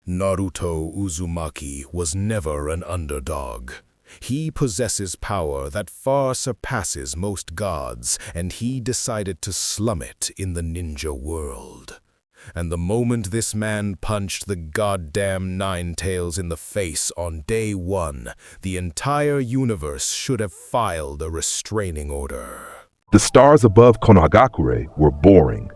Naruto Uzumaki was never an underdog. He possesses power that far surpasses most gods, and he decided to slum it in the ninja world. And the moment this man punched the goddamn Nine-Tails in the face on day one, the entire universe should have filed a restraining order. The stars above Konohagakure were boring.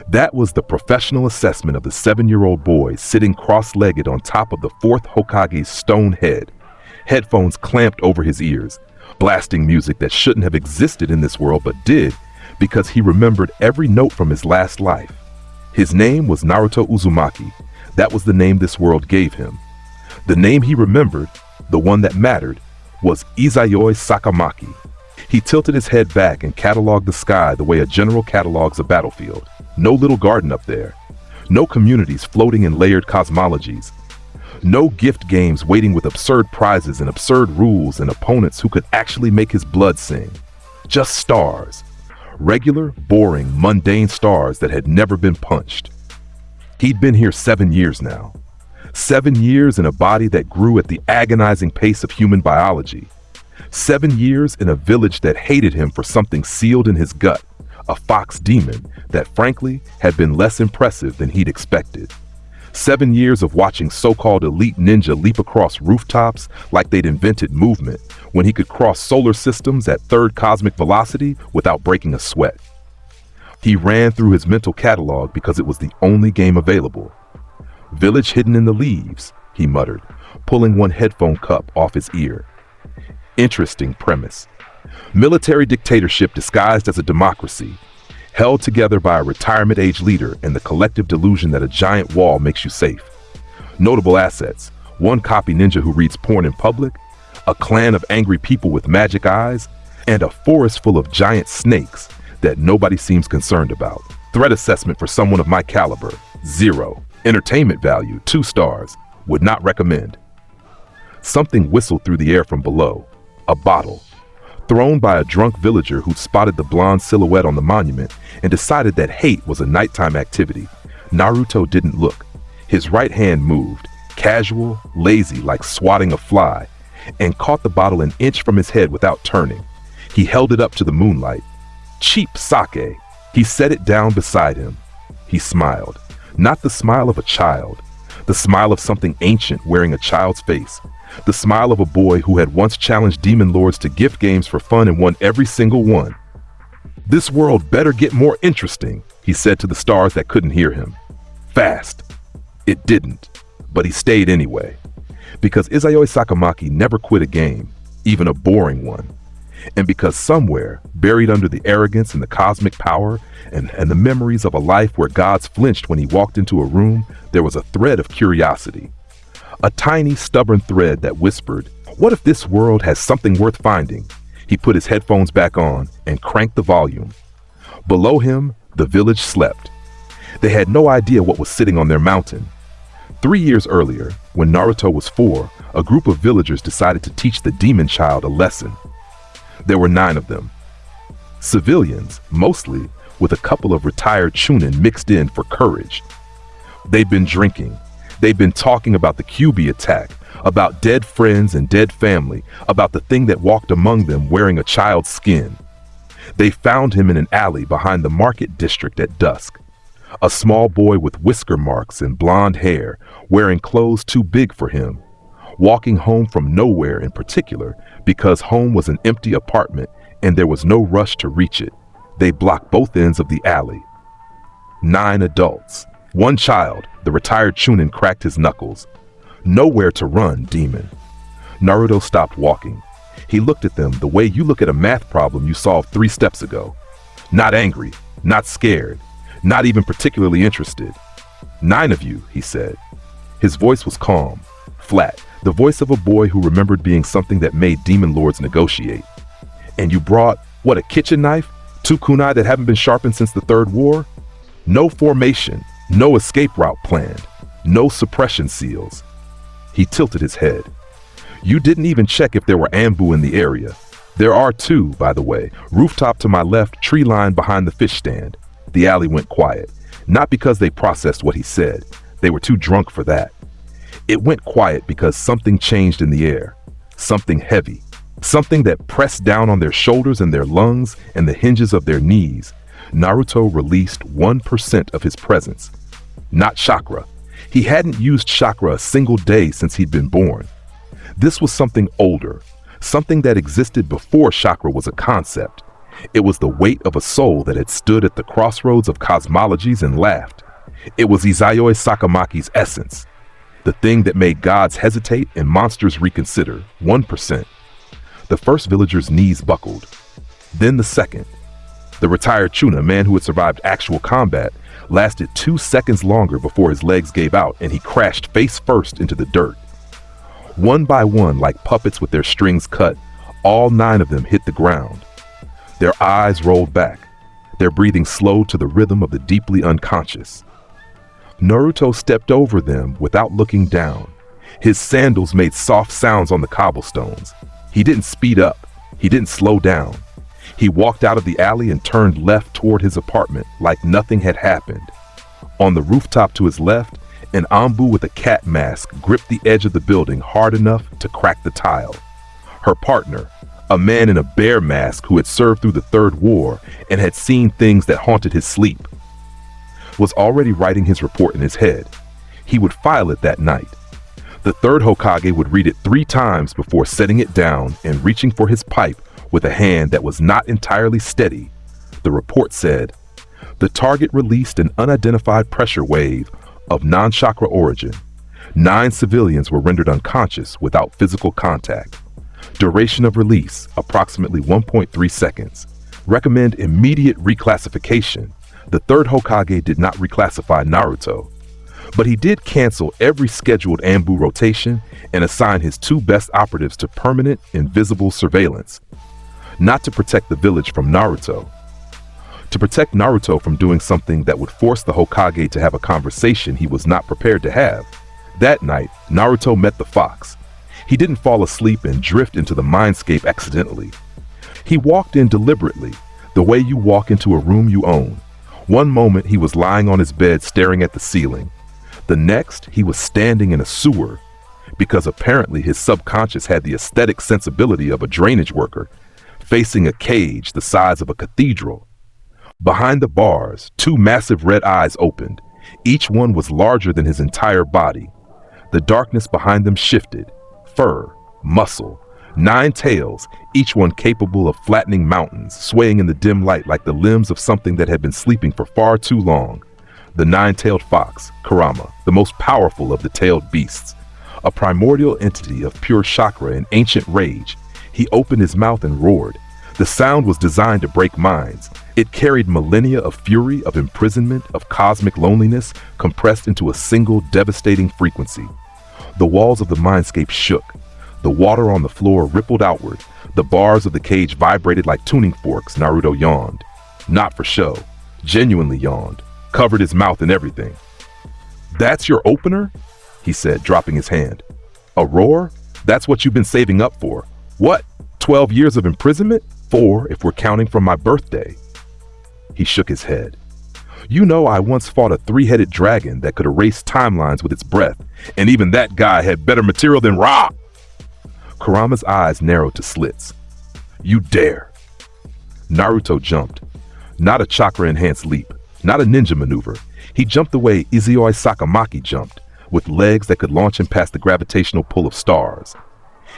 That was the professional assessment of the 7-year-old boy sitting cross-legged on top of the 4th Hokage's stone head, headphones clamped over his ears, blasting music that shouldn't have existed in this world but did because he remembered every note from his last life. His name was Naruto Uzumaki. That was the name this world gave him. The name he remembered, the one that mattered, was Izayoi Sakamaki. He tilted his head back and cataloged the sky the way a general catalogs a battlefield. No little garden up there. No communities floating in layered cosmologies. No gift games waiting with absurd prizes and absurd rules and opponents who could actually make his blood sing. Just stars. Regular, boring, mundane stars that had never been punched. He'd been here 7 years now. 7 years in a body that grew at the agonizing pace of human biology. 7 years in a village that hated him for something sealed in his gut, a fox demon that frankly had been less impressive than he'd expected. 7 years of watching so-called elite ninja leap across rooftops like they'd invented movement when he could cross solar systems at 3rd cosmic velocity without breaking a sweat. He ran through his mental catalog because it was the only game available. Village hidden in the leaves, he muttered, pulling one headphone cup off his ear. Interesting premise. Military dictatorship disguised as a democracy, held together by a retirement-age leader and the collective delusion that a giant wall makes you safe. Notable assets: one copy ninja who reads porn in public, a clan of angry people with magic eyes, and a forest full of giant snakes that nobody seems concerned about. Threat assessment for someone of my caliber: 0. Entertainment value: 2 stars. Would not recommend. Something whistled through the air from below. A bottle. Thrown by a drunk villager who'd spotted the blonde silhouette on the monument and decided that hate was a nighttime activity. Naruto didn't look. His right hand moved, casual, lazy, like swatting a fly, and caught the bottle an inch from his head without turning. He held it up to the moonlight. Cheap sake. He set it down beside him. He smiled. Not the smile of a child. The smile of something ancient wearing a child's face. The smile of a boy who had once challenged demon lords to gift games for fun and won every single one. This world better get more interesting, he said to the stars that couldn't hear him. Fast. It didn't, but he stayed anyway. Because Izayoi Sakamaki never quit a game, even a boring one. And because somewhere, buried under the arrogance and the cosmic power and the memories of a life where gods flinched when he walked into a room, there was a thread of curiosity. A tiny, stubborn thread that whispered, what if this world has something worth finding? He put his headphones back on and cranked the volume. Below him, the village slept. They had no idea what was sitting on their mountain. 3 years earlier, when Naruto was 4, a group of villagers decided to teach the demon child a lesson. There were 9 of them. Civilians, mostly, with a couple of retired chunin mixed in for courage. They'd been drinking. They'd been talking about the QB attack, about dead friends and dead family, about the thing that walked among them wearing a child's skin. They found him in an alley behind the market district at dusk. A small boy with whisker marks and blonde hair, wearing clothes too big for him, walking home from nowhere in particular because home was an empty apartment and there was no rush to reach it. They blocked both ends of the alley. 9 adults. 1 child, the retired chunin cracked his knuckles. Nowhere to run, demon. Naruto stopped walking. He looked at them the way you look at a math problem you solved 3 steps ago. Not angry, not scared, not even particularly interested. 9 of you, he said. His voice was calm, flat, the voice of a boy who remembered being something that made demon lords negotiate. And you brought, what, a kitchen knife? 2 kunai that haven't been sharpened since the 3rd war? No formation. No escape route planned. No suppression seals. He tilted his head. You didn't even check if there were ambu in the area. There are 2, by the way. Rooftop to my left, tree line behind the fish stand. The alley went quiet. Not because they processed what he said. They were too drunk for that. It went quiet because something changed in the air. Something heavy. Something that pressed down on their shoulders and their lungs and the hinges of their knees. Naruto released 1% of his presence. Not chakra. He hadn't used chakra a single day since he'd been born. This was something older, something that existed before chakra was a concept. It was the weight of a soul that had stood at the crossroads of cosmologies and laughed. It was Izayoi Sakamaki's essence, the thing that made gods hesitate and monsters reconsider. 1%. The first villager's knees buckled. Then the second. The retired Chuna, man who had survived actual combat, lasted 2 seconds longer before his legs gave out and he crashed face first into the dirt. One by one, like puppets with their strings cut, all 9 of them hit the ground. Their eyes rolled back, their breathing slowed to the rhythm of the deeply unconscious. Naruto stepped over them without looking down. His sandals made soft sounds on the cobblestones. He didn't speed up. He didn't slow down. He walked out of the alley and turned left toward his apartment like nothing had happened. On the rooftop to his left, an Anbu with a cat mask gripped the edge of the building hard enough to crack the tile. Her partner, a man in a bear mask who had served through the Third War and had seen things that haunted his sleep, was already writing his report in his head. He would file it that night. The third Hokage would read it 3 times before setting it down and reaching for his pipe with a hand that was not entirely steady. The report said, the target released an unidentified pressure wave of non-chakra origin. 9 civilians were rendered unconscious without physical contact. Duration of release, approximately 1.3 seconds. Recommend immediate reclassification. The third Hokage did not reclassify Naruto, but he did cancel every scheduled Anbu rotation and assign his 2 best operatives to permanent, invisible surveillance. Not to protect the village from Naruto. To protect Naruto from doing something that would force the Hokage to have a conversation he was not prepared to have. That night, Naruto met the fox. He didn't fall asleep and drift into the mindscape accidentally. He walked in deliberately, the way you walk into a room you own. One moment he was lying on his bed staring at the ceiling. The next, he was standing in a sewer, because apparently his subconscious had the aesthetic sensibility of a drainage worker, facing a cage the size of a cathedral. Behind the bars, 2 massive red eyes opened. Each one was larger than his entire body. The darkness behind them shifted. Fur, muscle, 9 tails, each one capable of flattening mountains, swaying in the dim light like the limbs of something that had been sleeping for far too long. The 9-tailed fox, Kurama, the most powerful of the tailed beasts. A primordial entity of pure chakra and ancient rage. He opened his mouth and roared. The sound was designed to break minds. It carried millennia of fury, of imprisonment, of cosmic loneliness, compressed into a single devastating frequency. The walls of the mindscape shook. The water on the floor rippled outward. The bars of the cage vibrated like tuning forks. Naruto yawned. Not for show. Genuinely yawned. Covered his mouth and everything. "That's your opener?" he said, dropping his hand. "A roar? That's what you've been saving up for. What? 12 years of imprisonment? 4 if we're counting from my birthday." He shook his head. "You know, I once fought a 3-headed dragon that could erase timelines with its breath, and even that guy had better material than Ra!" Kurama's eyes narrowed to slits. "You dare!" Naruto jumped. Not a chakra-enhanced leap, not a ninja maneuver. He jumped the way Izayoi Sakamaki jumped, with legs that could launch him past the gravitational pull of stars.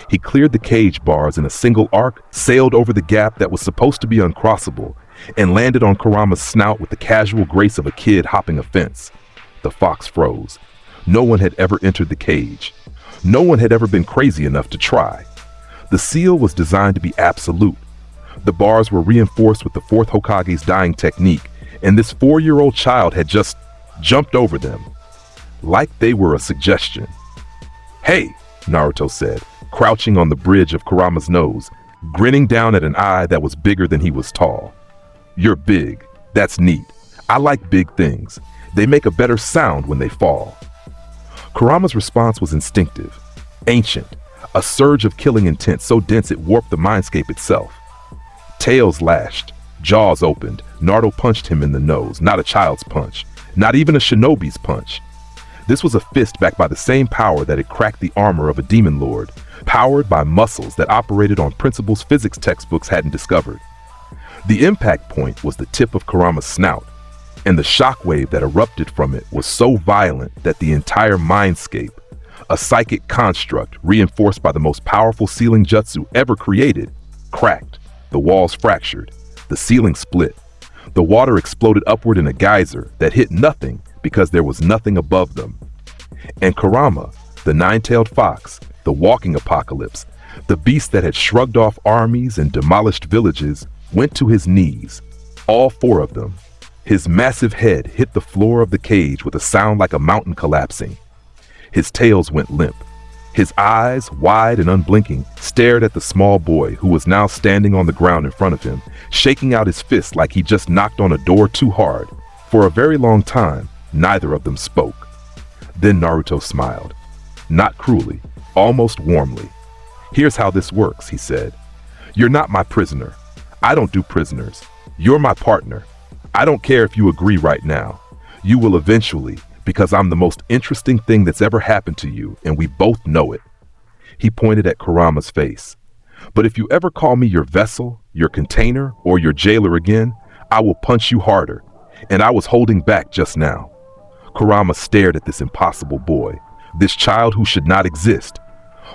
He cleared the cage bars in a single arc, sailed over the gap that was supposed to be uncrossable, and landed on Kurama's snout with the casual grace of a kid hopping a fence. The fox froze. No one had ever entered the cage. No one had ever been crazy enough to try. The seal was designed to be absolute. The bars were reinforced with the 4th Hokage's dying technique, and this 4-year-old child had just jumped over them, like they were a suggestion. "Hey," Naruto said, crouching on the bridge of Kurama's nose, grinning down at an eye that was bigger than he was tall. "You're big. That's neat. I like big things. They make a better sound when they fall." Kurama's response was instinctive, ancient, a surge of killing intent so dense it warped the mindscape itself. Tails lashed, jaws opened. Naruto punched him in the nose, not a child's punch, not even a shinobi's punch. This was a fist backed by the same power that had cracked the armor of a demon lord, powered by muscles that operated on principles physics textbooks hadn't discovered. The impact point was the tip of Kurama's snout, and the shockwave that erupted from it was so violent that the entire mindscape, a psychic construct reinforced by the most powerful sealing jutsu ever created, cracked. The walls fractured, the ceiling split. The water exploded upward in a geyser that hit nothing because there was nothing above them. And Kurama, the nine-tailed fox, the walking apocalypse, the beast that had shrugged off armies and demolished villages, went to his knees, all four of them. His massive head hit the floor of the cage with a sound like a mountain collapsing. His tails went limp. His eyes, wide and unblinking, stared at the small boy who was now standing on the ground in front of him, shaking out his fist like he just knocked on a door too hard. For a very long time, neither of them spoke. Then Naruto smiled. Not cruelly, almost warmly. "Here's how this works," he said. "You're not my prisoner. I don't do prisoners. You're my partner. I don't care if you agree right now. You will eventually, because I'm the most interesting thing that's ever happened to you, and we both know it." He pointed at Kurama's face. "But if you ever call me your vessel, your container, or your jailer again, I will punch you harder. And I was holding back just now." Kurama stared at this impossible boy, this child who should not exist,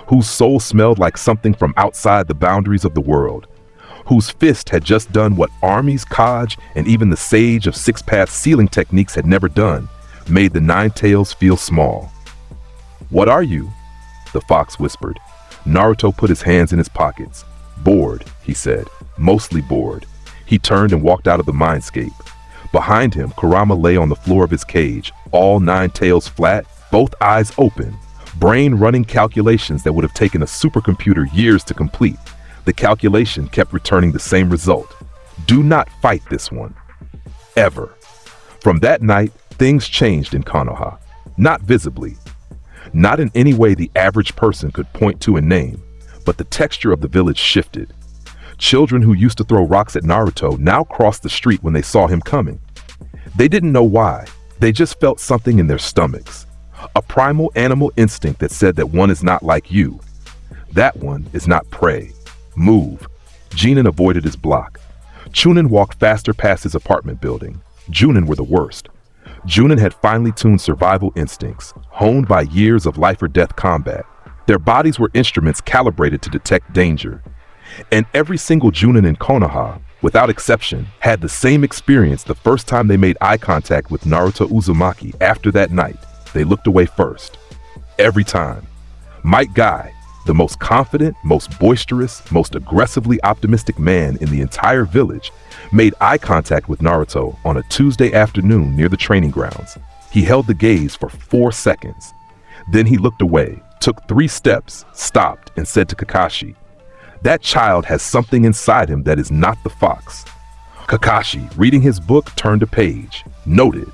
whose soul smelled like something from outside the boundaries of the world, whose fist had just done what armies, Kaj, and even the sage of six-path sealing techniques had never done, made the nine tails feel small. "What are you?" the fox whispered. Naruto put his hands in his pockets. "Bored," he said, "mostly bored." He turned and walked out of the mindscape. Behind him, Kurama lay on the floor of his cage, all nine tails flat, both eyes open, brain running calculations that would have taken a supercomputer years to complete. The calculation kept returning the same result. Do not fight this one. Ever. From that night, things changed in Konoha. Not visibly. Not in any way the average person could point to and name, but the texture of the village shifted. Children who used to throw rocks at Naruto now crossed the street when they saw him coming. They didn't know why. They just felt something in their stomachs. A primal animal instinct that said that one is not like you. That one is not prey. Move. Jinan avoided his block. Chunin walked faster past his apartment building. Junin were the worst. Junin had finely tuned survival instincts, honed by years of life or death combat. Their bodies were instruments calibrated to detect danger. And every single Junin in Konoha, without exception, had the same experience the first time they made eye contact with Naruto Uzumaki after that night. They looked away first. Every time. Might Guy, the most confident, most boisterous, most aggressively optimistic man in the entire village, made eye contact with Naruto on a Tuesday afternoon near the training grounds. He held the gaze for 4 seconds. Then he looked away, took 3 steps, stopped, and said to Kakashi, "That child has something inside him that is not the fox." Kakashi, reading his book, turned a page, noted,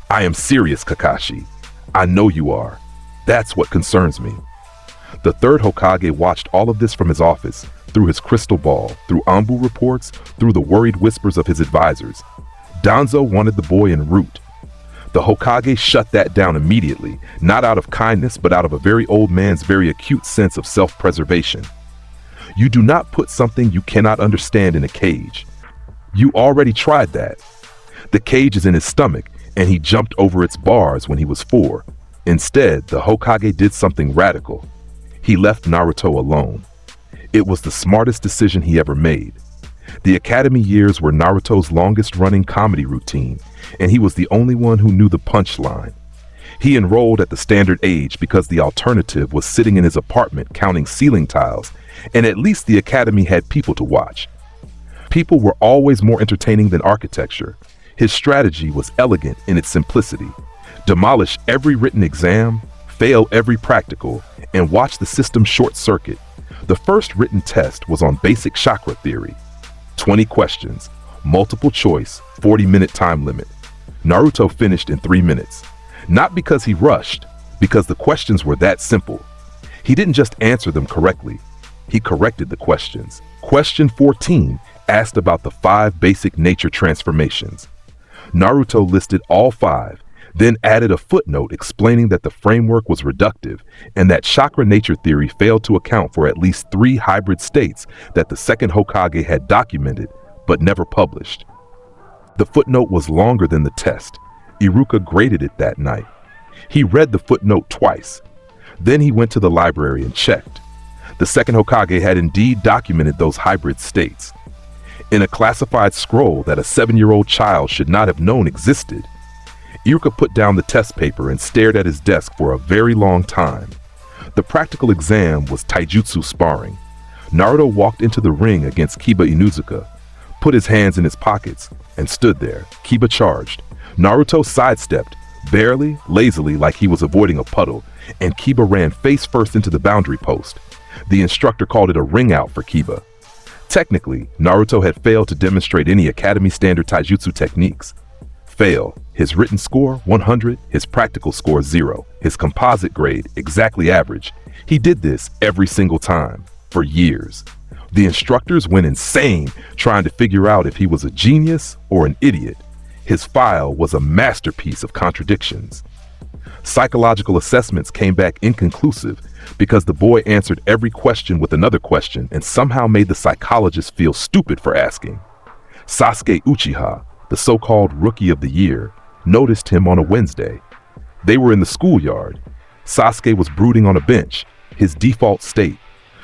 "I am serious, Kakashi. I know you are. That's what concerns me." The third Hokage watched all of this from his office, through his crystal ball, through Anbu reports, through the worried whispers of his advisors. Danzo wanted the boy en route. The Hokage shut that down immediately, not out of kindness, but out of a very old man's very acute sense of self-preservation. You do not put something you cannot understand in a cage. You already tried that. The cage is in his stomach, and he jumped over its bars when he was 4. Instead, the Hokage did something radical. He left Naruto alone. It was the smartest decision he ever made. The academy years were Naruto's longest-running comedy routine, and he was the only one who knew the punchline. He enrolled at the standard age because the alternative was sitting in his apartment counting ceiling tiles, and at least the academy had people to watch. People were always more entertaining than architecture. His strategy was elegant in its simplicity. Demolish every written exam, fail every practical, and watch the system short-circuit. The first written test was on basic chakra theory. 20 questions, multiple choice, 40-minute time limit. Naruto finished in 3 minutes. Not because he rushed, because the questions were that simple. He didn't just answer them correctly. He corrected the questions. Question 14 asked about the 5 basic nature transformations. Naruto listed all 5, then added a footnote explaining that the framework was reductive and that chakra nature theory failed to account for at least 3 hybrid states that the second Hokage had documented but never published. The footnote was longer than the test. Iruka graded it that night. He read the footnote twice. Then he went to the library and checked. The second Hokage had indeed documented those hybrid states. In a classified scroll that a 7-year-old child should not have known existed, Iruka put down the test paper and stared at his desk for a very long time. The practical exam was taijutsu sparring. Naruto walked into the ring against Kiba Inuzuka, put his hands in his pockets, and stood there. Kiba charged. Naruto sidestepped, barely, lazily, like he was avoiding a puddle, and Kiba ran face first into the boundary post. The instructor called it a ring out for Kiba. Technically, Naruto had failed to demonstrate any Academy Standard Taijutsu techniques. Fail. His written score, 100, his practical score, 0. His composite grade, exactly average. He did this every single time, for years. The instructors went insane trying to figure out if he was a genius or an idiot. His file was a masterpiece of contradictions. Psychological assessments came back inconclusive because the boy answered every question with another question and somehow made the psychologist feel stupid for asking. Sasuke Uchiha, the so-called Rookie of the Year, noticed him on a Wednesday. They were in the schoolyard. Sasuke was brooding on a bench, his default state,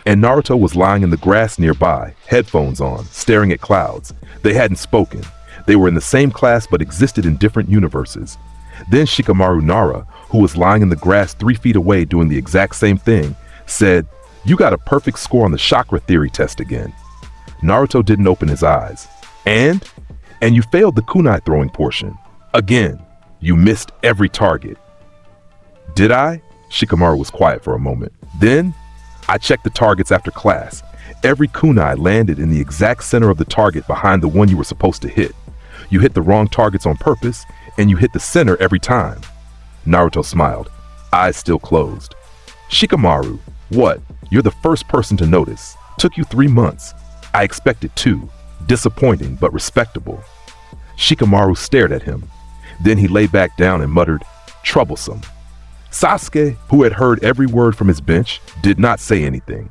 and Naruto was lying in the grass nearby, headphones on, staring at clouds. They hadn't spoken. They were in the same class but existed in different universes. Then Shikamaru Nara, who was lying in the grass 3 feet away doing the exact same thing, said, "You got a perfect score on the chakra theory test again." Naruto didn't open his eyes. And you failed the kunai throwing portion. Again, you missed every target. Did I? Shikamaru was quiet for a moment. Then, I checked the targets after class. Every kunai landed in the exact center of the target behind the one you were supposed to hit. You hit the wrong targets on purpose, and you hit the center every time. Naruto smiled, eyes still closed. Shikamaru, what? You're the first person to notice. Took you 3 months. I expected 2. Disappointing, but respectable. Shikamaru stared at him. Then he lay back down and muttered, troublesome. Sasuke, who had heard every word from his bench, did not say anything.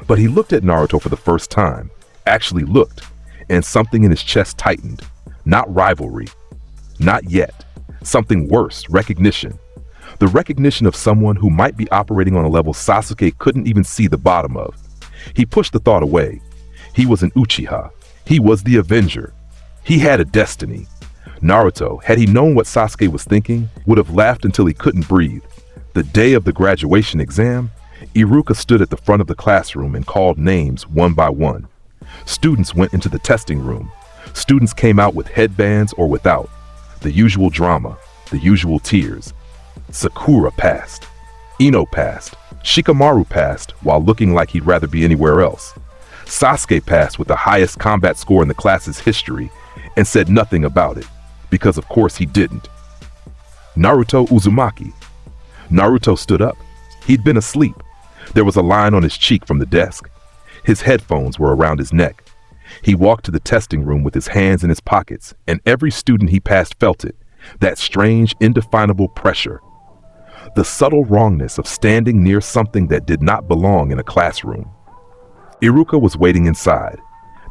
But he looked at Naruto for the first time, actually looked, and something in his chest tightened. Not rivalry. Not yet. Something worse, recognition. The recognition of someone who might be operating on a level Sasuke couldn't even see the bottom of. He pushed the thought away. He was an Uchiha. He was the Avenger. He had a destiny. Naruto, had he known what Sasuke was thinking, would have laughed until he couldn't breathe. The day of the graduation exam, Iruka stood at the front of the classroom and called names one by one. Students went into the testing room. Students came out with headbands or without. The usual drama, the usual tears. Sakura passed. Ino passed. Shikamaru passed while looking like he'd rather be anywhere else. Sasuke passed with the highest combat score in the class's history and said nothing about it, because of course he didn't. Naruto Uzumaki. Naruto stood up. He'd been asleep. There was a line on his cheek from the desk. His headphones were around his neck. He walked to the testing room with his hands in his pockets, and every student he passed felt it, that strange, indefinable pressure. The subtle wrongness of standing near something that did not belong in a classroom. Iruka was waiting inside.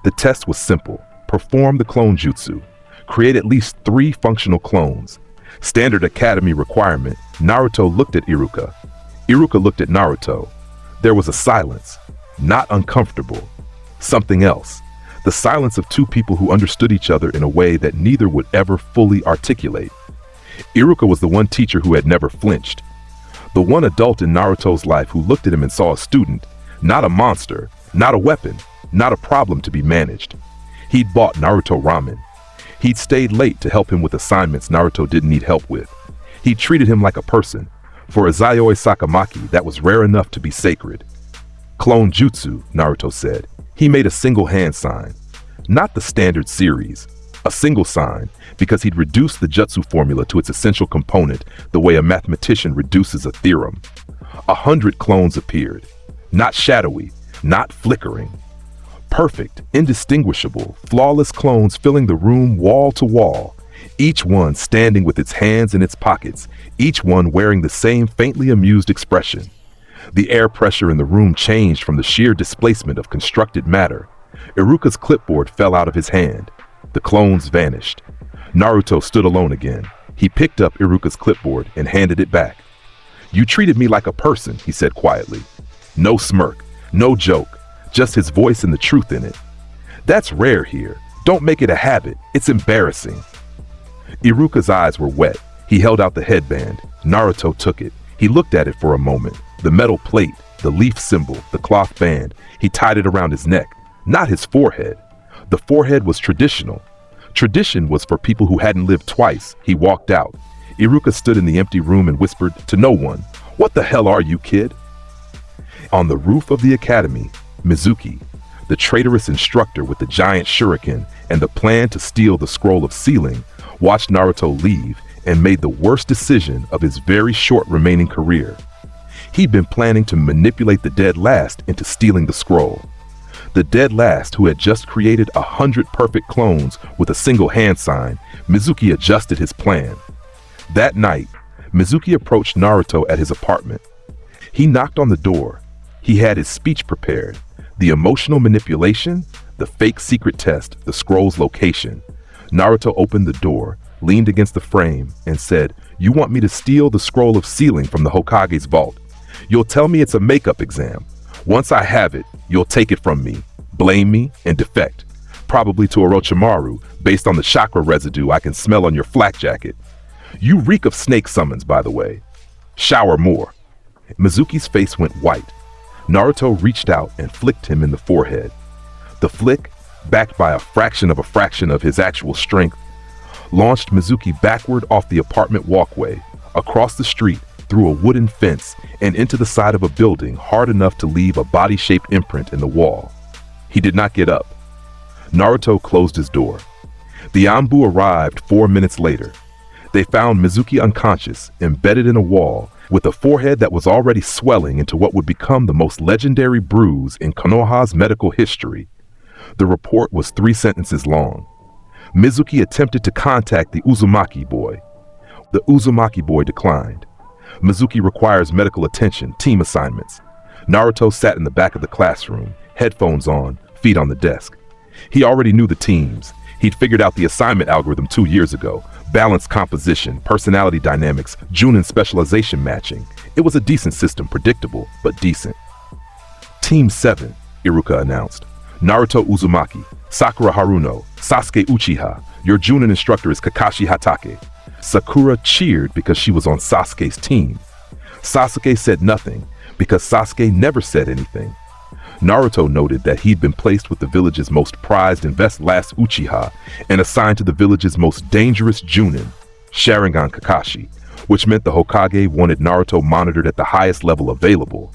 The test was simple. Perform the clone jutsu. Create at least 3 functional clones. Standard academy requirement. Naruto looked at Iruka. Iruka looked at Naruto. There was a silence. Not uncomfortable. Something else. The silence of 2 people who understood each other in a way that neither would ever fully articulate. Iruka was the one teacher who had never flinched. The one adult in Naruto's life who looked at him and saw a student, not a monster, not a weapon, not a problem to be managed. He'd bought Naruto ramen. He'd stayed late to help him with assignments Naruto didn't need help with. He treated him like a person. For Izayoi Sakamaki, that was rare enough to be sacred. Clone jutsu, Naruto said. He made a single hand sign. Not the standard series. A single sign, because he'd reduced the jutsu formula to its essential component the way a mathematician reduces a theorem. 100 clones appeared. Not shadowy, not flickering. Perfect, indistinguishable, flawless clones filling the room wall to wall. each one standing with its hands in its pockets, each one wearing the same faintly amused expression. The air pressure in the room changed from the sheer displacement of constructed matter. Iruka's clipboard fell out of his hand. The clones vanished. Naruto stood alone again. He picked up Iruka's clipboard and handed it back. "You treated me like a person," he said quietly. No smirk, no joke, just his voice and the truth in it. "That's rare here. Don't make it a habit. It's embarrassing." Iruka's eyes were wet. He held out the headband. Naruto took it. He looked at it for a moment. The metal plate, the leaf symbol, the cloth band. He tied it around his neck, not his forehead. The forehead was traditional. Tradition was for people who hadn't lived twice. He walked out. Iruka stood in the empty room and whispered to no one, "What the hell are you, kid?" On the roof of the academy, Mizuki, the traitorous instructor with the giant shuriken and the plan to steal the scroll of sealing, watched Naruto leave and made the worst decision of his very short remaining career. He'd been planning to manipulate the dead last into stealing the scroll. The dead last, who had just created 100 perfect clones with a single hand sign, Mizuki adjusted his plan. That night, Mizuki approached Naruto at his apartment. He knocked on the door. He had his speech prepared. The emotional manipulation, the fake secret test, the scroll's location. Naruto opened the door, leaned against the frame, and said, "You want me to steal the scroll of sealing from the Hokage's vault. You'll tell me it's a makeup exam. Once I have it, you'll take it from me, blame me, and defect. Probably to Orochimaru, based on the chakra residue I can smell on your flak jacket. You reek of snake summons, by the way. Shower more." Mizuki's face went white. Naruto reached out and flicked him in the forehead. The flick, backed by a fraction of his actual strength, launched Mizuki backward off the apartment walkway, across the street, through a wooden fence, and into the side of a building hard enough to leave a body-shaped imprint in the wall. He did not get up. Naruto closed his door. The Anbu arrived 4 minutes later. They found Mizuki unconscious, embedded in a wall, with a forehead that was already swelling into what would become the most legendary bruise in Konoha's medical history. The report was 3 sentences long. Mizuki attempted to contact the Uzumaki boy. The Uzumaki boy declined. Mizuki requires medical attention, team assignments. Naruto sat in the back of the classroom, headphones on, feet on the desk. He already knew the teams. He'd figured out the assignment algorithm 2 years ago. Balanced composition, personality dynamics, Junin specialization matching. It was a decent system, predictable, but decent. Team 7, Iruka announced. Naruto Uzumaki, Sakura Haruno, Sasuke Uchiha. Your Junin instructor is Kakashi Hatake. Sakura cheered because she was on Sasuke's team. Sasuke said nothing because Sasuke never said anything. Naruto noted that he'd been placed with the village's most prized and best last Uchiha and assigned to the village's most dangerous Junin, Sharingan Kakashi, which meant the Hokage wanted Naruto monitored at the highest level available.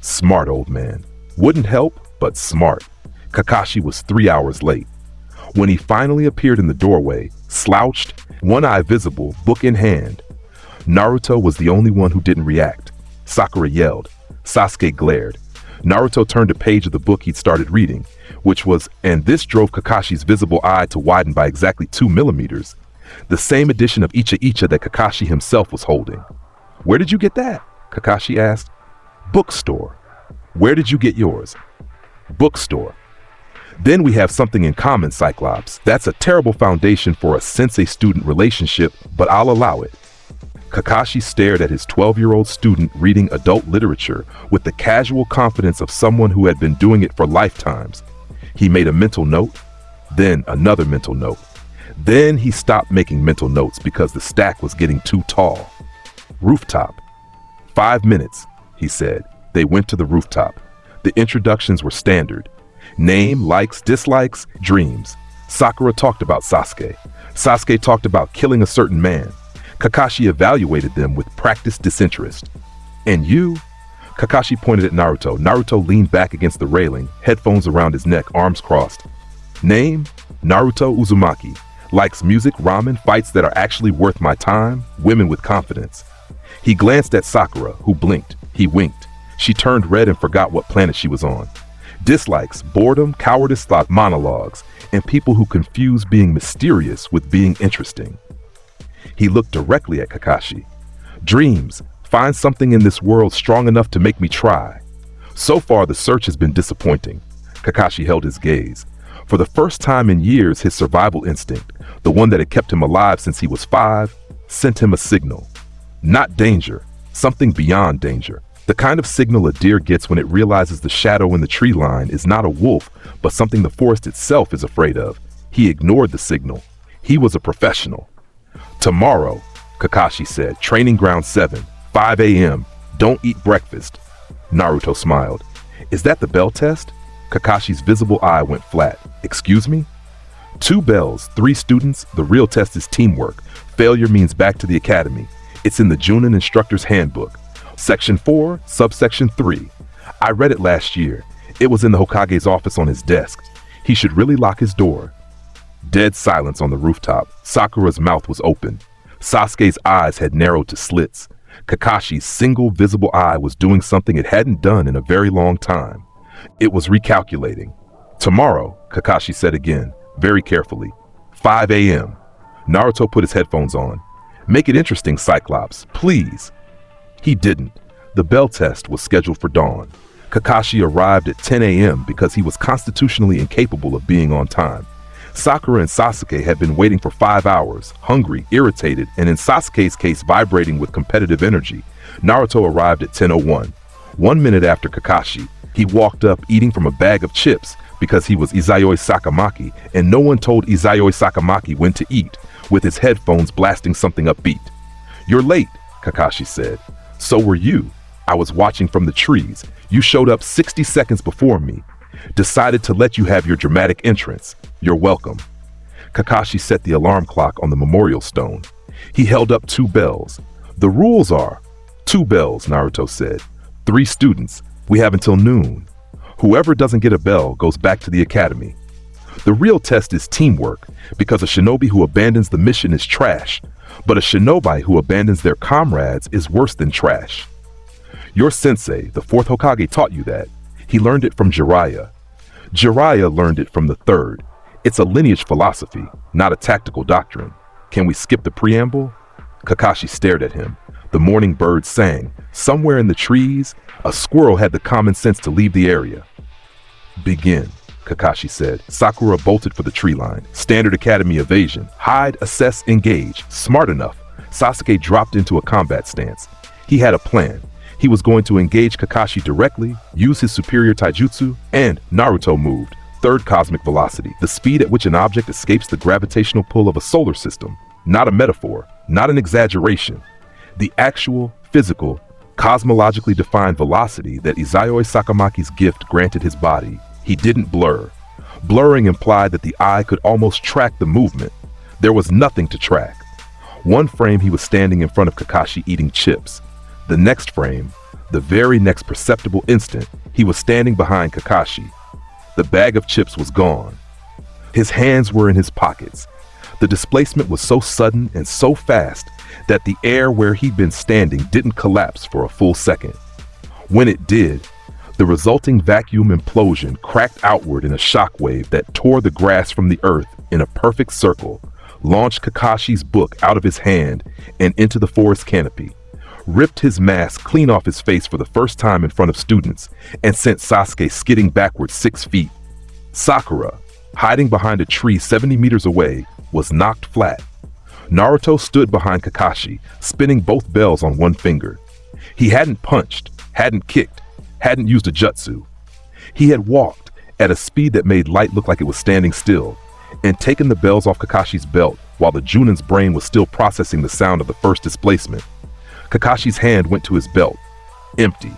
Smart old man. Wouldn't help, but smart. Kakashi was 3 hours late. When he finally appeared in the doorway, slouched, one eye visible, book in hand, Naruto was the only one who didn't react. Sakura yelled. Sasuke glared. Naruto turned a page of the book he'd started reading, which was, and this drove Kakashi's visible eye to widen by exactly 2 millimeters, the same edition of Icha Icha that Kakashi himself was holding. "Where did you get that?" Kakashi asked. "Bookstore." "Where did you get yours?" "Bookstore." "Then we have something in common, Cyclops. That's a terrible foundation for a sensei-student relationship, but I'll allow it." Kakashi stared at his 12-year-old student reading adult literature with the casual confidence of someone who had been doing it for lifetimes. He made a mental note, then another mental note. Then he stopped making mental notes because the stack was getting too tall. Rooftop. 5 minutes, he said. They went to the rooftop. The introductions were standard. Name, likes, dislikes, dreams. Sakura talked about Sasuke. Sasuke talked about killing a certain man. Kakashi evaluated them with practiced disinterest. "And you?" Kakashi pointed at Naruto. Naruto leaned back against the railing, headphones around his neck, arms crossed. "Name? Naruto Uzumaki. Likes music, ramen, fights that are actually worth my time, women with confidence." He glanced at Sakura, who blinked. He winked. She turned red and forgot what planet she was on. Dislikes, boredom, cowardice, thought monologues, and people who confuse being mysterious with being interesting. He looked directly at Kakashi. Dreams, find something in this world strong enough to make me try. So far, the search has been disappointing. Kakashi held his gaze. For the first time in years, his survival instinct, the one that had kept him alive since he was 5, sent him a signal. Not danger, something beyond danger. The kind of signal a deer gets when it realizes the shadow in the tree line is not a wolf, but something the forest itself is afraid of. He ignored the signal. He was a professional. Tomorrow, Kakashi said, training ground 7, 5 a.m. Don't eat breakfast. Naruto smiled. Is that the bell test? Kakashi's visible eye went flat. Excuse me? 2 bells, 3 students, the real test is teamwork. Failure means back to the academy. It's in the Junin Instructor's Handbook. Section 4, subsection 3. I read it last year. It was in the Hokage's office on his desk. He should really lock his door. Dead silence on the rooftop. Sakura's mouth was open. Sasuke's eyes had narrowed to slits. Kakashi's single visible eye was doing something it hadn't done in a very long time. It was recalculating. Tomorrow, Kakashi said again, very carefully. 5 a.m. Naruto put his headphones on. Make it interesting, Cyclops, please. He didn't. The bell test was scheduled for dawn. Kakashi arrived at 10 a.m. because he was constitutionally incapable of being on time. Sakura and Sasuke had been waiting for 5 hours, hungry, irritated, and in Sasuke's case vibrating with competitive energy. Naruto arrived at 10:01. 1 minute after Kakashi, he walked up eating from a bag of chips because he was Izayoi Sakamaki, and no one told Izayoi Sakamaki when to eat, with his headphones blasting something upbeat. You're late, Kakashi said. So were you. I was watching from the trees. You showed up 60 seconds before me. Decided to let you have your dramatic entrance. You're welcome. Kakashi set the alarm clock on the memorial stone. He held up 2 bells. The rules are 2 bells, Naruto said. 3 students. We have until noon. Whoever doesn't get a bell goes back to the academy. The real test is teamwork, because a shinobi who abandons the mission is trash, but a shinobi who abandons their comrades is worse than trash. Your sensei, the 4th Hokage, taught you that. He learned it from Jiraiya. Jiraiya learned it from the 3rd. It's a lineage philosophy, not a tactical doctrine. Can we skip the preamble? Kakashi stared at him. The morning bird sang. Somewhere in the trees, a squirrel had the common sense to leave the area. Begin, Kakashi said. Sakura bolted for the tree line. Standard academy evasion. Hide, assess, engage. Smart enough. Sasuke dropped into a combat stance. He had a plan. He was going to engage Kakashi directly, use his superior taijutsu, and Naruto moved. 3rd cosmic velocity, the speed at which an object escapes the gravitational pull of a solar system. Not a metaphor, not an exaggeration. The actual, physical, cosmologically defined velocity that Izayoi Sakamaki's gift granted his body. He didn't blur. Blurring implied that the eye could almost track the movement. There was nothing to track. One frame he was standing in front of Kakashi eating chips. The next frame, the very next perceptible instant, he was standing behind Kakashi. The bag of chips was gone. His hands were in his pockets. The displacement was so sudden and so fast that the air where he'd been standing didn't collapse for a full second. When it did, the resulting vacuum implosion cracked outward in a shockwave that tore the grass from the earth in a perfect circle, launched Kakashi's book out of his hand and into the forest canopy, ripped his mask clean off his face for the first time in front of students, and sent Sasuke skidding backwards 6 feet. Sakura, hiding behind a tree 70 meters away, was knocked flat. Naruto stood behind Kakashi, spinning both bells on one finger. He hadn't punched, hadn't kicked, hadn't used a jutsu. He had walked at a speed that made light look like it was standing still, and taken the bells off Kakashi's belt while the Junin's brain was still processing the sound of the first displacement. Kakashi's hand went to his belt. Empty.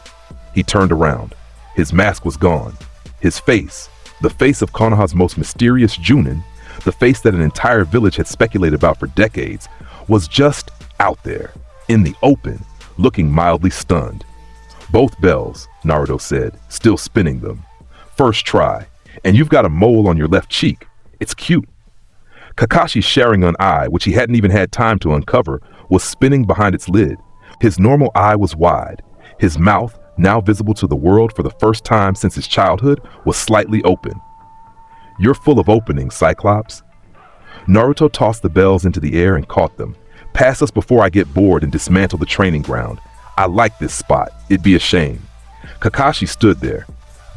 He turned around. His mask was gone. His face, the face of Konoha's most mysterious Junin, the face that an entire village had speculated about for decades, was just out there, in the open, looking mildly stunned. Both bells, Naruto said, still spinning them. First try, and you've got a mole on your left cheek. It's cute. Kakashi's Sharingan eye, which he hadn't even had time to uncover, was spinning behind its lid. His normal eye was wide. His mouth, now visible to the world for the first time since his childhood, was slightly open. You're full of openings, Cyclops. Naruto tossed the bells into the air and caught them. Pass us before I get bored and dismantle the training ground. I like this spot. It'd be a shame. Kakashi stood there.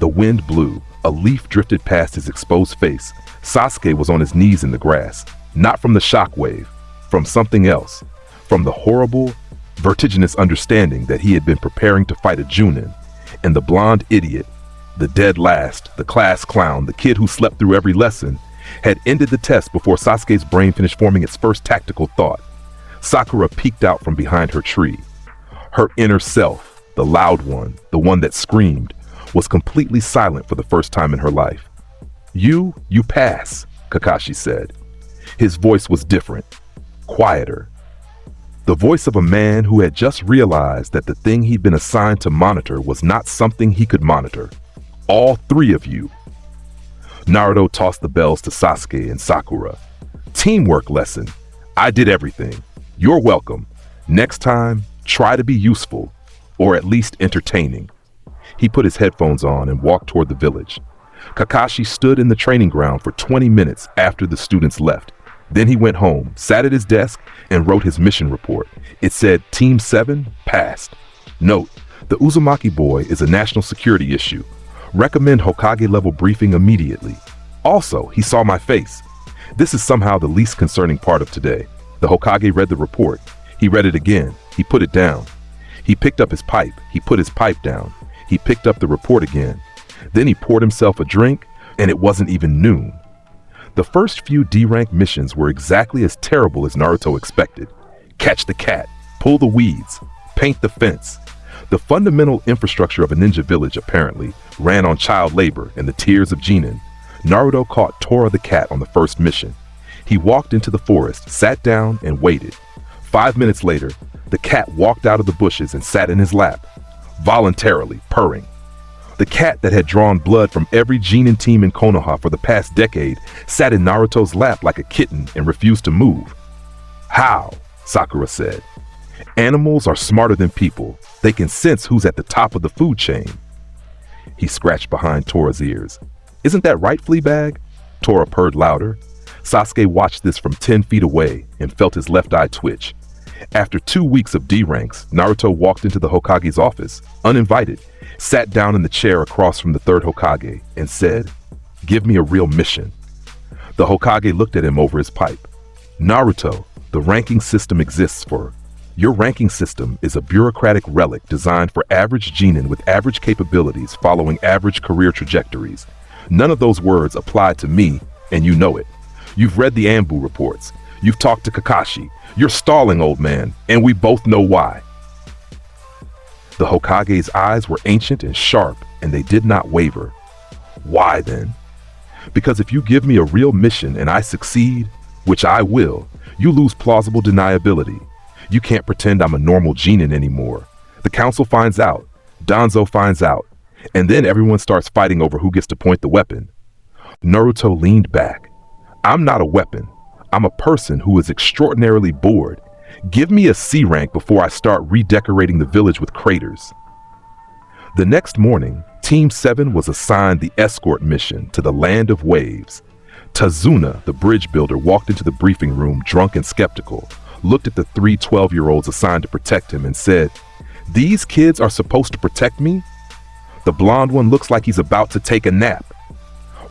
The wind blew. A leaf drifted past his exposed face. Sasuke was on his knees in the grass. Not from the shockwave. From something else. From the horrible, vertiginous understanding that he had been preparing to fight a Junin. And the blonde idiot, the dead last, the class clown, the kid who slept through every lesson, had ended the test before Sasuke's brain finished forming its first tactical thought. Sakura peeked out from behind her tree. Her inner self, the loud one, the one that screamed, was completely silent for the first time in her life. You pass, Kakashi said. His voice was different, quieter. The voice of a man who had just realized that the thing he'd been assigned to monitor was not something he could monitor. All three of you. Naruto tossed the bells to Sasuke and Sakura. Teamwork lesson. I did everything. You're welcome. Next time, try to be useful, or at least entertaining. He put his headphones on and walked toward the village. Kakashi stood in the training ground for 20 minutes after the students left. Then he went home, sat at his desk, and wrote his mission report. It said, Team 7 passed. Note, the Uzumaki boy is a national security issue. Recommend Hokage-level briefing immediately. Also, he saw my face. This is somehow the least concerning part of today. The Hokage read the report. He read it again. He put it down. He picked up his pipe. He put his pipe down. He picked up the report again. Then he poured himself a drink, and it wasn't even noon. The first few D-rank missions were exactly as terrible as Naruto expected. Catch the cat, pull the weeds, paint the fence. The fundamental infrastructure of a ninja village, apparently, ran on child labor and the tears of Genin. Naruto caught Tora the cat on the first mission. He walked into the forest, sat down, and waited. 5 minutes later, the cat walked out of the bushes and sat in his lap, voluntarily purring. The cat that had drawn blood from every Genin team in Konoha for the past decade sat in Naruto's lap like a kitten and refused to move. How? Sakura said. Animals are smarter than people. They can sense who's at the top of the food chain. He scratched behind Tora's ears. Isn't that right, Fleabag? Tora purred louder. Sasuke watched this from 10 feet away and felt his left eye twitch. After 2 weeks of D-ranks, Naruto walked into the Hokage's office, uninvited, sat down in the chair across from the third Hokage, and said, Give me a real mission. The Hokage looked at him over his pipe. Naruto, the ranking system exists for... Your ranking system is a bureaucratic relic designed for average genin with average capabilities following average career trajectories. None of those words apply to me, and you know it. You've read the Anbu reports. You've talked to Kakashi. You're stalling, old man, and we both know why. The Hokage's eyes were ancient and sharp, and they did not waver. Why then? Because if you give me a real mission and I succeed, which I will, you lose plausible deniability. You can't pretend I'm a normal genin anymore. The council finds out, Danzo finds out, and then everyone starts fighting over who gets to point the weapon. Naruto leaned back. I'm not a weapon. I'm a person who is extraordinarily bored. Give me a C rank before I start redecorating the village with craters. The next morning, Team 7 was assigned the escort mission to the Land of Waves. Tazuna, the bridge builder, walked into the briefing room drunk and skeptical, looked at the 3 12-year-olds assigned to protect him and said, These kids are supposed to protect me? The blonde one looks like he's about to take a nap.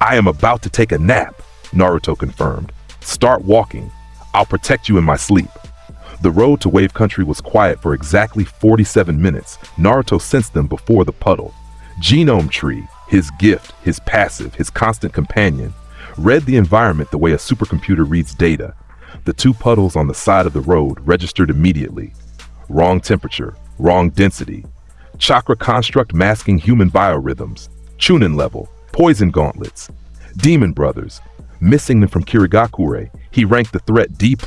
I am about to take a nap, Naruto confirmed. Start walking. I'll protect you in my sleep. The road to Wave Country was quiet for exactly 47 minutes. Naruto sensed them before the puddle. Genome Tree, his gift, his passive, his constant companion, read the environment the way a supercomputer reads data. The 2 puddles on the side of the road registered immediately. Wrong temperature, wrong density. Chakra construct masking human biorhythms. Chunin level, poison gauntlets. Demon brothers. Missing them from Kirigakure, he ranked the threat D+.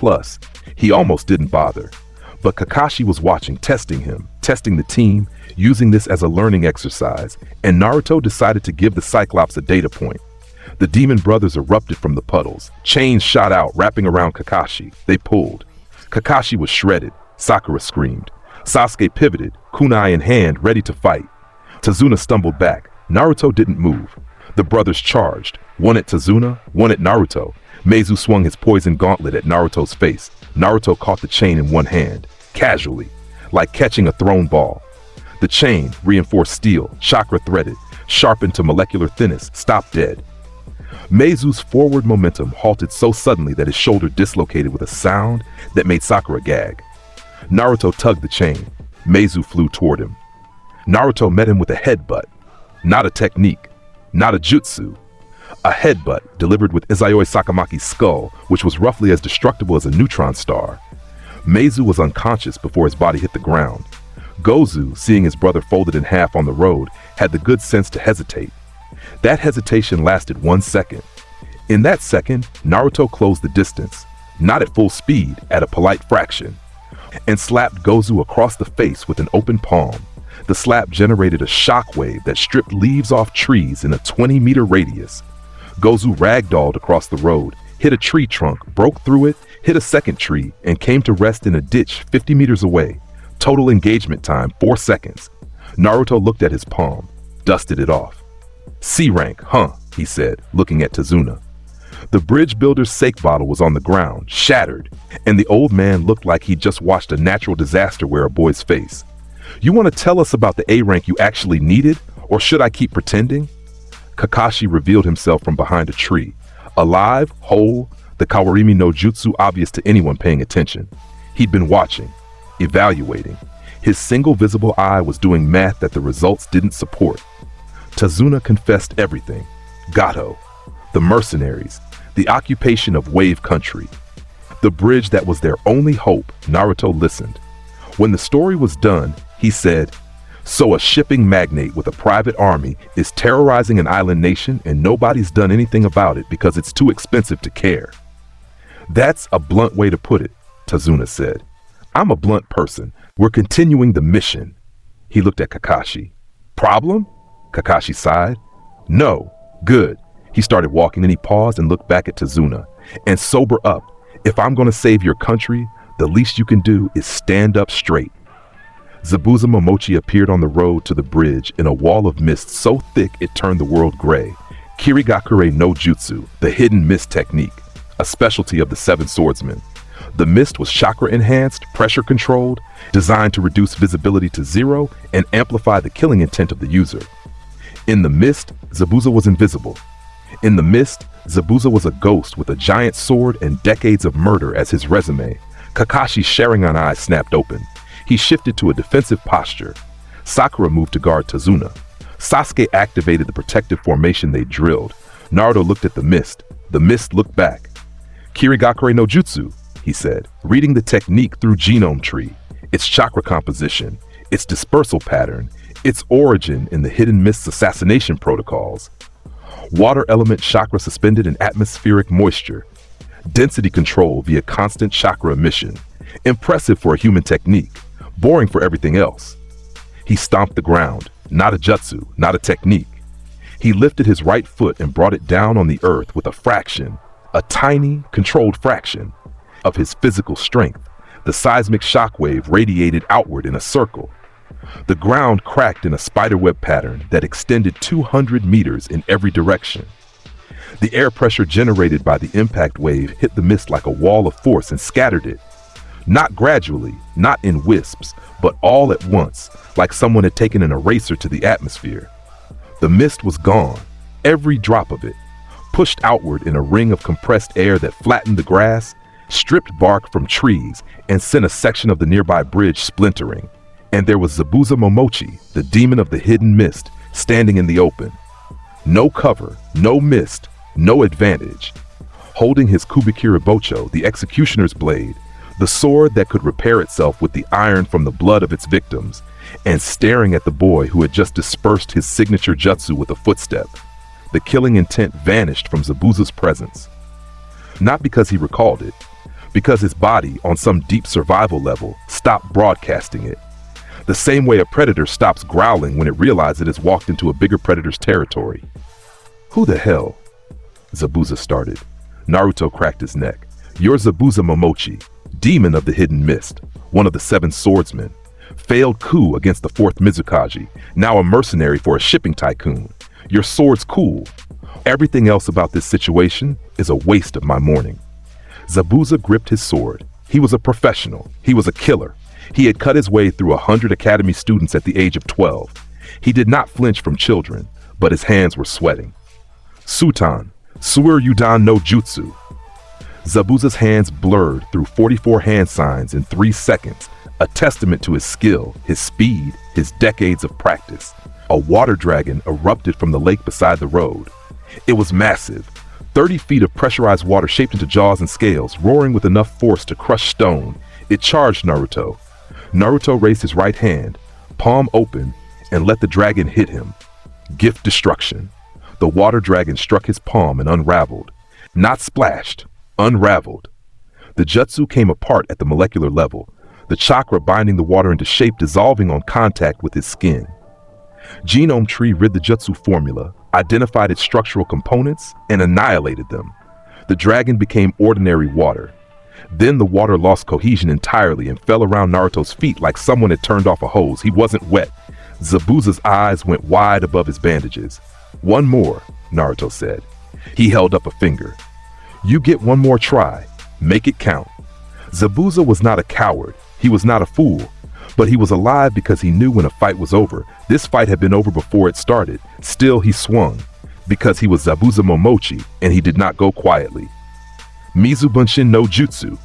He almost didn't bother. But Kakashi was watching, testing him, testing the team, using this as a learning exercise, and Naruto decided to give the Cyclops a data point. The demon brothers erupted from the puddles. Chains shot out, wrapping around Kakashi. They pulled. Kakashi was shredded. Sakura screamed. Sasuke pivoted, kunai in hand, ready to fight. Tazuna stumbled back. Naruto didn't move. The brothers charged. One at Tazuna, one at Naruto. Meizu swung his poison gauntlet at Naruto's face. Naruto caught the chain in one hand, casually, like catching a thrown ball. The chain, reinforced steel, chakra-threaded, sharpened to molecular thinness, stopped dead. Meizu's forward momentum halted so suddenly that his shoulder dislocated with a sound that made Sakura gag. Naruto tugged the chain. Meizu flew toward him. Naruto met him with a headbutt. Not a technique, not a jutsu. A headbutt delivered with Izayoi Sakamaki's skull, which was roughly as destructible as a neutron star. Meizu was unconscious before his body hit the ground. Gozu, seeing his brother folded in half on the road, had the good sense to hesitate. That hesitation lasted 1 second. In that second, Naruto closed the distance, not at full speed, at a polite fraction, and slapped Gozu across the face with an open palm. The slap generated a shockwave that stripped leaves off trees in a 20-meter radius. Gozu ragdolled across the road, hit a tree trunk, broke through it, hit a second tree, and came to rest in a ditch 50 meters away. Total engagement time, 4 seconds. Naruto looked at his palm, dusted it off. C rank, huh, he said, looking at Tazuna. The bridge builder's sake bottle was on the ground, shattered, and the old man looked like he'd just watched a natural disaster wear a boy's face. You want to tell us about the A rank you actually needed, or should I keep pretending? Kakashi revealed himself from behind a tree. Alive, whole, the Kawarimi no Jutsu obvious to anyone paying attention. He'd been watching, evaluating. His single visible eye was doing math that the results didn't support. Tazuna confessed everything. Gato, the mercenaries, the occupation of Wave Country, the bridge that was their only hope. Naruto listened. When the story was done, he said, "So a shipping magnate with a private army is terrorizing an island nation and nobody's done anything about it because it's too expensive to care." That's a blunt way to put it, Tazuna said. I'm a blunt person. We're continuing the mission. He looked at Kakashi. Problem? Kakashi sighed. No. Good. He started walking, then he paused and looked back at Tazuna. And sober up. If I'm going to save your country, the least you can do is stand up straight. Zabuza Momochi appeared on the road to the bridge in a wall of mist so thick it turned the world gray. Kirigakure no Jutsu, the hidden mist technique, a specialty of the Seven Swordsmen. The mist was chakra-enhanced, pressure-controlled, designed to reduce visibility to 0 and amplify the killing intent of the user. In the mist, Zabuza was invisible. In the mist, Zabuza was a ghost with a giant sword and decades of murder as his resume. Kakashi's Sharingan eyes snapped open. He shifted to a defensive posture. Sakura moved to guard Tazuna. Sasuke activated the protective formation they drilled. Naruto looked at the mist. The mist looked back. Kirigakure no Jutsu, he said, reading the technique through genome tree, its chakra composition, its dispersal pattern, its origin in the hidden mist's assassination protocols. Water element chakra suspended in atmospheric moisture. Density control via constant chakra emission. Impressive for a human technique. Boring for everything else. He stomped the ground. Not a jutsu, not a technique. He lifted his right foot and brought it down on the earth with a fraction, a tiny, controlled fraction, of his physical strength. The seismic shockwave radiated outward in a circle. The ground cracked in a spiderweb pattern that extended 200 meters in every direction. The air pressure generated by the impact wave hit the mist like a wall of force and scattered it. Not gradually, not in wisps, but all at once, like someone had taken an eraser to the atmosphere. The mist was gone, every drop of it, pushed outward in a ring of compressed air that flattened the grass, stripped bark from trees, and sent a section of the nearby bridge splintering. And there was Zabuza Momochi, the demon of the hidden mist, standing in the open. No cover, no mist, no advantage. Holding his Kubikiri Bocho, the executioner's blade, the sword that could repair itself with the iron from the blood of its victims, and staring at the boy who had just dispersed his signature jutsu with a footstep. The killing intent vanished from Zabuza's presence. Not because he recalled it, because his body, on some deep survival level, stopped broadcasting it. The same way a predator stops growling when it realizes it has walked into a bigger predator's territory. Who the hell? Zabuza started. Naruto cracked his neck. You're Zabuza Momochi, demon of the hidden mist, one of the Seven Swordsmen. Failed coup against the fourth Mizukage, now a mercenary for a shipping tycoon. Your sword's cool. Everything else about this situation is a waste of my mourning. Zabuza gripped his sword. He was a professional. He was a killer. He had cut his way through 100 academy students at the age of 12. He did not flinch from children, but his hands were sweating. Sutan, Suer Yudan no Jutsu. Zabuza's hands blurred through 44 hand signs in 3 seconds, a testament to his skill, his speed, his decades of practice. A water dragon erupted from the lake beside the road. It was massive, 30 feet of pressurized water shaped into jaws and scales, roaring with enough force to crush stone. It charged Naruto. Naruto raised his right hand, palm open, and let the dragon hit him. Gift destruction. The water dragon struck his palm and unraveled. Not splashed, unraveled. The jutsu came apart at the molecular level, the chakra binding the water into shape, dissolving on contact with his skin. Genome Tree read the jutsu formula, identified its structural components, and annihilated them. The dragon became ordinary water. Then the water lost cohesion entirely and fell around Naruto's feet like someone had turned off a hose. He wasn't wet. Zabuza's eyes went wide above his bandages. One more, Naruto said. He held up a finger. You get one more try. Make it count. Zabuza was not a coward. He was not a fool. But he was alive because he knew when a fight was over. This fight had been over before it started. Still, he swung. Because he was Zabuza Momochi, and he did not go quietly. Mizubunshin no Jutsu.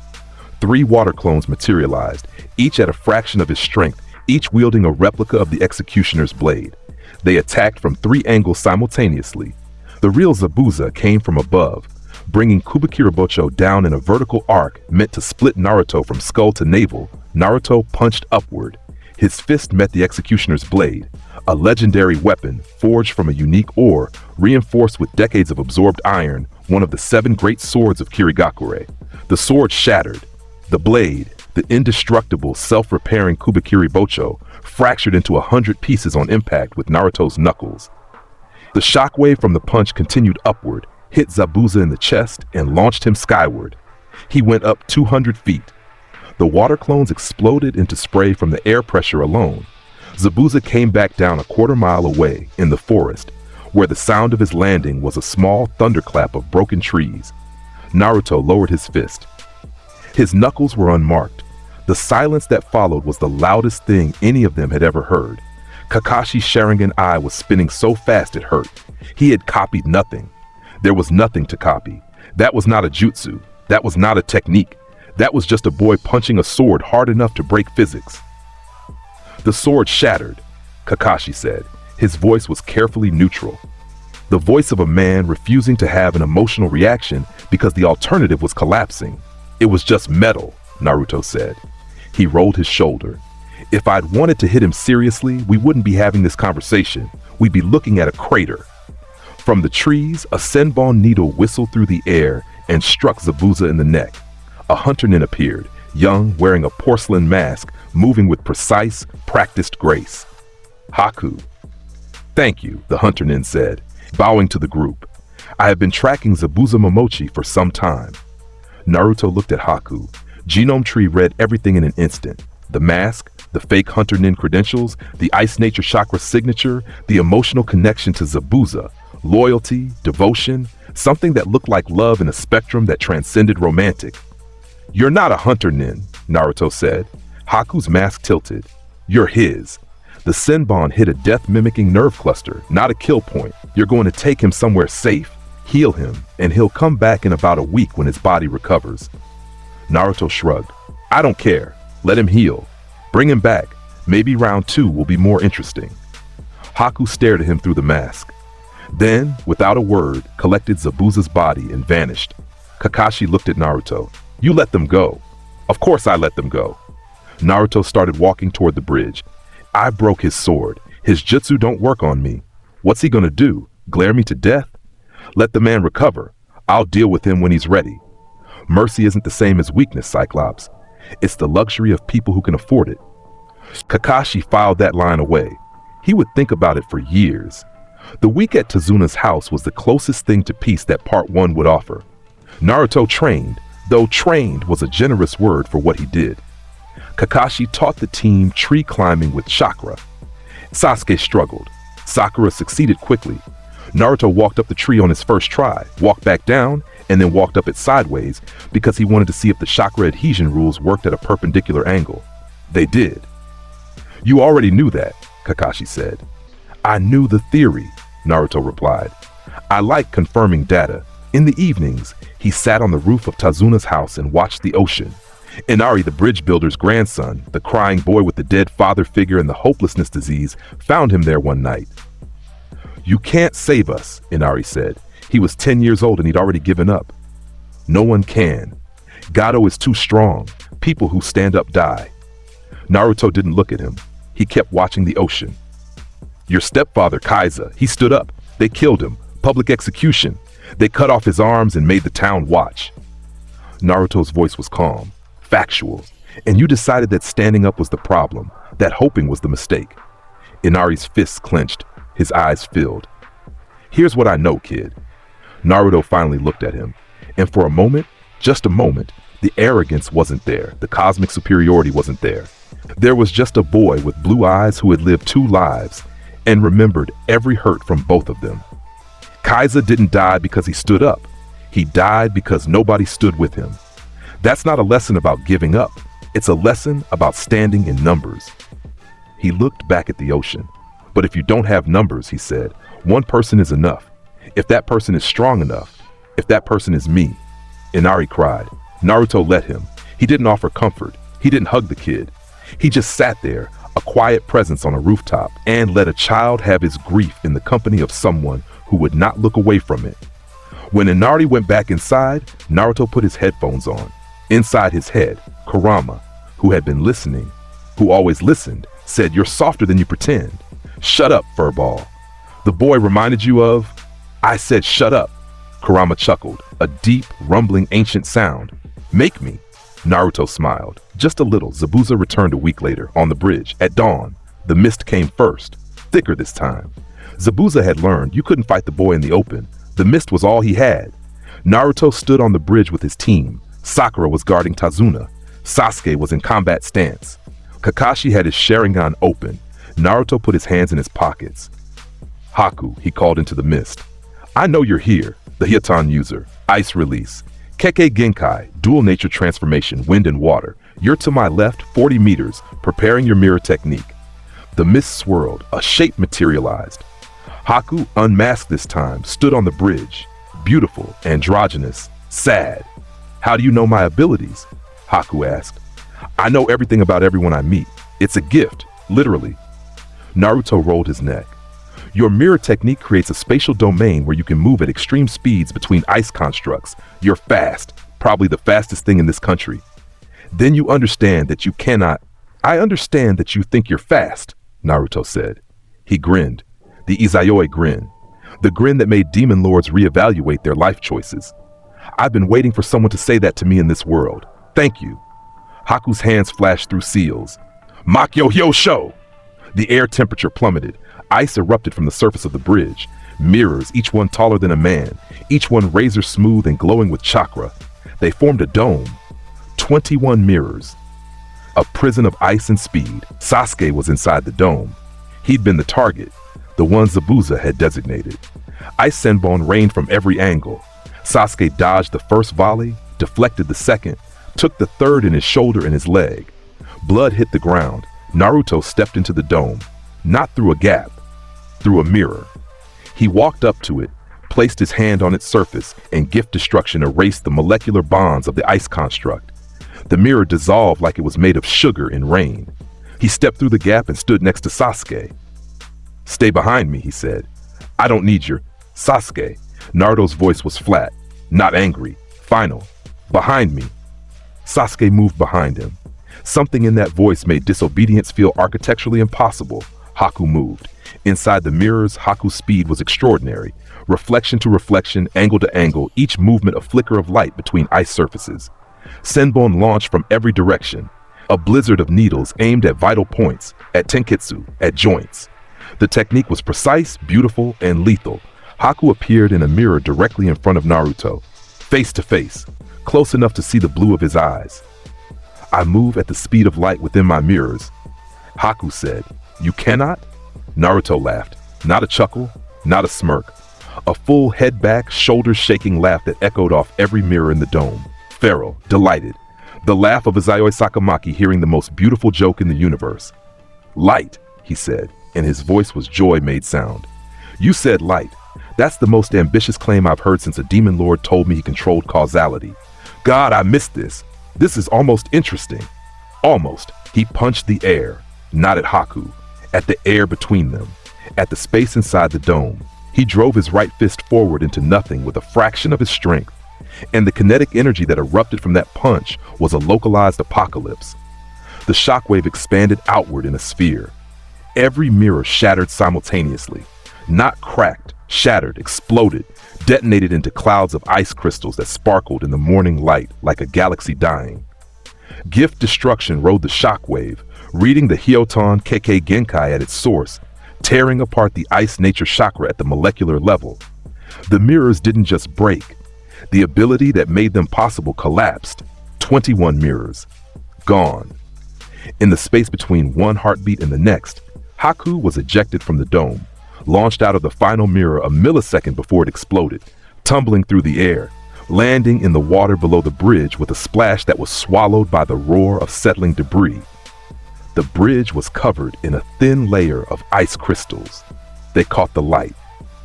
3 water clones materialized, each at a fraction of his strength, each wielding a replica of the executioner's blade. They attacked from 3 angles simultaneously. The real Zabuza came from above, bringing Kubikirabocho down in a vertical arc meant to split Naruto from skull to navel. Naruto punched upward. His fist met the executioner's blade, a legendary weapon forged from a unique ore, reinforced with decades of absorbed iron, one of the 7 great swords of Kirigakure. The sword shattered. The blade, the indestructible, self-repairing Kubikirabocho, fractured into 100 pieces on impact with Naruto's knuckles. The shockwave from the punch continued upward, hit Zabuza in the chest, and launched him skyward. He went up 200 feet. The water clones exploded into spray from the air pressure alone. Zabuza came back down a quarter mile away in the forest, where the sound of his landing was a small thunderclap of broken trees. Naruto lowered his fist. His knuckles were unmarked. The silence that followed was the loudest thing any of them had ever heard. Kakashi's Sharingan eye was spinning so fast it hurt. He had copied nothing. There was nothing to copy. That was not a jutsu. That was not a technique. That was just a boy punching a sword hard enough to break physics. The sword shattered, Kakashi said. His voice was carefully neutral. The voice of a man refusing to have an emotional reaction because the alternative was collapsing. It was just metal, Naruto said. He rolled his shoulder. If I'd wanted to hit him seriously, we wouldn't be having this conversation. We'd be looking at a crater. From the trees, a senbon needle whistled through the air and struck Zabuza in the neck. A hunter nin appeared, young, wearing a porcelain mask, moving with precise, practiced grace. Haku. Thank you, the hunter nin said, bowing to the group. I have been tracking Zabuza Momochi for some time. Naruto looked at Haku. Genome Tree read everything in an instant. The mask, the fake hunter nin credentials, the ice nature chakra signature, the emotional connection to Zabuza, loyalty, devotion, something that looked like love in a spectrum that transcended romantic. You're not a hunter nin, Naruto said. Haku's mask tilted. You're his. The senbon hit a death-mimicking nerve cluster, not a kill point. You're going to take him somewhere safe, heal him, and he'll come back in about a week when his body recovers. Naruto shrugged. I don't care. Let him heal. Bring him back. Maybe round 2 will be more interesting. Haku stared at him through the mask. Then, without a word, collected Zabuza's body and vanished. Kakashi looked at Naruto. You let them go. Of course I let them go. Naruto started walking toward the bridge. I broke his sword. His jutsu don't work on me. What's he gonna do? Glare me to death? Let the man recover. I'll deal with him when he's ready. Mercy isn't the same as weakness, Cyclops. It's the luxury of people who can afford it. Kakashi filed that line away. He would think about it for years. The week at Tazuna's house was the closest thing to peace that Part 1 would offer. Naruto trained, though trained was a generous word for what he did. Kakashi taught the team tree climbing with chakra. Sasuke struggled. Sakura succeeded quickly. Naruto walked up the tree on his first try, walked back down, and then walked up it sideways because he wanted to see if the chakra adhesion rules worked at a perpendicular angle. They did. You already knew that, Kakashi said. I knew the theory, Naruto replied. I like confirming data. In the evenings, he sat on the roof of Tazuna's house and watched the ocean. Inari, the bridge builder's grandson, the crying boy with the dead father figure and the hopelessness disease, found him there one night. You can't save us, Inari said. He was 10 years old and he'd already given up. No one can. Gato is too strong. People who stand up die. Naruto didn't look at him. He kept watching the ocean. Your stepfather, Kaiser, he stood up. They killed him. Public execution. They cut off his arms and made the town watch. Naruto's voice was calm, factual, and you decided that standing up was the problem, that hoping was the mistake. Inari's fists clenched, his eyes filled. Here's what I know, kid. Naruto finally looked at him, and for a moment, just a moment, the arrogance wasn't there, the cosmic superiority wasn't there. There was just a boy with blue eyes who had lived 2 lives and remembered every hurt from both of them. Kaiser didn't die because he stood up. He died because nobody stood with him. That's not a lesson about giving up. It's a lesson about standing in numbers. He looked back at the ocean. But if you don't have numbers, he said, one person is enough. If that person is strong enough, if that person is me. Inari cried. Naruto let him. He didn't offer comfort. He didn't hug the kid. He just sat there, a quiet presence on a rooftop, and let a child have his grief in the company of someone who would not look away from it. When Inari went back inside, Naruto put his headphones on. Inside his head, Kurama, who had been listening, who always listened, said, "You're softer than you pretend." "Shut up, furball." The boy reminded you of? I said, "Shut up." Kurama chuckled, a deep, rumbling, ancient sound. "Make me." Naruto smiled. Just a little. Zabuza returned a week later, on the bridge, at dawn. The mist came first, thicker this time. Zabuza had learned you couldn't fight the boy in the open. The mist was all he had. Naruto stood on the bridge with his team. Sakura was guarding Tazuna. Sasuke was in combat stance. Kakashi had his Sharingan open. Naruto put his hands in his pockets. "Haku," he called into the mist. "I know you're here." The Hyoton user. Ice release. Kekkei Genkai, dual nature transformation, wind and water. You're to my left, 40 meters, preparing your mirror technique. The mist swirled, a shape materialized. Haku, unmasked this time, stood on the bridge. Beautiful, androgynous, sad. "How do you know my abilities?" Haku asked. "I know everything about everyone I meet. It's a gift, literally." Naruto rolled his neck. Your mirror technique creates a spatial domain where you can move at extreme speeds between ice constructs. You're fast, probably the fastest thing in this country. Then you understand that you cannot. "I understand that you think you're fast," Naruto said. He grinned, the Izayoi grin, the grin that made demon lords reevaluate their life choices. "I've been waiting for someone to say that to me in this world. Thank you." Haku's hands flashed through seals. "Makyo Hyosho!" The air temperature plummeted. Ice erupted from the surface of the bridge. Mirrors, each one taller than a man, each one razor smooth and glowing with chakra. They formed a dome. 21 mirrors. A prison of ice and speed. Sasuke was inside the dome. He'd been the target, the one Zabuza had designated. Ice Senbon rained from every angle. Sasuke dodged the first volley, deflected the second, took the third in his shoulder and his leg. Blood hit the ground. Naruto stepped into the dome, not through a gap, through a mirror. He walked up to it, placed his hand on its surface, and gift destruction erased the molecular bonds of the ice construct. The mirror dissolved like it was made of sugar in rain. He stepped through the gap and stood next to Sasuke. "Stay behind me," he said. "I don't need your..." "Sasuke." Naruto's voice was flat, not angry, final. "Behind me." Sasuke moved behind him. Something in that voice made disobedience feel architecturally impossible. Haku moved. Inside the mirrors, Haku's speed was extraordinary. Reflection to reflection, angle to angle, each movement a flicker of light between ice surfaces. Senbon launched from every direction. A blizzard of needles aimed at vital points, at tenketsu, at joints. The technique was precise, beautiful, and lethal. Haku appeared in a mirror directly in front of Naruto, face to face, close enough to see the blue of his eyes. "I move at the speed of light within my mirrors." Haku said. "You cannot?" Naruto laughed. Not a chuckle, not a smirk. A full head back, shoulders shaking laugh that echoed off every mirror in the dome. Feral, delighted. The laugh of Izayoi Sakamaki hearing the most beautiful joke in the universe. "Light," he said, and his voice was joy made sound. "You said light. That's the most ambitious claim I've heard since a demon lord told me he controlled causality. God, I missed this. This is almost interesting." Almost. He punched the air, not at Haku, at the air between them, at the space inside the dome. He drove his right fist forward into nothing with a fraction of his strength, and the kinetic energy that erupted from that punch was a localized apocalypse. The shockwave expanded outward in a sphere. Every mirror shattered simultaneously, not cracked, shattered, exploded, detonated into clouds of ice crystals that sparkled in the morning light like a galaxy dying. Gift destruction rode the shockwave, reading the Hyoton Kekkei Genkai at its source, tearing apart the ice nature chakra at the molecular level. The mirrors didn't just break. The ability that made them possible collapsed. 21 mirrors. Gone. In the space between one heartbeat and the next, Haku was ejected from the dome, launched out of the final mirror a millisecond before it exploded, tumbling through the air, landing in the water below the bridge with a splash that was swallowed by the roar of settling debris. The bridge was covered in a thin layer of ice crystals. They caught the light.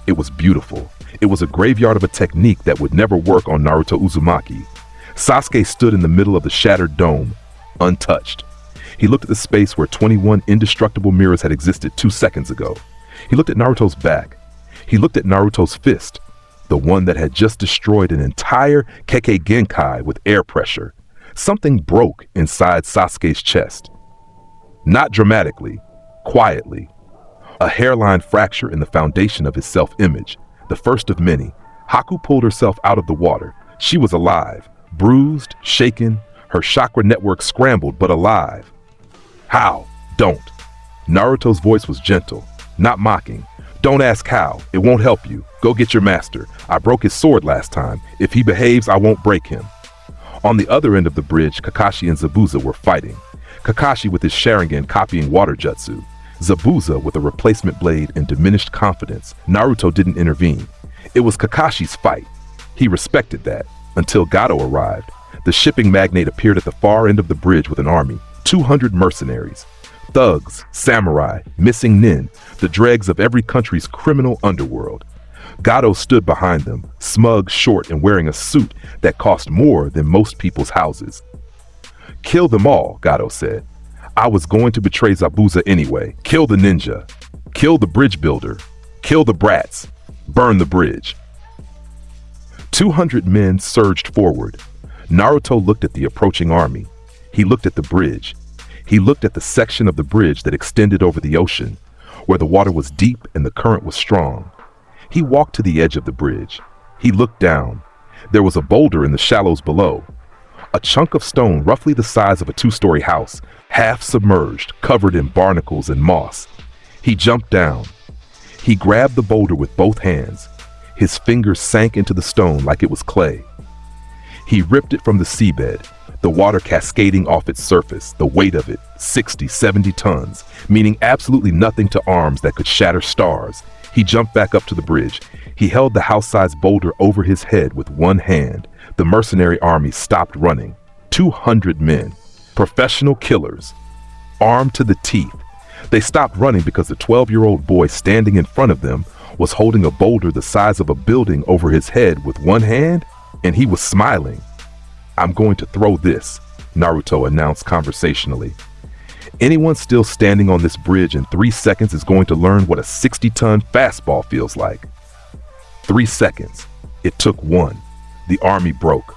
It was beautiful. It was a graveyard of a technique that would never work on Naruto Uzumaki. Sasuke stood in the middle of the shattered dome, untouched. He looked at the space where 21 indestructible mirrors had existed 2 seconds ago. He looked at Naruto's back. He looked at Naruto's fist, the one that had just destroyed an entire Kekkei Genkai with air pressure. Something broke inside Sasuke's chest. Not dramatically, quietly. A hairline fracture in the foundation of his self-image, the first of many. Haku pulled herself out of the water. She was alive, bruised, shaken, her chakra network scrambled, but alive. "How? Don't." Naruto's voice was gentle, not mocking. "Don't ask how. It won't help you. Go get your master. I broke his sword last time. If he behaves, I won't break him." On the other end of the bridge, Kakashi and Zabuza were fighting. Kakashi with his Sharingan copying water jutsu. Zabuza with a replacement blade and diminished confidence. Naruto didn't intervene. It was Kakashi's fight. He respected that, until Gato arrived. The shipping magnate appeared at the far end of the bridge with an army, 200 mercenaries. Thugs, samurai, missing nin, the dregs of every country's criminal underworld. Gato stood behind them, smug, short, and wearing a suit that cost more than most people's houses. "Kill them all," Gato said. "I was going to betray Zabuza anyway. Kill the ninja. Kill the bridge builder. Kill the brats. Burn the bridge." 200 men surged forward. Naruto looked at the approaching army. He looked at the bridge. He looked at the section of the bridge that extended over the ocean, where the water was deep and the current was strong. He walked to the edge of the bridge. He looked down. There was a boulder in the shallows below. A chunk of stone roughly the size of a 2-story house, half submerged, covered in barnacles and moss. He jumped down. He grabbed the boulder with both hands. His fingers sank into the stone like it was clay. He ripped it from the seabed, the water cascading off its surface, the weight of it, 60, 70 tons, meaning absolutely nothing to arms that could shatter stars. He jumped back up to the bridge. He held the house-sized boulder over his head with one hand. The mercenary army stopped running. 200 men, professional killers, armed to the teeth. They stopped running because the 12-year-old boy standing in front of them was holding a boulder the size of a building over his head with one hand, and he was smiling. "I'm going to throw this," Naruto announced conversationally. "Anyone still standing on this bridge in 3 seconds is going to learn what a 60-ton fastball feels like." 3 seconds. It took one. The army broke.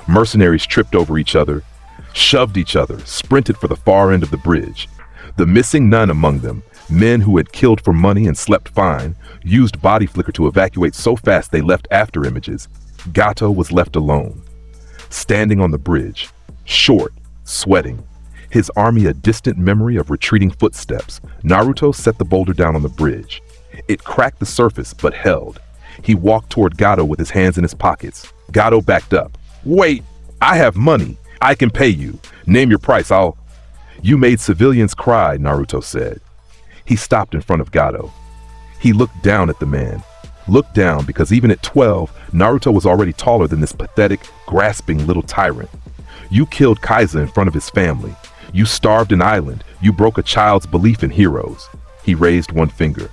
Mercenaries tripped over each other, shoved each other, sprinted for the far end of the bridge. The missing none among them, men who had killed for money and slept fine, used body flicker to evacuate so fast they left after images. Gato was left alone, standing on the bridge, short, sweating, his army a distant memory of retreating footsteps. Naruto set the boulder down on the bridge. It cracked the surface, but held. He walked toward Gato with his hands in his pockets. Gato backed up. "Wait, I have money. I can pay you. Name your price, I'll—" "You made civilians cry," Naruto said. He stopped in front of Gato. He looked down at the man. Looked down because even at 12, Naruto was already taller than this pathetic, grasping little tyrant. You killed Kaiser in front of his family. You starved an island. You broke a child's belief in heroes. He raised one finger.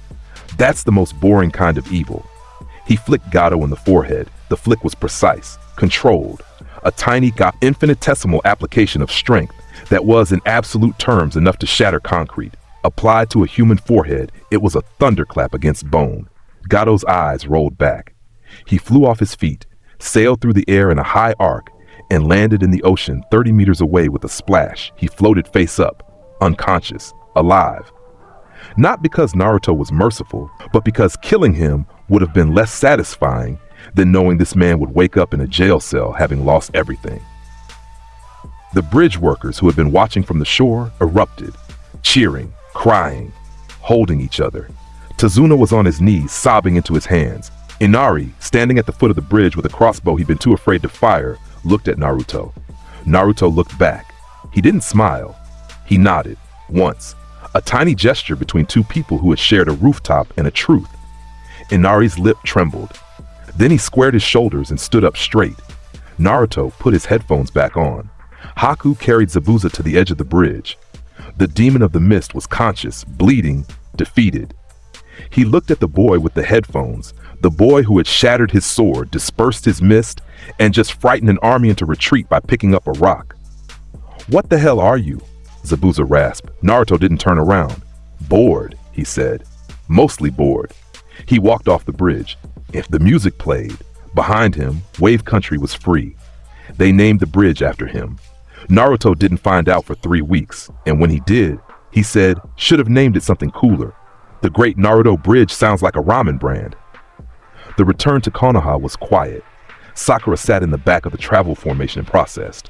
That's the most boring kind of evil. He flicked Gato in the forehead. The flick was precise, controlled. A tiny, infinitesimal application of strength that was, in absolute terms, enough to shatter concrete. Applied to a human forehead, it was a thunderclap against bone. Gato's eyes rolled back. He flew off his feet, sailed through the air in a high arc, and landed in the ocean 30 meters away with a splash. He floated face up, unconscious, alive. Not because Naruto was merciful, but because killing him would have been less satisfying than knowing this man would wake up in a jail cell having lost everything. The bridge workers who had been watching from the shore erupted, cheering, crying, holding each other. Tazuna was on his knees, sobbing into his hands. Inari, standing at the foot of the bridge with a crossbow he'd been too afraid to fire, looked at Naruto. Naruto looked back. He didn't smile. He nodded, once. A tiny gesture between two people who had shared a rooftop and a truth. Inari's lip trembled. Then he squared his shoulders and stood up straight. Naruto put his headphones back on. Haku carried Zabuza to the edge of the bridge. The demon of the mist was conscious, bleeding, defeated. He looked at the boy with the headphones, the boy who had shattered his sword, dispersed his mist, and just frightened an army into retreat by picking up a rock. "What the hell are you?" Zabuza rasped. Naruto didn't turn around. "Bored," he said. "Mostly bored." He walked off the bridge. If the music played, behind him, Wave Country was free. They named the bridge after him. Naruto didn't find out for 3 weeks, and when he did, he said, should have named it something cooler. The Great Naruto Bridge sounds like a ramen brand. The return to Konoha was quiet. Sakura sat in the back of the travel formation and processed.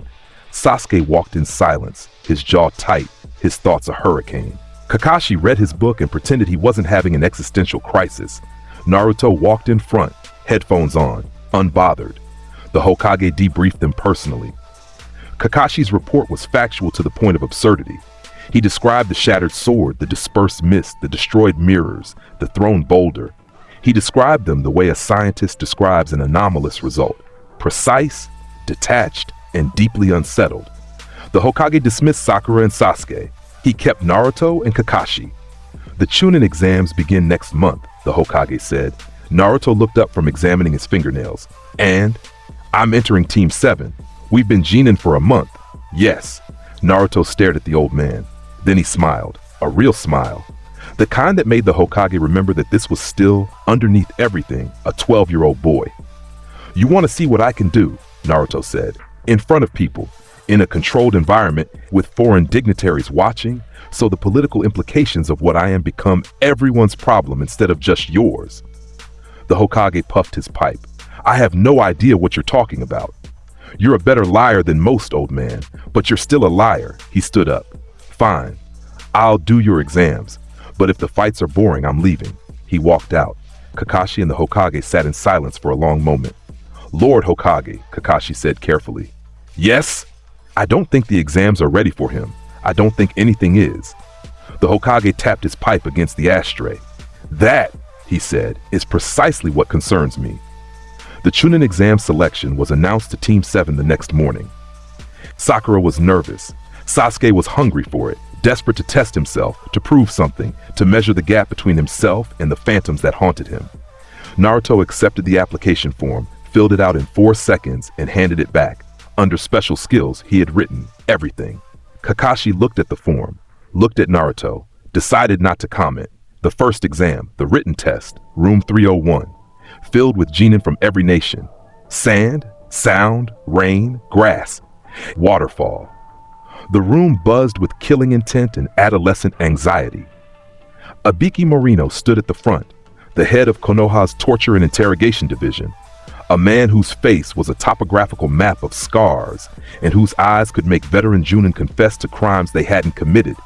Sasuke walked in silence, his jaw tight, his thoughts a hurricane. Kakashi read his book and pretended he wasn't having an existential crisis. Naruto walked in front, headphones on, unbothered. The Hokage debriefed them personally. Kakashi's report was factual to the point of absurdity. He described the shattered sword, the dispersed mist, the destroyed mirrors, the thrown boulder. He described them the way a scientist describes an anomalous result. Precise, detached, and deeply unsettled. The Hokage dismissed Sakura and Sasuke. He kept Naruto and Kakashi. The Chunin exams begin next month, the Hokage said. Naruto looked up from examining his fingernails. And I'm entering Team 7. We've been genin for a month. Yes. Naruto stared at the old man. Then he smiled. A real smile. The kind that made the Hokage remember that this was still, underneath everything, a 12-year-old boy. You want to see what I can do, Naruto said. In front of people, in a controlled environment, with foreign dignitaries watching, so the political implications of what I am become everyone's problem instead of just yours. The Hokage puffed his pipe. I have no idea what you're talking about. You're a better liar than most, old man, but you're still a liar. He stood up. Fine. I'll do your exams, but if the fights are boring, I'm leaving. He walked out. Kakashi and the Hokage sat in silence for a long moment. Lord Hokage, Kakashi said carefully. Yes? I don't think the exams are ready for him. I don't think anything is. The Hokage tapped his pipe against the ashtray. That, he said, is precisely what concerns me. The Chunin exam selection was announced to Team 7 the next morning. Sakura was nervous. Sasuke was hungry for it, desperate to test himself, to prove something, to measure the gap between himself and the phantoms that haunted him. Naruto accepted the application form, filled it out in 4 seconds, and handed it back. Under special skills, he had written everything. Kakashi looked at the form, looked at Naruto, decided not to comment. The first exam, the written test, room 301, filled with genin from every nation. Sand, sound, rain, grass, waterfall. The room buzzed with killing intent and adolescent anxiety. Abiki Morino stood at the front, the head of Konoha's torture and interrogation division, a man whose face was a topographical map of scars and whose eyes could make veteran Junin confess to crimes they hadn't committed.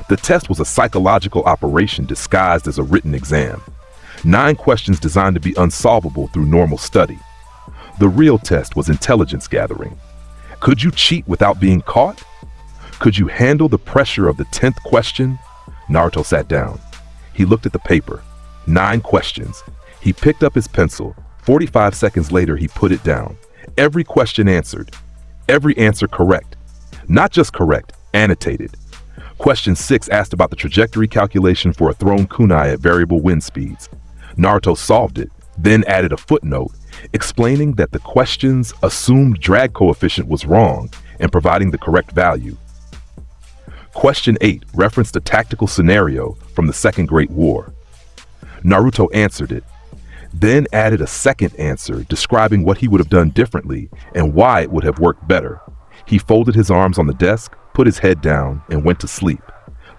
The test was a psychological operation disguised as a written exam. 9 questions designed to be unsolvable through normal study. The real test was intelligence gathering. Could you cheat without being caught? Could you handle the pressure of the 10th question? Naruto sat down. He looked at the paper. 9 questions. He picked up his pencil. 45 seconds later, he put it down. Every question answered. Every answer correct. Not just correct, annotated. Question 6 asked about the trajectory calculation for a thrown kunai at variable wind speeds. Naruto solved it, then added a footnote explaining that the question's assumed drag coefficient was wrong and providing the correct value. Question 8 referenced a tactical scenario from the Second Great War. Naruto answered it, then added a second answer describing what he would have done differently and why it would have worked better. He folded his arms on the desk, put his head down, and went to sleep,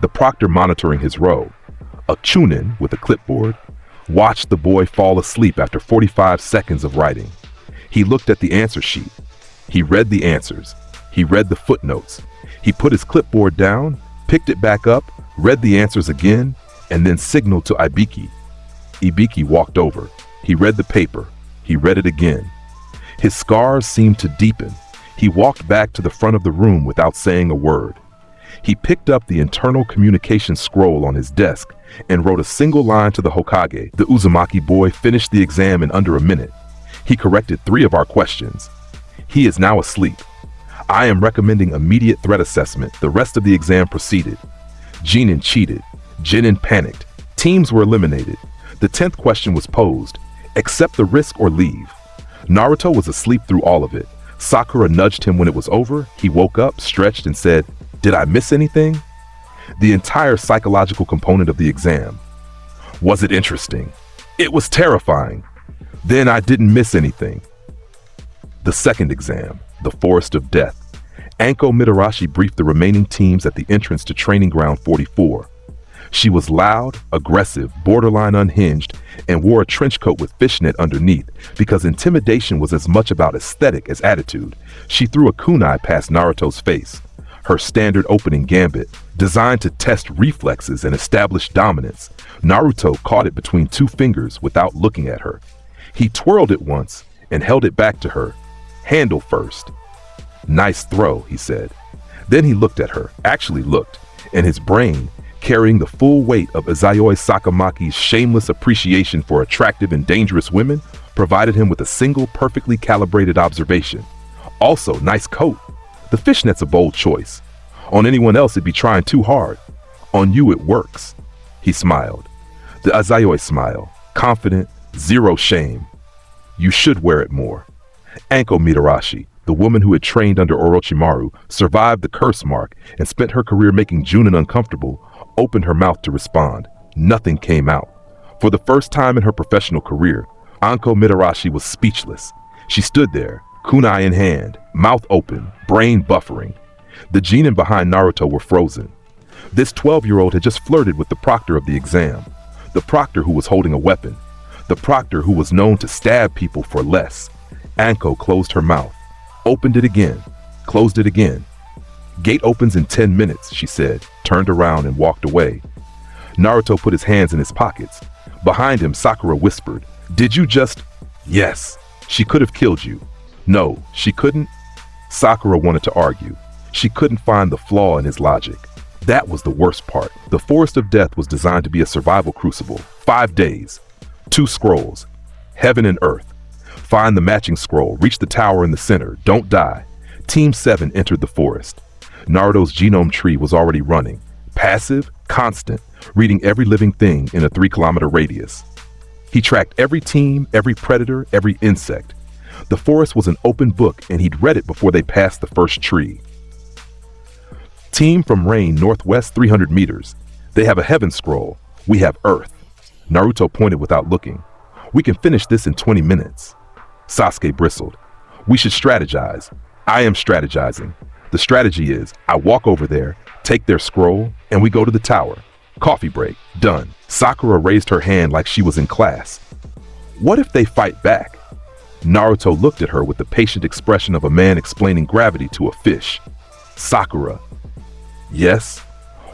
the proctor monitoring his row. A chunin with a clipboard watched the boy fall asleep after 45 seconds of writing. He looked at the answer sheet. He read the answers. He read the footnotes. He put his clipboard down, picked it back up, read the answers again, and then signaled to Ibiki. Ibiki walked over. He read the paper. He read it again. His scars seemed to deepen. He walked back to the front of the room without saying a word. He picked up the internal communication scroll on his desk and wrote a single line to the Hokage. The Uzumaki boy finished the exam in under a minute. He corrected 3 of our questions. He is now asleep. I am recommending immediate threat assessment. The rest of the exam proceeded. Jinin cheated. Jinin panicked. Teams were eliminated. The 10th question was posed. Accept the risk or leave. Naruto was asleep through all of it. Sakura nudged him when it was over. He woke up, stretched, and said, "Did I miss anything?" The entire psychological component of the exam. Was it interesting? It was terrifying. Then I didn't miss anything. The second exam, the Forest of Death. Anko Mitarashi briefed the remaining teams at the entrance to Training Ground 44. She was loud, aggressive, borderline unhinged, and wore a trench coat with fishnet underneath because intimidation was as much about aesthetic as attitude. She threw a kunai past Naruto's face, her standard opening gambit, designed to test reflexes and establish dominance. Naruto caught it between 2 fingers without looking at her. He twirled it once and held it back to her. Handle first. Nice throw, he said. Then he looked at her, actually looked, and his brain, carrying the full weight of Izayoi Sakamaki's shameless appreciation for attractive and dangerous women, provided him with a single perfectly calibrated observation. Also, nice coat. The fishnet's a bold choice. On anyone else, it'd be trying too hard. On you, it works. He smiled. The Izayoi smile, confident, zero shame. You should wear it more. Anko Mitarashi, the woman who had trained under Orochimaru, survived the curse mark and spent her career making Junin uncomfortable, opened her mouth to respond. Nothing came out. For the first time in her professional career, Anko Mitarashi was speechless. She stood there, kunai in hand, mouth open, brain buffering. The genin behind Naruto were frozen. This 12-year-old had just flirted with the proctor of the exam, the proctor who was holding a weapon, the proctor who was known to stab people for less. Anko closed her mouth, opened it again, closed it again. Gate opens in 10 minutes, she said, turned around and walked away. Naruto put his hands in his pockets. Behind him, Sakura whispered, "Did you just—" "Yes, she could have killed you." "No, she couldn't." Sakura wanted to argue. She couldn't find the flaw in his logic. That was the worst part. The Forest of Death was designed to be a survival crucible. 5 days. 2 scrolls. Heaven and Earth. Find the matching scroll. Reach the tower in the center. Don't die. Team 7 entered the forest. Naruto's genome tree was already running. Passive, constant, reading every living thing in a 3-kilometer radius. He tracked every team, every predator, every insect. The forest was an open book, and he'd read it before they passed the first tree. Team from Rain, northwest 300 meters. They have a heaven scroll. We have Earth. Naruto pointed without looking. We can finish this in 20 minutes. Sasuke bristled. We should strategize. I am strategizing. The strategy is, I walk over there, take their scroll, and we go to the tower. Coffee break. Done. Sakura raised her hand like she was in class. What if they fight back? Naruto looked at her with the patient expression of a man explaining gravity to a fish. Sakura. Yes?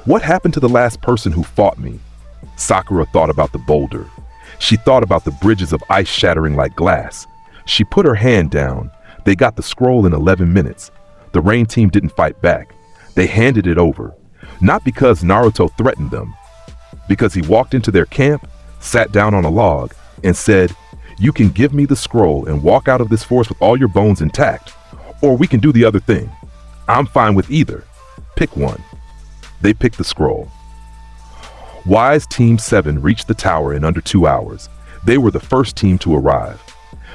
What happened to the last person who fought me? Sakura thought about the boulder. She thought about the bridges of ice shattering like glass. She put her hand down. They got the scroll in 11 minutes. The Rain team didn't fight back. They handed it over. Not because Naruto threatened them. Because he walked into their camp, sat down on a log, and said, "You can give me the scroll and walk out of this forest with all your bones intact, or we can do the other thing. I'm fine with either. Pick one." They picked the scroll. Wise Team 7 reached the tower in under 2 hours. They were the first team to arrive.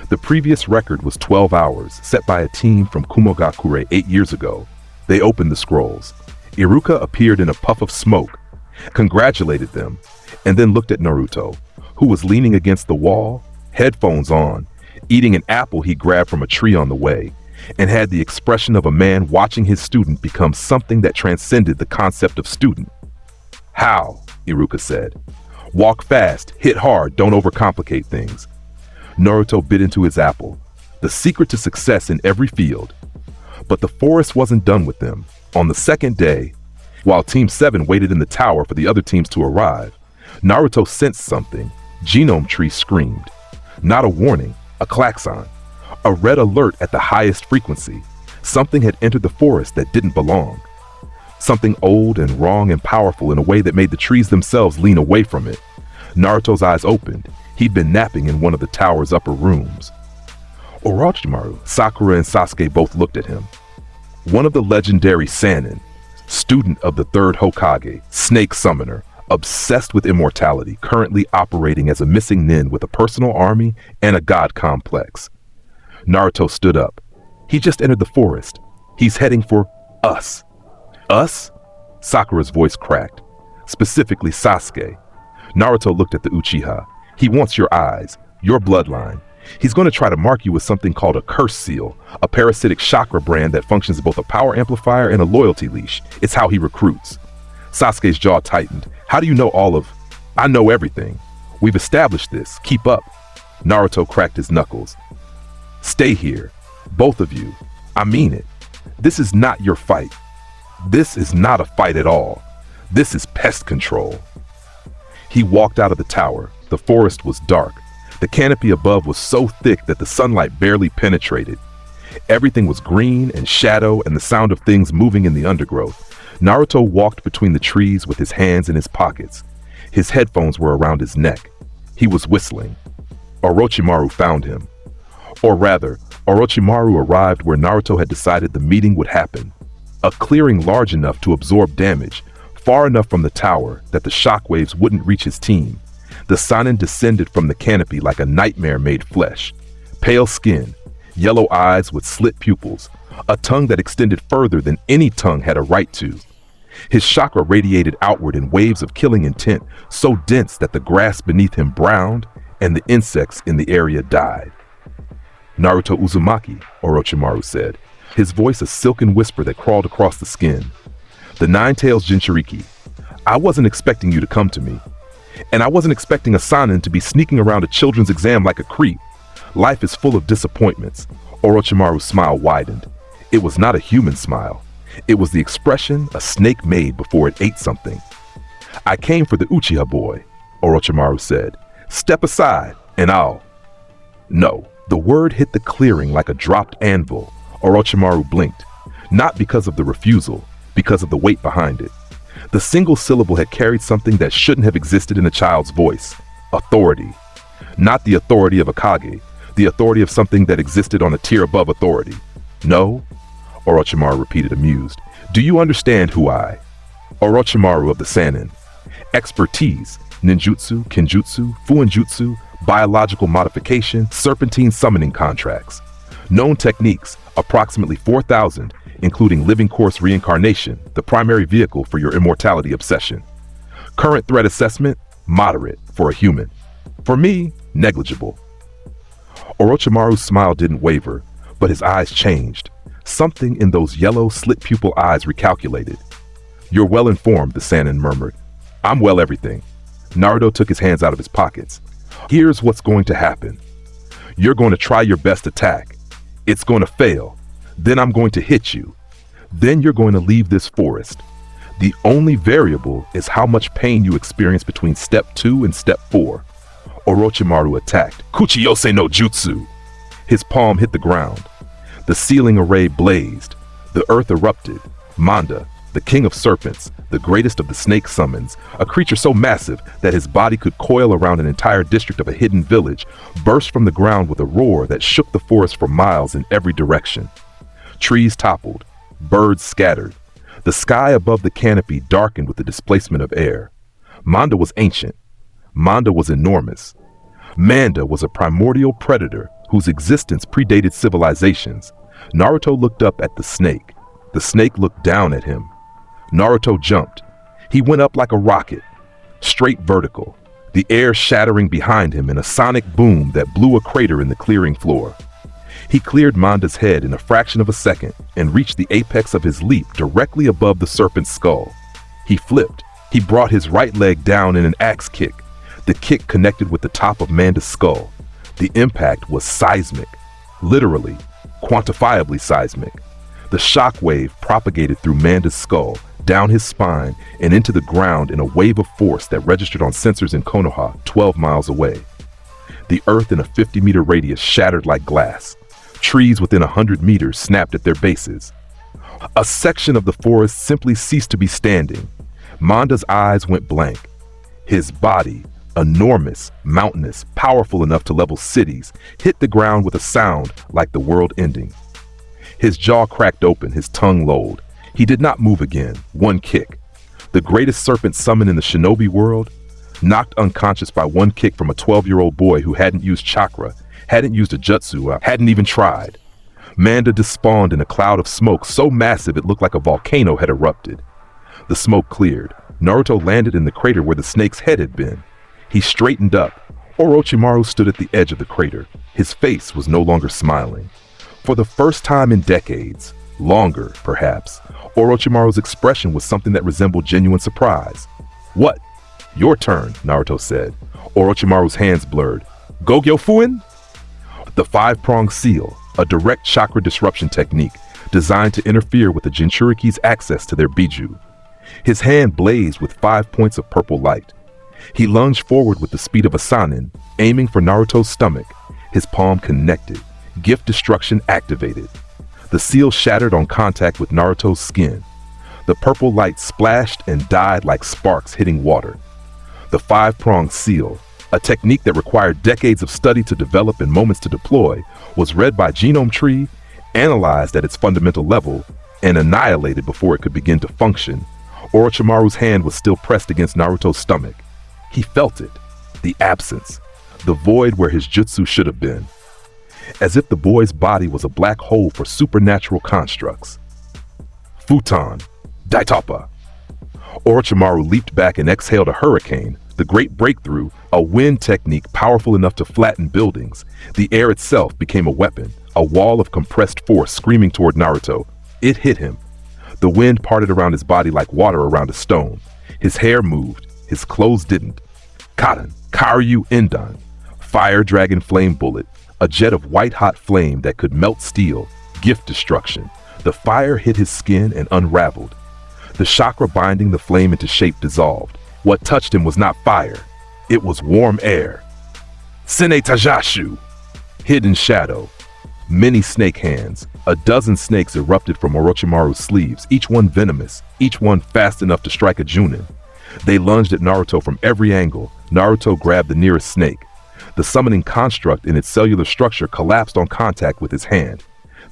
The previous record was 12 hours, set by a team from Kumogakure 8 years ago. They opened the scrolls. Iruka appeared in a puff of smoke, congratulated them, and then looked at Naruto, who was leaning against the wall, headphones on, eating an apple he grabbed from a tree on the way, and had the expression of a man watching his student become something that transcended the concept of student. "How?" Iruka said. "Walk fast, hit hard, don't overcomplicate things." Naruto bit into his apple, the secret to success in every field. But the forest wasn't done with them. On the second day, while Team 7 waited in the tower for the other teams to arrive, Naruto sensed something. Genome Tree screamed. Not a warning, a klaxon. A red alert at the highest frequency. Something had entered the forest that didn't belong. Something old and wrong and powerful in a way that made the trees themselves lean away from it. Naruto's eyes opened. He'd been napping in one of the tower's upper rooms. Orochimaru, Sakura, and Sasuke both looked at him. One of the legendary Sannin, student of the third Hokage, snake summoner, obsessed with immortality, currently operating as a missing nin with a personal army and a god complex. Naruto stood up. He just entered the forest. He's heading for us. Us? Sakura's voice cracked. Specifically Sasuke. Naruto looked at the Uchiha. He wants your eyes, your bloodline. He's going to try to mark you with something called a curse seal, a parasitic chakra brand that functions as both a power amplifier and a loyalty leash. It's how he recruits. Sasuke's jaw tightened. How do you know all of... I know everything. We've established this. Keep up. Naruto cracked his knuckles. Stay here. Both of you. I mean it. This is not your fight. This is not a fight at all. This is pest control. He walked out of the tower. The forest was dark. The canopy above was so thick that the sunlight barely penetrated. Everything was green and shadow and the sound of things moving in the undergrowth. Naruto walked between the trees with his hands in his pockets. His headphones were around his neck. He was whistling. Orochimaru found him. Or rather, Orochimaru arrived where Naruto had decided the meeting would happen. A clearing large enough to absorb damage, far enough from the tower that the shockwaves wouldn't reach his team. The Sannin descended from the canopy like a nightmare made flesh. Pale skin, yellow eyes with slit pupils, a tongue that extended further than any tongue had a right to. His chakra radiated outward in waves of killing intent, so dense that the grass beneath him browned and the insects in the area died. "Naruto Uzumaki," Orochimaru said, his voice a silken whisper that crawled across the skin. "The Nine-Tails Jinchuriki. I wasn't expecting you to come to me. And I wasn't expecting a Sannin to be sneaking around a children's exam like a creep. Life is full of disappointments." Orochimaru's smile widened. It was not a human smile. It was the expression a snake made before it ate something. "I came for the Uchiha boy," Orochimaru said. "Step aside, and I'll..." No, the word hit the clearing like a dropped anvil. Orochimaru blinked. Not because of the refusal, because of the weight behind it. The single syllable had carried something that shouldn't have existed in a child's voice. Authority. Not the authority of a Kage, the authority of something that existed on a tier above authority. "No?" Orochimaru repeated, amused. "Do you understand who I..." Orochimaru of the Sannin. Expertise, ninjutsu, kenjutsu, fuinjutsu, biological modification, serpentine summoning contracts. Known techniques, approximately 4,000, including living course reincarnation, the primary vehicle for your immortality obsession. Current threat assessment, moderate for a human. For me, negligible. Orochimaru's smile didn't waver, but his eyes changed. Something in those yellow slit pupil eyes recalculated. "You're well informed," the Sannin murmured. "I'm well everything." Naruto took his hands out of his pockets. "Here's what's going to happen. You're going to try your best attack. It's going to fail. Then I'm going to hit you. Then you're going to leave this forest. The only variable is how much pain you experience between step 2 and step 4. Orochimaru attacked. Kuchiyose no Jutsu. His palm hit the ground. The ceiling array blazed. The earth erupted. Manda, the king of serpents, the greatest of the snake summons, a creature so massive that his body could coil around an entire district of a hidden village, burst from the ground with a roar that shook the forest for miles in every direction. Trees toppled, birds scattered. The sky above the canopy darkened with the displacement of air. Manda was ancient. Manda was enormous. Manda was a primordial predator whose existence predated civilizations. Naruto looked up at the snake. The snake looked down at him. Naruto jumped. He went up like a rocket, straight vertical, the air shattering behind him in a sonic boom that blew a crater in the clearing floor. He cleared Manda's head in a fraction of a second and reached the apex of his leap directly above the serpent's skull. He flipped. He brought his right leg down in an axe kick. The kick connected with the top of Manda's skull. The impact was seismic, literally, quantifiably seismic. The shock wave propagated through Manda's skull, down his spine, and into the ground in a wave of force that registered on sensors in Konoha 12 miles away. The earth in a 50-meter radius shattered like glass. Trees within 100 meters snapped at their bases. A section of the forest simply ceased to be standing. Manda's eyes went blank. His body, enormous, mountainous, powerful enough to level cities, hit the ground with a sound like the world ending. His jaw cracked open, his tongue lolled. He did not move again. One kick. The greatest serpent summoned in the shinobi world, knocked unconscious by one kick from a 12-year-old boy who hadn't used chakra, hadn't used a jutsu, hadn't even tried. Manda despawned in a cloud of smoke so massive it looked like a volcano had erupted. The smoke cleared. Naruto landed in the crater where the snake's head had been. He straightened up. Orochimaru stood at the edge of the crater. His face was no longer smiling. For the first time in decades, longer perhaps, Orochimaru's expression was something that resembled genuine surprise. "What? Your turn," Naruto said. Orochimaru's hands blurred. "Gogyo Fuin?" The five-pronged seal, a direct chakra disruption technique designed to interfere with the Jinchuriki's access to their Biju. His hand blazed with 5 points of purple light. He lunged forward with the speed of a Sannin, aiming for Naruto's stomach. His palm connected. Gift destruction activated. The seal shattered on contact with Naruto's skin. The purple light splashed and died like sparks hitting water. The five-pronged seal, a technique that required decades of study to develop and moments to deploy, was read by Genome Tree, analyzed at its fundamental level, and annihilated before it could begin to function. Orochimaru's hand was still pressed against Naruto's stomach. He felt it, the absence, the void where his jutsu should have been. As if the boy's body was a black hole for supernatural constructs. Futon, Daitopa. Orochimaru leaped back and exhaled a hurricane, the great breakthrough, a wind technique powerful enough to flatten buildings. The air itself became a weapon, a wall of compressed force screaming toward Naruto. It hit him. The wind parted around his body like water around a stone. His hair moved, his clothes didn't. Kaden, Karyu Endan, fire dragon flame bullet, a jet of white-hot flame that could melt steel, gift destruction. The fire hit his skin and unraveled. The chakra binding the flame into shape dissolved. What touched him was not fire. It was warm air. Sene Tajashu, hidden shadow. Many snake hands. A dozen snakes erupted from Orochimaru's sleeves, each one venomous, each one fast enough to strike a Junin. They lunged at Naruto from every angle. Naruto grabbed the nearest snake. The summoning construct in its cellular structure collapsed on contact with his hand.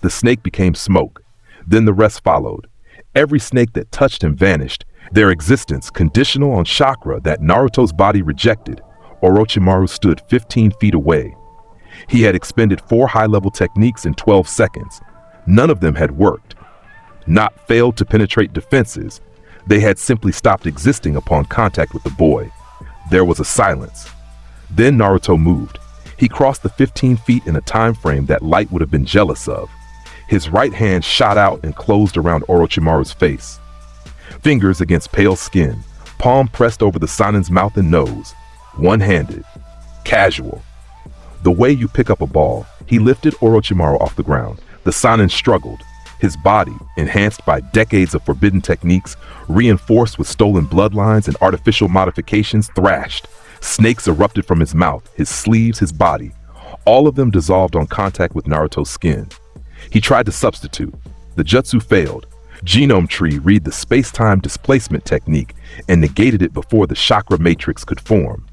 The snake became smoke. Then the rest followed. Every snake that touched him vanished, their existence conditional on chakra that Naruto's body rejected. Orochimaru stood 15 feet away. He had expended 4 high-level techniques in 12 seconds. None of them had worked. Not failed to penetrate defenses. They had simply stopped existing upon contact with the boy. There was a silence. Then Naruto moved. He crossed the 15 feet in a time frame that light would have been jealous of. His right hand shot out and closed around Orochimaru's face. Fingers against pale skin, palm pressed over the Sannin's mouth and nose. One-handed. Casual. The way you pick up a ball, he lifted Orochimaru off the ground. The Sannin struggled. His body, enhanced by decades of forbidden techniques, reinforced with stolen bloodlines and artificial modifications, thrashed. Snakes erupted from his mouth, his sleeves, his body. All of them dissolved on contact with Naruto's skin. He tried to substitute. The jutsu failed. Genome tree read the space-time displacement technique and negated it before the chakra matrix could form.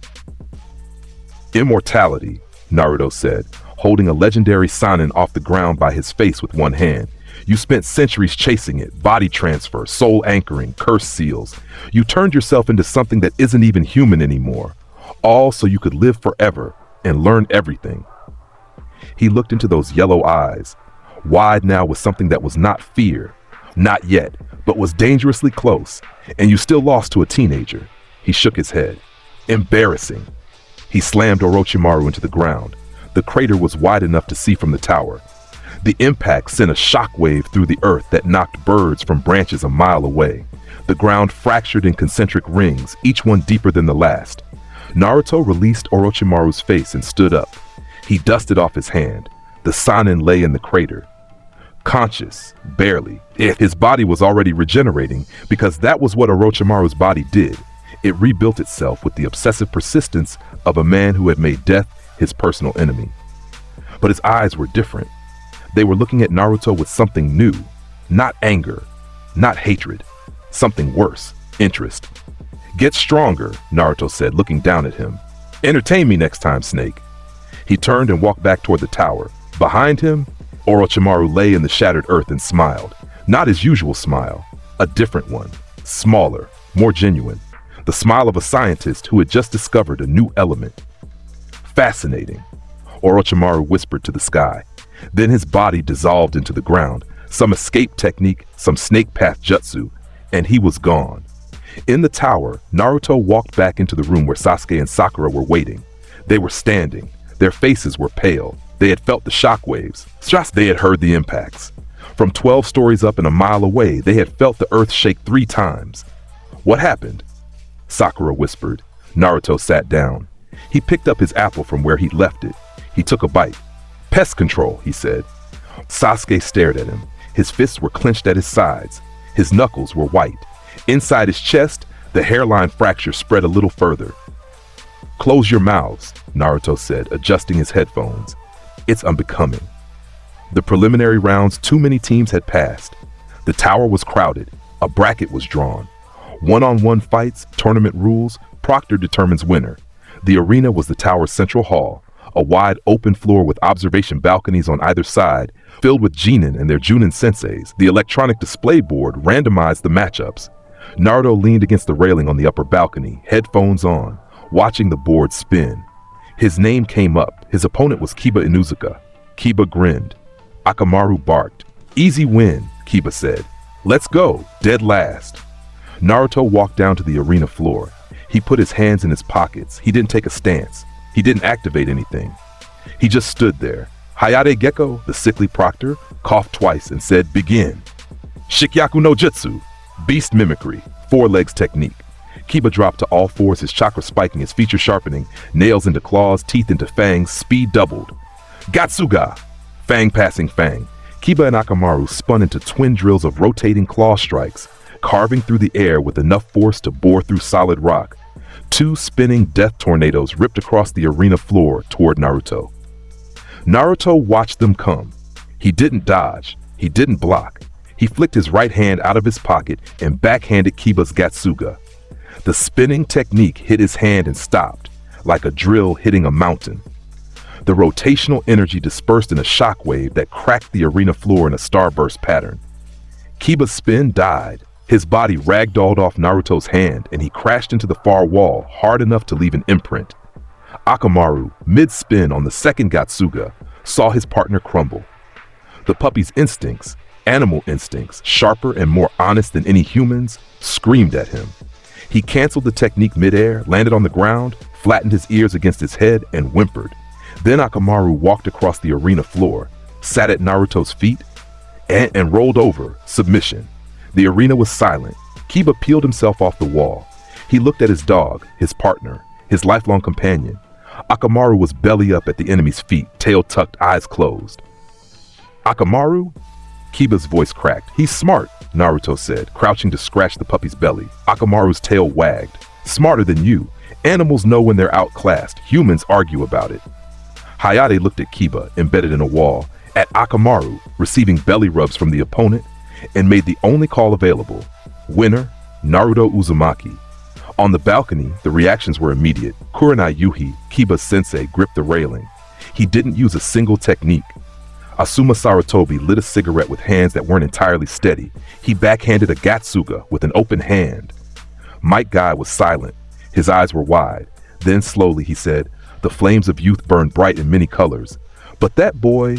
Immortality, Naruto said, holding a legendary Sannin off the ground by his face with one hand. You spent centuries chasing it, body transfer, soul anchoring, curse seals. You turned yourself into something that isn't even human anymore, all so you could live forever and learn everything. He looked into those yellow eyes, wide now with something that was not fear, not yet, but was dangerously close, and you still lost to a teenager. He shook his head. Embarrassing. He slammed Orochimaru into the ground. The crater was wide enough to see from the tower. The impact sent a shockwave through the earth that knocked birds from branches a mile away. The ground fractured in concentric rings, each one deeper than the last. Naruto released Orochimaru's face and stood up. He dusted off his hand. The Sannin lay in the crater. Conscious, barely. His body was already regenerating because that was what Orochimaru's body did. It rebuilt itself with the obsessive persistence of a man who had made death his personal enemy. But his eyes were different. They were looking at Naruto with something new. Not anger, not hatred. Something worse, interest. Get stronger, Naruto said, looking down at him. Entertain me next time, Snake. He turned and walked back toward the tower. Behind him, Orochimaru lay in the shattered earth and smiled. Not his usual smile, a different one, smaller, more genuine. The smile of a scientist who had just discovered a new element. Fascinating, Orochimaru whispered to the sky. Then his body dissolved into the ground, some escape technique, some snake path jutsu, and he was gone. In the tower, Naruto walked back into the room where Sasuke and Sakura were waiting. They were standing. Their faces were pale. They had felt the shockwaves. They had heard the impacts. From 12 stories up and a mile away, they had felt the earth shake 3 times. What happened? Sakura whispered. Naruto sat down. He picked up his apple from where he'd left it. He took a bite. Pest control, he said. Sasuke stared at him. His fists were clenched at his sides. His knuckles were white. Inside his chest, the hairline fracture spread a little further. Close your mouths, Naruto said, adjusting his headphones. It's unbecoming. The preliminary rounds, too many teams had passed. The tower was crowded. A bracket was drawn. One-on-one fights, tournament rules, Proctor determines winner. The arena was the tower's central hall, a wide open floor with observation balconies on either side, filled with Genin and their Junin senseis. The electronic display board randomized the matchups. Naruto leaned against the railing on the upper balcony, headphones on, watching the board spin. His name came up. His opponent was Kiba Inuzuka. Kiba grinned. Akamaru barked. Easy win, Kiba said. Let's go, dead last. Naruto walked down to the arena floor. He put his hands in his pockets. He didn't take a stance. He didn't activate anything. He just stood there. Hayate Gecko, the sickly proctor, coughed twice and said, begin. Shikyaku no Jutsu, beast mimicry, 4 legs technique. Kiba dropped to all fours, his chakra spiking, his feature sharpening, nails into claws, teeth into fangs, speed doubled. Gatsuga, fang passing fang. Kiba and Akamaru spun into twin drills of rotating claw strikes, carving through the air with enough force to bore through solid rock. 2 spinning death tornadoes ripped across the arena floor toward Naruto. Naruto watched them come. He didn't dodge. He didn't block. He flicked his right hand out of his pocket and backhanded Kiba's Gatsuga. The spinning technique hit his hand and stopped, like a drill hitting a mountain. The rotational energy dispersed in a shockwave that cracked the arena floor in a starburst pattern. Kiba's spin died. His body ragdolled off Naruto's hand, and he crashed into the far wall hard enough to leave an imprint. Akamaru, mid-spin on the second Gatsuga, saw his partner crumble. The puppy's instincts, animal instincts, sharper and more honest than any human's, screamed at him. He canceled the technique midair, landed on the ground, flattened his ears against his head, and whimpered. Then Akamaru walked across the arena floor, sat at Naruto's feet, and rolled over, submission. The arena was silent. Kiba peeled himself off the wall. He looked at his dog, his partner, his lifelong companion. Akamaru was belly up at the enemy's feet, tail tucked, eyes closed. Akamaru? Kiba's voice cracked. He's smart, Naruto said, crouching to scratch the puppy's belly. Akamaru's tail wagged. Smarter than you. Animals know when they're outclassed. Humans argue about it. Hayate looked at Kiba, embedded in a wall, at Akamaru, receiving belly rubs from the opponent, and made the only call available. Winner, Naruto Uzumaki. On the balcony, the reactions were immediate. Kurenai Yuhi, Kiba's sensei, gripped the railing. He didn't use a single technique. Asuma Sarutobi lit a cigarette with hands that weren't entirely steady. He backhanded a Gatsuga with an open hand. Mike Guy was silent. His eyes were wide. Then slowly he said, "The flames of youth burn bright in many colors. But that boy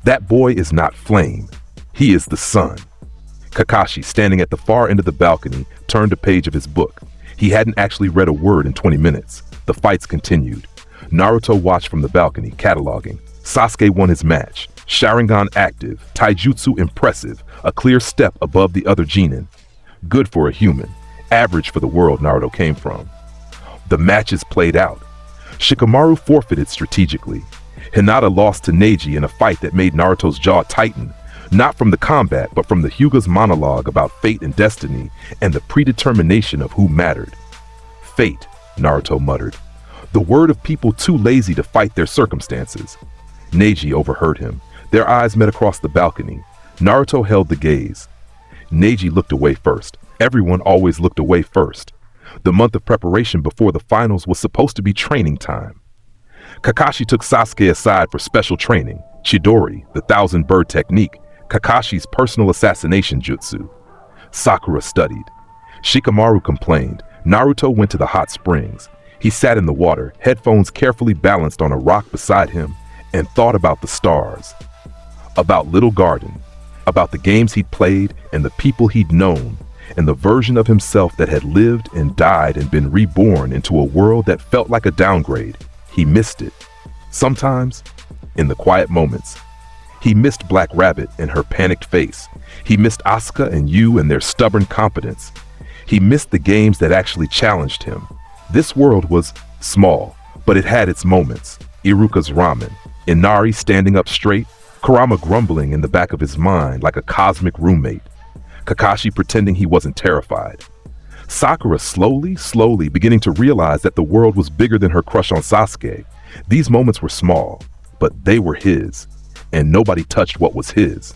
is not flame. He is the sun." Kakashi, standing at the far end of the balcony, turned a page of his book. He hadn't actually read a word in 20 minutes. The fights continued. Naruto watched from the balcony, cataloging. Sasuke won his match. Sharingan active, Taijutsu impressive, a clear step above the other genin. Good for a human, average for the world Naruto came from. The matches played out. Shikamaru forfeited strategically. Hinata lost to Neji in a fight that made Naruto's jaw tighten, not from the combat, but from the Hyuga's monologue about fate and destiny and the predetermination of who mattered. Fate, Naruto muttered. The word of people too lazy to fight their circumstances. Neji overheard him. Their eyes met across the balcony. Naruto held the gaze. Neji looked away first. Everyone always looked away first. The month of preparation before the finals was supposed to be training time. Kakashi took Sasuke aside for special training. Chidori, the thousand bird technique, Kakashi's personal assassination jutsu. Sakura studied. Shikamaru complained. Naruto went to the hot springs. He sat in the water, headphones carefully balanced on a rock beside him, and thought about the stars. About Little Garden, about the games he'd played and the people he'd known, and the version of himself that had lived and died and been reborn into a world that felt like a downgrade. He missed it. Sometimes, in the quiet moments. He missed Black Rabbit and her panicked face. He missed Asuka and Yu and their stubborn competence. He missed the games that actually challenged him. This world was small, but it had its moments. Iruka's ramen, Inari standing up straight, Kurama grumbling in the back of his mind like a cosmic roommate, Kakashi pretending he wasn't terrified. Sakura slowly beginning to realize that the world was bigger than her crush on Sasuke. These moments were small, but they were his, and nobody touched what was his.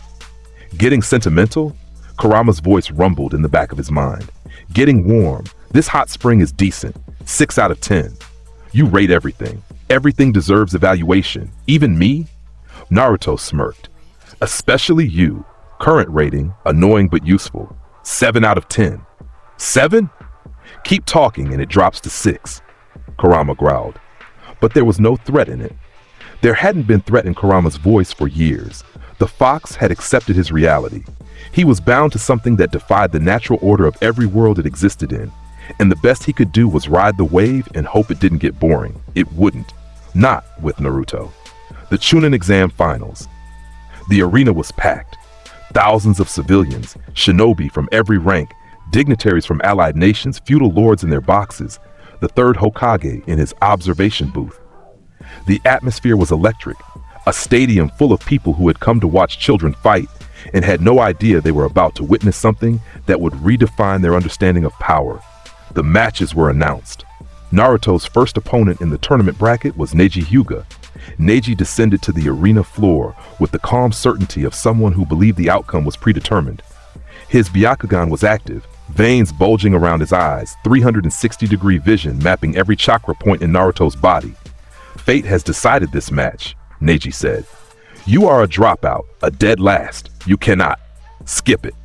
Getting sentimental? Kurama's voice rumbled in the back of his mind. Getting warm. This hot spring is decent. 6 out of 10. You rate everything. Everything deserves evaluation. Even me? Naruto smirked. Especially you. Current rating, annoying but useful. 7 out of 10. 7? Keep talking and it drops to 6. Kurama growled. But there was no threat in it. There hadn't been threat in Kurama's voice for years. The fox had accepted his reality. He was bound to something that defied the natural order of every world it existed in. And the best he could do was ride the wave and hope it didn't get boring. It wouldn't. Not with Naruto. The Chunin exam finals. The arena was packed. Thousands of civilians, shinobi from every rank, dignitaries from allied nations, feudal lords in their boxes, the third Hokage in his observation booth. The atmosphere was electric, a stadium full of people who had come to watch children fight and had no idea they were about to witness something that would redefine their understanding of power. The matches were announced. Naruto's first opponent in the tournament bracket was Neji Hyuga. Neji descended to the arena floor with the calm certainty of someone who believed the outcome was predetermined. His Byakugan was active, veins bulging around his eyes, 360-degree vision mapping every chakra point in Naruto's body. Fate has decided this match, Neji said. You are a dropout, a dead last. You cannot. Skip it.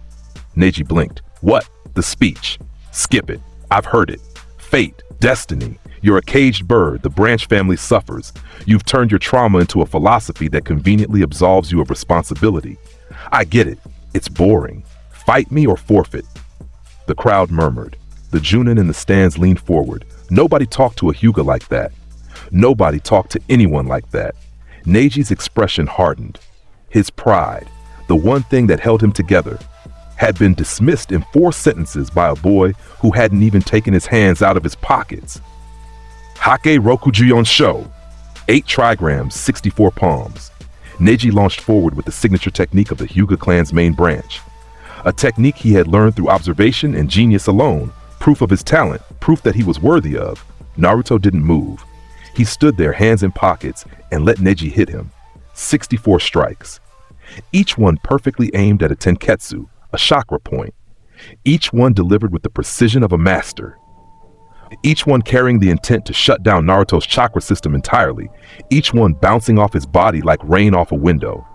Neji blinked. What? The speech. Skip it. I've heard it. Fate, destiny. You're a caged bird. The branch family suffers. You've turned your trauma into a philosophy that conveniently absolves you of responsibility. I get it. It's boring. Fight me or forfeit. The crowd murmured. The Junin in the stands leaned forward. Nobody talked to a Hyuga like that. Nobody talked to anyone like that. Neji's expression hardened. His pride, the one thing that held him together, had been dismissed in 4 sentences by a boy who hadn't even taken his hands out of his pockets. Hake Rokujuyon Sho. 8 trigrams, 64 palms. Neji launched forward with the signature technique of the Hyuga clan's main branch. A technique he had learned through observation and genius alone, proof of his talent, proof that he was worthy of. Naruto didn't move. He stood there, hands in pockets, and let Neji hit him. 64 strikes. Each one perfectly aimed at a tenketsu, a chakra point, each one delivered with the precision of a master. Each one carrying the intent to shut down Naruto's chakra system entirely, each one bouncing off his body like rain off a window.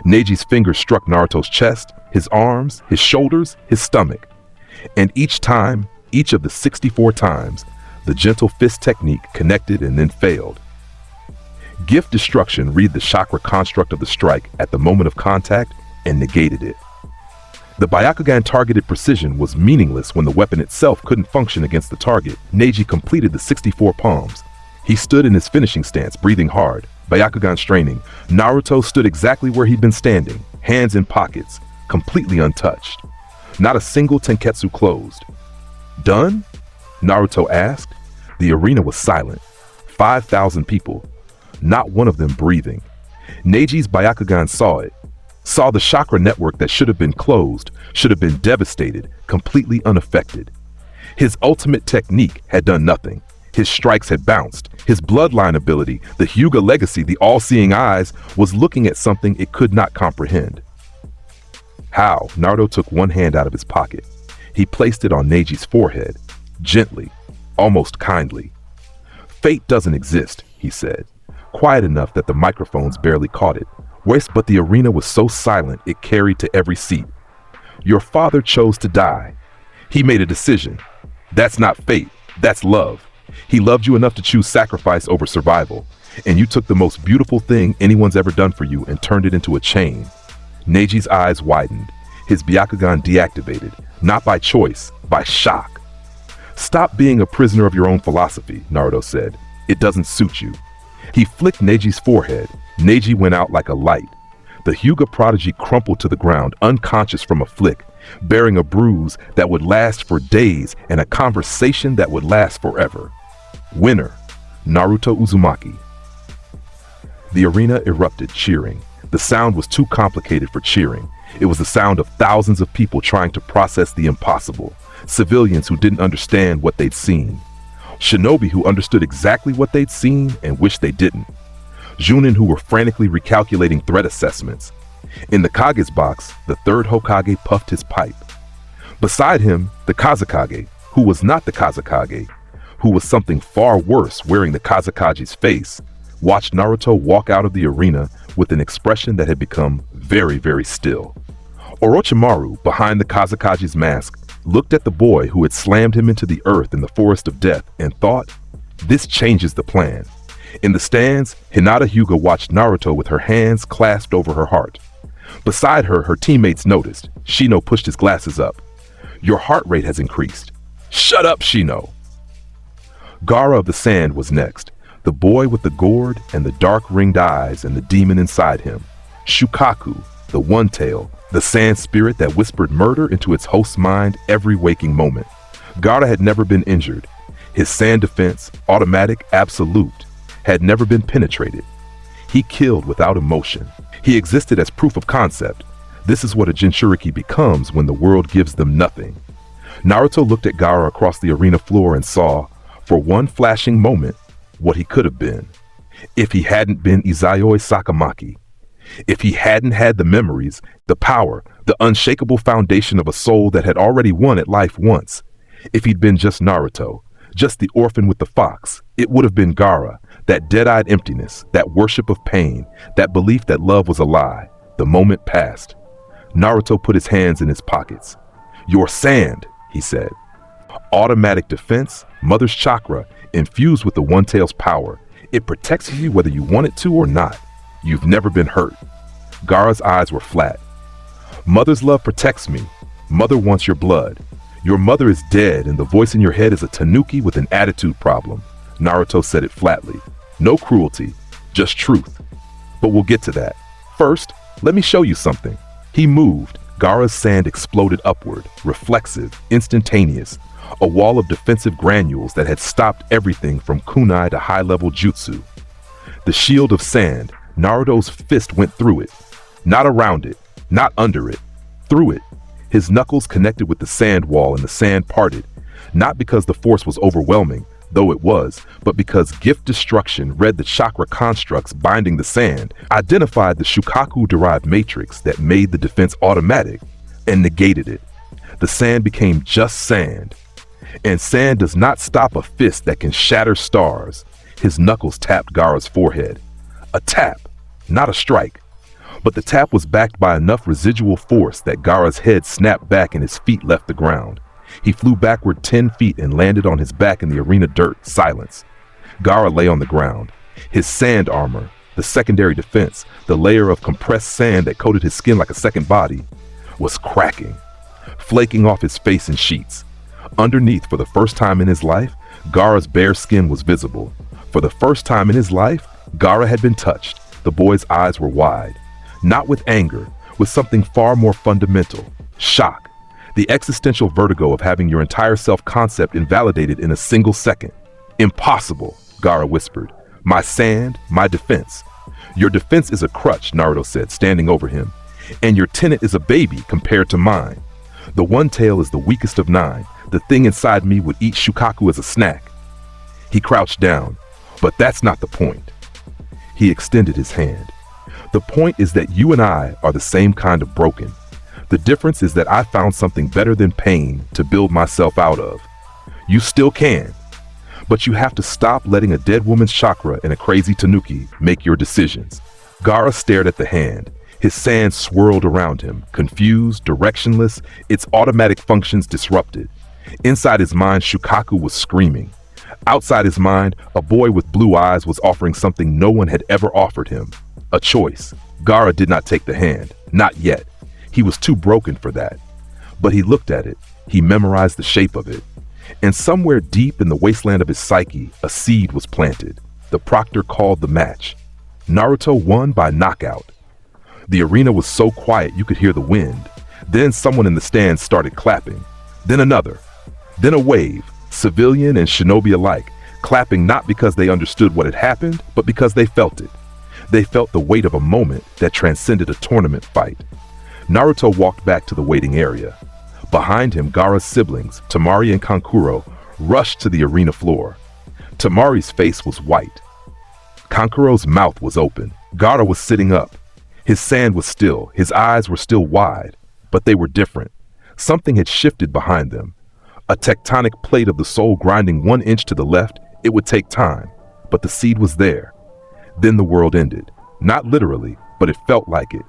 Neiji's fingers struck Naruto's chest, his arms, his shoulders, his stomach. And each time, each of the 64 times, the gentle fist technique connected and then failed. Gift destruction read the chakra construct of the strike at the moment of contact and negated it. The Byakugan targeted precision was meaningless when the weapon itself couldn't function against the target. Neji completed the 64 palms. He stood in his finishing stance, breathing hard, Byakugan straining. Naruto stood exactly where he'd been standing, hands in pockets, completely untouched. Not a single tenketsu closed. Done? Naruto asked. The arena was silent. 5,000 people. Not one of them breathing. Neiji's Byakugan saw it. Saw the chakra network that should have been closed, should have been devastated, completely unaffected. His ultimate technique had done nothing. His strikes had bounced. His bloodline ability, the Hyuga legacy, the all-seeing eyes, was looking at something it could not comprehend. How? Naruto took one hand out of his pocket. He placed it on Neiji's forehead, gently, almost kindly. Fate doesn't exist, he said, quiet enough that the microphones barely caught it. But the arena was so silent it carried to every seat. Your father chose to die. He made a decision. That's not fate, that's love. He loved you enough to choose sacrifice over survival, and you took the most beautiful thing anyone's ever done for you and turned it into a chain. Neiji's eyes widened, his Byakugan deactivated, not by choice, by shock. Stop being a prisoner of your own philosophy, Naruto said. It doesn't suit you. He flicked Neiji's forehead. Neji went out like a light. The Hyuga prodigy crumpled to the ground, unconscious from a flick, bearing a bruise that would last for days and a conversation that would last forever. Winner, Naruto Uzumaki. The arena erupted, cheering. The sound was too complicated for cheering. It was the sound of thousands of people trying to process the impossible, civilians who didn't understand what they'd seen, shinobi who understood exactly what they'd seen and wished they didn't, Junin who were frantically recalculating threat assessments. In the Kage's box, the third Hokage puffed his pipe. Beside him, the Kazekage, who was not the Kazekage, who was something far worse wearing the Kazekage's face, watched Naruto walk out of the arena with an expression that had become very, very still. Orochimaru, behind the Kazekage's mask, looked at the boy who had slammed him into the earth in the forest of death and thought, this changes the plan. In the stands, Hinata Hyuga watched Naruto with her hands clasped over her heart. Beside her, her teammates noticed. Shino pushed his glasses up. Your heart rate has increased. Shut up, Shino! Gaara of the Sand was next, the boy with the gourd and the dark ringed eyes and the demon inside him. Shukaku, the one-tail, the sand spirit that whispered murder into its host's mind every waking moment. Gaara had never been injured. His sand defense, automatic, absolute, had never been penetrated. He killed without emotion. He existed as proof of concept. This is what a Jinchuriki becomes when the world gives them nothing. Naruto looked at Gaara across the arena floor and saw, for one flashing moment, what he could have been. If he hadn't been Izayoi Sakamaki. If he hadn't had the memories, the power, the unshakable foundation of a soul that had already won at life once. If he'd been just Naruto, just the orphan with the fox, it would have been Gaara, that dead-eyed emptiness, that worship of pain, that belief that love was a lie. The moment passed. Naruto put his hands in his pockets. Your sand, he said. Automatic defense, mother's chakra, infused with the one-tail's power. It protects you whether you want it to or not. You've never been hurt. Gaara's eyes were flat. Mother's love protects me. Mother wants your blood. Your mother is dead and the voice in your head is a tanuki with an attitude problem. Naruto said it flatly. No cruelty, just truth. But we'll get to that. First, let me show you something. He moved. Gaara's sand exploded upward, reflexive, instantaneous. A wall of defensive granules that had stopped everything from kunai to high-level jutsu. The shield of sand, Naruto's fist went through it. Not around it, not under it, through it. His knuckles connected with the sand wall and the sand parted. Not because the force was overwhelming, though it was, but because gift destruction read the chakra constructs binding the sand, identified the Shukaku-derived matrix that made the defense automatic. and negated it. The sand became just sand. And sand does not stop a fist that can shatter stars. His knuckles tapped Gaara's forehead. A tap, not a strike. But the tap was backed by enough residual force that Gaara's head snapped back and his feet left the ground. He flew backward 10 feet and landed on his back in the arena dirt. Silence. Gaara lay on the ground. His sand armor, the secondary defense, the layer of compressed sand that coated his skin like a second body, was cracking, flaking off his face in sheets. Underneath, for the first time in his life, Gaara's bare skin was visible. For the first time in his life, Gaara had been touched. The boy's eyes were wide. Not with anger, with something far more fundamental. Shock. The existential vertigo of having your entire self-concept invalidated in a single second. Impossible, Gaara whispered. My sand, my defense. Your defense is a crutch, Naruto said, standing over him. And your tenet is a baby compared to mine. The one tail is the weakest of 9. The thing inside me would eat Shukaku as a snack. He crouched down. But that's not the point. He extended his hand. The point is that you and I are the same kind of broken. The difference is that I found something better than pain to build myself out of. You still can. But you have to stop letting a dead woman's chakra and a crazy tanuki make your decisions. Gaara stared at the hand. His sand swirled around him, confused, directionless, its automatic functions disrupted. Inside his mind, Shukaku was screaming. Outside his mind, a boy with blue eyes was offering something no one had ever offered him. A choice. Gaara did not take the hand. Not yet. He was too broken for that. But he looked at it. He memorized the shape of it. And somewhere deep in the wasteland of his psyche, a seed was planted. The proctor called the match. Naruto won by knockout. The arena was so quiet you could hear the wind. Then someone in the stands started clapping. Then another. Then a wave, civilian and shinobi alike, clapping not because they understood what had happened, but because they felt it. They felt the weight of a moment that transcended a tournament fight. Naruto walked back to the waiting area. Behind him, Gaara's siblings, Temari and Kankuro, rushed to the arena floor. Temari's face was white. Kankuro's mouth was open. Gaara was sitting up. His sand was still. His eyes were still wide. But they were different. Something had shifted behind them. A tectonic plate of the soul grinding 1 inch to the left. It would take time. But the seed was there. Then the world ended. Not literally, but it felt like it.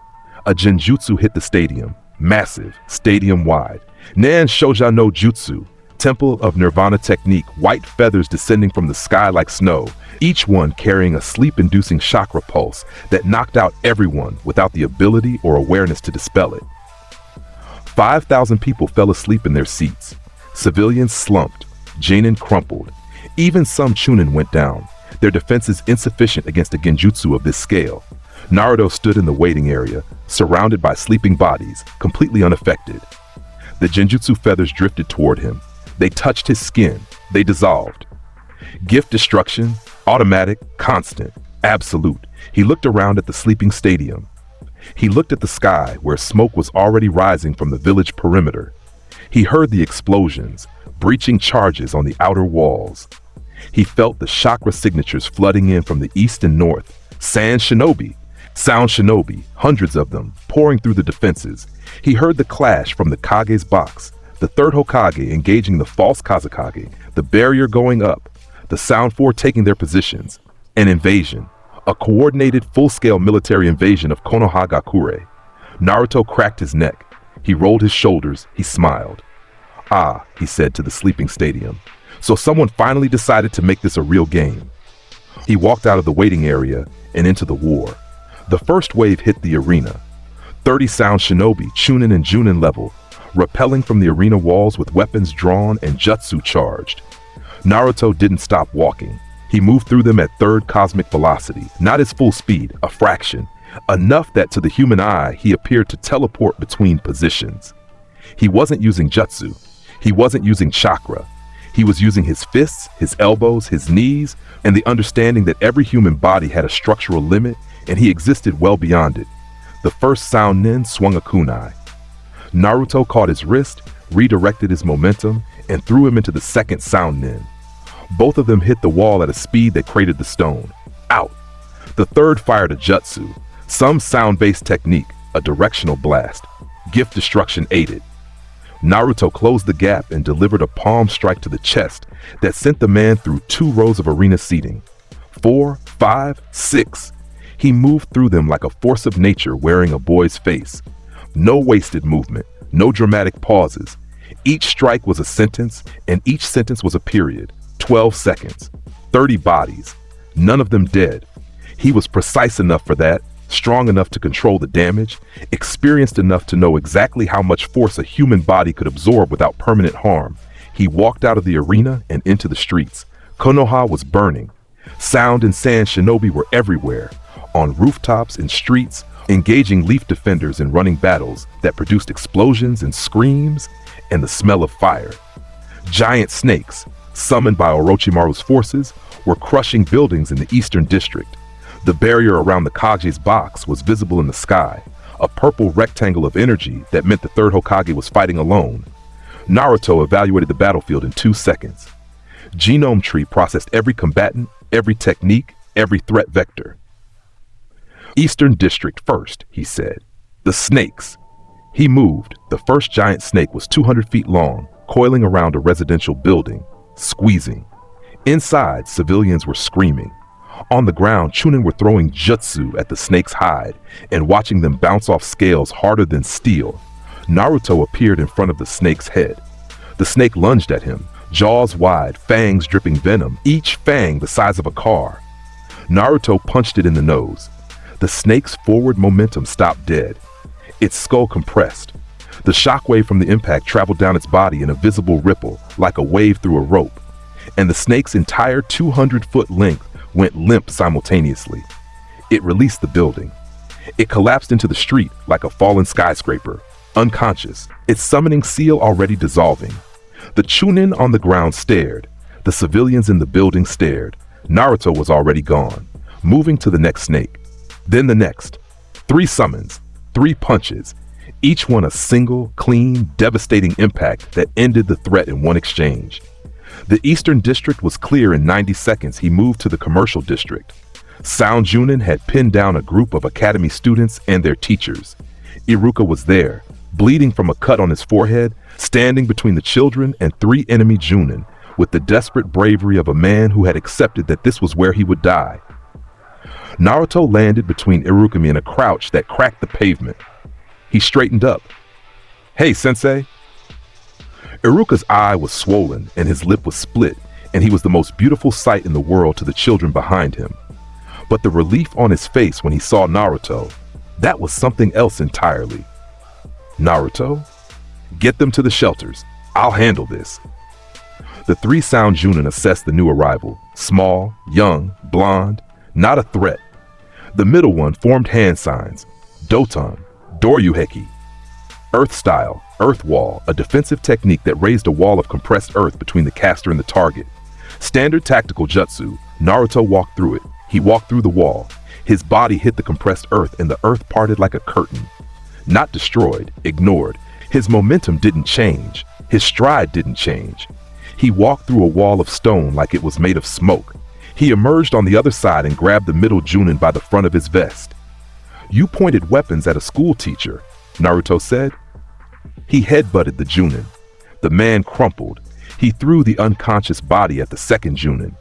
A genjutsu hit the stadium. Massive, stadium-wide. Nan Shouja no Jutsu, Temple of Nirvana technique, white feathers descending from the sky like snow, each one carrying a sleep-inducing chakra pulse that knocked out everyone without the ability or awareness to dispel it. 5,000 people fell asleep in their seats. Civilians slumped. Genin crumpled. Even some Chunin went down, their defenses insufficient against a genjutsu of this scale. Naruto stood in the waiting area, surrounded by sleeping bodies, completely unaffected. The genjutsu feathers drifted toward him. They touched his skin. They dissolved. Gift destruction, automatic, constant, absolute. He looked around at the sleeping stadium. He looked at the sky where smoke was already rising from the village perimeter. He heard the explosions, breaching charges on the outer walls. He felt the chakra signatures flooding in from the east and north. Sound shinobi, hundreds of them, pouring through the defenses. He heard the clash from the Kage's box, the third Hokage engaging the false Kazekage, the barrier going up, the Sound Four taking their positions. An invasion, a coordinated full-scale military invasion of Konohagakure. Naruto cracked his neck. He rolled his shoulders. He smiled. Ah, he said to the sleeping stadium. So someone finally decided to make this a real game. He walked out of the waiting area and into the war. The first wave hit the arena. 30 Sound Shinobi, Chunin and Junin level, rappelling from the arena walls with weapons drawn and jutsu charged. Naruto didn't stop walking. He moved through them at third cosmic velocity, not his full speed, a fraction, enough that to the human eye he appeared to teleport between positions. He wasn't using jutsu. He wasn't using chakra. He was using his fists, his elbows, his knees, and the understanding that every human body had a structural limit and he existed well beyond it. The first Sound Nin swung a kunai. Naruto caught his wrist, redirected his momentum, and threw him into the second Sound Nin. Both of them hit the wall at a speed that cratered the stone. Out! The third fired a jutsu, some sound-based technique, a directional blast. Gift destruction aided. Naruto closed the gap and delivered a palm strike to the chest that sent the man through 2 rows of arena seating. 4, 5, 6. He moved through them like a force of nature wearing a boy's face. No wasted movement, no dramatic pauses. Each strike was a sentence, and each sentence was a period. 12 seconds, 30 bodies, none of them dead. He was precise enough for that, strong enough to control the damage, experienced enough to know exactly how much force a human body could absorb without permanent harm. He walked out of the arena and into the streets. Konoha was burning. Sound and sand shinobi were everywhere, on rooftops and streets, engaging leaf defenders in running battles that produced explosions and screams and the smell of fire. Giant snakes, summoned by Orochimaru's forces, were crushing buildings in the Eastern District. The barrier around the Kage's box was visible in the sky, a purple rectangle of energy that meant the third Hokage was fighting alone. Naruto evaluated the battlefield in 2 seconds. Genome Tree processed every combatant, every technique, every threat vector. Eastern District first, he said. The snakes. He moved. The first giant snake was 200 feet long, coiling around a residential building, squeezing. Inside, civilians were screaming. On the ground, Chunin were throwing jutsu at the snake's hide and watching them bounce off scales harder than steel. Naruto appeared in front of the snake's head. The snake lunged at him, jaws wide, fangs dripping venom, each fang the size of a car. Naruto punched it in the nose. The snake's forward momentum stopped dead. Its skull compressed. The shockwave from the impact traveled down its body in a visible ripple, like a wave through a rope, and the snake's entire 200-foot length went limp simultaneously. It released the building. It collapsed into the street like a fallen skyscraper, unconscious, its summoning seal already dissolving. The Chunin on the ground stared. The civilians in the building stared. Naruto was already gone, moving to the next snake. Then the next. 3 summons, 3 punches, each one a single, clean, devastating impact that ended the threat in one exchange. The Eastern District was clear in 90 seconds. He moved to the Commercial District. Sound Junin had pinned down a group of academy students and their teachers. Iruka was there, bleeding from a cut on his forehead, standing between the children and 3 enemy Junin, with the desperate bravery of a man who had accepted that this was where he would die. Naruto landed between Irukami in a crouch that cracked the pavement. He straightened up. "Hey, sensei." Iruka's eye was swollen and his lip was split, and he was the most beautiful sight in the world to the children behind him. But the relief on his face when he saw Naruto, that was something else entirely. "Naruto? Get them to the shelters. I'll handle this." The 3 Sound Junin assessed the new arrival. Small, young, blonde, not a threat. The middle one formed hand signs. Doton, Doryuheki. Earth style, earth wall, a defensive technique that raised a wall of compressed earth between the caster and the target. Standard tactical jutsu, Naruto walked through it. He walked through the wall. His body hit the compressed earth and the earth parted like a curtain. Not destroyed, ignored. His momentum didn't change. His stride didn't change. He walked through a wall of stone like it was made of smoke. He emerged on the other side and grabbed the middle Junin by the front of his vest. "You pointed weapons at a school teacher," Naruto said. He headbutted the Junin. The man crumpled. He threw the unconscious body at the second Junin.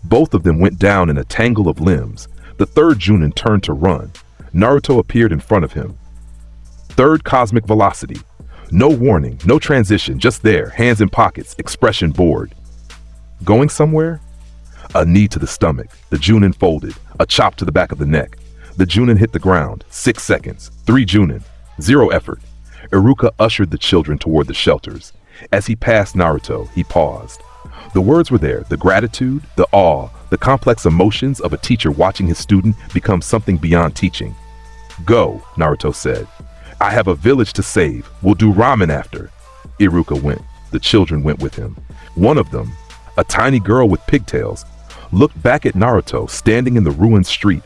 Both of them went down in a tangle of limbs. The third Junin turned to run. Naruto appeared in front of him. Third cosmic velocity. No warning, no transition, just there, hands in pockets, expression bored. Going somewhere? A knee to the stomach. The Junin folded. A chop to the back of the neck. The Junin hit the ground. 6 seconds. 3 Junin. 0 effort. Iruka ushered the children toward the shelters. As he passed Naruto, he paused. The words were there, the gratitude, the awe, the complex emotions of a teacher watching his student become something beyond teaching. "Go," Naruto said. "I have a village to save. We'll do ramen after." Iruka went. The children went with him. One of them, a tiny girl with pigtails, looked back at Naruto standing in the ruined street,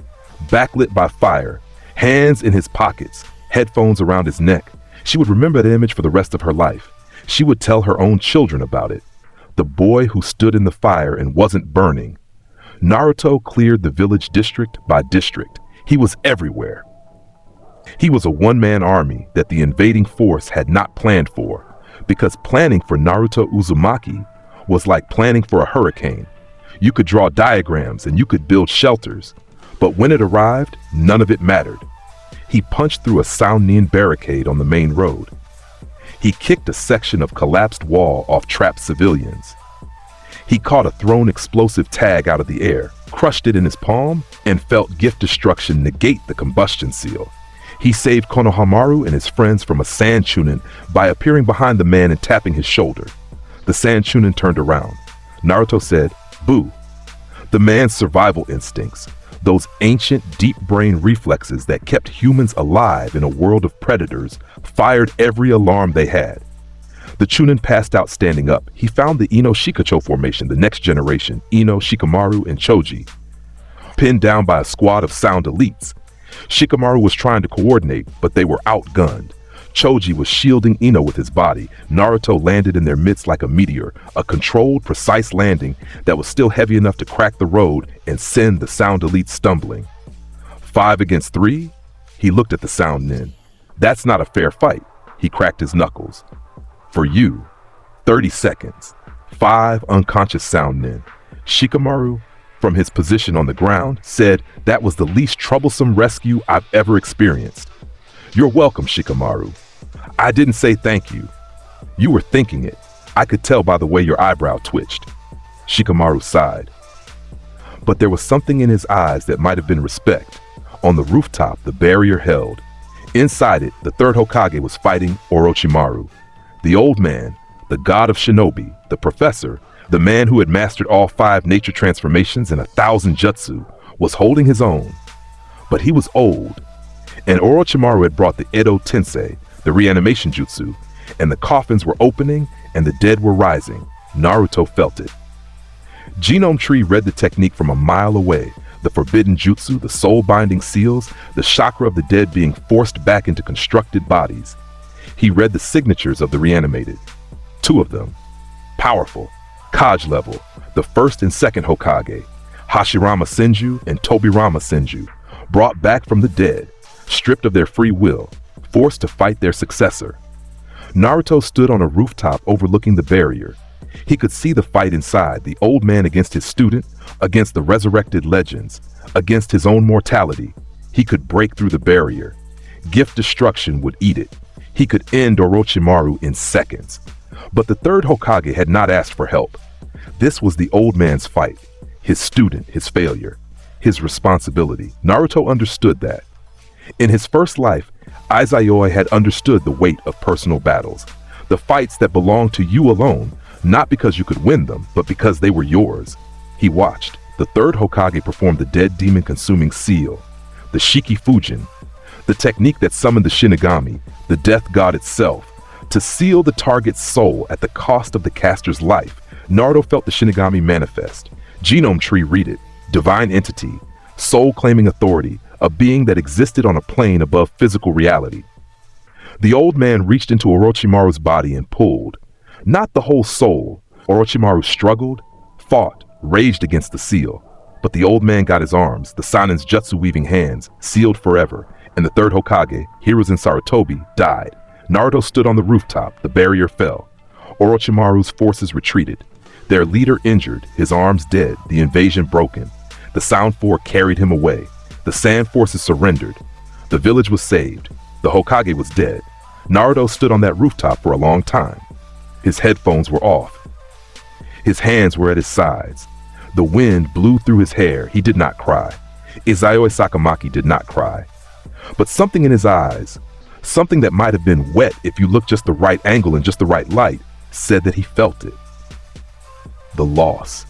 backlit by fire, hands in his pockets, headphones around his neck. She would remember that image for the rest of her life. She would tell her own children about it. The boy who stood in the fire and wasn't burning. Naruto cleared the village district by district. He was everywhere. He was a one-man army that the invading force had not planned for, because planning for Naruto Uzumaki was like planning for a hurricane. You could draw diagrams and you could build shelters, but when it arrived, none of it mattered. He punched through a Soundnin barricade on the main road. He kicked a section of collapsed wall off trapped civilians. He caught a thrown explosive tag out of the air, crushed it in his palm, and felt gift destruction negate the combustion seal. He saved Konohamaru and his friends from a sand chunin by appearing behind the man and tapping his shoulder. The sand chunin turned around. Naruto said, "Boo." The man's survival instincts, those ancient deep brain reflexes that kept humans alive in a world of predators, fired every alarm they had. The chunin passed out standing up. He found the Ino Shikacho formation, the next generation, Ino, Shikamaru, and Choji, pinned down by a squad of sound elites. Shikamaru was trying to coordinate, but they were outgunned. Choji was shielding Ino with his body. Naruto landed in their midst like a meteor, a controlled, precise landing that was still heavy enough to crack the road and send the sound elite stumbling. 5 against 3? He looked at the Soundnin. That's not a fair fight. He cracked his knuckles. For you, 30 seconds, 5 unconscious Soundnin. Shikamaru, from his position on the ground, said that was the least troublesome rescue I've ever experienced. You're welcome, Shikamaru. I didn't say thank you. You were thinking it. I could tell by the way your eyebrow twitched. Shikamaru sighed. But there was something in his eyes that might have been respect. On the rooftop, the barrier held. Inside it, the third Hokage was fighting Orochimaru. The old man, the god of shinobi, the professor, the man who had mastered all 5 nature transformations and 1,000 jutsu, was holding his own. But he was old, and Orochimaru had brought the Edo Tensei, the reanimation jutsu, and the coffins were opening and the dead were rising. Naruto felt it. Genome Tree read the technique from a mile away, the forbidden jutsu, the soul-binding seals, the chakra of the dead being forced back into constructed bodies. He read the signatures of the reanimated. 2 of them. Powerful. Kaj level. The first and second Hokage. Hashirama Senju and Tobirama Senju. Brought back from the dead. Stripped of their free will. Forced to fight their successor. Naruto stood on a rooftop overlooking the barrier. He could see the fight inside, the old man against his student, against the resurrected legends, against his own mortality. He could break through the barrier. Gift destruction would eat it. He could end Orochimaru in seconds. But the third Hokage had not asked for help. This was the old man's fight, his student, his failure, his responsibility. Naruto understood that. In his first life, Izayoi had understood the weight of personal battles, the fights that belonged to you alone, not because you could win them, but because they were yours. He watched. The third Hokage performed the dead demon-consuming seal, the Shiki Fujin, the technique that summoned the Shinigami, the death god itself, to seal the target's soul at the cost of the caster's life. Naruto felt the Shinigami manifest. Genome Tree read it. Divine entity, soul-claiming authority, a being that existed on a plane above physical reality. The old man reached into Orochimaru's body and pulled. Not the whole soul. Orochimaru struggled, fought, raged against the seal. But the old man got his arms, the Sanin's jutsu-weaving hands, sealed forever, and the third Hokage, Hiruzen Sarutobi, died. Naruto stood on the rooftop. The barrier fell. Orochimaru's forces retreated. Their leader injured, his arms dead, the invasion broken. The Sound Four carried him away. The Sand Forces surrendered. The village was saved. The Hokage was dead. Naruto stood on that rooftop for a long time. His headphones were off. His hands were at his sides. The wind blew through his hair. He did not cry. Izayoi Sakamaki did not cry. But something in his eyes, something that might have been wet if you looked just the right angle and just the right light, said that he felt it. The loss.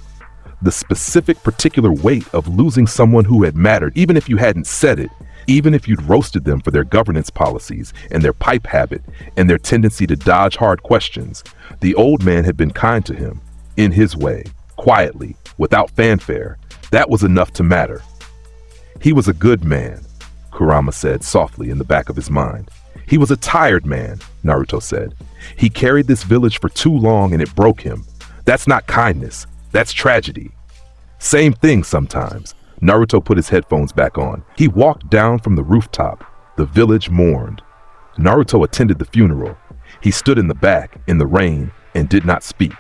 The specific particular weight of losing someone who had mattered, even if you hadn't said it, even if you'd roasted them for their governance policies and their pipe habit and their tendency to dodge hard questions. The old man had been kind to him, in his way, quietly, without fanfare. That was enough to matter. He was a good man, Kurama said softly in the back of his mind. He was a tired man, Naruto said. He carried this village for too long and it broke him. That's not kindness. That's tragedy. Same thing sometimes. Naruto put his headphones back on. He walked down from the rooftop, The village mourned. Naruto attended the funeral. He stood in the back, in the rain, and did not speak.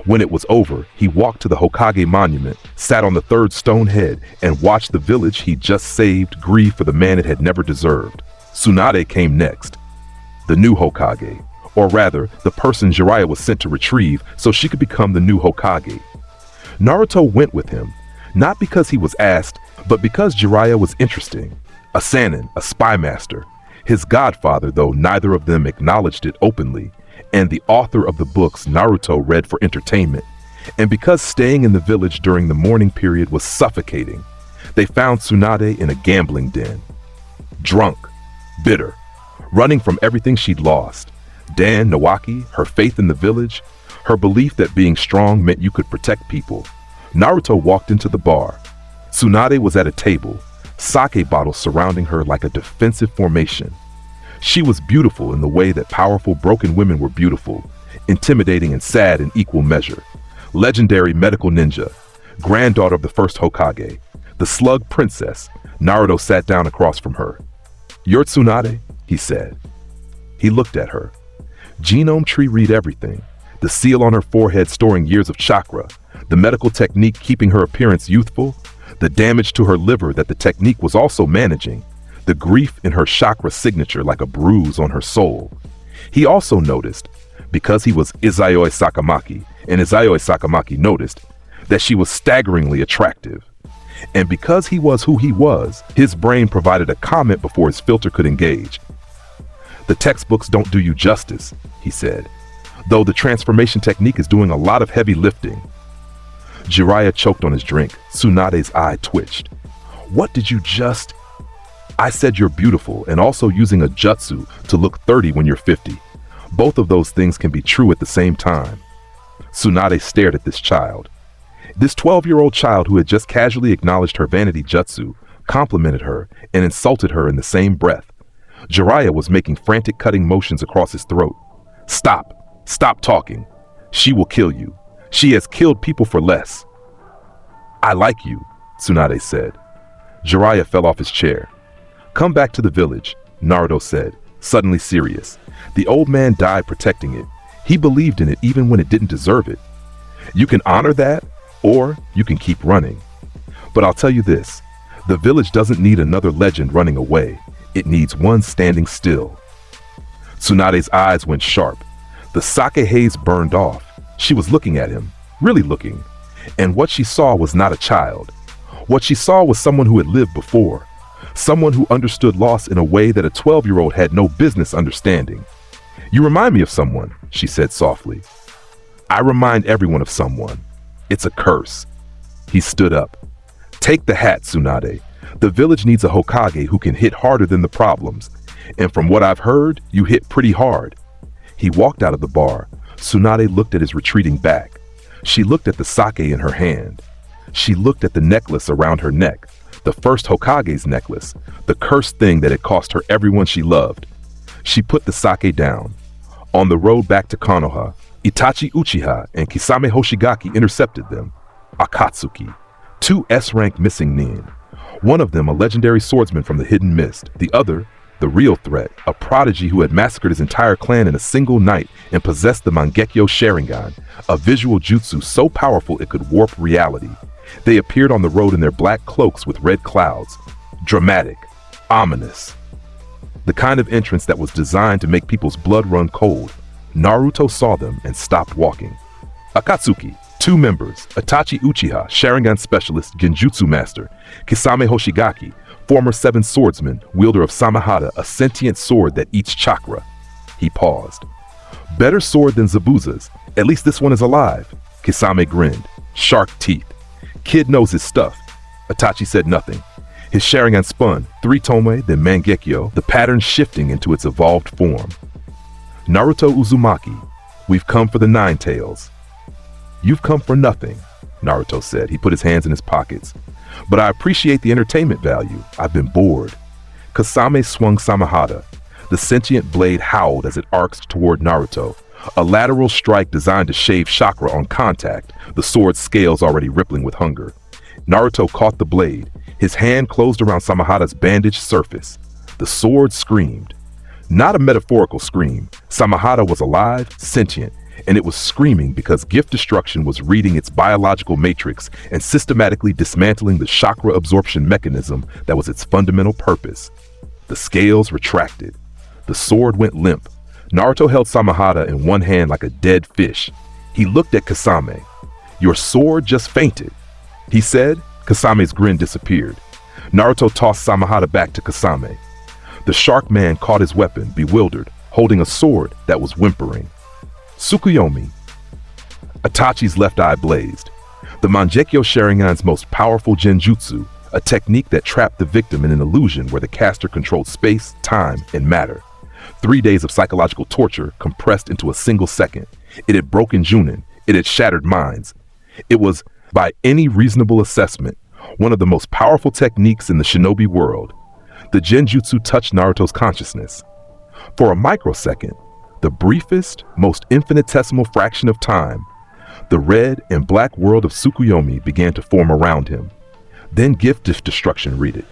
When it was over, he walked to the Hokage monument, sat on the third stone head, and watched the village he just saved grieve for the man it had never deserved. Tsunade came next. The new Hokage, or rather, the person Jiraiya was sent to retrieve so she could become the new Hokage. Naruto went with him, not because he was asked, but because Jiraiya was interesting. A Sannin, a spy master. His godfather, though neither of them acknowledged it openly, and the author of the books Naruto read for entertainment. And because staying in the village during the mourning period was suffocating, they found Tsunade in a gambling den. Drunk, bitter, running from everything she'd lost. Dan, Nawaki, her faith in the village, her belief that being strong meant you could protect people. Naruto walked into the bar. Tsunade was at a table, sake bottles surrounding her like a defensive formation. She was beautiful in the way that powerful broken women were beautiful, intimidating and sad in equal measure. Legendary medical ninja, granddaughter of the first Hokage, the slug princess. Naruto sat down across from her. "You're Tsunade?" he said. He looked at her. Genome tree read everything. The seal on her forehead storing years of chakra, the medical technique keeping her appearance youthful, the damage to her liver that the technique was also managing, the grief in her chakra signature like a bruise on her soul. He also noticed, because he was Izayoi Sakamaki, and Izayoi Sakamaki noticed, that she was staggeringly attractive. And because he was who he was, his brain provided a comment before his filter could engage. "The textbooks don't do you justice," he said, "though the transformation technique is doing a lot of heavy lifting." Jiraiya choked on his drink. Tsunade's eye twitched. "What did you just—" "I said you're beautiful and also using a jutsu to look 30 when you're 50. Both of those things can be true at the same time." Tsunade stared at this child. This 12-year-old child who had just casually acknowledged her vanity jutsu, complimented her, and insulted her in the same breath. Jiraiya was making frantic cutting motions across his throat. "Stop! Stop talking! She will kill you. She has killed people for less." "I like you," Tsunade said. Jiraiya fell off his chair. "Come back to the village," Naruto said, suddenly serious. "The old man died protecting it. He believed in it even when it didn't deserve it. You can honor that, or you can keep running. But I'll tell you this, the village doesn't need another legend running away. It needs one standing still." Tsunade's eyes went sharp. The sake haze burned off. She was looking at him, really looking. And what she saw was not a child. What she saw was someone who had lived before. Someone who understood loss in a way that a 12-year-old had no business understanding. "You remind me of someone," she said softly. "I remind everyone of someone. It's a curse." He stood up. "Take the hat, Tsunade. The village needs a Hokage who can hit harder than the problems. And from what I've heard, you hit pretty hard." He walked out of the bar. Tsunade looked at his retreating back. She looked at the sake in her hand. She looked at the necklace around her neck, the first Hokage's necklace, the cursed thing that had cost her everyone she loved. She put the sake down. On the road back to Konoha, Itachi Uchiha and Kisame Hoshigaki intercepted them. Akatsuki, 2 S-rank missing nin. One of them a legendary swordsman from the Hidden Mist, the other, the real threat, a prodigy who had massacred his entire clan in a single night and possessed the Mangekyo Sharingan, a visual jutsu so powerful it could warp reality. They appeared on the road in their black cloaks with red clouds. Dramatic, ominous. The kind of entrance that was designed to make people's blood run cold. Naruto saw them and stopped walking. Akatsuki, 2 members, Itachi Uchiha, Sharingan specialist, Genjutsu master, Kisame Hoshigaki, former 7 swordsman, wielder of Samahata, a sentient sword that eats chakra. He paused. "Better sword than Zabuza's. At least this one is alive." Kisame grinned. "Shark teeth. Kid knows his stuff." Itachi said nothing. His Sharingan spun, 3 tome, then Mangekyo, the pattern shifting into its evolved form. "Naruto Uzumaki, we've come for the 9 tails." "You've come for nothing," Naruto said. He put his hands in his pockets. "But I appreciate the entertainment value. I've been bored." Kasame swung Samahata. The sentient blade howled as it arced toward Naruto. A lateral strike designed to shave chakra on contact, the sword's scales already rippling with hunger. Naruto caught the blade. His hand closed around Samahata's bandaged surface. The sword screamed. Not a metaphorical scream. Samahata was alive, sentient, and it was screaming because gift destruction was reading its biological matrix and systematically dismantling the chakra absorption mechanism that was its fundamental purpose. The scales retracted. The sword went limp. Naruto held Samahata in one hand like a dead fish. He looked at Kasame. "Your sword just fainted," he said. Kasame's grin disappeared. Naruto tossed Samahata back to Kasame. The shark man caught his weapon, bewildered, holding a sword that was whimpering. Tsukuyomi. Itachi's left eye blazed. The Mangekyo Sharingan's most powerful genjutsu, a technique that trapped the victim in an illusion where the caster controlled space, time, and matter. 3 days of psychological torture compressed into a single second. It had broken Junin. It had shattered minds. It was, by any reasonable assessment, one of the most powerful techniques in the shinobi world. The genjutsu touched Naruto's consciousness. For a microsecond, the briefest, most infinitesimal fraction of time, the red and black world of Tsukuyomi began to form around him. Then gift destruction read it.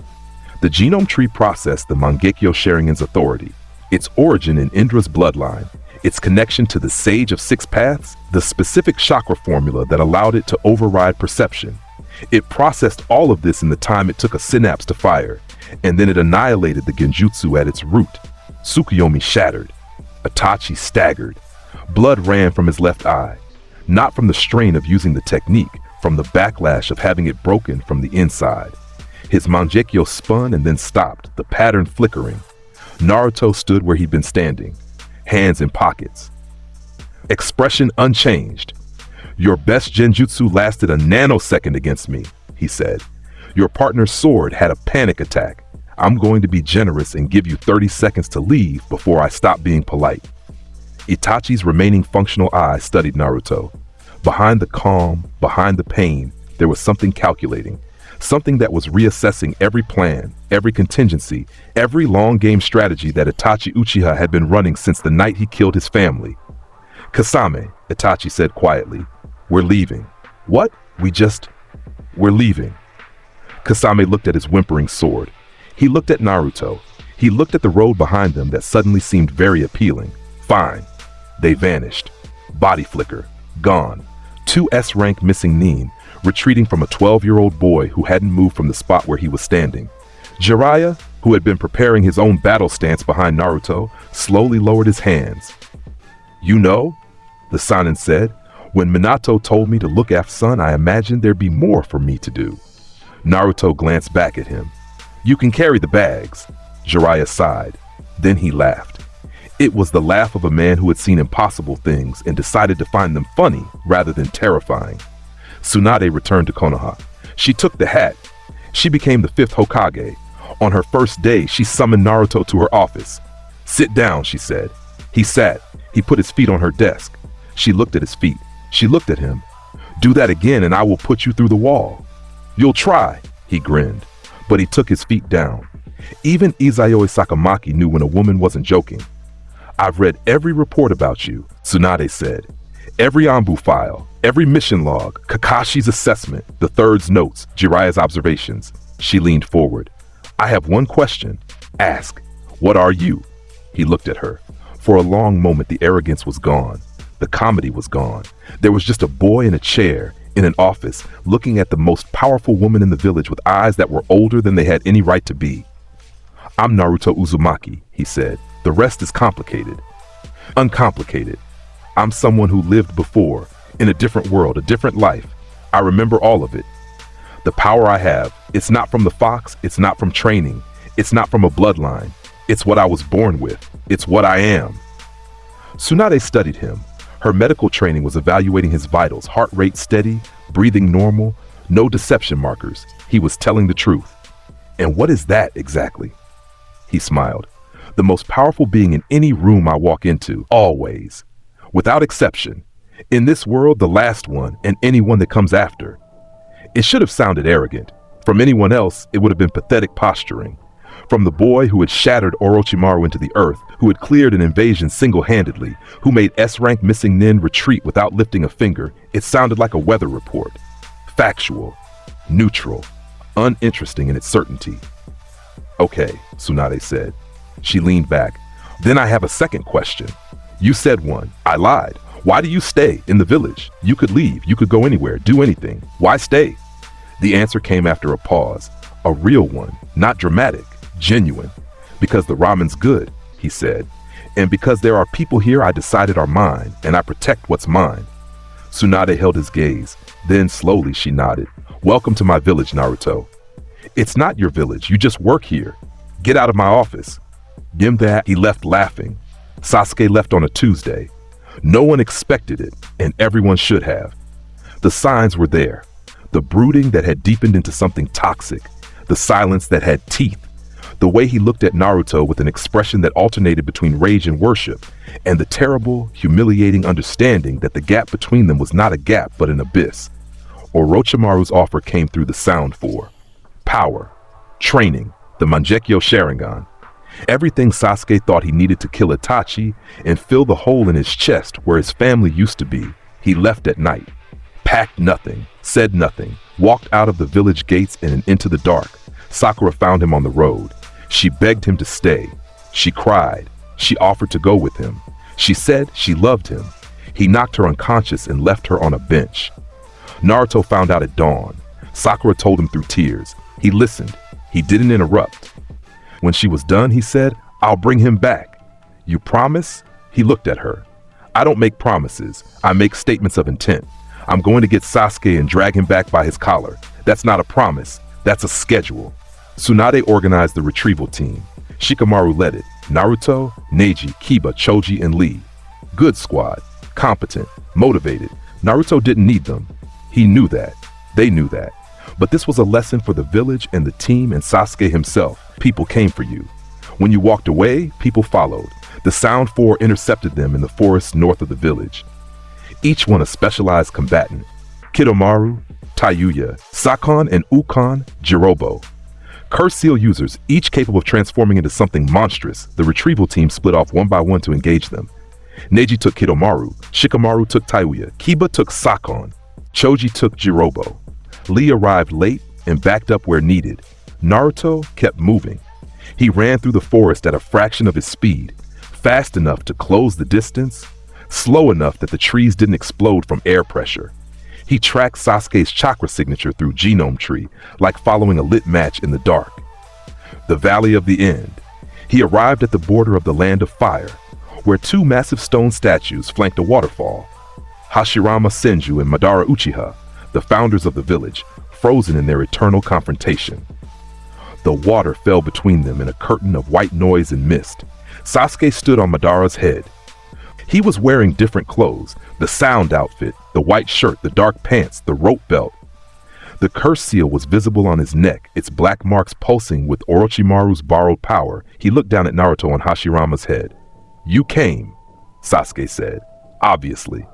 The genome tree processed the Mangekyo Sharingan's authority, its origin in Indra's bloodline, its connection to the Sage of Six Paths, the specific chakra formula that allowed it to override perception. It processed all of this in the time it took a synapse to fire, and then it annihilated the genjutsu at its root. Tsukuyomi shattered. Itachi staggered. Blood ran from his left eye, not from the strain of using the technique, from the backlash of having it broken from the inside. His Mangekyo spun and then stopped, the pattern flickering. Naruto stood where he'd been standing, hands in pockets. Expression unchanged. "Your best genjutsu lasted a nanosecond against me," he said. "Your partner's sword had a panic attack. I'm going to be generous and give you 30 seconds to leave before I stop being polite." Itachi's remaining functional eye studied Naruto. Behind the calm, behind the pain, there was something calculating, something that was reassessing every plan, every contingency, every long-game strategy that Itachi Uchiha had been running since the night he killed his family. "Kasame," Itachi said quietly, "we're leaving." "What? We're leaving." Kasame looked at his whimpering sword. He looked at Naruto. He looked at the road behind them that suddenly seemed very appealing. Fine. They vanished. Body flicker. Gone. 2 S-rank missing Nin, retreating from a 12-year-old boy who hadn't moved from the spot where he was standing. Jiraiya, who had been preparing his own battle stance behind Naruto, slowly lowered his hands. "You know," the Sannin said, "when Minato told me to look after son, I imagined there'd be more for me to do." Naruto glanced back at him. "You can carry the bags." Jiraiya sighed. Then he laughed. It was the laugh of a man who had seen impossible things and decided to find them funny rather than terrifying. Tsunade returned to Konoha. She took the hat. She became the 5th Hokage. On her first day, she summoned Naruto to her office. "Sit down," she said. He sat. He put his feet on her desk. She looked at his feet. She looked at him. "Do that again and I will put you through the wall." "You'll try," he grinned. But he took his feet down. Even Izayoi Sakamaki knew when a woman wasn't joking. "I've read every report about you," Tsunade said. "Every Anbu file, every mission log, Kakashi's assessment, the Third's notes, Jiraiya's observations." She leaned forward. "I have one question. Ask. What are you?" He looked at her. For a long moment, the arrogance was gone. The comedy was gone. There was just a boy in a chair, in an office, looking at the most powerful woman in the village with eyes that were older than they had any right to be. "I'm Naruto Uzumaki," he said. "The rest is complicated." "Uncomplicated. I'm someone who lived before, in a different world, a different life. I remember all of it. The power I have, it's not from the fox, it's not from training, it's not from a bloodline. It's what I was born with. It's what I am." Tsunade studied him. Her medical training was evaluating his vitals, heart rate steady, breathing normal, no deception markers. He was telling the truth. "And what is that exactly?" He smiled. "The most powerful being in any room I walk into, always. Without exception. In this world, the last one, and anyone that comes after." It should have sounded arrogant. From anyone else, it would have been pathetic posturing. From the boy who had shattered Orochimaru into the earth, who had cleared an invasion single-handedly, who made S-rank missing Nin retreat without lifting a finger, it sounded like a weather report. Factual, neutral, uninteresting in its certainty. Okay, Tsunade said. She leaned back. Then I have a second question. You said one. I lied. Why do you stay in the village? You could leave. You could go anywhere, do anything. Why stay? The answer came after a pause. A real one, not dramatic, genuine. Because the ramen's good, he said. And because there are people here I decided are mine, and I protect what's mine. Tsunade held his gaze. Then slowly she nodded. Welcome to my village, Naruto. It's not your village. You just work here. Get out of my office. Given that, he left laughing. Sasuke left on a Tuesday. No one expected it, and everyone should have. The signs were there. The brooding that had deepened into something toxic. The silence that had teeth. The way he looked at Naruto with an expression that alternated between rage and worship, and the terrible, humiliating understanding that the gap between them was not a gap but an abyss. Orochimaru's offer came through the sound for power, training, the Mangekyo Sharingan. Everything Sasuke thought he needed to kill Itachi and fill the hole in his chest where his family used to be, he left at night. Packed nothing, said nothing, walked out of the village gates and into the dark. Sakura found him on the road. She begged him to stay. She cried. She offered to go with him. She said she loved him. He knocked her unconscious and left her on a bench. Naruto found out at dawn. Sakura told him through tears. He listened. He didn't interrupt. When she was done, he said, I'll bring him back. You promise? He looked at her. I don't make promises. I make statements of intent. I'm going to get Sasuke and drag him back by his collar. That's not a promise. That's a schedule. Tsunade organized the retrieval team. Shikamaru led it. Naruto, Neji, Kiba, Choji, and Lee. Good squad. Competent. Motivated. Naruto didn't need them. He knew that. They knew that. But this was a lesson for the village and the team and Sasuke himself. People came for you. When you walked away, people followed. The Sound Four intercepted them in the forest north of the village. Each one a specialized combatant. Kidomaru, Taiyuya, Sakon, and Ukon, Jirobo. Curse seal users, each capable of transforming into something monstrous. The retrieval team split off one by one to engage them. Neji took Kidomaru, Shikamaru took Taiyuya, Kiba took Sakon, Choji took Jirobo. Lee arrived late and backed up where needed. Naruto kept moving. He ran through the forest at a fraction of his speed, fast enough to close the distance, slow enough that the trees didn't explode from air pressure. He tracked Sasuke's chakra signature through Genome Tree, like following a lit match in the dark. The Valley of the End. He arrived at the border of the Land of Fire, where two massive stone statues flanked a waterfall. Hashirama Senju and Madara Uchiha, the founders of the village, frozen in their eternal confrontation. The water fell between them in a curtain of white noise and mist. Sasuke stood on Madara's head. He was wearing different clothes, the sound outfit, the white shirt, the dark pants, the rope belt. The curse seal was visible on his neck, its black marks pulsing with Orochimaru's borrowed power. He looked down at Naruto on Hashirama's head. You came, Sasuke said, obviously.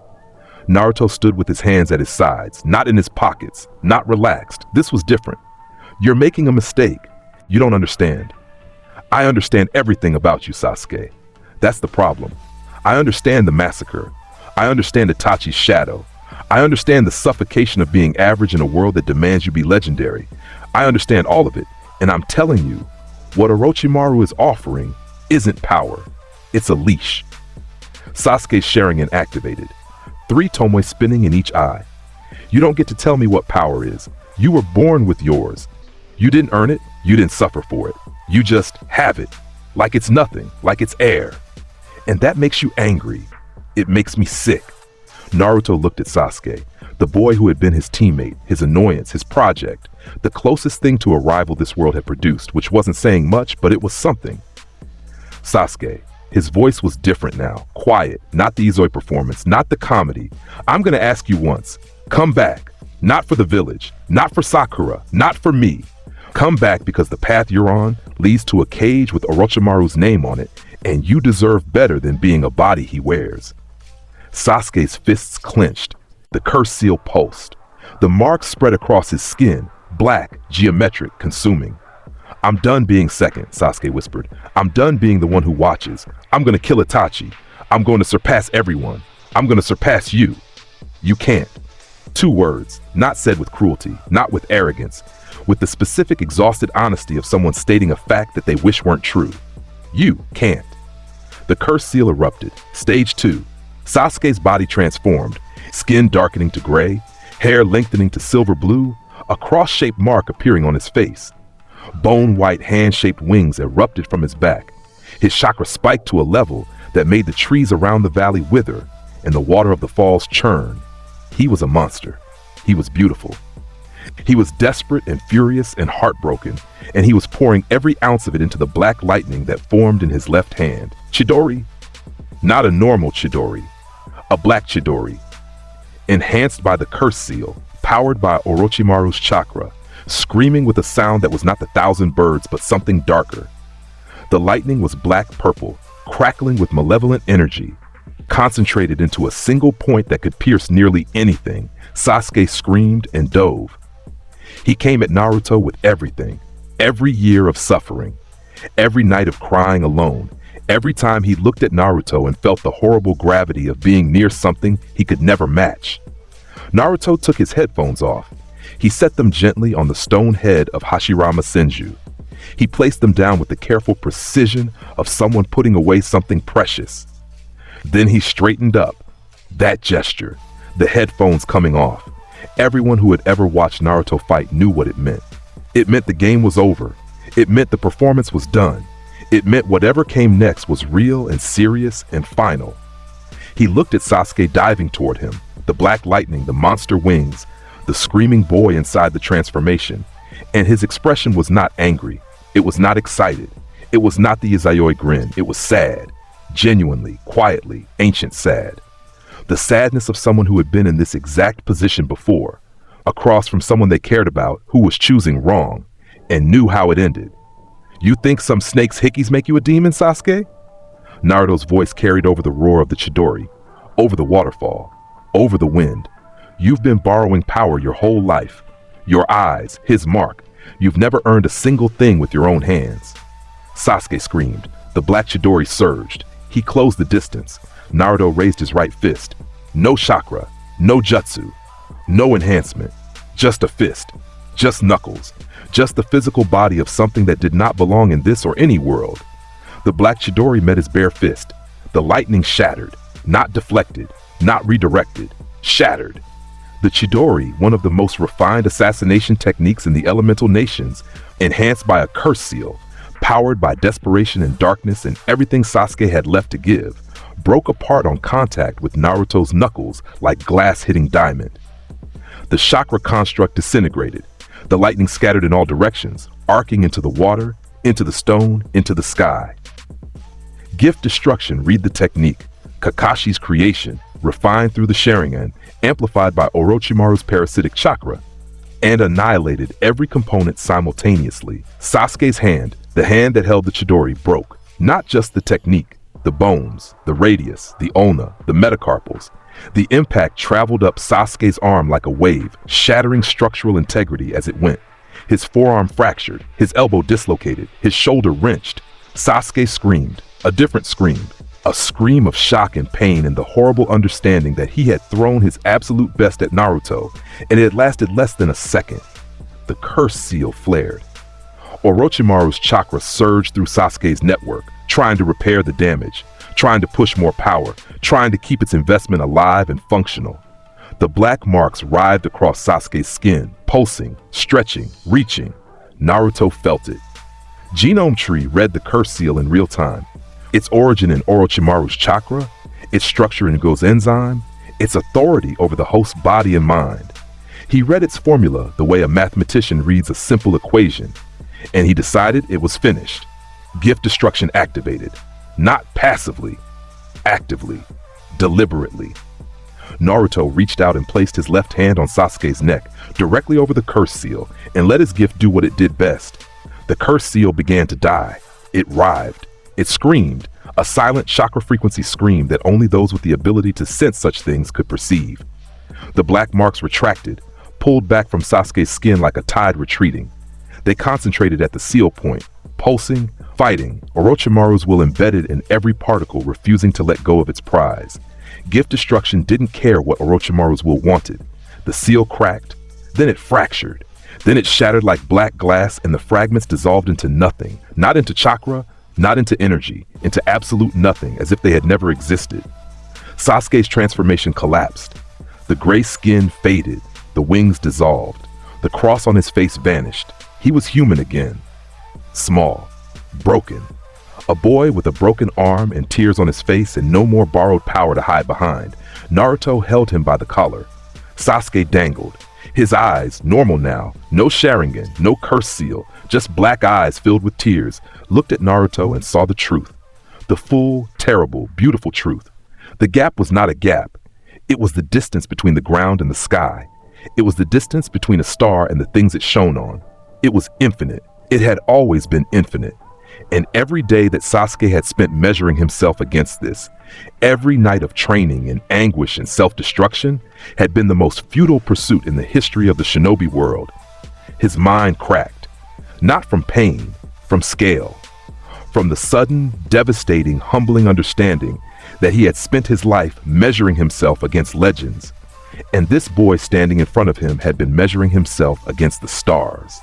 Naruto stood with his hands at his sides, not in his pockets, not relaxed. This was different. You're making a mistake. You don't understand. I understand everything about you, Sasuke. That's the problem. I understand the massacre. I understand Itachi's shadow. I understand the suffocation of being average in a world that demands you be legendary. I understand all of it, and I'm telling you, what Orochimaru is offering isn't power. It's a leash. Sasuke's Sharingan activated. 3 tomoe spinning in each eye. You don't get to tell me what power is. You were born with yours. You didn't earn it. You didn't suffer for it. You just have it. Like it's nothing. Like it's air. And that makes you angry. It makes me sick. Naruto looked at Sasuke, the boy who had been his teammate, his annoyance, his project, the closest thing to a rival this world had produced, which wasn't saying much, but it was something. Sasuke, his voice was different now, quiet, not the Izayoi performance, not the comedy. I'm gonna ask you once, come back, not for the village, not for Sakura, not for me. Come back because the path you're on leads to a cage with Orochimaru's name on it, and you deserve better than being a body he wears. Sasuke's fists clenched. The curse seal pulsed. The marks spread across his skin, black, geometric, consuming. I'm done being second, Sasuke whispered. I'm done being the one who watches. I'm gonna kill Itachi. I'm going to surpass everyone. I'm gonna surpass you. You can't. 2 words, not said with cruelty, not with arrogance, with the specific exhausted honesty of someone stating a fact that they wish weren't true. You can't. The curse seal erupted. Stage 2. Sasuke's body transformed, skin darkening to gray, hair lengthening to silver blue, a cross-shaped mark appearing on his face. Bone-white hand-shaped wings erupted from his back. His chakra spiked to a level that made the trees around the valley wither and the water of the falls churn. He was a monster. He was beautiful. He was desperate and furious and heartbroken, and he was pouring every ounce of it into the black lightning that formed in his left hand. Chidori. Not a normal Chidori. A black Chidori. Enhanced by the curse seal, powered by Orochimaru's chakra, screaming with a sound that was not the 1,000 birds but something darker. The lightning was black-purple, crackling with malevolent energy. Concentrated into a single point that could pierce nearly anything, Sasuke screamed and dove. He came at Naruto with everything, every year of suffering, every night of crying alone, every time he looked at Naruto and felt the horrible gravity of being near something he could never match. Naruto took his headphones off. He set them gently on the stone head of Hashirama Senju. He placed them down with the careful precision of someone putting away something precious. Then he straightened up. That gesture, the headphones coming off. Everyone who had ever watched Naruto fight knew what it meant. It meant the game was over. It meant the performance was done. It meant whatever came next was real and serious and final. He looked at Sasuke diving toward him, the black lightning, the monster wings, the screaming boy inside the transformation, and his expression was not angry. It was not excited. It was not the Izayoi grin. It was sad. Genuinely, quietly, ancient sad. The sadness of someone who had been in this exact position before, across from someone they cared about who was choosing wrong and knew how it ended. You think some snake's hickeys make you a demon, Sasuke? Naruto's voice carried over the roar of the Chidori, over the waterfall, over the wind. You've been borrowing power your whole life. Your eyes, his mark. You've never earned a single thing with your own hands. Sasuke screamed. The black Chidori surged. He closed the distance. Naruto raised his right fist. No chakra, no jutsu, no enhancement. Just a fist. Just knuckles. Just the physical body of something that did not belong in this or any world. The black Chidori met his bare fist. The lightning shattered. Not deflected. Not redirected. Shattered. The Chidori, one of the most refined assassination techniques in the elemental nations, enhanced by a curse seal, powered by desperation and darkness and everything Sasuke had left to give, broke apart on contact with Naruto's knuckles like glass hitting diamond. The chakra construct disintegrated. The lightning scattered in all directions, arcing into the water, into the stone, into the sky. Gift destruction, read the technique. Kakashi's creation, refined through the Sharingan, amplified by Orochimaru's parasitic chakra, and annihilated every component simultaneously. Sasuke's hand, the hand that held the Chidori, broke. Not just the technique, the bones, the radius, the ulna, the metacarpals. The impact traveled up Sasuke's arm like a wave, shattering structural integrity as it went. His forearm fractured, his elbow dislocated, his shoulder wrenched. Sasuke screamed, a different scream. A scream of shock and pain and the horrible understanding that he had thrown his absolute best at Naruto, and it had lasted less than a second. The curse seal flared. Orochimaru's chakra surged through Sasuke's network, trying to repair the damage, trying to push more power, trying to keep its investment alive and functional. The black marks writhed across Sasuke's skin, pulsing, stretching, reaching. Naruto felt it. Genome Tree read the curse seal in real time. Its origin in Orochimaru's chakra, its structure in Go's enzyme, its authority over the host's body and mind. He read its formula the way a mathematician reads a simple equation, and he decided it was finished. Gift destruction activated. Not passively, actively, deliberately. Naruto reached out and placed his left hand on Sasuke's neck, directly over the curse seal, and let his gift do what it did best. The curse seal began to die. It writhed. It screamed, a silent chakra frequency scream that only those with the ability to sense such things could perceive. The black marks retracted, pulled back from Sasuke's skin like a tide retreating. They concentrated at the seal point, pulsing, fighting, Orochimaru's will embedded in every particle, refusing to let go of its prize. Gift destruction didn't care what Orochimaru's will wanted. The seal cracked, then it fractured. Then it shattered like black glass and the fragments dissolved into nothing, not into chakra, not into energy, into absolute nothing, as if they had never existed. Sasuke's transformation collapsed. The gray skin faded, the wings dissolved, the cross on his face vanished. He was human again. Small, broken. A boy with a broken arm and tears on his face and no more borrowed power to hide behind. Naruto held him by the collar. Sasuke dangled. His eyes, normal now, no Sharingan, no curse seal, just black eyes filled with tears, looked at Naruto and saw the truth. The full, terrible, beautiful truth. The gap was not a gap. It was the distance between the ground and the sky. It was the distance between a star and the things it shone on. It was infinite. It had always been infinite. And every day that Sasuke had spent measuring himself against this, every night of training and anguish and self-destruction had been the most futile pursuit in the history of the shinobi world. His mind cracked, not from pain, from scale, from the sudden, devastating, humbling understanding that he had spent his life measuring himself against legends, and this boy standing in front of him had been measuring himself against the stars.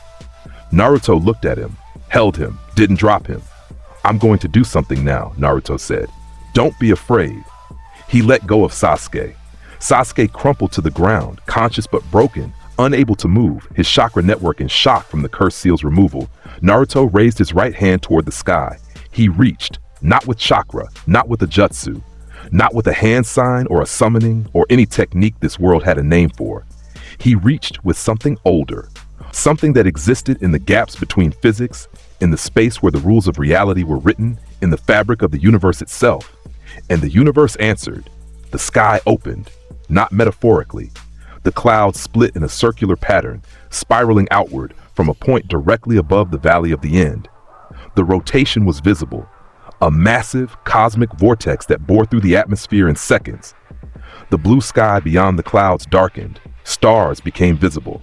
Naruto looked at him, held him, didn't drop him. "I'm going to do something now," Naruto said. "Don't be afraid." He let go of Sasuke. Sasuke crumpled to the ground, conscious but broken, unable to move, his chakra network in shock from the curse seal's removal. Naruto raised his right hand toward the sky. He reached, not with chakra, not with a jutsu, not with a hand sign or a summoning or any technique this world had a name for. He reached with something older, something that existed in the gaps between physics, in the space where the rules of reality were written, in the fabric of the universe itself. And the universe answered. The sky opened, not metaphorically. The clouds split in a circular pattern, spiraling outward from a point directly above the Valley of the End. The rotation was visible, a massive cosmic vortex that bore through the atmosphere in seconds. The blue sky beyond the clouds darkened, stars became visible.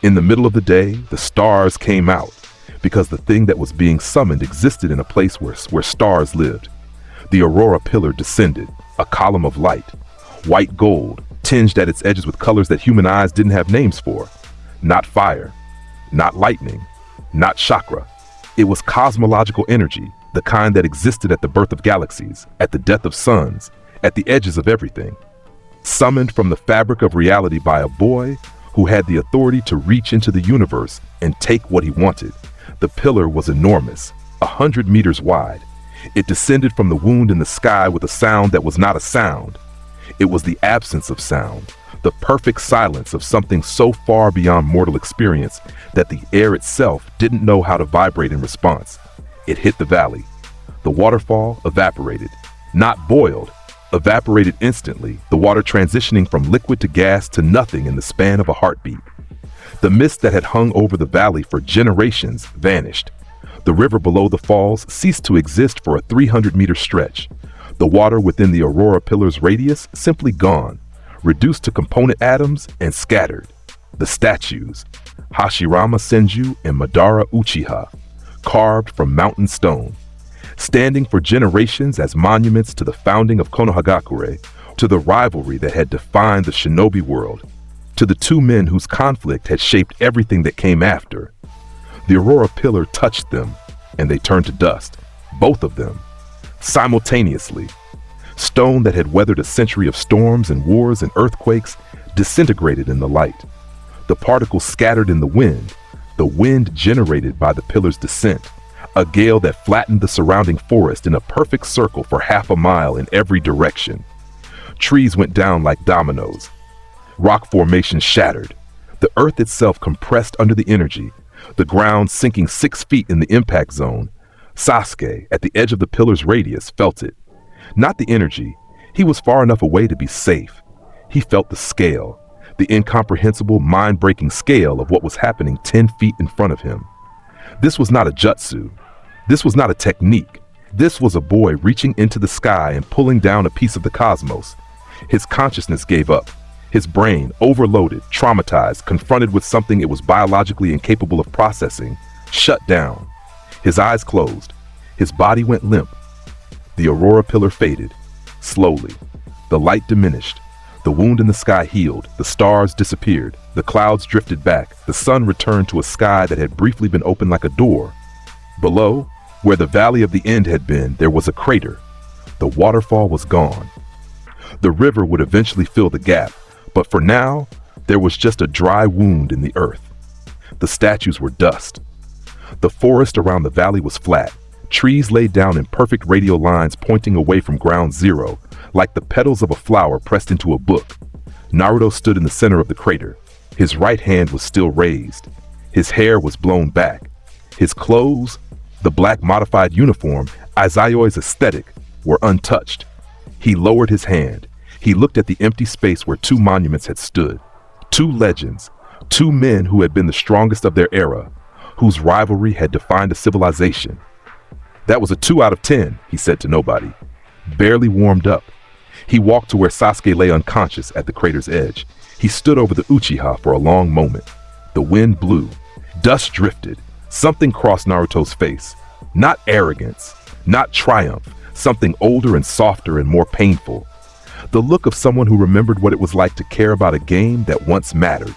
In the middle of the day, the stars came out, because the thing that was being summoned existed in a place where stars lived. The aurora pillar descended, a column of light, white gold, tinged at its edges with colors that human eyes didn't have names for. Not fire, not lightning, not chakra. It was cosmological energy, the kind that existed at the birth of galaxies, at the death of suns, at the edges of everything. Summoned from the fabric of reality by a boy who had the authority to reach into the universe and take what he wanted. The pillar was enormous, 100 meters wide. It descended from the wound in the sky with a sound that was not a sound. It was the absence of sound, the perfect silence of something so far beyond mortal experience that the air itself didn't know how to vibrate in response. It hit the valley. The waterfall evaporated, not boiled, evaporated instantly, the water transitioning from liquid to gas to nothing in the span of a heartbeat. The mist that had hung over the valley for generations vanished. The river below the falls ceased to exist for a 300-meter stretch. The water within the aurora pillar's radius simply gone, reduced to component atoms and scattered. The statues, Hashirama Senju and Madara Uchiha, carved from mountain stone, standing for generations as monuments to the founding of Konohagakure, to the rivalry that had defined the shinobi world, to the two men whose conflict had shaped everything that came after. The aurora pillar touched them, and they turned to dust, both of them, simultaneously. Stone that had weathered a century of storms and wars and earthquakes disintegrated in the light. The particles scattered in the wind generated by the pillar's descent, a gale that flattened the surrounding forest in a perfect circle for half a mile in every direction. Trees went down like dominoes. Rock formations shattered. The earth itself compressed under the energy, the ground sinking 6 feet in the impact zone. Sasuke, at the edge of the pillar's radius, felt it. Not the energy. He was far enough away to be safe. He felt the scale, the incomprehensible, mind-breaking scale of what was happening 10 feet in front of him. This was not a jutsu. This was not a technique. This was a boy reaching into the sky and pulling down a piece of the cosmos. His consciousness gave up. His brain, overloaded, traumatized, confronted with something it was biologically incapable of processing, shut down. His eyes closed. His body went limp. The aurora pillar faded. Slowly. The light diminished. The wound in the sky healed, the stars disappeared, the clouds drifted back, the sun returned to a sky that had briefly been open like a door. Below, where the Valley of the End had been, there was a crater. The waterfall was gone. The river would eventually fill the gap, but for now, there was just a dry wound in the earth. The statues were dust. The forest around the valley was flat, trees laid down in perfect radial lines pointing away from ground zero, like the petals of a flower pressed into a book. Naruto stood in the center of the crater. His right hand was still raised. His hair was blown back. His clothes, the black modified uniform, Izayoi's aesthetic, were untouched. He lowered his hand. He looked at the empty space where two monuments had stood. Two legends, two men who had been the strongest of their era, whose rivalry had defined a civilization. That was a 2 out of 10, he said to nobody. Barely warmed up. He walked to where Sasuke lay unconscious at the crater's edge. He stood over the Uchiha for a long moment. The wind blew. Dust drifted. Something crossed Naruto's face. Not arrogance, not triumph, something older and softer and more painful. The look of someone who remembered what it was like to care about a game that once mattered.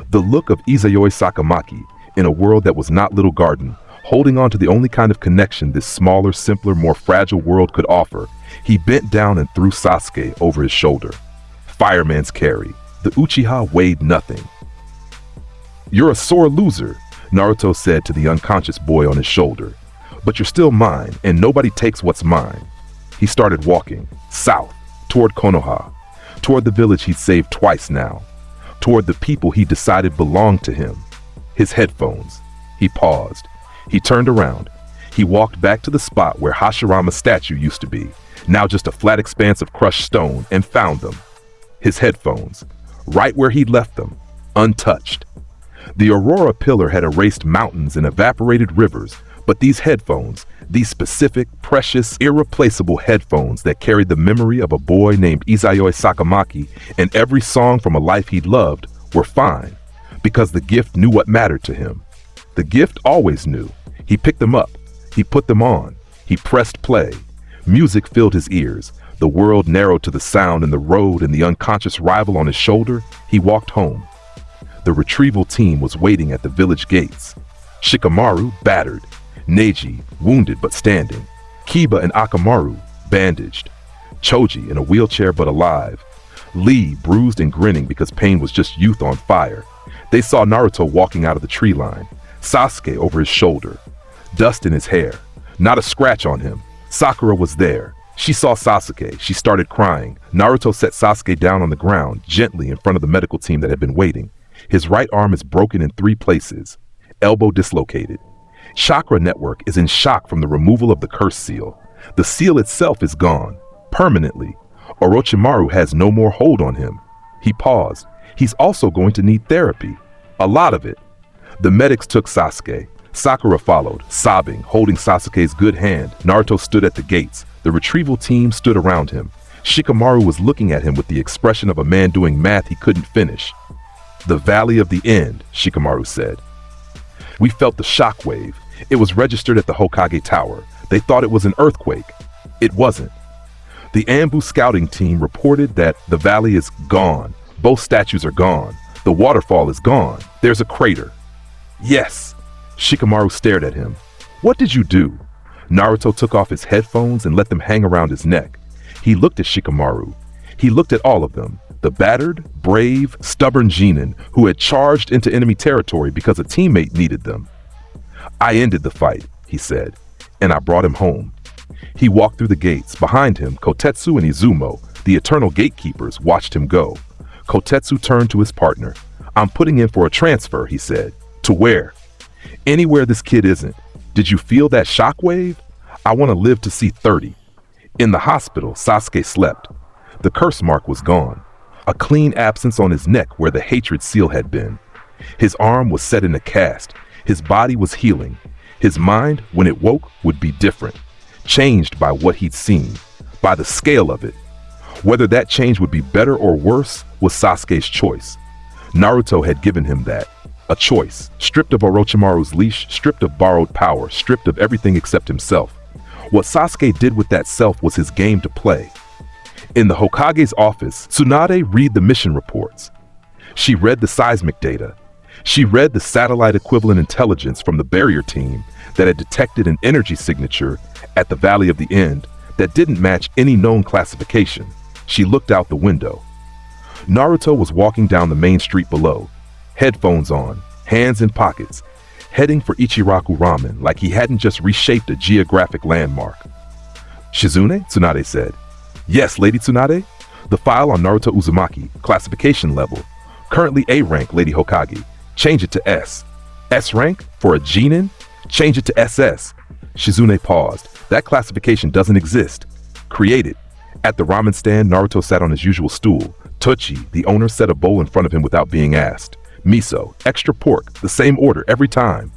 The look of Izayoi Sakamaki in a world that was not Little Garden, holding on to the only kind of connection this smaller, simpler, more fragile world could offer. He bent down and threw Sasuke over his shoulder. Fireman's carry. The Uchiha weighed nothing. "You're a sore loser," Naruto said to the unconscious boy on his shoulder. "But you're still mine, and nobody takes what's mine." He started walking, south, toward Konoha, toward the village he'd saved twice now, toward the people he decided belonged to him. His headphones. He paused. He turned around. He walked back to the spot where Hashirama's statue used to be, now just a flat expanse of crushed stone, and found them. His headphones, right where he'd left them, untouched. The Aurora pillar had erased mountains and evaporated rivers, but these headphones, these specific, precious, irreplaceable headphones that carried the memory of a boy named Izayoi Sakamaki and every song from a life he'd loved, were fine, because the gift knew what mattered to him. The gift always knew. He picked them up. He put them on. He pressed play. Music filled his ears. The world narrowed to the sound and the road and the unconscious rival on his shoulder. He walked home. The retrieval team was waiting at the village gates. Shikamaru, battered. Neji, wounded but standing. Kiba and Akamaru, bandaged. Choji, in a wheelchair but alive. Lee, bruised and grinning because pain was just youth on fire. They saw Naruto walking out of the tree line. Sasuke over his shoulder. Dust in his hair. Not a scratch on him. Sakura was there. She saw Sasuke. She started crying. Naruto set Sasuke down on the ground, gently in front of the medical team that had been waiting. His right arm is broken in 3 places. Elbow dislocated. Chakra network is in shock from the removal of the curse seal. The seal itself is gone. Permanently. Orochimaru has no more hold on him. He paused. He's also going to need therapy. A lot of it. The medics took Sasuke. Sakura followed, sobbing, holding Sasuke's good hand. Naruto stood at the gates. The retrieval team stood around him. Shikamaru was looking at him with the expression of a man doing math he couldn't finish. "The Valley of the End," Shikamaru said. "We felt the shockwave. It was registered at the Hokage Tower. They thought it was an earthquake. It wasn't. The Anbu scouting team reported that the valley is gone. Both statues are gone. The waterfall is gone. There's a crater." "Yes." Shikamaru stared at him. "What did you do?" Naruto took off his headphones and let them hang around his neck. He looked at Shikamaru. He looked at all of them. The battered, brave, stubborn genin who had charged into enemy territory because a teammate needed them. "I ended the fight," he said, "and I brought him home." He walked through the gates. Behind him, Kotetsu and Izumo, the eternal gatekeepers, watched him go. Kotetsu turned to his partner. "I'm putting in for a transfer," he said. "To where?" "Anywhere this kid isn't. Did you feel that shockwave? I want to live to see 30. In the hospital, Sasuke slept. The curse mark was gone. A clean absence on his neck where the hatred seal had been. His arm was set in a cast. His body was healing. His mind, when it woke, would be different. Changed by what he'd seen. By the scale of it. Whether that change would be better or worse was Sasuke's choice. Naruto had given him that. A choice, stripped of Orochimaru's leash, stripped of borrowed power, stripped of everything except himself. What Sasuke did with that self was his game to play. In the Hokage's office, Tsunade read the mission reports. She read the seismic data. She read the satellite equivalent intelligence from the barrier team that had detected an energy signature at the Valley of the End that didn't match any known classification. She looked out the window. Naruto was walking down the main street below, headphones on, hands in pockets, heading for Ichiraku Ramen like he hadn't just reshaped a geographic landmark. "Shizune?" Tsunade said. "Yes, Lady Tsunade. The file on Naruto Uzumaki, classification level. Currently A rank, Lady Hokage. Change it to S. S rank? For a genin? Change it to SS." Shizune paused. "That classification doesn't exist. Create it." At the ramen stand, Naruto sat on his usual stool. Tochi, the owner, set a bowl in front of him without being asked. "Miso, extra pork, the same order every time."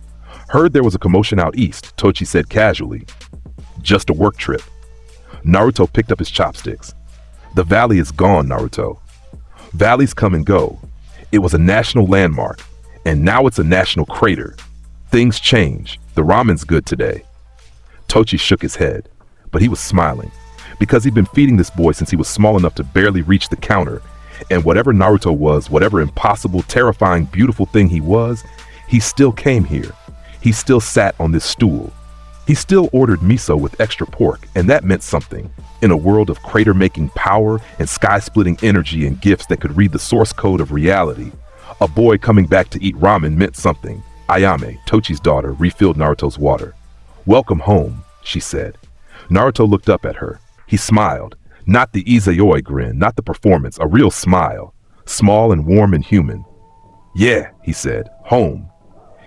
"Heard there was a commotion out east," Tochi said casually. "Just a work trip." Naruto picked up his chopsticks. "The valley is gone, Naruto. Valleys come and go. It was a national landmark, and now it's a national crater. Things change. The ramen's good today." Tochi shook his head, but he was smiling, because he'd been feeding this boy since he was small enough to barely reach the counter, and whatever Naruto was, whatever impossible, terrifying, beautiful thing he was, he still came here. He still sat on this stool. He still ordered miso with extra pork, and that meant something. In a world of crater-making power and sky-splitting energy and gifts that could read the source code of reality, a boy coming back to eat ramen meant something. Ayame, Tochi's daughter, refilled Naruto's water. "Welcome home," she said. Naruto looked up at her. He smiled. Not the Izayoi grin, not the performance, a real smile. Small and warm and human. "Yeah," he said, "home."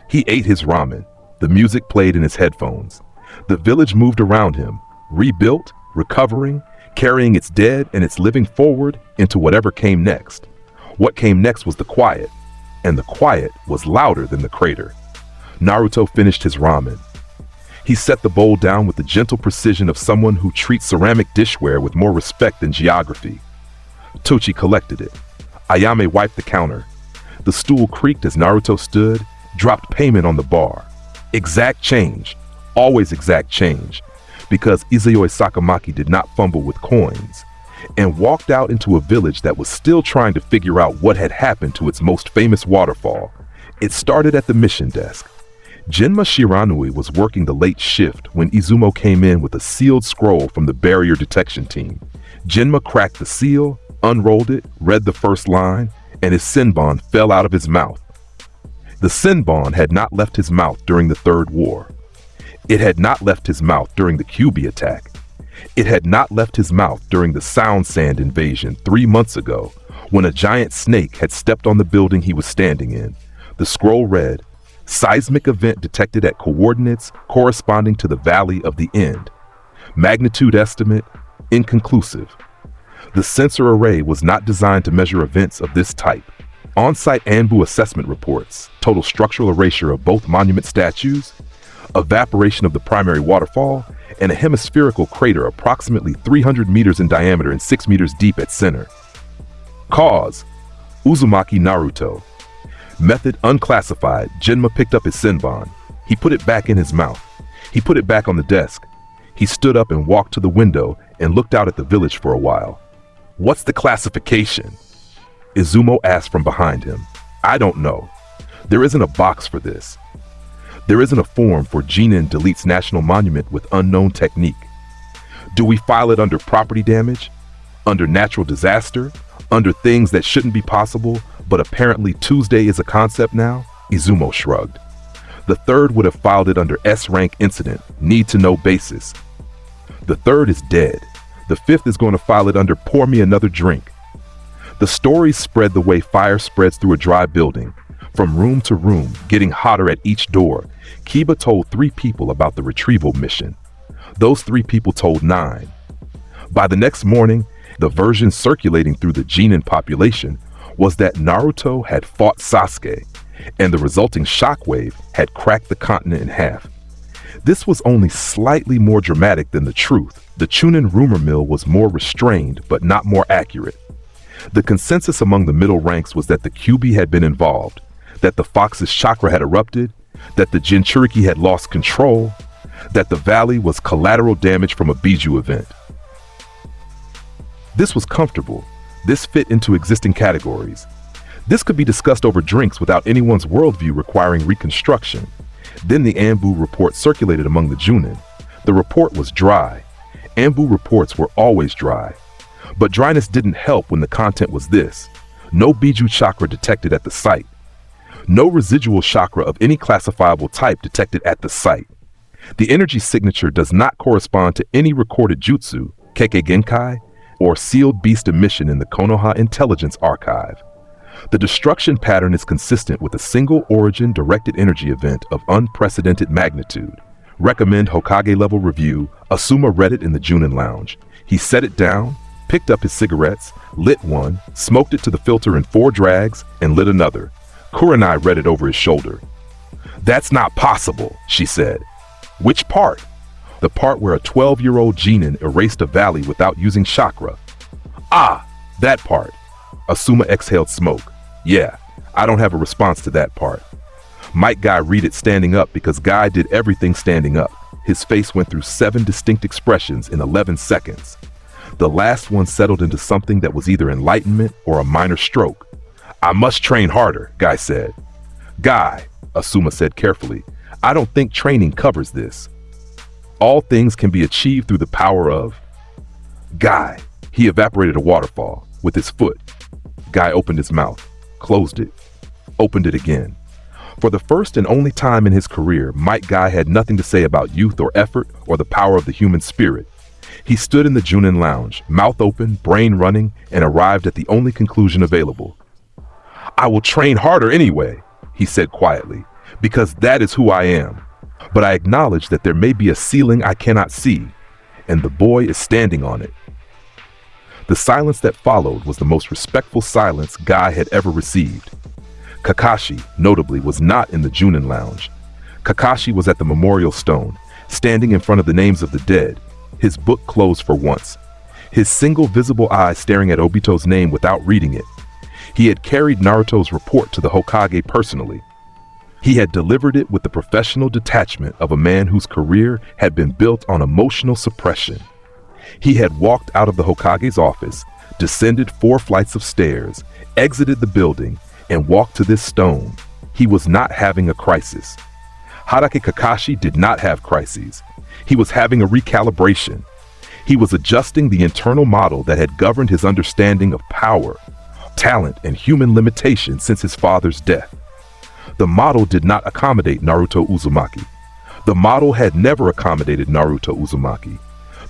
He ate his ramen. The music played in his headphones. The village moved around him, rebuilt, recovering, carrying its dead and its living forward into whatever came next. What came next was the quiet, and the quiet was louder than the crater. Naruto finished his ramen. He set the bowl down with the gentle precision of someone who treats ceramic dishware with more respect than geography. Tochi collected it. Ayame wiped the counter. The stool creaked as Naruto stood, dropped payment on the bar. Exact change. Always exact change. Because Izayoi Sakamaki did not fumble with coins, and walked out into a village that was still trying to figure out what had happened to its most famous waterfall. It started at the mission desk. Jinma Shiranui was working the late shift when Izumo came in with a sealed scroll from the barrier detection team. Jinma cracked the seal, unrolled it, read the first line, and his senbon fell out of his mouth. The senbon had not left his mouth during the Third War. It had not left his mouth during the Kyuubi attack. It had not left his mouth during the Sound Sand invasion 3 months ago, when a giant snake had stepped on the building he was standing in. The scroll read, "Seismic event detected at coordinates corresponding to the Valley of the End. Magnitude estimate, inconclusive." The sensor array was not designed to measure events of this type. On-site Anbu assessment reports, total structural erasure of both monument statues, evaporation of the primary waterfall, and a hemispherical crater approximately 300 meters in diameter and 6 meters deep at center. Cause, Uzumaki Naruto. Method unclassified. Jinma picked up his senbon. He put it back in his mouth. He put it back on the desk. He stood up and walked to the window and looked out at the village for a while. "What's the classification?" Izumo asked from behind him. "I don't know. There isn't a box for this. There isn't a form for Genin deletes national monument with unknown technique. Do we file it under property damage? Under natural disaster? Under things that shouldn't be possible, but apparently Tuesday is a concept now?" Izumo shrugged. The third would have filed it under S-rank incident, need to know basis. The third is dead. The fifth is going to file it under pour me another drink. The stories spread the way fire spreads through a dry building, from room to room, getting hotter at each door. Kiba told 3 people about the retrieval mission. Those 3 people told 9. By the next morning, the version circulating through the Genin population was that Naruto had fought Sasuke, and the resulting shockwave had cracked the continent in half. This was only slightly more dramatic than the truth. The Chunin rumor mill was more restrained, but not more accurate. The consensus among the middle ranks was that the Kyuubi had been involved, that the Fox's chakra had erupted, that the Jinchuriki had lost control, that the valley was collateral damage from a Biju event. This was comfortable. This fit into existing categories. This could be discussed over drinks without anyone's worldview requiring reconstruction. Then the Anbu report circulated among the Junin. The report was dry. Anbu reports were always dry. But dryness didn't help when the content was this: no Biju chakra detected at the site. No residual chakra of any classifiable type detected at the site. The energy signature does not correspond to any recorded jutsu, Kekkei Genkai, or sealed beast emission in the Konoha Intelligence Archive. The destruction pattern is consistent with a single origin directed energy event of unprecedented magnitude. Recommend Hokage level review. Asuma read it in the Junin lounge. He set it down, picked up his cigarettes, lit one, smoked it to the filter in 4 drags, and lit another. Kurenai read it over his shoulder. "That's not possible," she said. "Which part?" "The part where a 12-year-old genin erased a valley without using chakra." "Ah, that part." Asuma exhaled smoke. "Yeah, I don't have a response to that part." Might Guy read it standing up because Guy did everything standing up. His face went through 7 distinct expressions in 11 seconds. The last one settled into something that was either enlightenment or a minor stroke. "I must train harder," Guy said. "Guy," Asuma said carefully, "I don't think training covers this. All things can be achieved through the power of..." Guy. He evaporated a waterfall with his foot. Guy opened his mouth, closed it, opened it again. For the first and only time in his career, Might Guy had nothing to say about youth or effort or the power of the human spirit. He stood in the Junin lounge, mouth open, brain running, and arrived at the only conclusion available. "I will train harder anyway," he said quietly, "because that is who I am. But I acknowledge that there may be a ceiling I cannot see, and the boy is standing on it." The silence that followed was the most respectful silence Guy had ever received. Kakashi, notably, was not in the Junin lounge. Kakashi was at the memorial stone, standing in front of the names of the dead, his book closed for once, his single visible eye staring at Obito's name without reading it. He had carried Naruto's report to the Hokage personally. He had delivered it with the professional detachment of a man whose career had been built on emotional suppression. He had walked out of the Hokage's office, descended 4 flights of stairs, exited the building, and walked to this stone. He was not having a crisis. Hadake Kakashi did not have crises. He was having a recalibration. He was adjusting the internal model that had governed his understanding of power, talent, and human limitation since his father's death. The model did not accommodate Naruto Uzumaki. The model had never accommodated Naruto Uzumaki.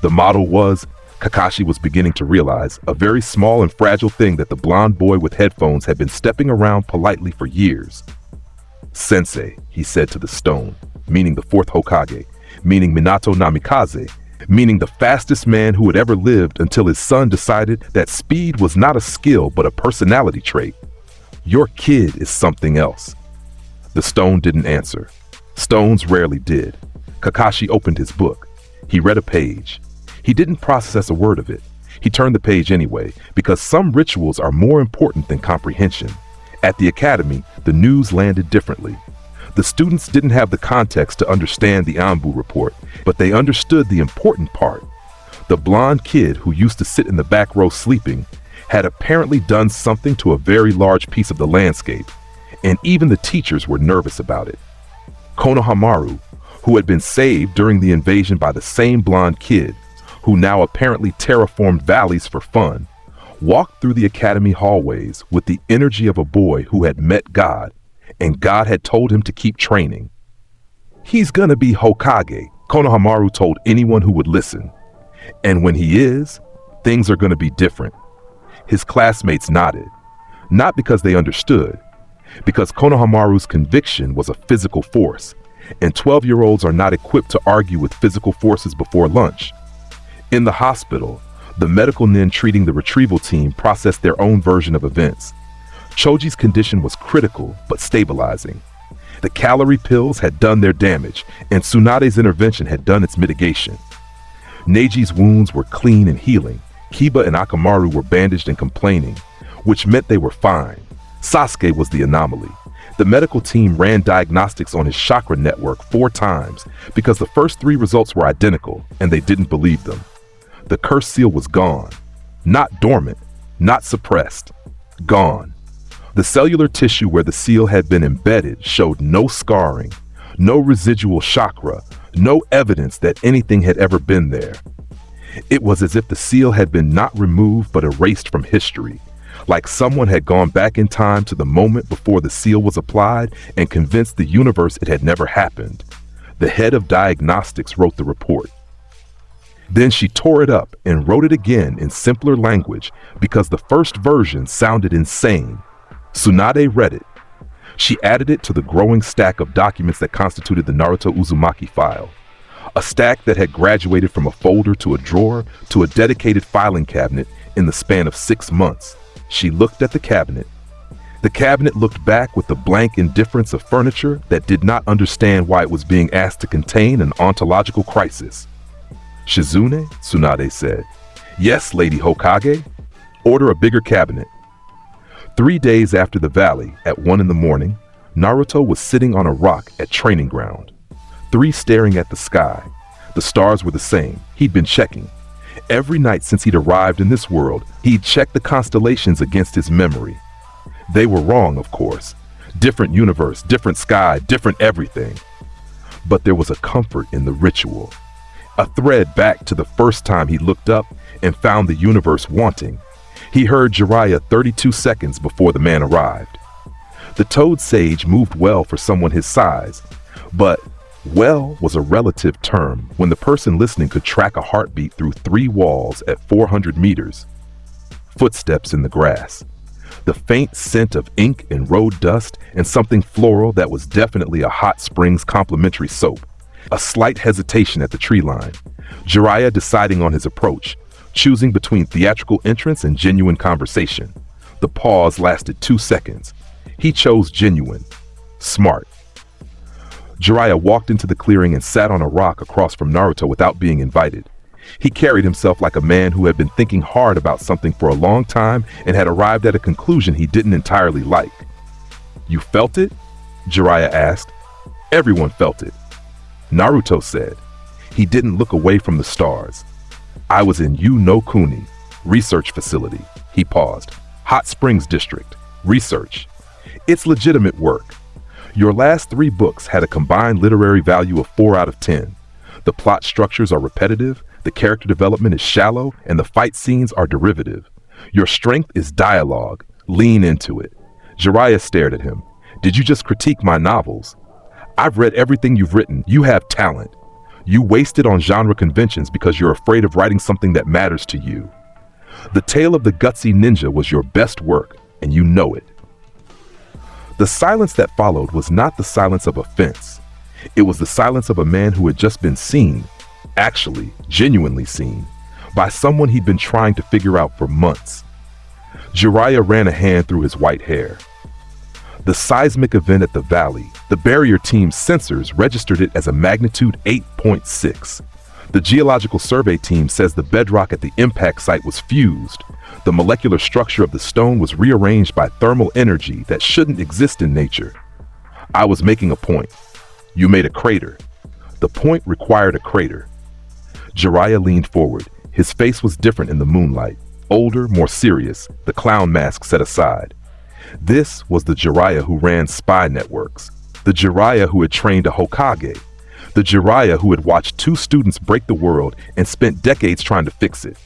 The model was, Kakashi was beginning to realize, a very small and fragile thing that the blonde boy with headphones had been stepping around politely for years. "Sensei," he said to the stone, meaning the 4th Hokage, meaning Minato Namikaze, meaning the fastest man who had ever lived until his son decided that speed was not a skill but a personality trait. "Your kid is something else." The stone didn't answer. Stones rarely did. Kakashi opened his book. He read a page. He didn't process a word of it. He turned the page anyway, because some rituals are more important than comprehension. At the academy, the news landed differently. The students didn't have the context to understand the Anbu report, but they understood the important part. The blonde kid who used to sit in the back row sleeping had apparently done something to a very large piece of the landscape, and even the teachers were nervous about it. Konohamaru, who had been saved during the invasion by the same blonde kid, who now apparently terraformed valleys for fun, walked through the academy hallways with the energy of a boy who had met God, and God had told him to keep training. "He's gonna be Hokage," Konohamaru told anyone who would listen. "And when he is, things are gonna be different." His classmates nodded, not because they understood, because Konohamaru's conviction was a physical force, and 12-year-olds are not equipped to argue with physical forces before lunch. In the hospital, the medical nin treating the retrieval team processed their own version of events. Choji's condition was critical but stabilizing. The calorie pills had done their damage, and Tsunade's intervention had done its mitigation. Neiji's wounds were clean and healing. Kiba and Akamaru were bandaged and complaining, which meant they were fine. Sasuke was the anomaly. The medical team ran diagnostics on his chakra network 4 times because the first 3 results were identical, and they didn't believe them. The curse seal was gone. Not dormant, not suppressed. Gone. The cellular tissue where the seal had been embedded showed no scarring, no residual chakra, no evidence that anything had ever been there. It was as if the seal had been not removed but erased from history, like someone had gone back in time to the moment before the seal was applied and convinced the universe it had never happened. The head of diagnostics wrote the report. Then she tore it up and wrote it again in simpler language because the first version sounded insane. Tsunade read it. She added it to the growing stack of documents that constituted the Naruto Uzumaki file. A stack that had graduated from a folder to a drawer to a dedicated filing cabinet in the span of 6 months. She looked at the cabinet. The cabinet looked back with the blank indifference of furniture that did not understand why it was being asked to contain an ontological crisis. Shizune, Tsunade said. Yes, Lady Hokage. Order a bigger cabinet. 3 days after the valley, at 1 in the morning, Naruto was sitting on a rock at training ground. 3 staring at the sky. The stars were the same. He'd been checking. Every night since he'd arrived in this world, he'd checked the constellations against his memory. They were wrong, of course. Different universe, different sky, different everything. But there was a comfort in the ritual. A thread back to the first time he looked up and found the universe wanting. He heard Jiraiya 32 seconds before the man arrived. The Toad Sage moved well for someone his size, but well was a relative term when the person listening could track a heartbeat through 3 walls at 400 meters. Footsteps in the grass. The faint scent of ink and road dust and something floral that was definitely a hot springs complimentary soap. A slight hesitation at the tree line. Jiraiya deciding on his approach, choosing between theatrical entrance and genuine conversation. The pause lasted 2 seconds. He chose genuine. Smart. Jiraiya walked into the clearing and sat on a rock across from Naruto without being invited. He carried himself like a man who had been thinking hard about something for a long time and had arrived at a conclusion he didn't entirely like. You felt it? Jiraiya asked. Everyone felt it. Naruto said. He didn't look away from the stars. I was in no Kuni, research facility. He paused. Hot Springs District, research. It's legitimate work. Your last 3 books had a combined literary value of 4 out of 10. The plot structures are repetitive, the character development is shallow, and the fight scenes are derivative. Your strength is dialogue. Lean into it. Jiraiya stared at him. Did you just critique my novels? I've read everything you've written. You have talent. You waste it on genre conventions because you're afraid of writing something that matters to you. The Tale of the Gutsy Ninja was your best work, and you know it. The silence that followed was not the silence of offense. It was the silence of a man who had just been seen, actually, genuinely seen, by someone he'd been trying to figure out for months. Jiraiya ran a hand through his white hair. The seismic event at the valley, the barrier team's sensors registered it as a magnitude 8.6. The geological survey team says the bedrock at the impact site was fused. The molecular structure of the stone was rearranged by thermal energy that shouldn't exist in nature. I was making a point. You made a crater. The point required a crater. Jiraiya leaned forward. His face was different in the moonlight. Older, more serious, the clown mask set aside. This was the Jiraiya who ran spy networks. The Jiraiya who had trained a Hokage. The Jiraiya who had watched 2 students break the world and spent decades trying to fix it.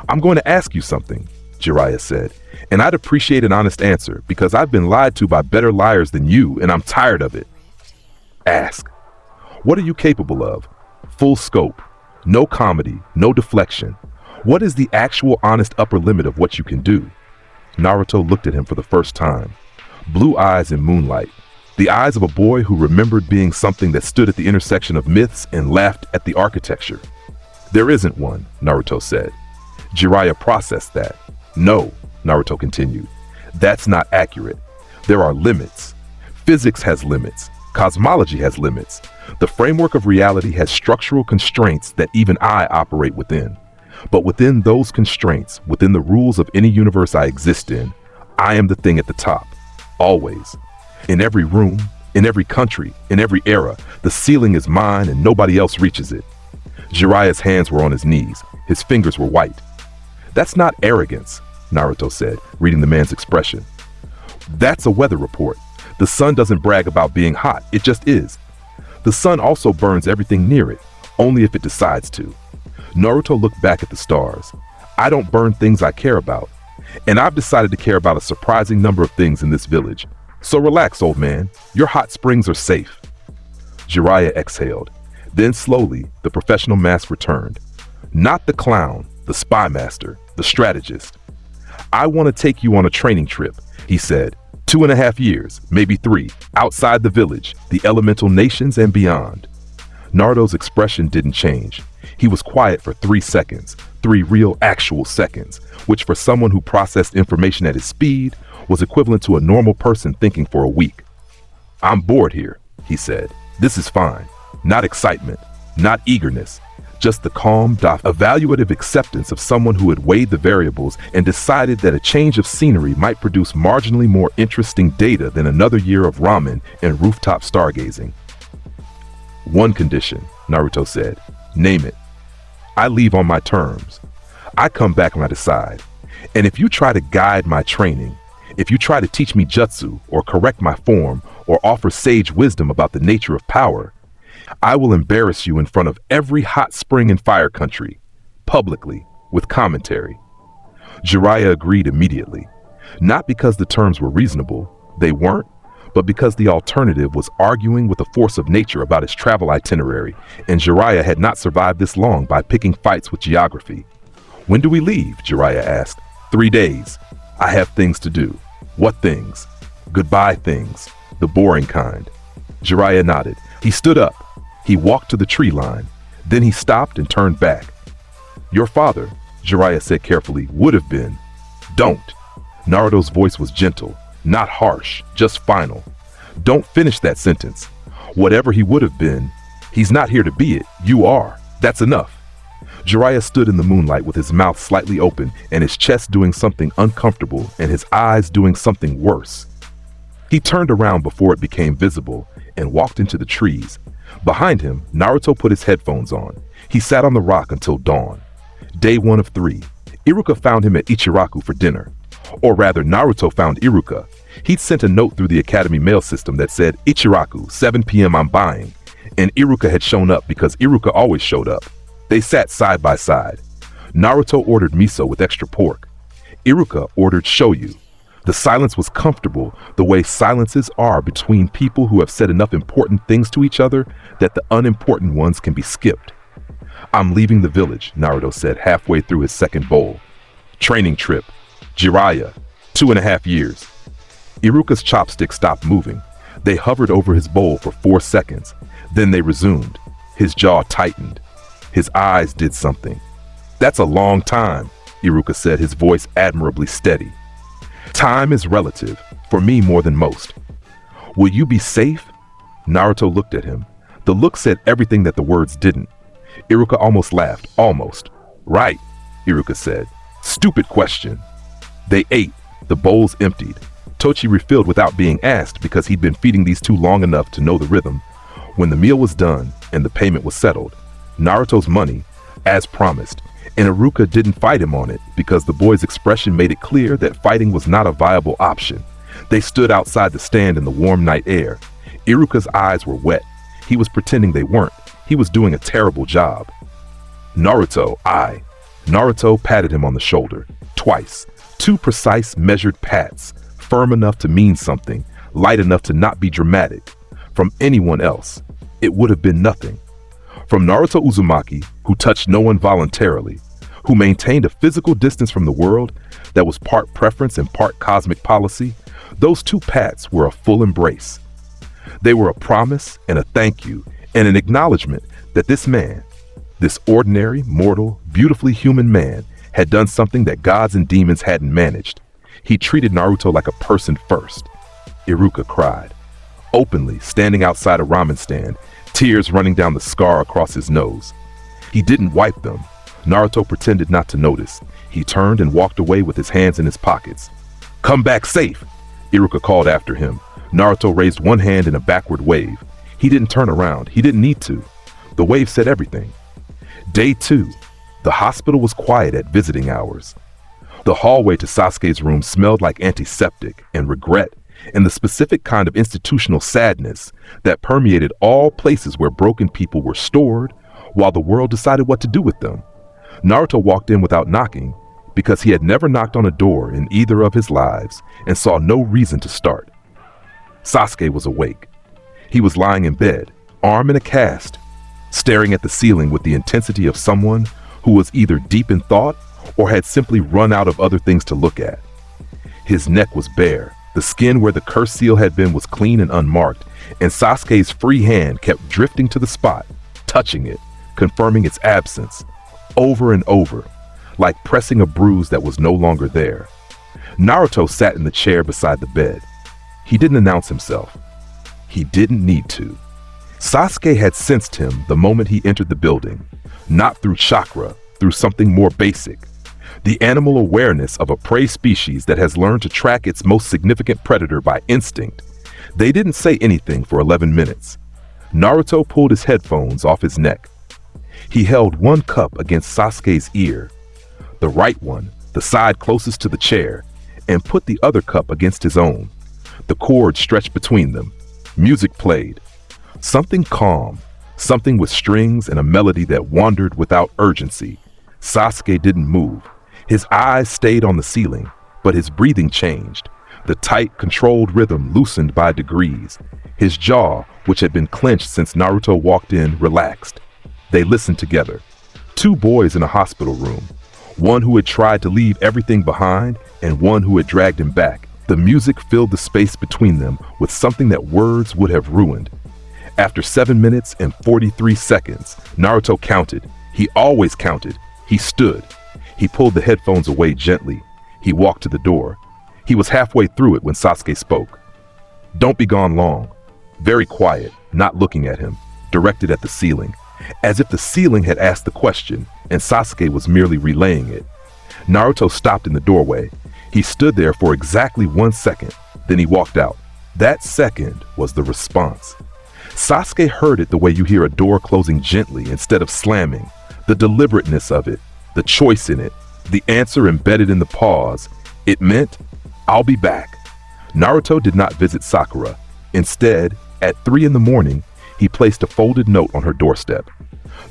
I'm going to ask you something, Jiraiya said, and I'd appreciate an honest answer because I've been lied to by better liars than you and I'm tired of it. Ask. What are you capable of? Full scope. No comedy, no deflection. What is the actual honest upper limit of what you can do? Naruto looked at him for the first time. Blue eyes in moonlight. The eyes of a boy who remembered being something that stood at the intersection of myths and laughed at the architecture. There isn't one, Naruto said. Jiraiya processed that. No, Naruto continued. That's not accurate. There are limits. Physics has limits. Cosmology has limits. The framework of reality has structural constraints that even I operate within. But within those constraints, within the rules of any universe I exist in, I am the thing at the top. Always. In every room, in every country, in every era, the ceiling is mine and nobody else reaches it. Jiraiya's hands were on his knees. His fingers were white. That's not arrogance, Naruto said, reading the man's expression. That's a weather report. The sun doesn't brag about being hot, it just is. The sun also burns everything near it, only if it decides to. Naruto looked back at the stars. I don't burn things I care about. And I've decided to care about a surprising number of things in this village. So relax, old man. Your hot springs are safe. Jiraiya exhaled. Then slowly, the professional mask returned. Not the clown, the spy master, the strategist. I want to take you on a training trip, he said. 2.5 years, maybe 3, outside the village, the elemental nations and beyond. Naruto's expression didn't change. He was quiet for 3 seconds, 3 real actual seconds, which for someone who processed information at his speed was equivalent to a normal person thinking for a week. I'm bored here, he said. This is fine. Not excitement, not eagerness, just the calm, evaluative acceptance of someone who had weighed the variables and decided that a change of scenery might produce marginally more interesting data than another year of ramen and rooftop stargazing. One condition, Naruto said. Name it. I leave on my terms. I come back when I decide. And if you try to guide my training, if you try to teach me jutsu or correct my form or offer sage wisdom about the nature of power, I will embarrass you in front of every hot spring in Fire Country, publicly, with commentary. Jiraiya agreed immediately, not because the terms were reasonable, they weren't, but because the alternative was arguing with the force of nature about his travel itinerary, and Jiraiya had not survived this long by picking fights with geography. When do we leave? Jiraiya asked. 3 days. I have things to do. What things? Goodbye things. The boring kind. Jiraiya nodded. He stood up. He walked to the tree line. Then he stopped and turned back. Your father, Jiraiya said carefully, would have been. Don't. Naruto's voice was gentle, not harsh, just final. Don't finish that sentence. Whatever he would have been, he's not here to be it. You are. That's enough. Jiraiya stood in the moonlight with his mouth slightly open and his chest doing something uncomfortable and his eyes doing something worse. He turned around before it became visible and walked into the trees. Behind him, Naruto put his headphones on. He sat on the rock until dawn. Day 1 of 3. Iruka found him at Ichiraku for dinner. Or rather, Naruto found Iruka. He'd sent a note through the academy mail system that said, Ichiraku, 7 p.m. I'm buying. And Iruka had shown up because Iruka always showed up. They sat side by side. Naruto ordered miso with extra pork. Iruka ordered shoyu. The silence was comfortable, the way silences are between people who have said enough important things to each other that the unimportant ones can be skipped. I'm leaving the village, Naruto said halfway through his second bowl. Training trip. Jiraiya. 2.5 years. Iruka's chopsticks stopped moving. They hovered over his bowl for 4 seconds. Then they resumed. His jaw tightened. His eyes did something. That's a long time, Iruka said, his voice admirably steady. Time is relative, for me more than most. Will you be safe? Naruto looked at him. The look said everything that the words didn't. Iruka almost laughed, almost. Right, Iruka said. Stupid question. They ate. The bowls emptied. Tochi refilled without being asked because he'd been feeding these two long enough to know the rhythm. When the meal was done and the payment was settled, Naruto's money, as promised, and Iruka didn't fight him on it because the boy's expression made it clear that fighting was not a viable option. They stood outside the stand in the warm night air. Iruka's eyes were wet. He was pretending they weren't. He was doing a terrible job. Naruto patted him on the shoulder, twice. 2 precise, measured pats, firm enough to mean something, light enough to not be dramatic. From anyone else, it would have been nothing. From Naruto Uzumaki, who touched no one voluntarily, who maintained a physical distance from the world that was part preference and part cosmic policy, those 2 pats were a full embrace. They were a promise and a thank you and an acknowledgement that this man, this ordinary, mortal, beautifully human man, had done something that gods and demons hadn't managed. He treated Naruto like a person first. Iruka cried, openly, standing outside a ramen stand, tears running down the scar across his nose. He didn't wipe them. Naruto pretended not to notice. He turned and walked away with his hands in his pockets. Come back safe, Iruka called after him. Naruto raised one hand in a backward wave. He didn't turn around. He didn't need to. The wave said everything. Day 2. The hospital was quiet at visiting hours. The hallway to Sasuke's room smelled like antiseptic and regret and the specific kind of institutional sadness that permeated all places where broken people were stored while the world decided what to do with them. Naruto walked in without knocking because he had never knocked on a door in either of his lives and saw no reason to start. Sasuke was awake. He was lying in bed, arm in a cast, staring at the ceiling with the intensity of someone who was either deep in thought or had simply run out of other things to look at. His neck was bare. The skin where the curse seal had been was clean and unmarked, and Sasuke's free hand kept drifting to the spot, touching it, confirming its absence, over and over, like pressing a bruise that was no longer there. Naruto sat in the chair beside the bed. He didn't announce himself. He didn't need to. Sasuke had sensed him the moment he entered the building, not through chakra, through something more basic. The animal awareness of a prey species that has learned to track its most significant predator by instinct. They didn't say anything for 11 minutes. Naruto pulled his headphones off his neck. He held one cup against Sasuke's ear, the right one, the side closest to the chair, and put the other cup against his own. The cord stretched between them. Music played. Something calm, something with strings and a melody that wandered without urgency. Sasuke didn't move. His eyes stayed on the ceiling, but his breathing changed. The tight, controlled rhythm loosened by degrees. His jaw, which had been clenched since Naruto walked in, relaxed. They listened together. Two boys in a hospital room. One who had tried to leave everything behind and one who had dragged him back. The music filled the space between them with something that words would have ruined. After 7 minutes and 43 seconds, Naruto counted. He always counted. He stood. He pulled the headphones away gently. He walked to the door. He was halfway through it when Sasuke spoke. "Don't be gone long." Very quiet, not looking at him, directed at the ceiling, as if the ceiling had asked the question and Sasuke was merely relaying it. Naruto stopped in the doorway. He stood there for exactly 1 second, then he walked out. That second was the response. Sasuke heard it the way you hear a door closing gently instead of slamming, the deliberateness of it, the choice in it, the answer embedded in the pause. It meant, "I'll be back." Naruto did not visit Sakura. Instead, at 3 a.m, he placed a folded note on her doorstep.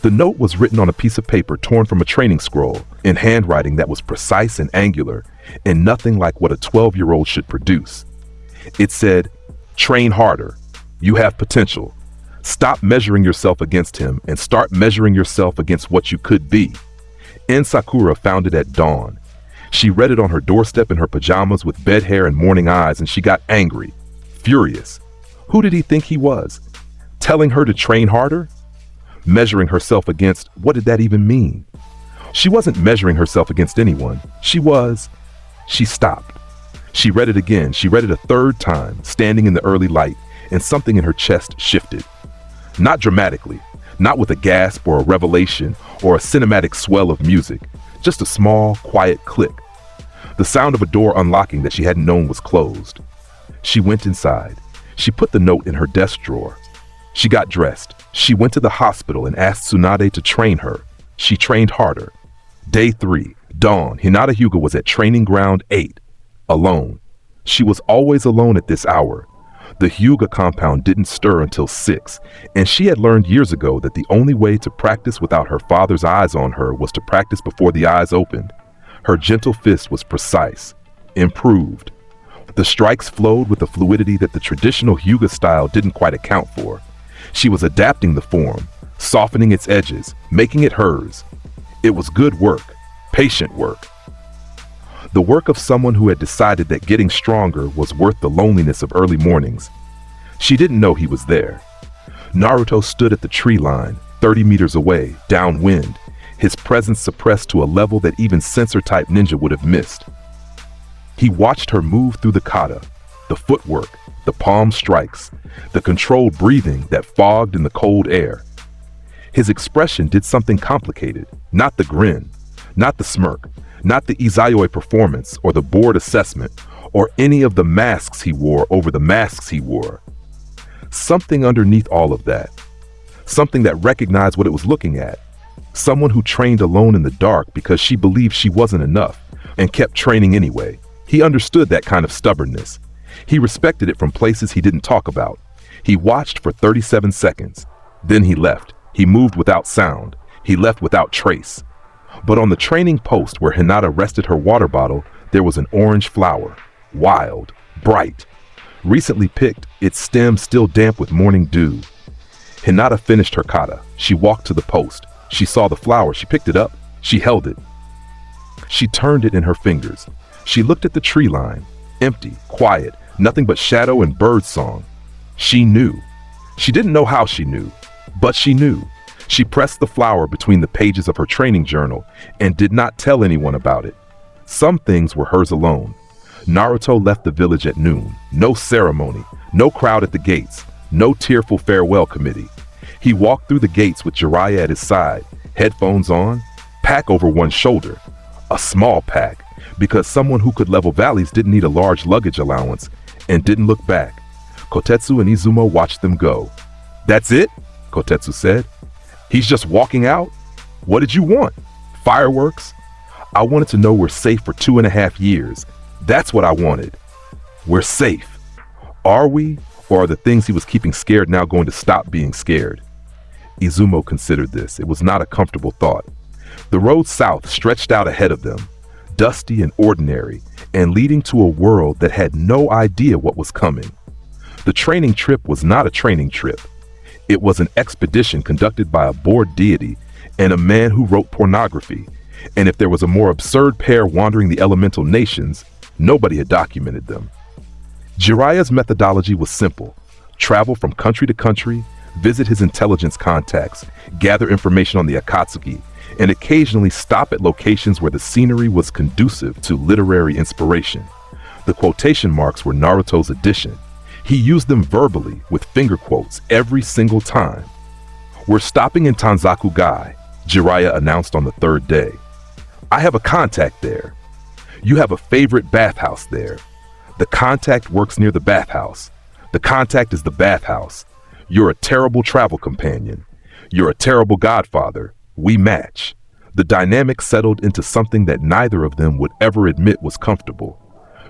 The note was written on a piece of paper torn from a training scroll, in handwriting that was precise and angular, and nothing like what a 12-year-old should produce. It said, "Train harder. You have potential. Stop measuring yourself against him and start measuring yourself against what you could be." In Sakura found it at dawn. She read it on her doorstep in her pajamas with bed hair and morning eyes, and she got angry, furious. Who did he think he was? Telling her to train harder? Measuring herself against, what did that even mean? She wasn't measuring herself against anyone. She stopped. She read it again. She read it a third time, standing in the early light, and something in her chest shifted. Not dramatically, not with a gasp or a revelation or a cinematic swell of music, just a small, quiet click. The sound of a door unlocking that she hadn't known was closed. She went inside. She put the note in her desk drawer. She got dressed. She went to the hospital and asked Tsunade to train her. She trained harder. Day 3, dawn, Hinata Hyuga was at training ground 8, alone. She was always alone at this hour. The Hyuga compound didn't stir until 6, and she had learned years ago that the only way to practice without her father's eyes on her was to practice before the eyes opened. Her gentle fist was precise, improved. The strikes flowed with a fluidity that the traditional Hyuga style didn't quite account for. She was adapting the form, softening its edges, making it hers. It was good work, patient work. The work of someone who had decided that getting stronger was worth the loneliness of early mornings. She didn't know he was there. Naruto stood at the tree line, 30 meters away, downwind, his presence suppressed to a level that even sensor-type ninja would have missed. He watched her move through the kata, the footwork, the palm strikes, the controlled breathing that fogged in the cold air. His expression did something complicated, not the grin, not the smirk, not the Izayoi performance or the board assessment or any of the masks he wore over the masks he wore. Something underneath all of that, something that recognized what it was looking at. Someone who trained alone in the dark because she believed she wasn't enough and kept training anyway. He understood that kind of stubbornness. He respected it from places he didn't talk about. He watched for 37 seconds. Then he left. He moved without sound. He left without trace. But on the training post where Hinata rested her water bottle, there was an orange flower. Wild, bright. Recently picked, its stem still damp with morning dew. Hinata finished her kata. She walked to the post. She saw the flower. She picked it up. She held it. She turned it in her fingers. She looked at the tree line. Empty, quiet, nothing but shadow and bird song. She knew. She didn't know how she knew, but she knew. She pressed the flower between the pages of her training journal and did not tell anyone about it. Some things were hers alone. Naruto left the village at noon. No ceremony, no crowd at the gates, no tearful farewell committee. He walked through the gates with Jiraiya at his side, headphones on, pack over one shoulder. A small pack, because someone who could level valleys didn't need a large luggage allowance, and didn't look back. Kotetsu and Izumo watched them go. "That's it?" Kotetsu said. "He's just walking out? What did you want? Fireworks? I wanted to know we're safe for 2.5 years. That's what I wanted. We're safe. Are we, or are the things he was keeping scared now going to stop being scared?" Izumo considered this. It was not a comfortable thought. The road south stretched out ahead of them, dusty and ordinary, and leading to a world that had no idea what was coming. The training trip was not a training trip. It was an expedition conducted by a bored deity and a man who wrote pornography, and if there was a more absurd pair wandering the elemental nations, nobody had documented them. Jiraiya's methodology was simple: travel from country to country, visit his intelligence contacts, gather information on the Akatsuki, and occasionally stop at locations where the scenery was conducive to literary inspiration. The quotation marks were Naruto's addition. He used them verbally with finger quotes every single time. "We're stopping in Tanzaku-gai," Jiraiya announced on the third day. "I have a contact there. You have a favorite bathhouse there. The contact works near the bathhouse. The contact is the bathhouse. You're a terrible travel companion. You're a terrible godfather. We match." The dynamic settled into something that neither of them would ever admit was comfortable.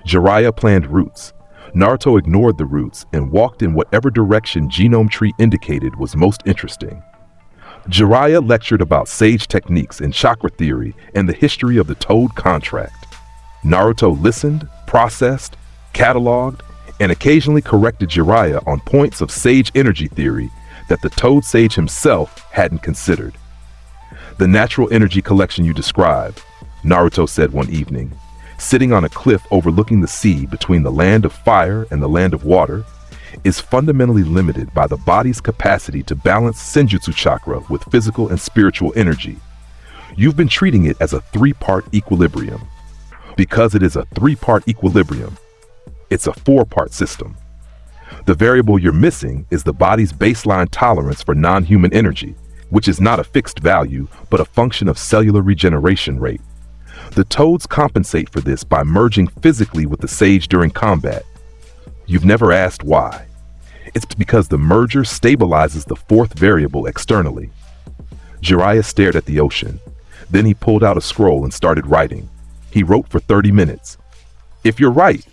Jiraiya planned routes. Naruto ignored the routes and walked in whatever direction Genome Tree indicated was most interesting. Jiraiya lectured about sage techniques and chakra theory and the history of the Toad contract. Naruto listened, processed, cataloged, and occasionally corrected Jiraiya on points of sage energy theory that the Toad Sage himself hadn't considered. "The natural energy collection you describe," Naruto said one evening, "sitting on a cliff overlooking the sea between the land of fire and the land of water, is fundamentally limited by the body's capacity to balance senjutsu chakra with physical and spiritual energy. You've been treating it as a 3-part equilibrium. Because it is a 3-part equilibrium, it's a 4-part system. The variable you're missing is the body's baseline tolerance for non-human energy, which is not a fixed value, but a function of cellular regeneration rate. The toads compensate for this by merging physically with the sage during combat. You've never asked why. It's because the merger stabilizes the 4th variable externally." Jiraiya stared at the ocean. Then he pulled out a scroll and started writing. He wrote for 30 minutes. "If you're right,"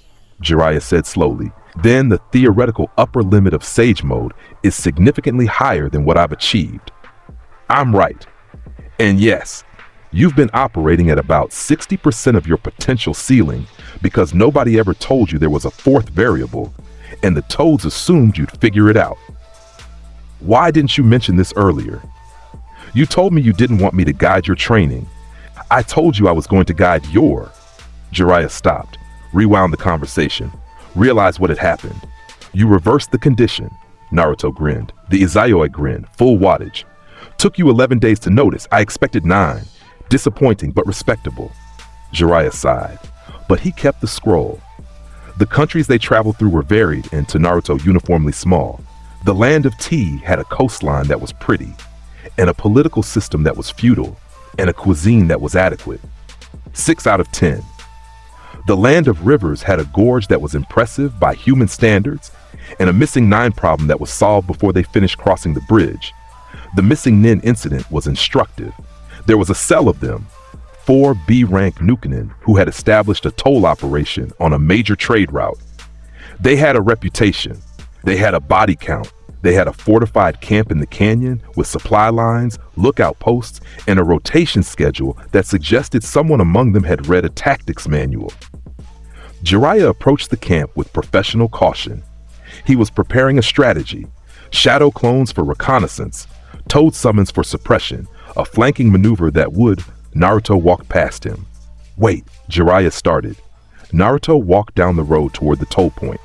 Jiraiya said slowly, "then the theoretical upper limit of sage mode is significantly higher than what I've achieved. I'm right. And yes, you've been operating at about 60% of your potential ceiling because nobody ever told you there was a 4th variable, and the toads assumed you'd figure it out. Why didn't you mention this earlier? You told me you didn't want me to guide your training. I told you I was going to guide your..." Jiraiya stopped, rewound the conversation, realized what had happened. "You reversed the condition." Naruto grinned. The Izayoi grin, full wattage. "Took you 11 days to notice. I expected 9. Disappointing, but respectable." Jiraiya sighed, but he kept the scroll. The countries they traveled through were varied and, to Naruto, uniformly small. The land of tea had a coastline that was pretty, and a political system that was feudal, and a cuisine that was adequate. 6 out of 10. The land of rivers had a gorge that was impressive by human standards, and a missing 9 problem that was solved before they finished crossing the bridge. The missing Nin incident was instructive. There was a cell of them, 4 B-rank Nukenin who had established a toll operation on a major trade route. They had a reputation, they had a body count, they had a fortified camp in the canyon with supply lines, lookout posts, and a rotation schedule that suggested someone among them had read a tactics manual. Jiraiya approached the camp with professional caution. He was preparing a strategy: shadow clones for reconnaissance, toad summons for suppression, a flanking maneuver that would. Naruto walked past him. "Wait," Jiraiya started. Naruto walked down the road toward the toll point.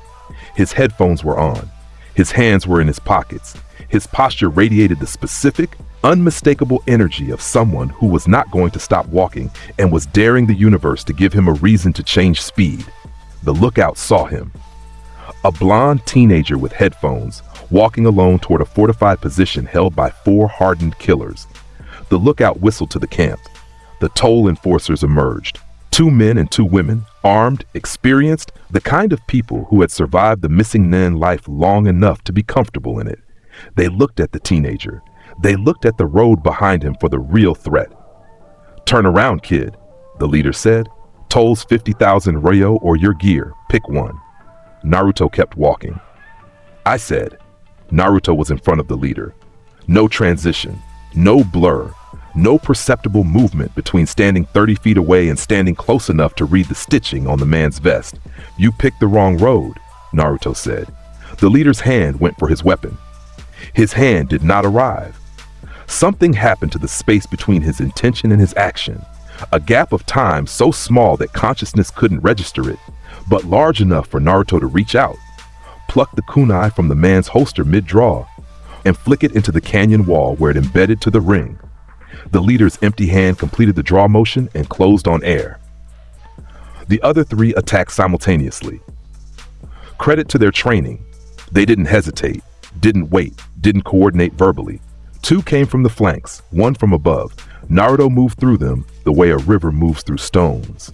His headphones were on. His hands were in his pockets. His posture radiated the specific, unmistakable energy of someone who was not going to stop walking and was daring the universe to give him a reason to change speed. The lookout saw him. A blonde teenager with headphones, walking alone toward a fortified position held by 4 hardened killers. The lookout whistled to the camp. The toll enforcers emerged. 2 men and 2 women, armed, experienced, the kind of people who had survived the missing Nen life long enough to be comfortable in it. They looked at the teenager. They looked at the road behind him for the real threat. "Turn around, kid," the leader said. "Toll's 50,000 Ryo or your gear. Pick one." Naruto kept walking. I said. Naruto was in front of the leader. No transition, no blur, no perceptible movement between standing 30 feet away and standing close enough to read the stitching on the man's vest. "You picked the wrong road," Naruto said. The leader's hand went for his weapon. His hand did not arrive. Something happened to the space between his intention and his action. A gap of time so small that consciousness couldn't register it, but large enough for Naruto to reach out, pluck the kunai from the man's holster mid-draw, and flick it into the canyon wall where it embedded to the ring. The leader's empty hand completed the draw motion and closed on air. The other 3 attacked simultaneously. Credit to their training. They didn't hesitate, didn't wait, didn't coordinate verbally. 2 came from the flanks, 1 from above. Naruto moved through them the way a river moves through stones.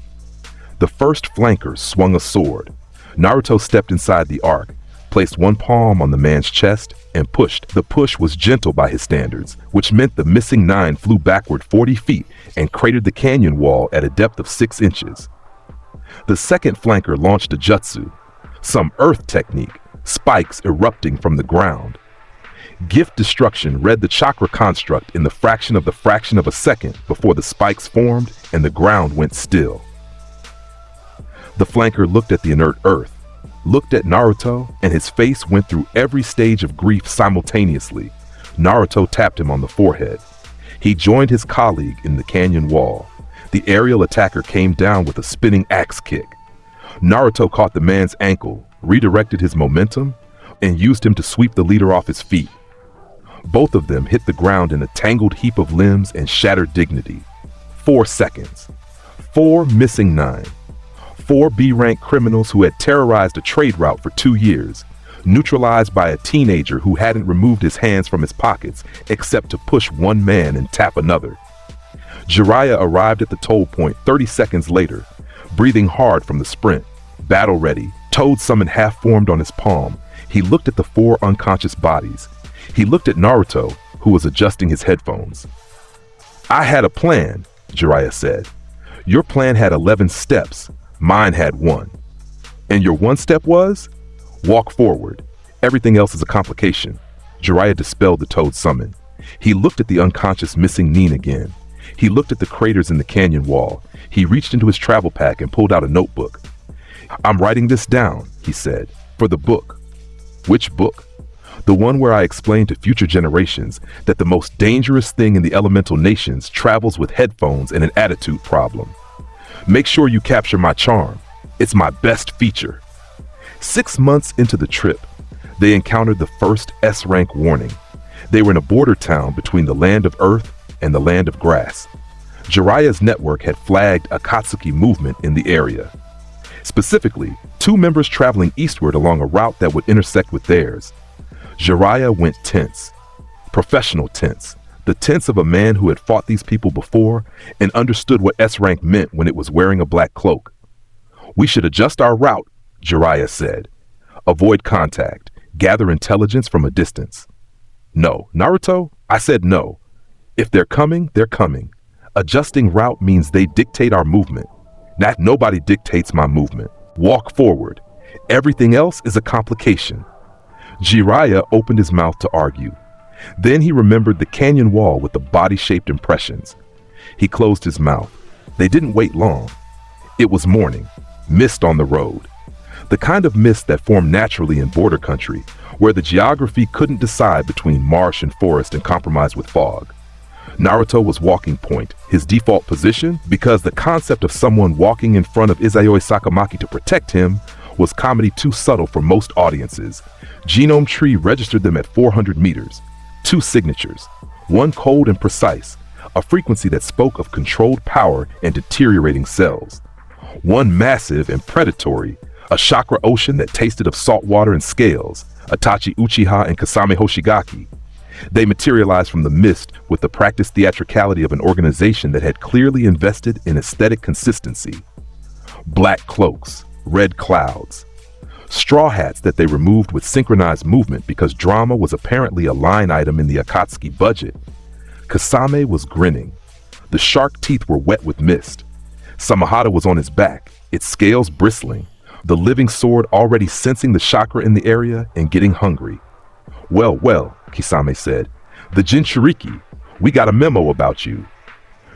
The first flanker swung a sword. Naruto stepped inside the arc, placed 1 palm on the man's chest, and pushed. The push was gentle by his standards, which meant the missing 9 flew backward 40 feet and cratered the canyon wall at a depth of 6 inches. The second flanker launched a jutsu, some earth technique, spikes erupting from the ground. Gift destruction read the chakra construct in the fraction of a second before the spikes formed and the ground went still. The flanker looked at the inert earth, looked at Naruto, and his face went through every stage of grief simultaneously. Naruto tapped him on the forehead. He joined his colleague in the canyon wall. The aerial attacker came down with a spinning axe kick. Naruto caught the man's ankle, redirected his momentum, and used him to sweep the leader off his feet. Both of them hit the ground in a tangled heap of limbs and shattered dignity. 4 seconds. 4 missing 9. 4 B-rank criminals who had terrorized a trade route for 2 years, neutralized by a teenager who hadn't removed his hands from his pockets except to push 1 man and tap another. Jiraiya arrived at the toll point 30 seconds later, breathing hard from the sprint, battle ready, toad summon half-formed on his palm. He looked at the 4 unconscious bodies. He looked at Naruto, who was adjusting his headphones. "I had a plan," Jiraiya said. "Your plan had 11 steps. Mine had 1. And your 1 step was? Walk forward. Everything else is a complication." Jiraiya dispelled the toad summon. He looked at the unconscious missing Nin again. He looked at the craters in the canyon wall. He reached into his travel pack and pulled out a notebook. "I'm writing this down," he said, "for the book." "Which book?" "The one where I explain to future generations that the most dangerous thing in the elemental nations travels with headphones and an attitude problem. Make sure you capture my charm. It's my best feature." 6 months into the trip, they encountered the first S-rank warning. They were in a border town between the land of earth and the land of grass. Jiraiya's network had flagged Akatsuki movement in the area. Specifically, 2 members traveling eastward along a route that would intersect with theirs. Jiraiya went tense. Professional tense. The tense of a man who had fought these people before and understood what S-rank meant when it was wearing a black cloak. "We should adjust our route," Jiraiya said. "Avoid contact. Gather intelligence from a distance." "No, Naruto, I said no. If they're coming, they're coming. Adjusting route means they dictate our movement. Nobody dictates my movement. Walk forward. Everything else is a complication. Jiraiya opened his mouth to argue. Then he remembered the canyon wall with the body-shaped impressions. He closed his mouth. They didn't wait long. It was morning. Mist on the road. The kind of mist that formed naturally in border country, where the geography couldn't decide between marsh and forest and compromised with fog. Naruto was walking point, his default position, because the concept of someone walking in front of Izayoi Sakamaki to protect him was comedy too subtle for most audiences. Genome Tree registered them at 400 meters. 2 signatures, one cold and precise, a frequency that spoke of controlled power and deteriorating cells. One massive and predatory, a chakra ocean that tasted of salt water and scales, Itachi Uchiha and Kasame Hoshigaki. They materialized from the mist with the practiced theatricality of an organization that had clearly invested in aesthetic consistency. Black cloaks, red clouds, straw hats that they removed with synchronized movement because drama was apparently a line item in the Akatsuki budget. Kasame was grinning. The shark teeth were wet with mist. Samahata was on his back, its scales bristling, the living sword already sensing the chakra in the area and getting hungry. Well, Kisame said. The Jinchuriki, we got a memo about you.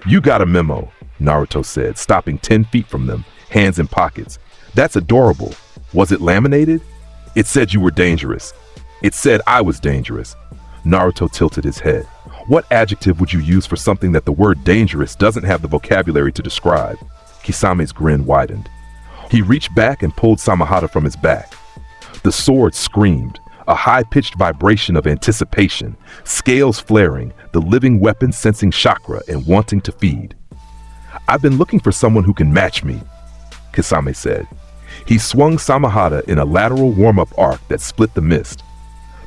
You got a memo, Naruto said, stopping 10 feet from them, hands in pockets. That's adorable. Was it laminated? It said you were dangerous. It said I was dangerous. Naruto tilted his head. What adjective would you use for something that the word dangerous doesn't have the vocabulary to describe? Kisame's grin widened. He reached back and pulled Samahata from his back. The sword screamed, a high-pitched vibration of anticipation, scales flaring, the living weapon sensing chakra and wanting to feed. I've been looking for someone who can match me, Kisame said. He swung Samahata in a lateral warm-up arc that split the mist.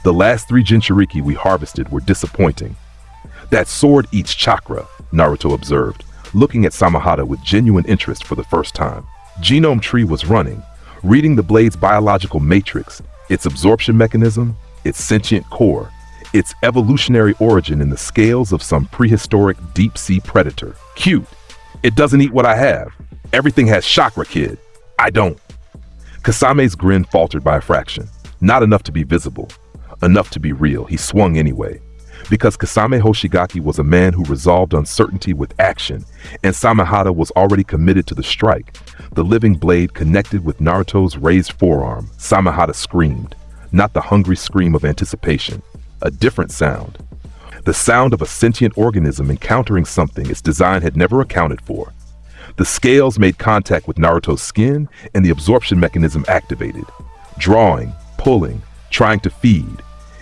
The last 3 Jinchuriki we harvested were disappointing. That sword eats chakra, Naruto observed, looking at Samahata with genuine interest for the first time. Genome Tree was running, reading the blade's biological matrix, its absorption mechanism, its sentient core, its evolutionary origin in the scales of some prehistoric deep-sea predator. Cute. It doesn't eat what I have. Everything has chakra, kid. I don't. Kasame's grin faltered by a fraction. Not enough to be visible. Enough to be real. He swung anyway. Because Kasame Hoshigaki was a man who resolved uncertainty with action, and Samahata was already committed to the strike. The living blade connected with Naruto's raised forearm. Samahata screamed. Not the hungry scream of anticipation. A different sound. The sound of a sentient organism encountering something its design had never accounted for. The scales made contact with Naruto's skin, and the absorption mechanism activated. Drawing, pulling, trying to feed.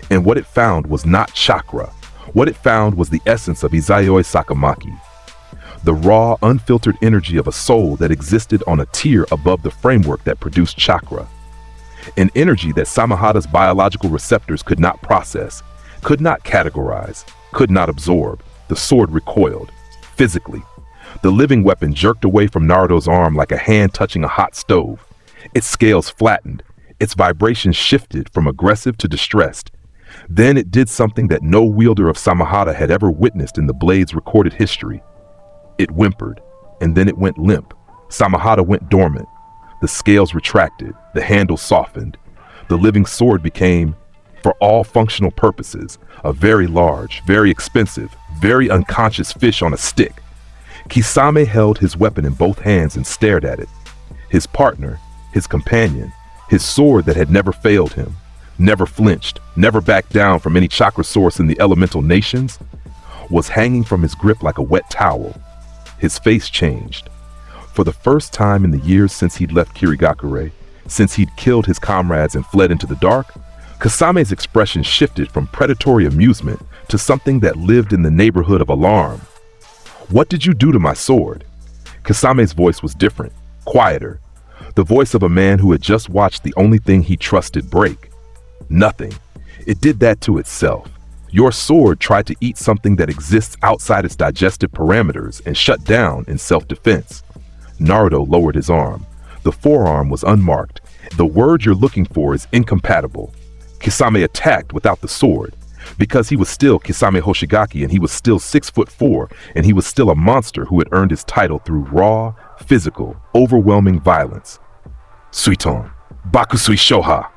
And what it found was not chakra. What it found was the essence of Izayoi Sakamaki. The raw, unfiltered energy of a soul that existed on a tier above the framework that produced chakra. An energy that Samahata's biological receptors could not process, could not categorize, could not absorb. The sword recoiled, physically. The living weapon jerked away from Naruto's arm like a hand touching a hot stove. Its scales flattened. Its vibrations shifted from aggressive to distressed. Then it did something that no wielder of Samahata had ever witnessed in the blade's recorded history. It whimpered, and then it went limp. Samahata went dormant. The scales retracted, the handle softened. The living sword became, for all functional purposes, a very large, very expensive, very unconscious fish on a stick. Kisame held his weapon in both hands and stared at it. His partner, his companion, his sword that had never failed him, never flinched, never backed down from any chakra source in the elemental nations, was hanging from his grip like a wet towel. His face changed. For the first time in the years since he'd left Kirigakure, since he'd killed his comrades and fled into the dark, Kasame's expression shifted from predatory amusement to something that lived in the neighborhood of alarm. What did you do to my sword? Kasame's voice was different, quieter, the voice of a man who had just watched the only thing he trusted break. Nothing. It did that to itself. Your sword tried to eat something that exists outside its digestive parameters and shut down in self-defense. Naruto lowered his arm. The forearm was unmarked. The word you're looking for is incompatible. Kisame attacked without the sword. Because he was still Kisame Hoshigaki, and he was still 6'4", and he was still a monster who had earned his title through raw, physical, overwhelming violence. Suiton, Bakusui Shoha.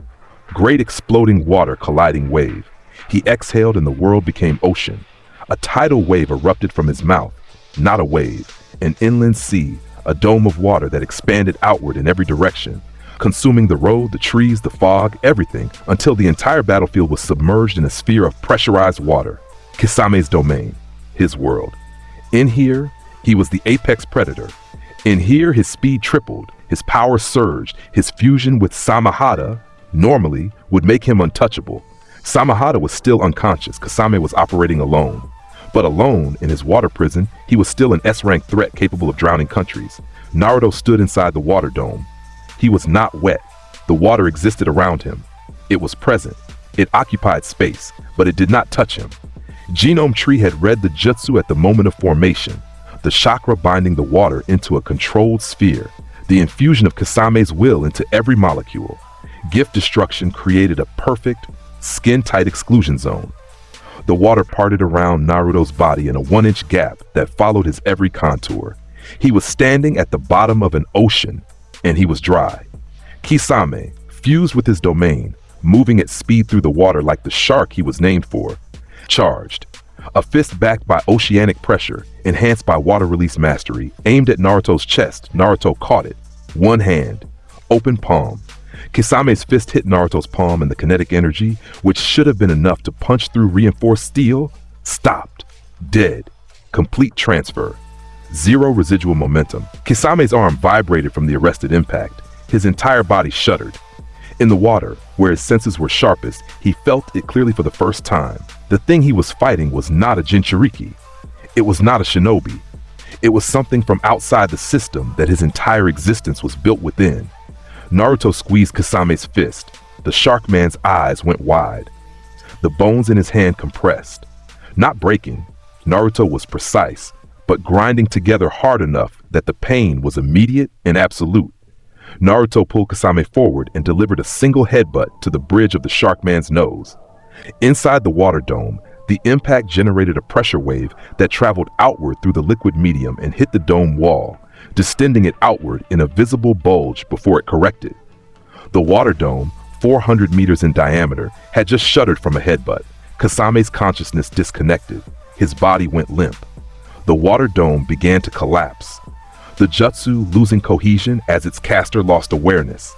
Great exploding water colliding wave. He exhaled and the world became ocean. A tidal wave erupted from his mouth. Not a wave, an inland sea, a dome of water that expanded outward in every direction, consuming the road, the trees, the fog, everything, until the entire battlefield was submerged in a sphere of pressurized water. Kisame's domain, his world. In here, he was the apex predator. In here, his speed tripled, his power surged, his fusion with Samahada, normally, would make him untouchable. Samahada was still unconscious. Kisame was operating alone. But alone, in his water prison, he was still an S-rank threat capable of drowning countries. Naruto stood inside the water dome. He was not wet. The water existed around him. It was present. It occupied space, but it did not touch him. Genome Tree had read the jutsu at the moment of formation, the chakra binding the water into a controlled sphere, the infusion of Kisame's will into every molecule. Gift destruction created a perfect, skin-tight exclusion zone. The water parted around Naruto's body in a 1-inch gap that followed his every contour. He was standing at the bottom of an ocean, and he was dry. Kisame, fused with his domain, moving at speed through the water like the shark he was named for, charged. A fist backed by oceanic pressure, enhanced by water release mastery, aimed at Naruto's chest. Naruto caught it. One hand. Open palm. Kisame's fist hit Naruto's palm, and the kinetic energy, which should have been enough to punch through reinforced steel, stopped. Dead. Complete transfer. Zero residual momentum. Kisame's arm vibrated from the arrested impact. His entire body shuddered. In the water, where his senses were sharpest, he felt it clearly for the first time. The thing he was fighting was not a Jinchuriki. It was not a shinobi. It was something from outside the system that his entire existence was built within. Naruto squeezed Kisame's fist. The shark man's eyes went wide. The bones in his hand compressed. Not breaking. Naruto was precise, but grinding together hard enough that the pain was immediate and absolute. Naruto pulled Kisame forward and delivered a single headbutt to the bridge of the shark man's nose. Inside the water dome, the impact generated a pressure wave that traveled outward through the liquid medium and hit the dome wall, distending it outward in a visible bulge before it corrected. The water dome, 400 meters in diameter, had just shuddered from a headbutt. Kisame's consciousness disconnected. His body went limp. The water dome began to collapse. The jutsu losing cohesion as its caster lost awareness.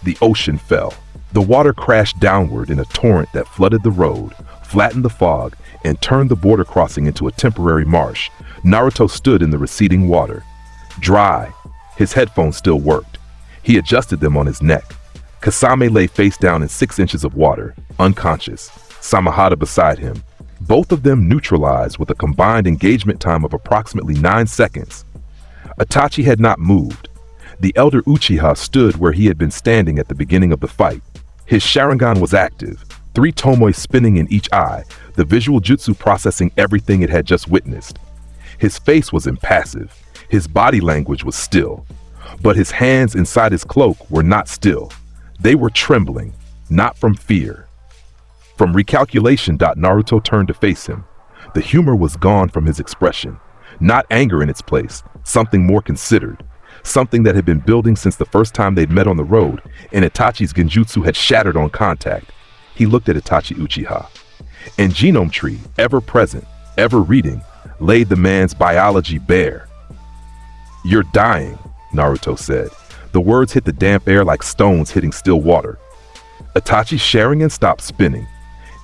The ocean fell. The water crashed downward in a torrent that flooded the road, flattened the fog, and turned the border crossing into a temporary marsh. Naruto stood in the receding water. Dry. His headphones still worked. He adjusted them on his neck. Kisame lay face down in 6 inches of water, unconscious. Samahada beside him. Both of them neutralized with a combined engagement time of approximately 9 seconds. Itachi had not moved. The elder Uchiha stood where he had been standing at the beginning of the fight. His Sharingan was active, 3 tomoe spinning in each eye, the visual jutsu processing everything it had just witnessed. His face was impassive. His body language was still. But his hands inside his cloak were not still. They were trembling, not from fear. From recalculation, Naruto turned to face him. The humor was gone from his expression. Not anger in its place, something more considered. Something that had been building since the first time they'd met on the road, and Itachi's genjutsu had shattered on contact. He looked at Itachi Uchiha. And Genome Tree, ever present, ever reading, laid the man's biology bare. "You're dying," Naruto said. The words hit the damp air like stones hitting still water. Itachi's Sharingan stopped spinning.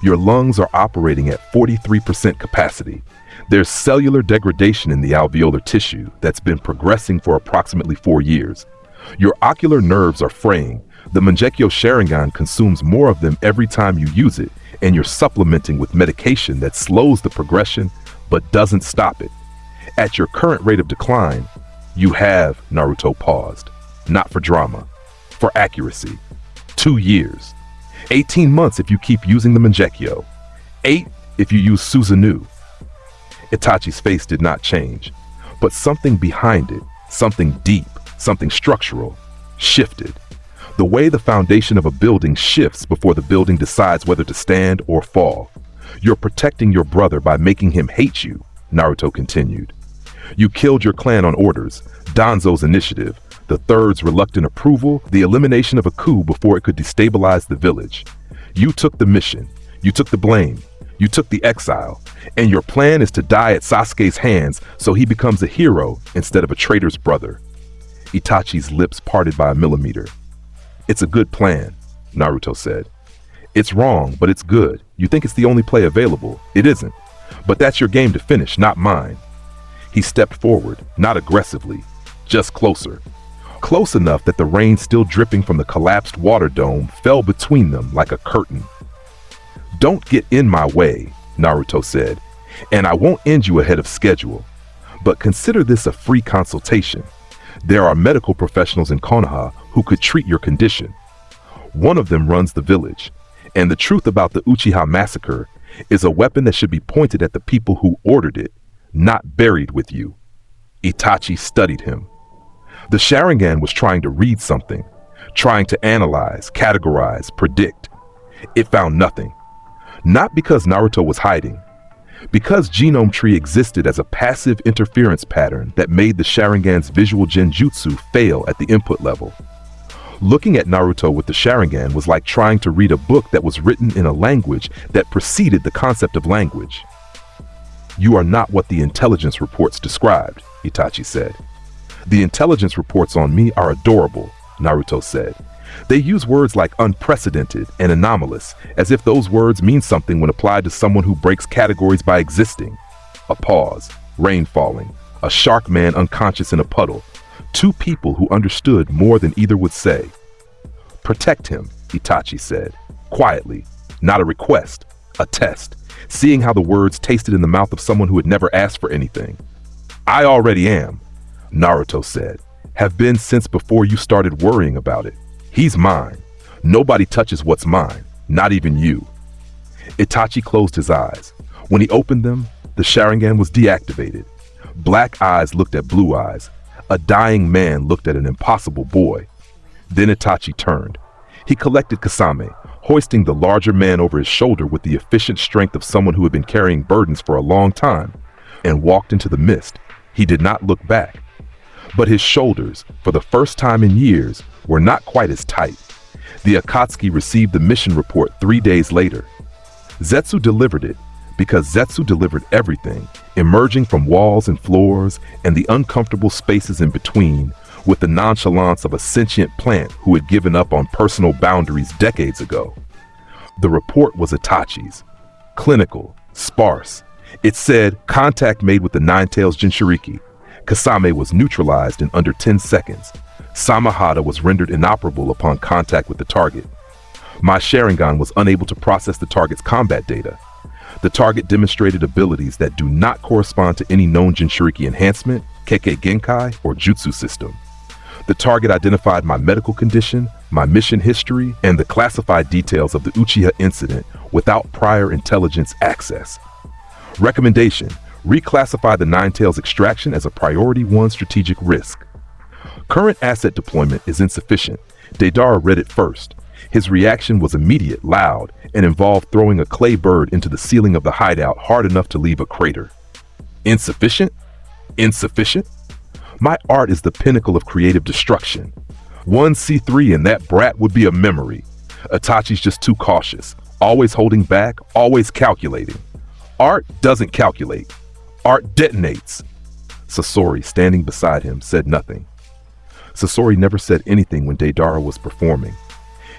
"Your lungs are operating at 43% capacity. There's cellular degradation in the alveolar tissue that's been progressing for approximately 4 years. Your ocular nerves are fraying. The Mangekyo Sharingan consumes more of them every time you use it, and you're supplementing with medication that slows the progression but doesn't stop it. At your current rate of decline, you have," Naruto paused, "not for drama, for accuracy. 2 years. 18 months if you keep using the Mangekyo. 8 if you use Susanoo." Itachi's face did not change, but something behind it, something deep, something structural, shifted. The way the foundation of a building shifts before the building decides whether to stand or fall. You're protecting your brother by making him hate you, Naruto continued. You killed your clan on orders, Danzo's initiative, the third's reluctant approval, the elimination of a coup before it could destabilize the village. You took the mission, you took the blame, you took the exile, and your plan is to die at Sasuke's hands so he becomes a hero instead of a traitor's brother. Itachi's lips parted by a millimeter. It's a good plan, Naruto said. It's wrong, but it's good. You think it's the only play available. It isn't. But that's your game to finish, not mine. He stepped forward, not aggressively, just closer. Close enough that the rain still dripping from the collapsed water dome fell between them like a curtain. Don't get in my way, Naruto said, and I won't end you ahead of schedule. But consider this a free consultation. There are medical professionals in Konoha who could treat your condition. One of them runs the village, and the truth about the Uchiha massacre is a weapon that should be pointed at the people who ordered it, not buried with you. Itachi studied him. The Sharingan was trying to read something, trying to analyze, categorize, predict. It found nothing. Not because Naruto was hiding, because Genome Tree existed as a passive interference pattern that made the Sharingan's visual genjutsu fail at the input level. Looking at Naruto with the Sharingan was like trying to read a book that was written in a language that preceded the concept of language. You are not what the intelligence reports described, Itachi said. The intelligence reports on me are adorable, Naruto said. They use words like unprecedented and anomalous, as if those words mean something when applied to someone who breaks categories by existing. A pause, rain falling, a shark man unconscious in a puddle. Two people who understood more than either would say. Protect him, Itachi said, quietly, not a request, a test, seeing how the words tasted in the mouth of someone who had never asked for anything. I already am, Naruto said, have been since before you started worrying about it. He's mine. Nobody touches what's mine, not even you. Itachi closed his eyes. When he opened them, the Sharingan was deactivated. Black eyes looked at blue eyes. A dying man looked at an impossible boy. Then Itachi turned. He collected Kasame, hoisting the larger man over his shoulder with the efficient strength of someone who had been carrying burdens for a long time, and walked into the mist. He did not look back. But his shoulders, for the first time in years, were not quite as tight. The Akatsuki received the mission report 3 days later. Zetsu delivered it, because Zetsu delivered everything, emerging from walls and floors and the uncomfortable spaces in between, with the nonchalance of a sentient plant who had given up on personal boundaries decades ago. The report was Itachi's. Clinical, sparse. It said, contact made with the Nine-Tails Jinchuriki. Kasame was neutralized in under 10 seconds. Samahada was rendered inoperable upon contact with the target. My Sharingan was unable to process the target's combat data. The target demonstrated abilities that do not correspond to any known Jinchuriki enhancement, Kekkei Genkai, or Jutsu system. The target identified my medical condition, my mission history, and the classified details of the Uchiha incident without prior intelligence access. Recommendation: reclassify the Nine-Tails extraction as a Priority 1 strategic risk. Current asset deployment is insufficient. Deidara read it first. His reaction was immediate, loud, and involved throwing a clay bird into the ceiling of the hideout hard enough to leave a crater. Insufficient? Insufficient? My art is the pinnacle of creative destruction. 1C3 and that brat would be a memory. Itachi's just too cautious, always holding back, always calculating. Art doesn't calculate. Art detonates. Sasori, standing beside him, said nothing. Sasori never said anything when Deidara was performing.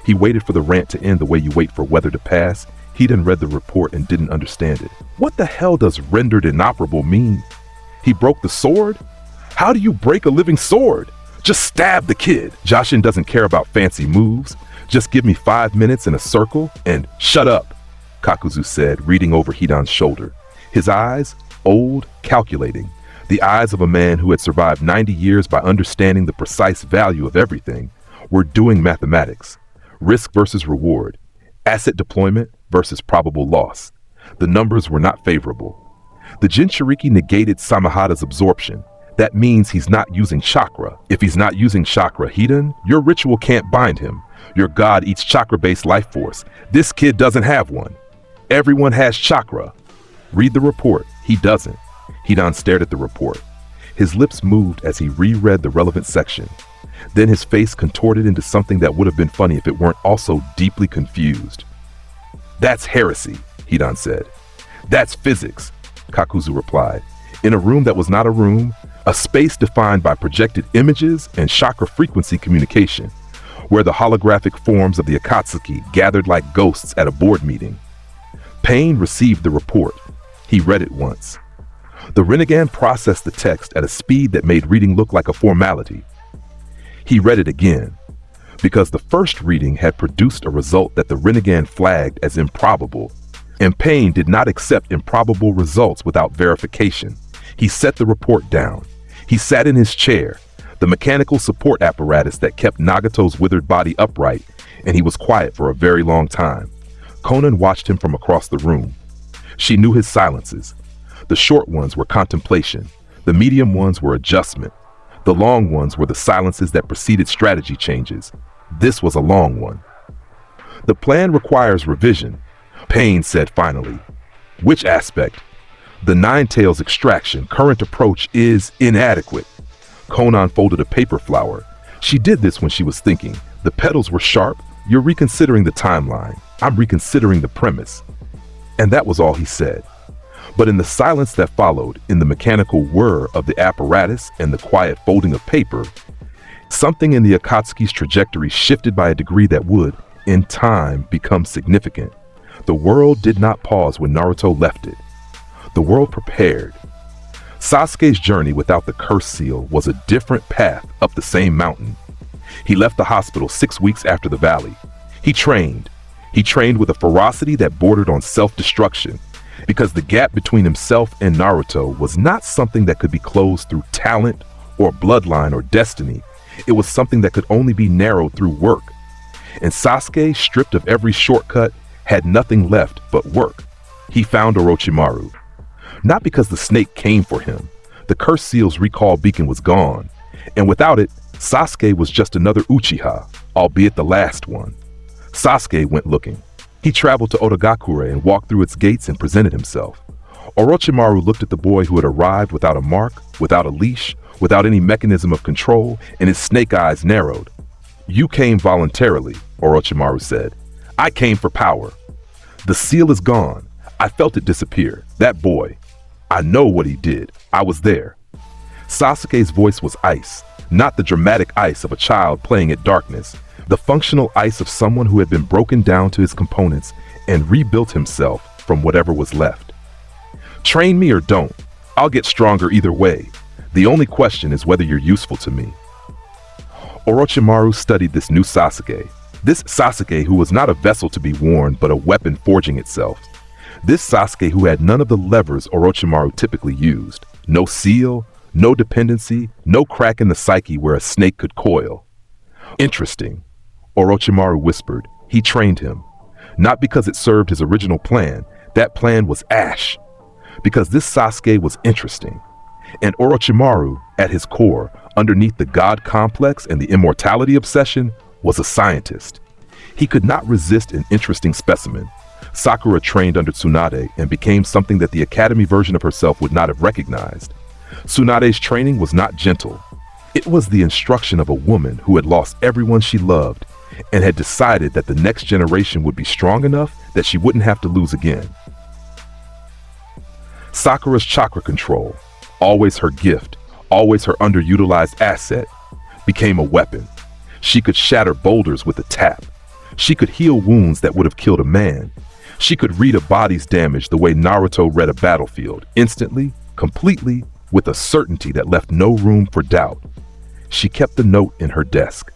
He waited for the rant to end the way you wait for weather to pass. He'd read the report and didn't understand it. What the hell does rendered inoperable mean? He broke the sword? How do you break a living sword? Just stab the kid. Jashin doesn't care about fancy moves. Just give me 5 minutes in a circle and shut up, Kakuzu said, reading over Hidan's shoulder. His eyes, old, calculating. The eyes of a man who had survived 90 years by understanding the precise value of everything, were doing mathematics. Risk versus reward. Asset deployment versus probable loss. The numbers were not favorable. The Jinchuriki negated Samahada's absorption. That means he's not using chakra. If he's not using chakra, Hidan, your ritual can't bind him. Your god eats chakra-based life force. This kid doesn't have one. Everyone has chakra. Read the report. He doesn't. Hidan stared at the report. His lips moved as he reread the relevant section. Then his face contorted into something that would have been funny if it weren't also deeply confused. That's heresy, Hidan said. That's physics, Kakuzu replied. In a room that was not a room, a space defined by projected images and chakra frequency communication, where the holographic forms of the Akatsuki gathered like ghosts at a board meeting. Pain received the report. He read it once. The Rinnegan processed the text at a speed that made reading look like a formality. He read it again, because the first reading had produced a result that the Rinnegan flagged as improbable, and Pain did not accept improbable results without verification. He set the report down. He sat in his chair, the mechanical support apparatus that kept Nagato's withered body upright, and he was quiet for a very long time. Conan watched him from across the room. She knew his silences. The short ones were contemplation. The medium ones were adjustment. The long ones were the silences that preceded strategy changes. This was a long one. The plan requires revision, Pain said finally. Which aspect? The Nine-Tails extraction current approach is inadequate. Conan folded a paper flower. She did this when she was thinking. The petals were sharp. You're reconsidering the timeline. I'm reconsidering the premise. And that was all he said. But in the silence that followed, in the mechanical whir of the apparatus and the quiet folding of paper, something in the Akatsuki's trajectory shifted by a degree that would, in time, become significant. The world did not pause when Naruto left it. The world prepared. Sasuke's journey without the curse seal was a different path up the same mountain. He left the hospital 6 weeks after the valley. He trained. He trained with a ferocity that bordered on self-destruction, because the gap between himself and Naruto was not something that could be closed through talent or bloodline or destiny. It was something that could only be narrowed through work. And Sasuke, stripped of every shortcut, had nothing left but work. He found Orochimaru. Not because the snake came for him. The curse seal's recall beacon was gone. And without it, Sasuke was just another Uchiha, albeit the last one. Sasuke went looking. He traveled to Otagakure and walked through its gates and presented himself. Orochimaru looked at the boy who had arrived without a mark, without a leash, without any mechanism of control, and his snake eyes narrowed. You came voluntarily, Orochimaru said. I came for power. The seal is gone. I felt it disappear. That boy. I know what he did. I was there. Sasuke's voice was ice, not the dramatic ice of a child playing at darkness, the functional ice of someone who had been broken down to his components and rebuilt himself from whatever was left. Train me or don't. I'll get stronger either way. The only question is whether you're useful to me. Orochimaru studied this new Sasuke. This Sasuke who was not a vessel to be worn, but a weapon forging itself. This Sasuke who had none of the levers Orochimaru typically used. No seal, no dependency, no crack in the psyche where a snake could coil. Interesting, Orochimaru whispered. He trained him. Not because it served his original plan. That plan was ash. Because this Sasuke was interesting. And Orochimaru, at his core, underneath the god complex and the immortality obsession, was a scientist. He could not resist an interesting specimen. Sakura trained under Tsunade and became something that the academy version of herself would not have recognized. Tsunade's training was not gentle. It was the instruction of a woman who had lost everyone she loved and had decided that the next generation would be strong enough that she wouldn't have to lose again. Sakura's chakra control, always her gift, always her underutilized asset, became a weapon. She could shatter boulders with a tap. She could heal wounds that would have killed a man. She could read a body's damage the way Naruto read a battlefield, instantly, completely, with a certainty that left no room for doubt. She kept the note in her desk.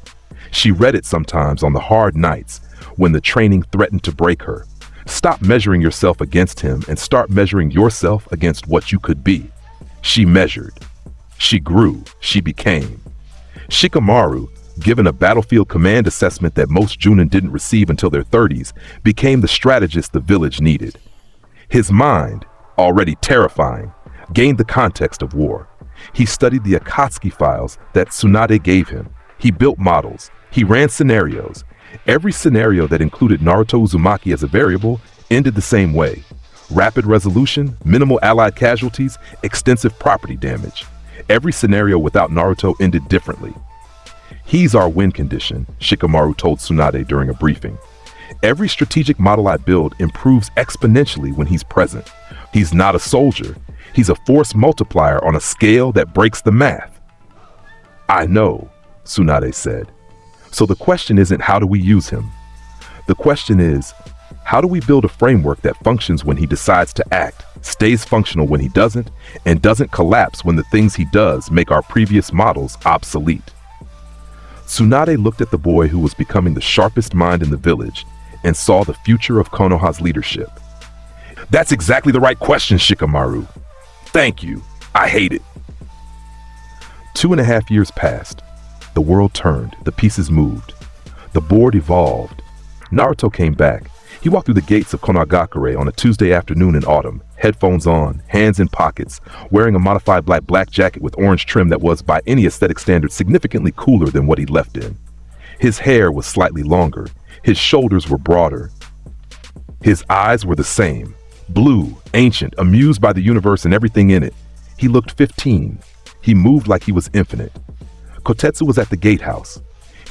She read it sometimes on the hard nights when the training threatened to break her. Stop measuring yourself against him and start measuring yourself against what you could be. She measured. She grew. She became. Shikamaru, given a battlefield command assessment that most Junin didn't receive until their 30s, became the strategist the village needed. His mind, already terrifying, gained the context of war. He studied the Akatsuki files that Tsunade gave him. He built models. He ran scenarios. Every scenario that included Naruto Uzumaki as a variable ended the same way. Rapid resolution, minimal allied casualties, extensive property damage. Every scenario without Naruto ended differently. "He's our win condition," Shikamaru told Tsunade during a briefing. "Every strategic model I build improves exponentially when he's present. He's not a soldier. He's a force multiplier on a scale that breaks the math." "I know," Tsunade said. "So the question isn't how do we use him? The question is, how do we build a framework that functions when he decides to act, stays functional when he doesn't, and doesn't collapse when the things he does make our previous models obsolete?" Tsunade looked at the boy who was becoming the sharpest mind in the village and saw the future of Konoha's leadership. "That's exactly the right question, Shikamaru. Thank you. I hate it." 2.5 years passed. The world turned, the pieces moved. The board evolved. Naruto came back. He walked through the gates of Konagakure on a Tuesday afternoon in autumn, headphones on, hands in pockets, wearing a modified black jacket with orange trim that was, by any aesthetic standard, significantly cooler than what he'd left in. His hair was slightly longer. His shoulders were broader. His eyes were the same, blue, ancient, amused by the universe and everything in it. He looked 15. He moved like he was infinite. Kotetsu was at the gatehouse.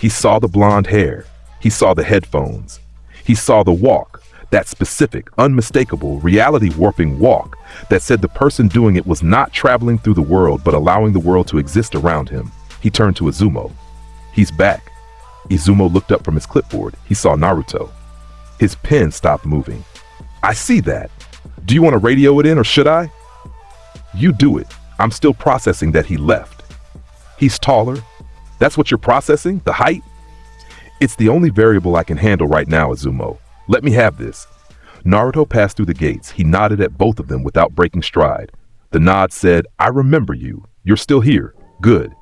He saw the blonde hair. He saw the headphones. He saw the walk, that specific, unmistakable, reality-warping walk that said the person doing it was not traveling through the world but allowing the world to exist around him. He turned to Izumo. "He's back." Izumo looked up from his clipboard. He saw Naruto. His pen stopped moving. "I see that. Do you want to radio it in or should I?" "You do it. I'm still processing that he left." "He's taller. That's what you're processing? The height?" "It's the only variable I can handle right now, Izumo. Let me have this." Naruto passed through the gates. He nodded at both of them without breaking stride. The nod said, "I remember you. You're still here. Good."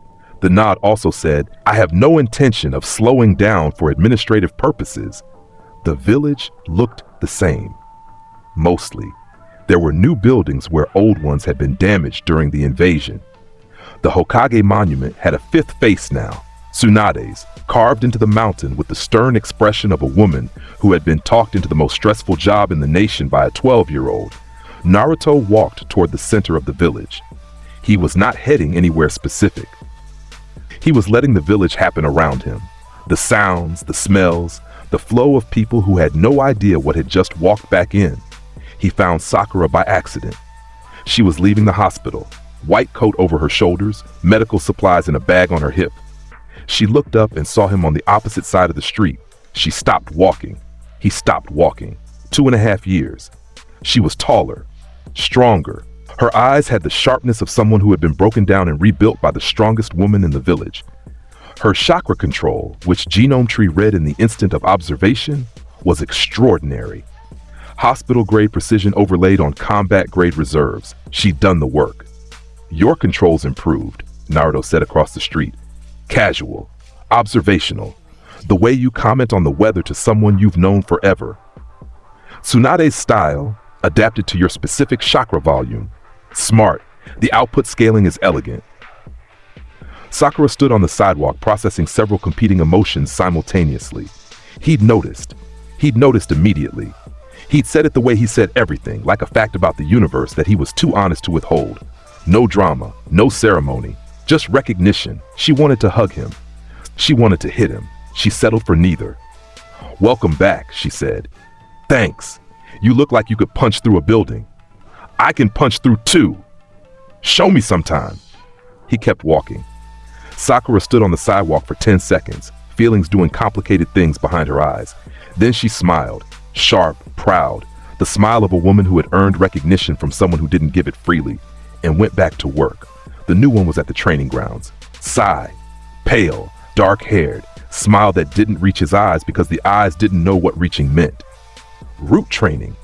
The nod also said, "I have no intention of slowing down for administrative purposes." The village looked the same. Mostly. There were new buildings where old ones had been damaged during the invasion. The Hokage monument had a fifth face now, Tsunade's, carved into the mountain with the stern expression of a woman who had been talked into the most stressful job in the nation by a 12-year-old. Naruto walked toward the center of the village. He was not heading anywhere specific. He was letting the village happen around him. The sounds, the smells, the flow of people who had no idea what had just walked back in. He found Sakura by accident. She was leaving the hospital, white coat over her shoulders, medical supplies in a bag on her hip. She looked up and saw him on the opposite side of the street. She stopped walking. He stopped walking. 2.5 years. She was taller, stronger. Her eyes had the sharpness of someone who had been broken down and rebuilt by the strongest woman in the village. Her chakra control, which Genome Tree read in the instant of observation, was extraordinary. Hospital-grade precision overlaid on combat-grade reserves. She'd done the work. "Your controls improved," Naruto said across the street. "Casual, observational, the way you comment on the weather to someone you've known forever. Tsunade's style, adapted to your specific chakra volume. Smart, the output scaling is elegant." Sakura stood on the sidewalk processing several competing emotions simultaneously. He'd noticed immediately. He'd said it the way he said everything, like a fact about the universe that he was too honest to withhold. No drama, no ceremony. Just recognition. She wanted to hug him. She wanted to hit him. She settled for neither. "Welcome back," she said. "Thanks. You look like you could punch through a building." "I can punch through too. Show me sometime." He kept walking. Sakura stood on the sidewalk for 10 seconds, feelings doing complicated things behind her eyes. Then she smiled, sharp, proud, the smile of a woman who had earned recognition from someone who didn't give it freely, and went back to work. The new one was at the training grounds. Sai, pale, dark-haired, smile that didn't reach his eyes because the eyes didn't know what reaching meant. Root training.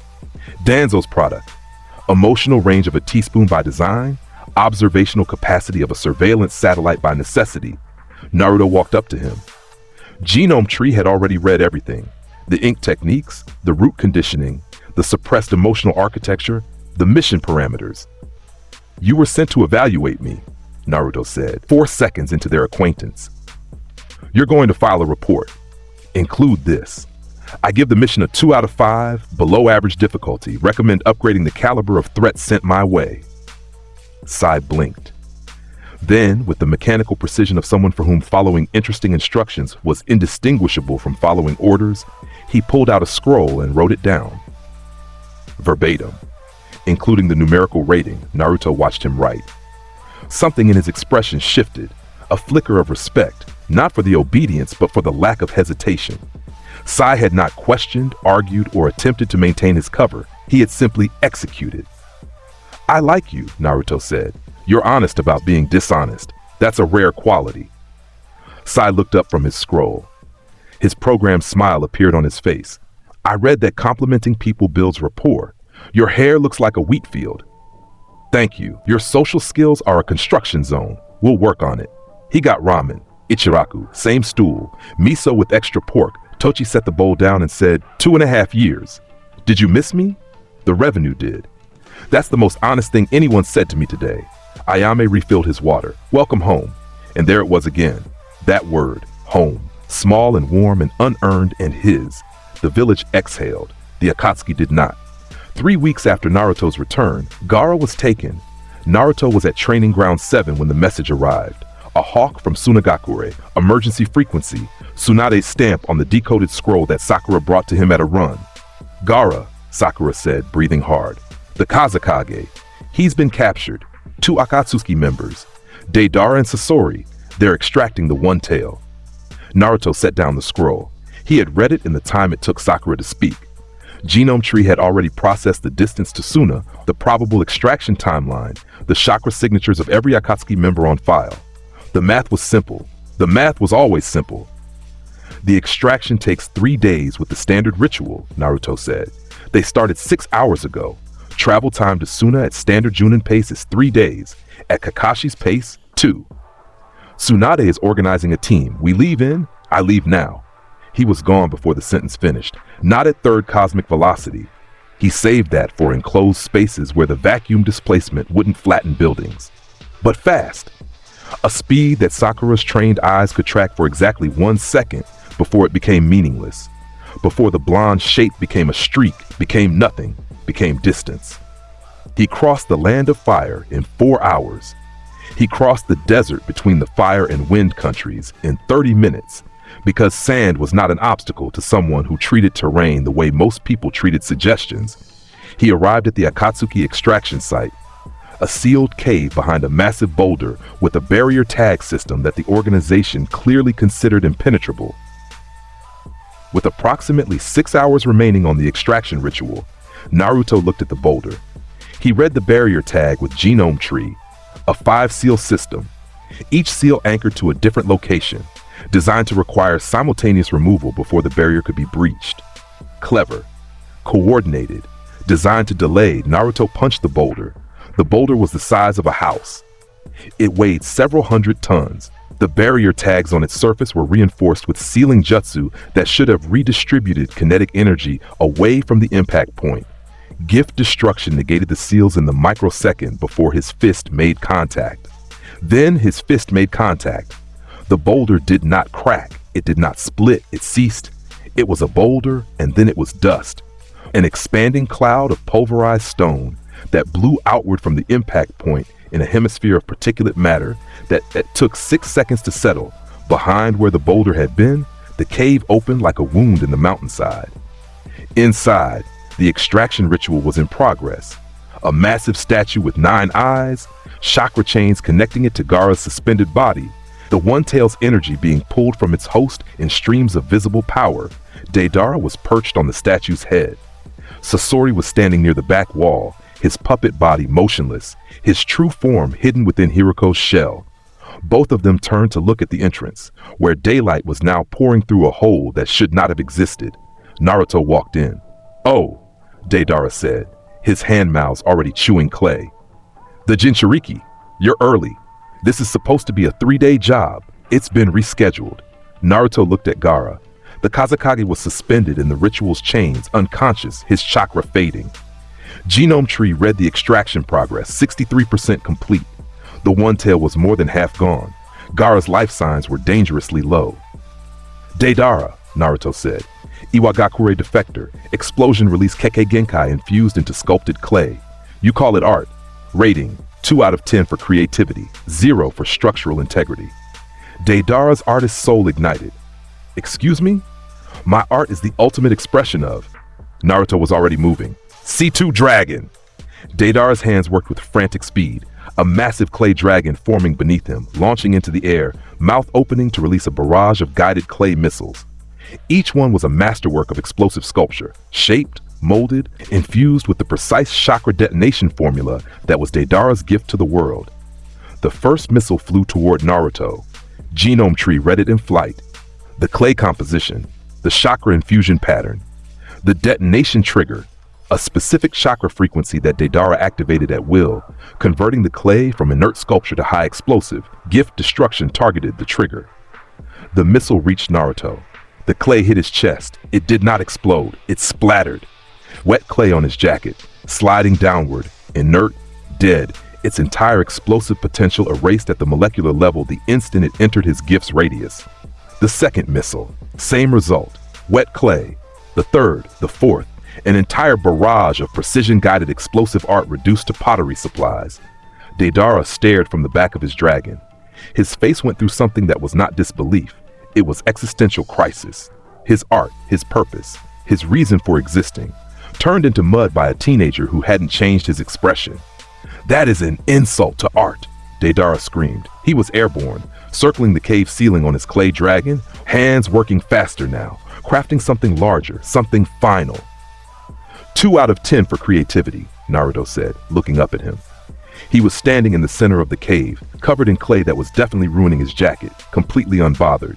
Danzo's product. Emotional range of a teaspoon by design, observational capacity of a surveillance satellite by necessity. Naruto walked up to him. Genome Tree had already read everything. The ink techniques, the root conditioning, the suppressed emotional architecture, the mission parameters. "You were sent to evaluate me," Naruto said, 4 seconds into their acquaintance. "You're going to file a report. Include this. I give the mission a 2 out of 5, below average difficulty. Recommend upgrading the caliber of threats sent my way. Sai blinked. Then, with the mechanical precision of someone for whom following interesting instructions was indistinguishable from following orders, he pulled out a scroll and wrote it down. Verbatim, including the numerical rating. Naruto watched him write. Something in his expression shifted, a flicker of respect, not for the obedience but for the lack of hesitation. Sai had not questioned, argued, or attempted to maintain his cover. He had simply executed. I like you, Naruto said. You're honest about being dishonest. That's a rare quality. Sai looked up from his scroll. His programmed smile appeared on his face. I read that complimenting people builds rapport. Your hair looks like a wheat field. Thank you. Your social skills are a construction zone. We'll work on it. He got ramen, ichiraku, same stool, miso with extra pork. Tochi set the bowl down and said, 2.5 years. Did you miss me? The revenue did. That's the most honest thing anyone said to me today. Ayame refilled his water. Welcome home. And there it was again. That word, home. Small and warm and unearned and his. The village exhaled. The Akatsuki did not. 3 weeks after Naruto's return, Gaara was taken. Naruto was at Training Ground 7 when the message arrived. A hawk from Sunagakure, emergency frequency, Tsunade's stamp on the decoded scroll that Sakura brought to him at a run. Gaara, Sakura said, breathing hard. The Kazekage. He's been captured. 2 Akatsuki members. Deidara and Sasori. They're extracting the one tail. Naruto set down the scroll. He had read it in the time it took Sakura to speak. Genome Tree had already processed the distance to Suna, the probable extraction timeline, the chakra signatures of every Akatsuki member on file. The math was simple. The math was always simple. The extraction takes 3 days with the standard ritual, Naruto said. They started 6 hours ago. Travel time to Suna at standard Junin pace is 3 days. At Kakashi's pace, 2. Tsunade is organizing a team. We leave in, I leave now. He was gone before the sentence finished. Not at third cosmic velocity. He saved that for enclosed spaces where the vacuum displacement wouldn't flatten buildings. But fast. A speed that Sakura's trained eyes could track for exactly 1 second before it became meaningless. Before the blonde shape became a streak, became nothing, became distance. He crossed the land of fire in 4 hours. He crossed the desert between the fire and wind countries in 30 minutes because sand was not an obstacle to someone who treated terrain the way most people treated suggestions. He arrived at the Akatsuki extraction site, a sealed cave behind a massive boulder with a barrier tag system that the organization clearly considered impenetrable. With approximately 6 hours remaining on the extraction ritual, Naruto looked at the boulder. He read the barrier tag with Genome Tree, a 5-seal system, each seal anchored to a different location, designed to require simultaneous removal before the barrier could be breached. Clever, coordinated, designed to delay. Naruto punched the boulder. The boulder was the size of a house. It weighed several hundred tons. The barrier tags on its surface were reinforced with sealing jutsu that should have redistributed kinetic energy away from the impact point. Gift destruction negated the seals in the microsecond before his fist made contact. Then his fist made contact. The boulder did not crack. It did not split. It ceased. It was a boulder, and then it was dust. An expanding cloud of pulverized stone that blew outward from the impact point in a hemisphere of particulate matter that took 6 seconds to settle. Behind where the boulder had been, the cave opened like a wound in the mountainside. Inside, the extraction ritual was in progress. A massive statue with 9 eyes, chakra chains connecting it to Gaara's suspended body, the one-tail's energy being pulled from its host in streams of visible power. Deidara was perched on the statue's head. Sasori was standing near the back wall, his puppet body motionless, his true form hidden within Hiroko's shell. Both of them turned to look at the entrance, where daylight was now pouring through a hole that should not have existed. Naruto walked in. "Oh," Deidara said, his hand mouths already chewing clay. "The Jinchuriki, you're early. This is supposed to be a 3-day job. It's been rescheduled." Naruto looked at Gaara. The Kazekage was suspended in the ritual's chains, unconscious, his chakra fading. Genome Tree read the extraction progress, 63% complete. The one tail was more than half gone. Gaara's life signs were dangerously low. "Deidara," Naruto said. Iwagakure Defector, explosion release Kekkei Genkai infused into sculpted clay. You call it art. Rating, 2 out of 10 for creativity, 0 for structural integrity. Deidara's artist soul ignited. Excuse me? My art is the ultimate expression of... Naruto was already moving. C2 Dragon! Deidara's hands worked with frantic speed, a massive clay dragon forming beneath him, launching into the air, mouth opening to release a barrage of guided clay missiles. Each one was a masterwork of explosive sculpture, shaped, molded, infused with the precise chakra detonation formula that was Deidara's gift to the world. The first missile flew toward Naruto. Genome tree read it in flight. The clay composition, the chakra infusion pattern, the detonation trigger, a specific chakra frequency that Deidara activated at will, converting the clay from inert sculpture to high explosive. Gift destruction targeted the trigger. The missile reached Naruto. The clay hit his chest. It did not explode. It splattered. Wet clay on his jacket, sliding downward, inert, dead, its entire explosive potential erased at the molecular level the instant it entered his gift's radius. The second missile, same result, wet clay. The third, the fourth, an entire barrage of precision-guided explosive art reduced to pottery supplies. Deidara stared from the back of his dragon. His face went through something that was not disbelief. It was existential crisis. His art, his purpose, his reason for existing, turned into mud by a teenager who hadn't changed his expression. That is an insult to art, Deidara screamed. He was airborne, circling the cave ceiling on his clay dragon, hands working faster now, crafting something larger, something final. 2 out of 10 for creativity, Naruto said, looking up at him. He was standing in the center of the cave, covered in clay that was definitely ruining his jacket, completely unbothered.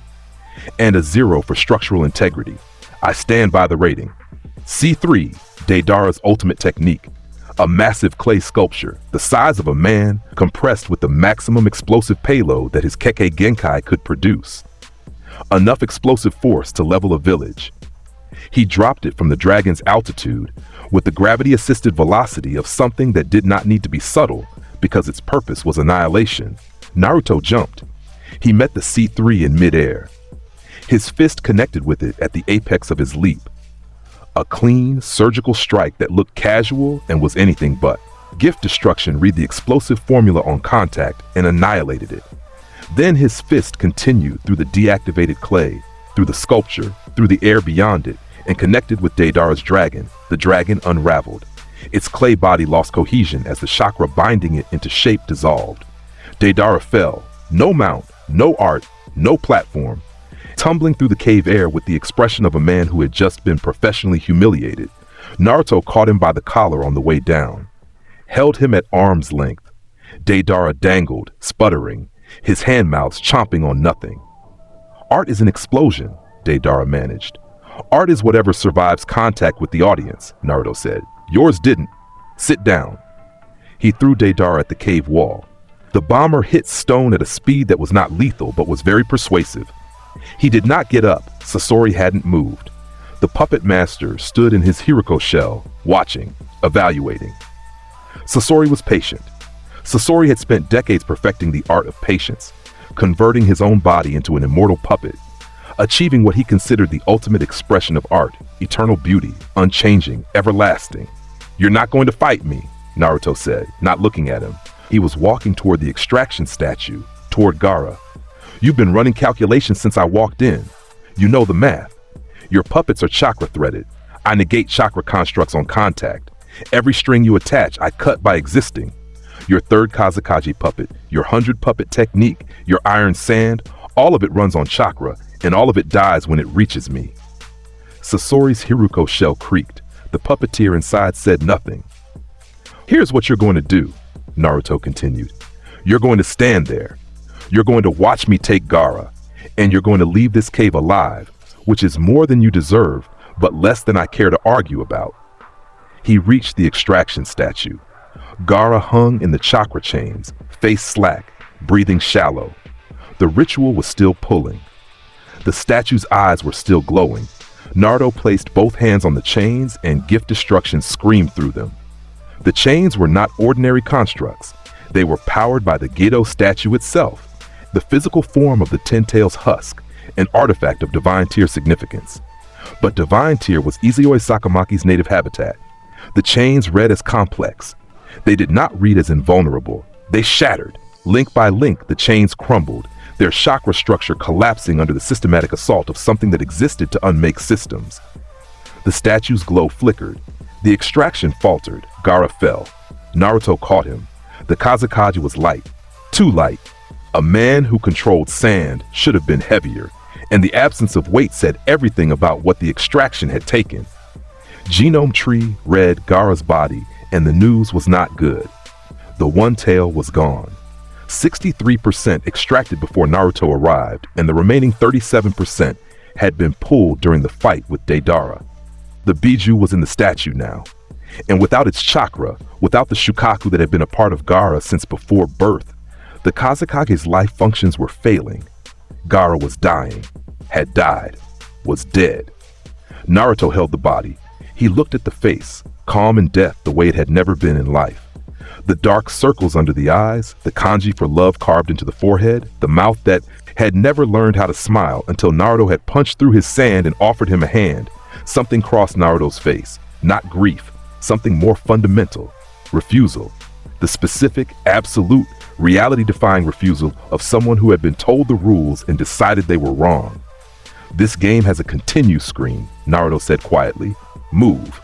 And a 0 for structural integrity. I stand by the rating. C3, Deidara's ultimate technique. A massive clay sculpture, the size of a man, compressed with the maximum explosive payload that his Kekkei Genkai could produce. Enough explosive force to level a village. He dropped it from the dragon's altitude with the gravity-assisted velocity of something that did not need to be subtle because its purpose was annihilation. Naruto jumped. He met the C3 in midair. His fist connected with it at the apex of his leap. A clean, surgical strike that looked casual and was anything but. Gift destruction read the explosive formula on contact and annihilated it. Then his fist continued through the deactivated clay, through the sculpture, through the air beyond it, and connected with Deidara's dragon. The dragon unraveled. Its clay body lost cohesion as the chakra binding it into shape dissolved. Deidara fell. No mount, no art, no platform. Tumbling through the cave air with the expression of a man who had just been professionally humiliated, Naruto caught him by the collar on the way down, held him at arm's length. Deidara dangled, sputtering, his hand mouths chomping on nothing. Art is an explosion, Deidara managed. Art is whatever survives contact with the audience, Naruto said. Yours didn't. Sit down. He threw Deidara at the cave wall. The bomber hit stone at a speed that was not lethal but was very persuasive. He did not get up. Sasori hadn't moved. The puppet master stood in his Hiriko shell, watching, evaluating. Sasori was patient. Sasori had spent decades perfecting the art of patience, converting his own body into an immortal puppet, achieving what he considered the ultimate expression of art, eternal beauty, unchanging, everlasting. You're not going to fight me, Naruto said, not looking at him. He was walking toward the extraction statue, toward Gaara. You've been running calculations since I walked in. You know the math. Your puppets are chakra threaded. I negate chakra constructs on contact. Every string you attach, I cut by existing. Your third Kazakage puppet, your 100 puppet technique, your iron sand, all of it runs on chakra, and all of it dies when it reaches me. Sasori's Hiriko shell creaked. The puppeteer inside said nothing. Here's what you're going to do, Naruto continued. You're going to stand there. You're going to watch me take Gaara, and you're going to leave this cave alive, which is more than you deserve, but less than I care to argue about. He reached the extraction statue. Gaara hung in the chakra chains, face slack, breathing shallow. The ritual was still pulling. The statue's eyes were still glowing. Naruto placed both hands on the chains and gift destruction screamed through them. The chains were not ordinary constructs. They were powered by the Gedo statue itself, the physical form of the Ten-Tails husk, an artifact of divine tier significance. But Divine Tier was Izayoi Sakamaki's native habitat. The chains read as complex. They did not read as invulnerable. They shattered. Link by link, the chains crumbled, their chakra structure collapsing under the systematic assault of something that existed to unmake systems. The statue's glow flickered. The extraction faltered. Gaara fell. Naruto caught him. The Kazekage was light. Too light. A man who controlled sand should have been heavier, and the absence of weight said everything about what the extraction had taken. Genome Tree read Gaara's body, and the news was not good. The one tail was gone. 63% extracted before Naruto arrived, and the remaining 37% had been pulled during the fight with Deidara. The Biju was in the statue now, and without its chakra, without the Shukaku that had been a part of Gaara since before birth, the Kazekage's life functions were failing. Gaara was dying, had died, was dead. Naruto held the body. He looked at the face, calm in death the way it had never been in life. The dark circles under the eyes, the kanji for love carved into the forehead, the mouth that had never learned how to smile until Naruto had punched through his sand and offered him a hand. Something crossed Naruto's face, not grief, something more fundamental, refusal. The specific, absolute, reality-defying refusal of someone who had been told the rules and decided they were wrong. This game has a continue screen, Naruto said quietly. Move.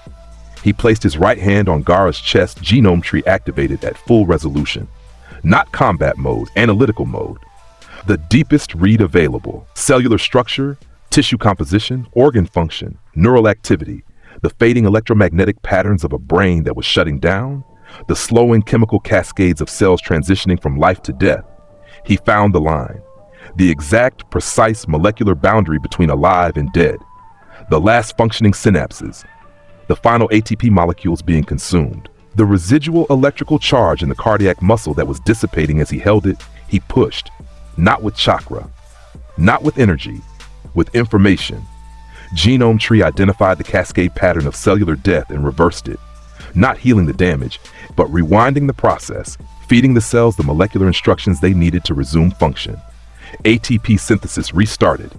He placed his right hand on Gaara's chest, genome tree activated at full resolution. Not combat mode, analytical mode. The deepest read available. Cellular structure, tissue composition, organ function, neural activity, the fading electromagnetic patterns of a brain that was shutting down, the slowing chemical cascades of cells transitioning from life to death. He found the line. The exact, precise molecular boundary between alive and dead. The last functioning synapses. The final ATP molecules being consumed. The residual electrical charge in the cardiac muscle that was dissipating as he held it, he pushed. Not with chakra. Not with energy. With information. Genome Tree identified the cascade pattern of cellular death and reversed it. Not healing the damage, but rewinding the process, feeding the cells the molecular instructions they needed to resume function. ATP synthesis restarted.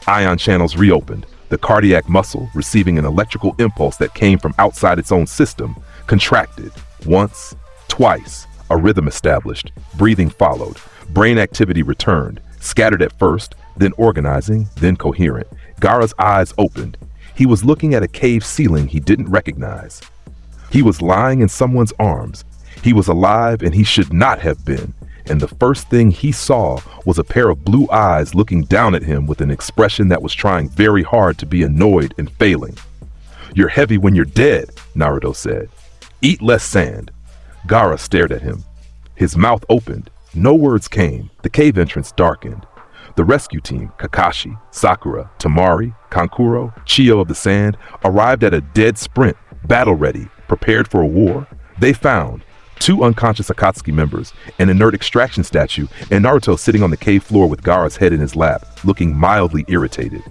Ion channels reopened. The cardiac muscle, receiving an electrical impulse that came from outside its own system, contracted. Once, twice, a rhythm established. Breathing followed. Brain activity returned. Scattered at first, then organizing, then coherent. Gaara's eyes opened. He was looking at a cave ceiling he didn't recognize. He was lying in someone's arms. He was alive and he should not have been. And the first thing he saw was a pair of blue eyes looking down at him with an expression that was trying very hard to be annoyed and failing. "You're heavy when you're dead," Naruto said. "Eat less sand." Gaara stared at him. His mouth opened. No words came. The cave entrance darkened. The rescue team, Kakashi, Sakura, Temari, Kankuro, Chiyo of the Sand, arrived at a dead sprint, battle-ready, prepared for a war. They found 2 unconscious Akatsuki members, an inert extraction statue, and Naruto sitting on the cave floor with Gaara's head in his lap, looking mildly irritated.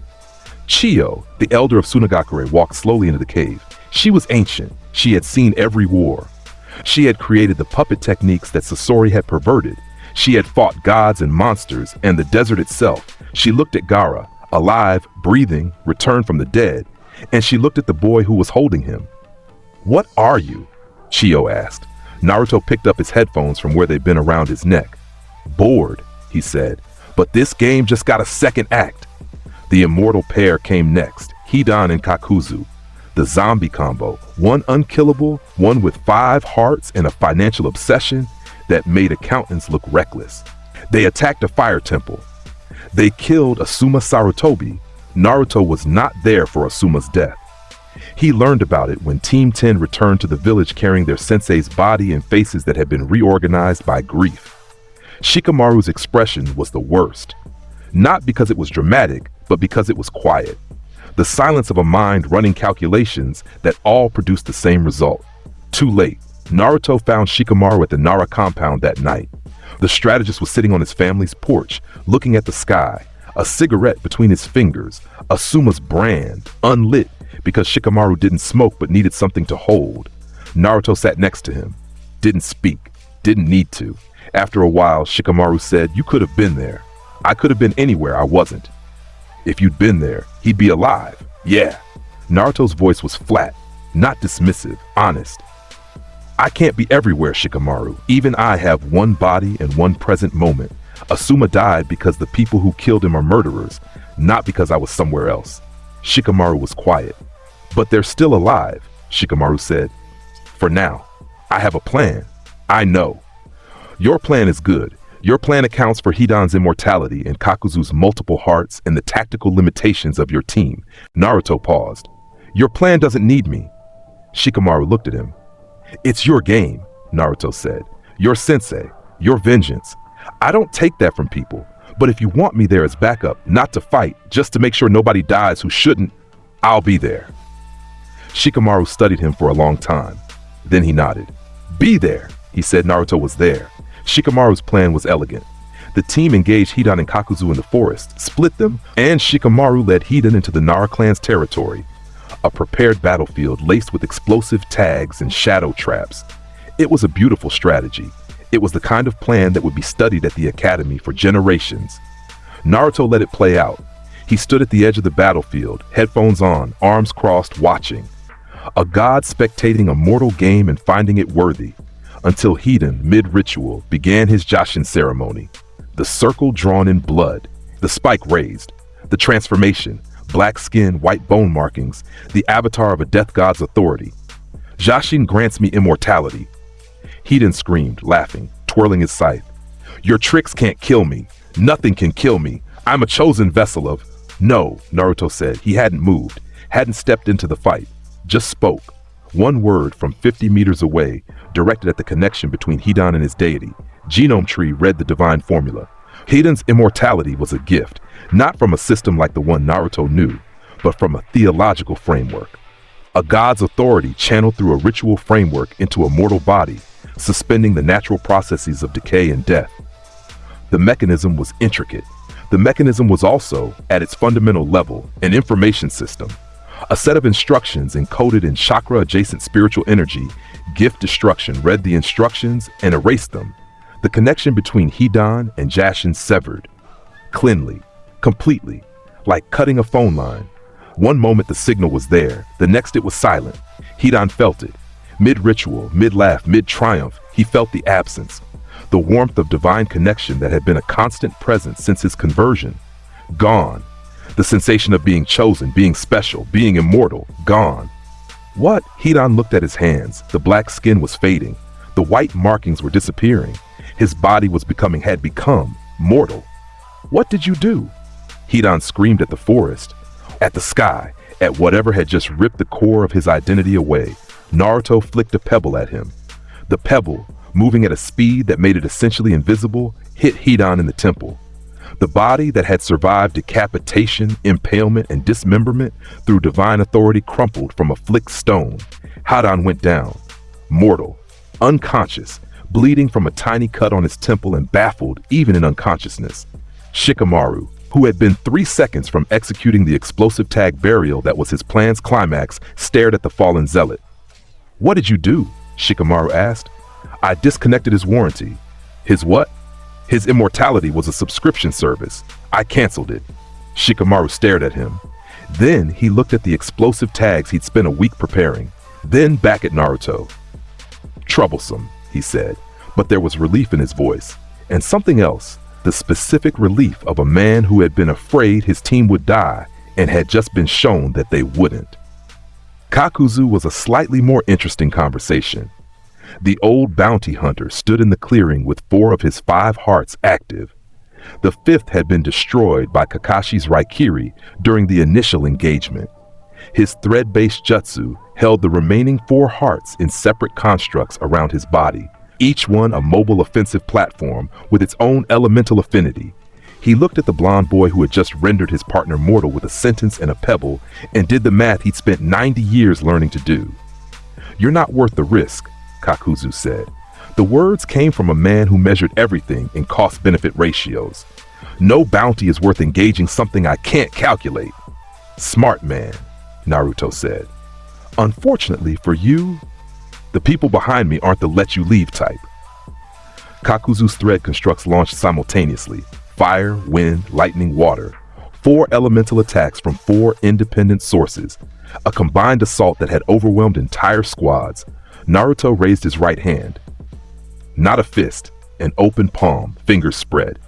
Chiyo, the elder of Sunagakure, walked slowly into the cave. She was ancient. She had seen every war. She had created the puppet techniques that Sasori had perverted. She had fought gods and monsters and the desert itself. She looked at Gaara, alive, breathing, returned from the dead, and she looked at the boy who was holding him. "What are you?" Chiyo asked. Naruto picked up his headphones from where they'd been around his neck. "Bored," he said, "but this game just got a second act." The immortal pair came next, Hidan and Kakuzu. The zombie combo, one unkillable, one with 5 hearts and a financial obsession that made accountants look reckless. They attacked a fire temple. They killed Asuma Sarutobi. Naruto was not there for Asuma's death. He learned about it when Team 10 returned to the village carrying their sensei's body and faces that had been reorganized by grief. Shikamaru's expression was the worst. Not because it was dramatic, but because it was quiet. The silence of a mind running calculations that all produced the same result. Too late. Naruto found Shikamaru at the Nara compound that night. The strategist was sitting on his family's porch, looking at the sky, a cigarette between his fingers, Asuma's brand, unlit, because Shikamaru didn't smoke but needed something to hold. Naruto sat next to him. Didn't speak. Didn't need to. After a while, Shikamaru said, "You could have been there. I could have been anywhere I wasn't. If you'd been there, he'd be alive. Yeah. Naruto's voice was flat, not dismissive, honest. I can't be everywhere, Shikamaru. Even I have one body and one present moment. Asuma died because the people who killed him are murderers, not because I was somewhere else. Shikamaru was quiet. But they're still alive, Shikamaru said. For now. I have a plan. I know. Your plan is good. Your plan accounts for Hidan's immortality and Kakuzu's multiple hearts and the tactical limitations of your team. Naruto paused. Your plan doesn't need me. Shikamaru looked at him. It's your game, Naruto said. Your sensei, your vengeance. I don't take that from people, but if you want me there as backup, not to fight, just to make sure nobody dies who shouldn't, I'll be there. Shikamaru studied him for a long time. Then he nodded. Be there, he said. Naruto was there. Shikamaru's plan was elegant. The team engaged Hidan and Kakuzu in the forest, split them, and Shikamaru led Hidan into the Nara clan's territory. A prepared battlefield laced with explosive tags and shadow traps. It was a beautiful strategy. It was the kind of plan that would be studied at the academy for generations. Naruto let it play out. He stood at the edge of the battlefield, headphones on, arms crossed, watching. A god spectating a mortal game and finding it worthy, until Hidan, mid-ritual, began his Jashin ceremony. The circle drawn in blood, the spike raised, the transformation, black skin, white bone markings, the avatar of a death god's authority. Jashin grants me immortality. Hidan screamed, laughing, twirling his scythe. Your tricks can't kill me. Nothing can kill me. I'm a chosen vessel of... No, Naruto said. He hadn't moved, hadn't stepped into the fight, just spoke. One word from 50 meters away, directed at the connection between Hidan and his deity. Genome Tree read the divine formula. Hidan's immortality was a gift, not from a system like the one Naruto knew, but from a theological framework. A god's authority channeled through a ritual framework into a mortal body, suspending the natural processes of decay and death. The mechanism was intricate. The mechanism was also, at its fundamental level, an information system. A set of instructions encoded in chakra-adjacent spiritual energy. Gift destruction read the instructions and erased them. The connection between Hidan and Jashin severed. Cleanly, completely, like cutting a phone line. One moment the signal was there, the next it was silent. Hidan felt it. Mid-ritual, mid-laugh, mid-triumph, he felt the absence. The warmth of divine connection that had been a constant presence since his conversion. Gone. The sensation of being chosen, being special, being immortal, gone. What? Hidan looked at his hands. The black skin was fading. The white markings were disappearing. His body had become mortal. What did you do? Hidan screamed at the forest, at the sky, at whatever had just ripped the core of his identity away. Naruto flicked a pebble at him. The pebble, moving at a speed that made it essentially invisible, hit Hidan in the temple. The body that had survived decapitation, impalement, and dismemberment through divine authority crumpled from a flicked stone. Hidan went down, mortal, unconscious, bleeding from a tiny cut on his temple and baffled even in unconsciousness. Shikamaru, who had been 3 seconds from executing the explosive tag burial that was his plan's climax, stared at the fallen zealot. What did you do? Shikamaru asked. I disconnected his warranty. His what? His immortality was a subscription service. I canceled it. Shikamaru stared at him. Then he looked at the explosive tags he'd spent a week preparing. Then back at Naruto. Troublesome, he said, but there was relief in his voice. And something else, the specific relief of a man who had been afraid his team would die and had just been shown that they wouldn't. Kakuzu was a slightly more interesting conversation. The old bounty hunter stood in the clearing with 4 of his 5 hearts active. The 5th had been destroyed by Kakashi's Raikiri during the initial engagement. His thread-based jutsu held the remaining 4 hearts in separate constructs around his body, each one a mobile offensive platform with its own elemental affinity. He looked at the blonde boy who had just rendered his partner mortal with a sentence and a pebble and did the math he'd spent 90 years learning to do. You're not worth the risk, Kakuzu said. The words came from a man who measured everything in cost-benefit ratios. No bounty is worth engaging something I can't calculate. Smart man, Naruto said. Unfortunately for you, the people behind me aren't the let-you-leave type. Kakuzu's thread constructs launched simultaneously. Fire, wind, lightning, water. 4 elemental attacks from 4 independent sources, a combined assault that had overwhelmed entire squads. Naruto raised his right hand. Not a fist, an open palm, fingers spread.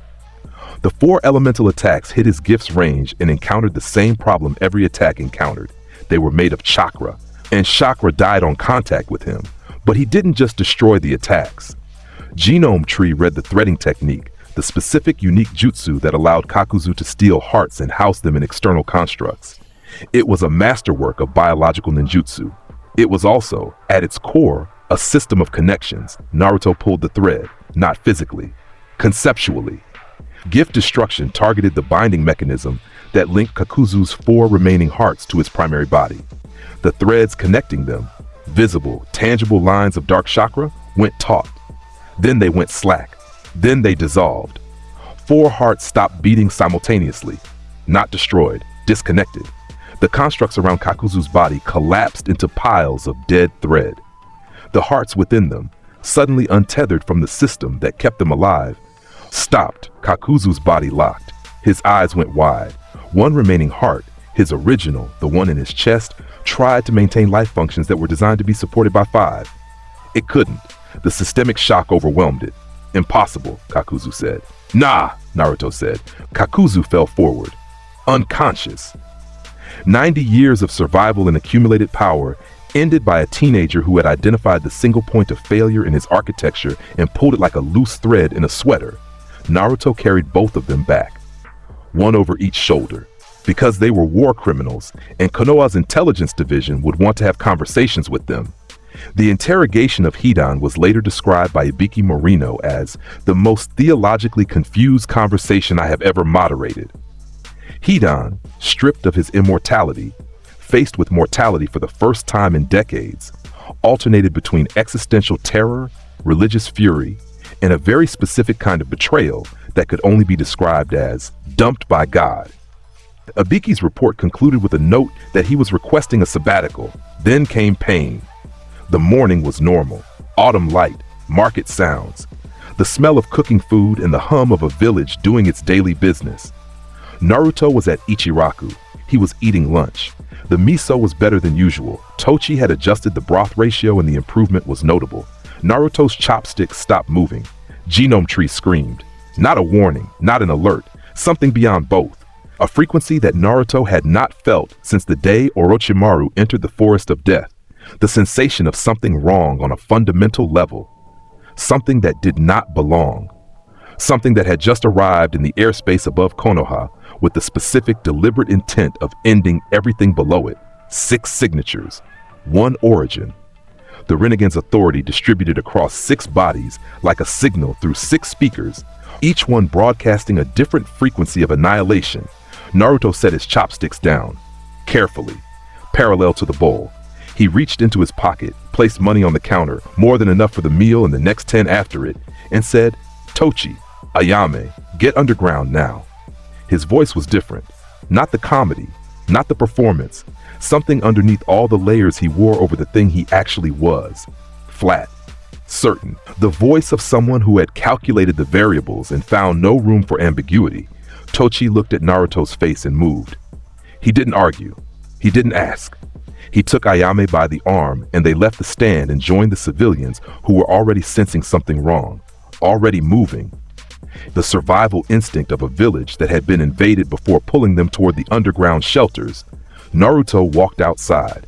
The 4 elemental attacks hit his gift's range and encountered the same problem every attack encountered. They were made of chakra, and chakra died on contact with him. But he didn't just destroy the attacks. Genome Tree read the threading technique, the specific unique jutsu that allowed Kakuzu to steal hearts and house them in external constructs. It was a masterwork of biological ninjutsu. It was also, at its core, a system of connections. Naruto pulled the thread, not physically, conceptually. Gift destruction targeted the binding mechanism that linked Kakuzu's 4 remaining hearts to his primary body. The threads connecting them, visible, tangible lines of dark chakra, went taut. Then they went slack. Then they dissolved. 4 hearts stopped beating simultaneously, not destroyed, disconnected. The constructs around Kakuzu's body collapsed into piles of dead thread. The hearts within them, suddenly untethered from the system that kept them alive, stopped. Kakuzu's body locked. His eyes went wide. One remaining heart, his original, the one in his chest, tried to maintain life functions that were designed to be supported by 5. It couldn't. The systemic shock overwhelmed it. Impossible, Kakuzu said. Nah, Naruto said. Kakuzu fell forward, unconscious. 90 years of survival and accumulated power ended by a teenager who had identified the single point of failure in his architecture and pulled it like a loose thread in a sweater. Naruto carried both of them back, one over each shoulder, because they were war criminals, and Konoha's intelligence division would want to have conversations with them. The interrogation of Hidan was later described by Ibiki Morino as the most theologically confused conversation I have ever moderated. Hidan, stripped of his immortality, faced with mortality for the first time in decades, alternated between existential terror, religious fury, and a very specific kind of betrayal that could only be described as dumped by God. Ibiki's report concluded with a note that he was requesting a sabbatical. Then came pain. The morning was normal, autumn light, market sounds, the smell of cooking food and the hum of a village doing its daily business. Naruto was at Ichiraku. He was eating lunch. The miso was better than usual. Tochi had adjusted the broth ratio and the improvement was notable. Naruto's chopsticks stopped moving. Genome Tree screamed. Not a warning, not an alert, something beyond both. A frequency that Naruto had not felt since the day Orochimaru entered the forest of death. The sensation of something wrong on a fundamental level. Something that did not belong. Something that had just arrived in the airspace above Konoha with the specific deliberate intent of ending everything below it. 6 signatures, 1 origin. The Renegade's authority distributed across 6 bodies like a signal through 6 speakers, each one broadcasting a different frequency of annihilation. Naruto set his chopsticks down, carefully, parallel to the bowl. He reached into his pocket, placed money on the counter, more than enough for the meal and the next 10 after it, and said, "Tochi, Ayame, get underground now." His voice was different. Not the comedy, not the performance, something underneath all the layers he wore over the thing he actually was. Flat, certain, the voice of someone who had calculated the variables and found no room for ambiguity. Tochi looked at Naruto's face and moved. He didn't argue. He didn't ask. He took Ayame by the arm and they left the stand and joined the civilians who were already sensing something wrong, already moving. The survival instinct of a village that had been invaded before pulling them toward the underground shelters. Naruto walked outside.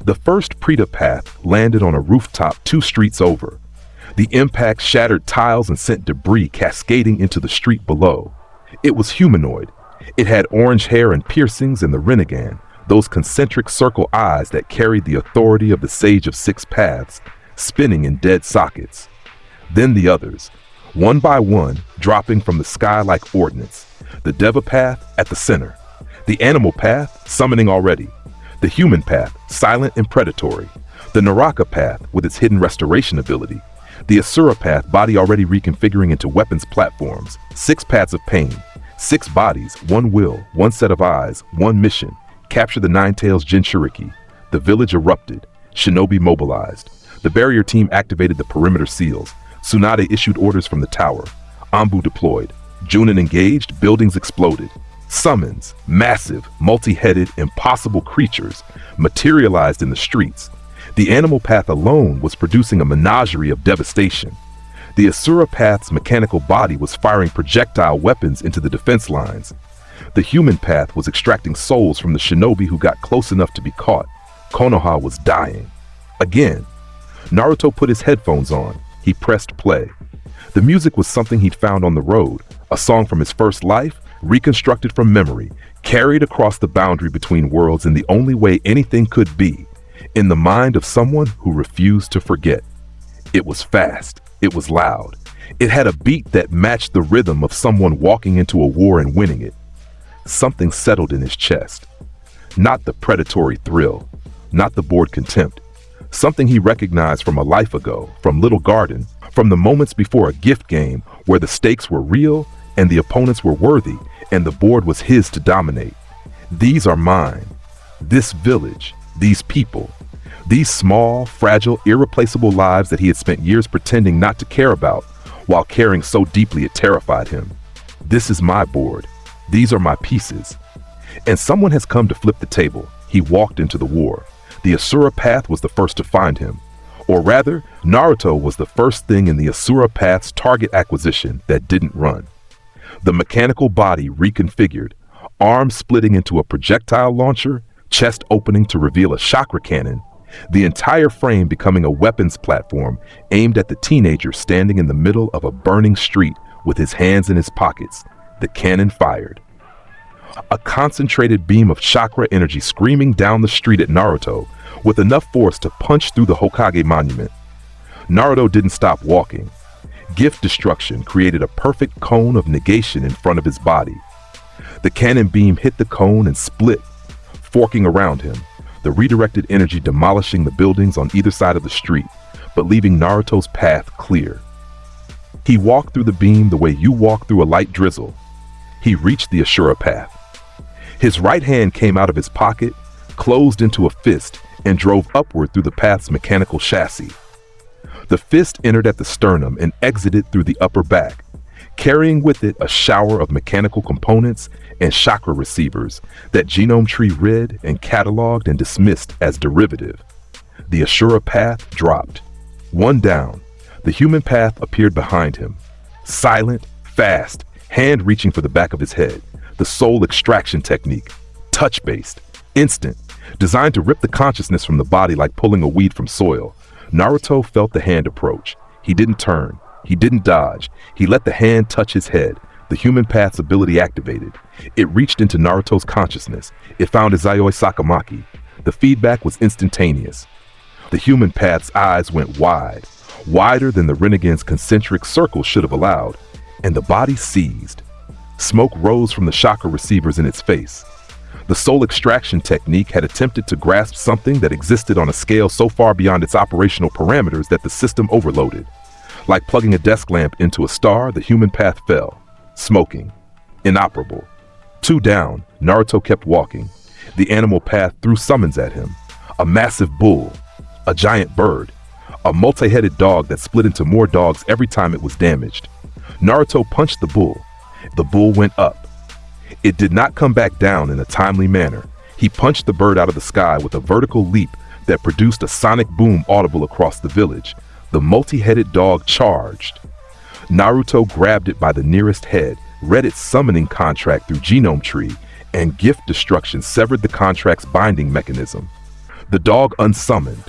The first Prita path landed on a rooftop 2 streets over. The impact shattered tiles and sent debris cascading into the street below. It was humanoid. It had orange hair and piercings, and the Rinnegan, those concentric circle eyes that carried the authority of the Sage of 6 Paths, spinning in dead sockets. Then the others, one by one, dropping from the sky like ordnance. The Deva path at the center. The animal path, summoning already. The human path, silent and predatory. The Naraka path, with its hidden restoration ability. The Asura path, body already reconfiguring into weapons platforms. 6 paths of pain. 6 bodies, 1 will, 1 set of eyes, 1 mission. Capture the Nine-Tails Jinchuriki. The village erupted. Shinobi mobilized. The barrier team activated the perimeter seals. Tsunade issued orders from the tower. Anbu deployed. Junin engaged, buildings exploded. Summons, massive, multi-headed, impossible creatures materialized in the streets. The animal path alone was producing a menagerie of devastation. The Asura path's mechanical body was firing projectile weapons into the defense lines. The human path was extracting souls from the shinobi who got close enough to be caught. Konoha was dying. Again, Naruto put his headphones on. He pressed play. The music was something he'd found on the road, a song from his first life, reconstructed from memory, carried across the boundary between worlds in the only way anything could be, in the mind of someone who refused to forget. It was fast. It was loud. It had a beat that matched the rhythm of someone walking into a war and winning it. Something settled in his chest. Not the predatory thrill, not the bored contempt. Something he recognized from a life ago, from Little Garden, from the moments before a gift game where the stakes were real and the opponents were worthy and the board was his to dominate. These are mine. This village, these people. These small, fragile, irreplaceable lives that he had spent years pretending not to care about, while caring so deeply it terrified him. This is my board. These are my pieces. And someone has come to flip the table. He walked into the war. The Asura path was the first to find him. Or rather, Naruto was the first thing in the Asura path's target acquisition that didn't run. The mechanical body reconfigured, arms splitting into a projectile launcher, chest opening to reveal a chakra cannon, the entire frame becoming a weapons platform aimed at the teenager standing in the middle of a burning street with his hands in his pockets. The cannon fired. A concentrated beam of chakra energy screaming down the street at Naruto with enough force to punch through the Hokage monument. Naruto didn't stop walking. Gift destruction created a perfect cone of negation in front of his body. The cannon beam hit the cone and split, forking around him, the redirected energy demolishing the buildings on either side of the street, but leaving Naruto's path clear. He walked through the beam the way you walk through a light drizzle. He reached the Asura path. His right hand came out of his pocket, closed into a fist, and drove upward through the path's mechanical chassis. The fist entered at the sternum and exited through the upper back, carrying with it a shower of mechanical components and chakra receivers that Genome Tree read and cataloged and dismissed as derivative. The Asura path dropped. One down, the human path appeared behind him. Silent, fast, hand reaching for the back of his head. The soul extraction technique, touch-based, instant, designed to rip the consciousness from the body like pulling a weed from soil. Naruto felt the hand approach. He didn't turn. He didn't dodge. He let the hand touch his head. The human path's ability activated. It reached into Naruto's consciousness. It found Izayoi Sakamaki. The feedback was instantaneous. The human path's eyes went wide, wider than the renegade's concentric circle should have allowed, and the body seized. Smoke rose from the chakra receivers in its face. The soul extraction technique had attempted to grasp something that existed on a scale so far beyond its operational parameters that the system overloaded. Like plugging a desk lamp into a star, the human path fell, smoking, inoperable. Two down, Naruto kept walking. The animal path threw summons at him. A massive bull, a giant bird, a multi-headed dog that split into more dogs every time it was damaged. Naruto punched the bull. The bull went up. It did not come back down in a timely manner. He punched the bird out of the sky with a vertical leap that produced a sonic boom audible across the village. The multi-headed dog charged. Naruto grabbed it by the nearest head, read its summoning contract through Genome Tree, and gift destruction severed the contract's binding mechanism. The dog unsummoned,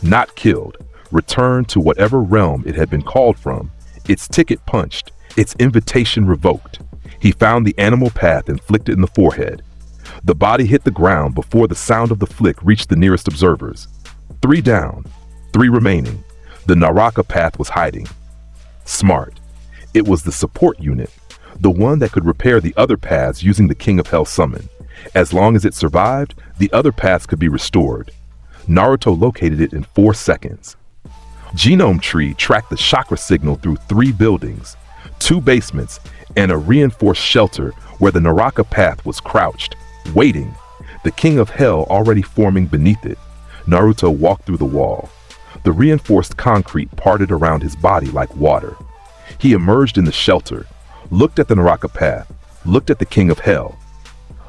not killed, returned to whatever realm it had been called from, its ticket punched, its invitation revoked. He found the animal path inflicted in the forehead. The body hit the ground before the sound of the flick reached the nearest observers. 3 down, 3 remaining. The Naraka path was hiding. Smart. It was the support unit, the one that could repair the other paths using the King of Hell summon. As long as it survived, the other paths could be restored. Naruto located it in 4 seconds. Genome Tree tracked the chakra signal through 3 buildings, 2 basements, and a reinforced shelter where the Naraka path was crouched, waiting, the King of Hell already forming beneath it. Naruto walked through the wall. The reinforced concrete parted around his body like water. He emerged in the shelter, looked at the Naraka path, looked at the King of Hell.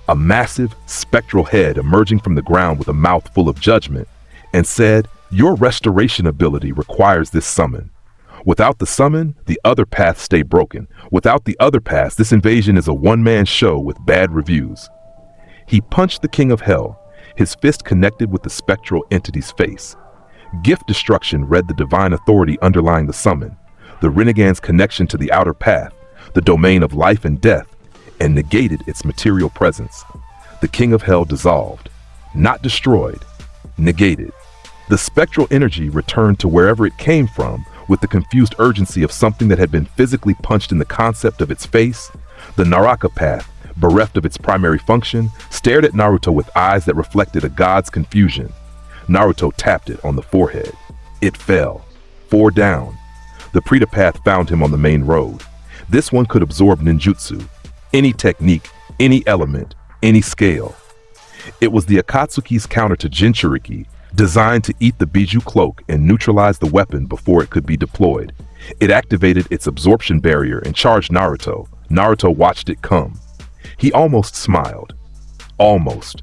a massive, spectral head emerging from the ground with a mouth full of judgment, and said, "Your restoration ability requires this summon. Without the summon, the other paths stay broken. Without the other paths, this invasion is a one-man show with bad reviews." He punched the King of Hell, his fist connected with the spectral entity's face. Gift destruction read the divine authority underlying the summon, the Rinnegan's connection to the outer path, the domain of life and death, and negated its material presence. The King of Hell dissolved, not destroyed, negated. The spectral energy returned to wherever it came from with the confused urgency of something that had been physically punched in the concept of its face. The Naraka path, bereft of its primary function, stared at Naruto with eyes that reflected a god's confusion. Naruto tapped it on the forehead. It fell. 4 down. The Preta path found him on the main road. This one could absorb ninjutsu, any technique, any element, any scale. It was the Akatsuki's counter to Jinchuriki, designed to eat the Biju cloak and neutralize the weapon before it could be deployed. It activated its absorption barrier and charged Naruto. Naruto watched it come. He almost smiled. Almost.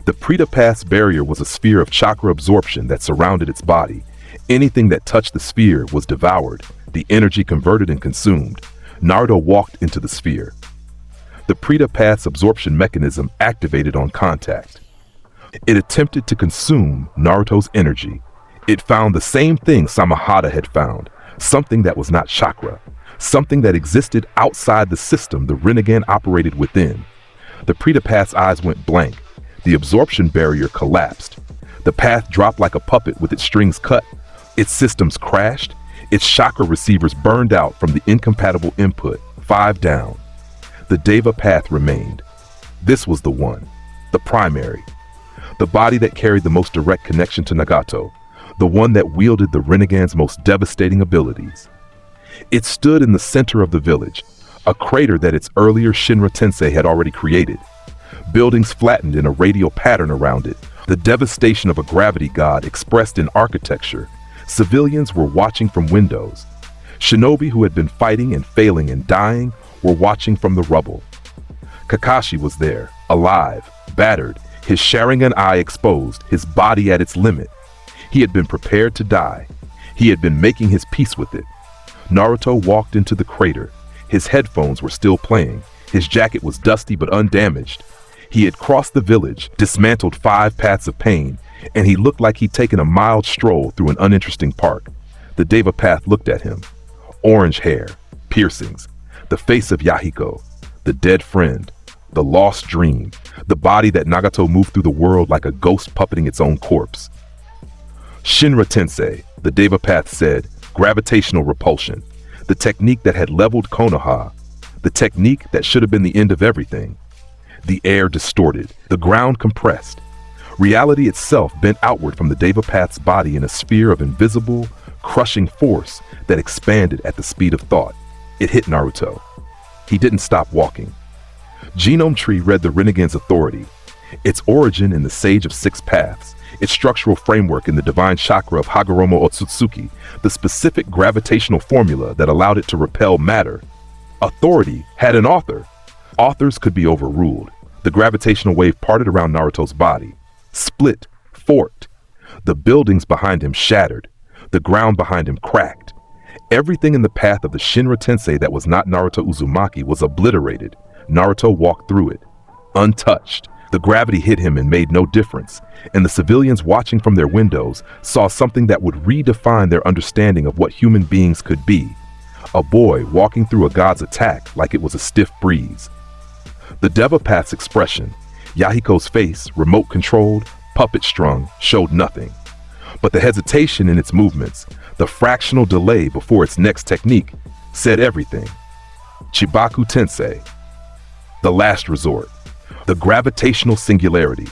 The Preta path's barrier was a sphere of chakra absorption that surrounded its body. Anything that touched the sphere was devoured, the energy converted and consumed. Naruto walked into the sphere. The Preta path's absorption mechanism activated on contact. It attempted to consume Naruto's energy. It found the same thing Samahada had found, something that was not chakra, something that existed outside the system the Rinnegan operated within. The Preta path's eyes went blank. The absorption barrier collapsed. The path dropped like a puppet with its strings cut. Its systems crashed. Its chakra receivers burned out from the incompatible input. 5 down. The Deva path remained. This was the one, the primary, the body that carried the most direct connection to Nagato, the one that wielded the Rinnegan's most devastating abilities. It stood in the center of the village, a crater that its earlier Shinra Tensei had already created. Buildings flattened in a radial pattern around it, the devastation of a gravity god expressed in architecture. Civilians were watching from windows. Shinobi who had been fighting and failing and dying were watching from the rubble. Kakashi was there, alive, battered, his Sharingan eye exposed, his body at its limit. He had been prepared to die. He had been making his peace with it. Naruto walked into the crater. His headphones were still playing. His jacket was dusty but undamaged. He had crossed the village, dismantled 5 paths of pain, and he looked like he'd taken a mild stroll through an uninteresting park. The Deva path looked at him. Orange hair, piercings, the face of Yahiko, the dead friend, the lost dream, the body that Nagato moved through the world like a ghost puppeting its own corpse. Shinra Tensei, the Deva path said, gravitational repulsion, the technique that had leveled Konoha, the technique that should have been the end of everything. The air distorted, the ground compressed. Reality itself bent outward from the Deva path's body in a sphere of invisible, crushing force that expanded at the speed of thought. It hit Naruto. He didn't stop walking. Genome Tree read the Rinnegan's authority, its origin in the Sage of 6 Paths, its structural framework in the divine chakra of Hagoromo Otsutsuki, the specific gravitational formula that allowed it to repel matter. Authority had an author. Authors could be overruled. The gravitational wave parted around Naruto's body, split, forked. The buildings behind him shattered. The ground behind him cracked. Everything in the path of the Shinra Tensei that was not Naruto Uzumaki was obliterated. Naruto walked through it, untouched. The gravity hit him and made no difference, and the civilians watching from their windows saw something that would redefine their understanding of what human beings could be. A boy walking through a god's attack like it was a stiff breeze. The Deva path's expression, Yahiko's face, remote-controlled, puppet-strung, showed nothing. But the hesitation in its movements, the fractional delay before its next technique, said everything. Chibaku Tensei. The last resort. The gravitational singularity.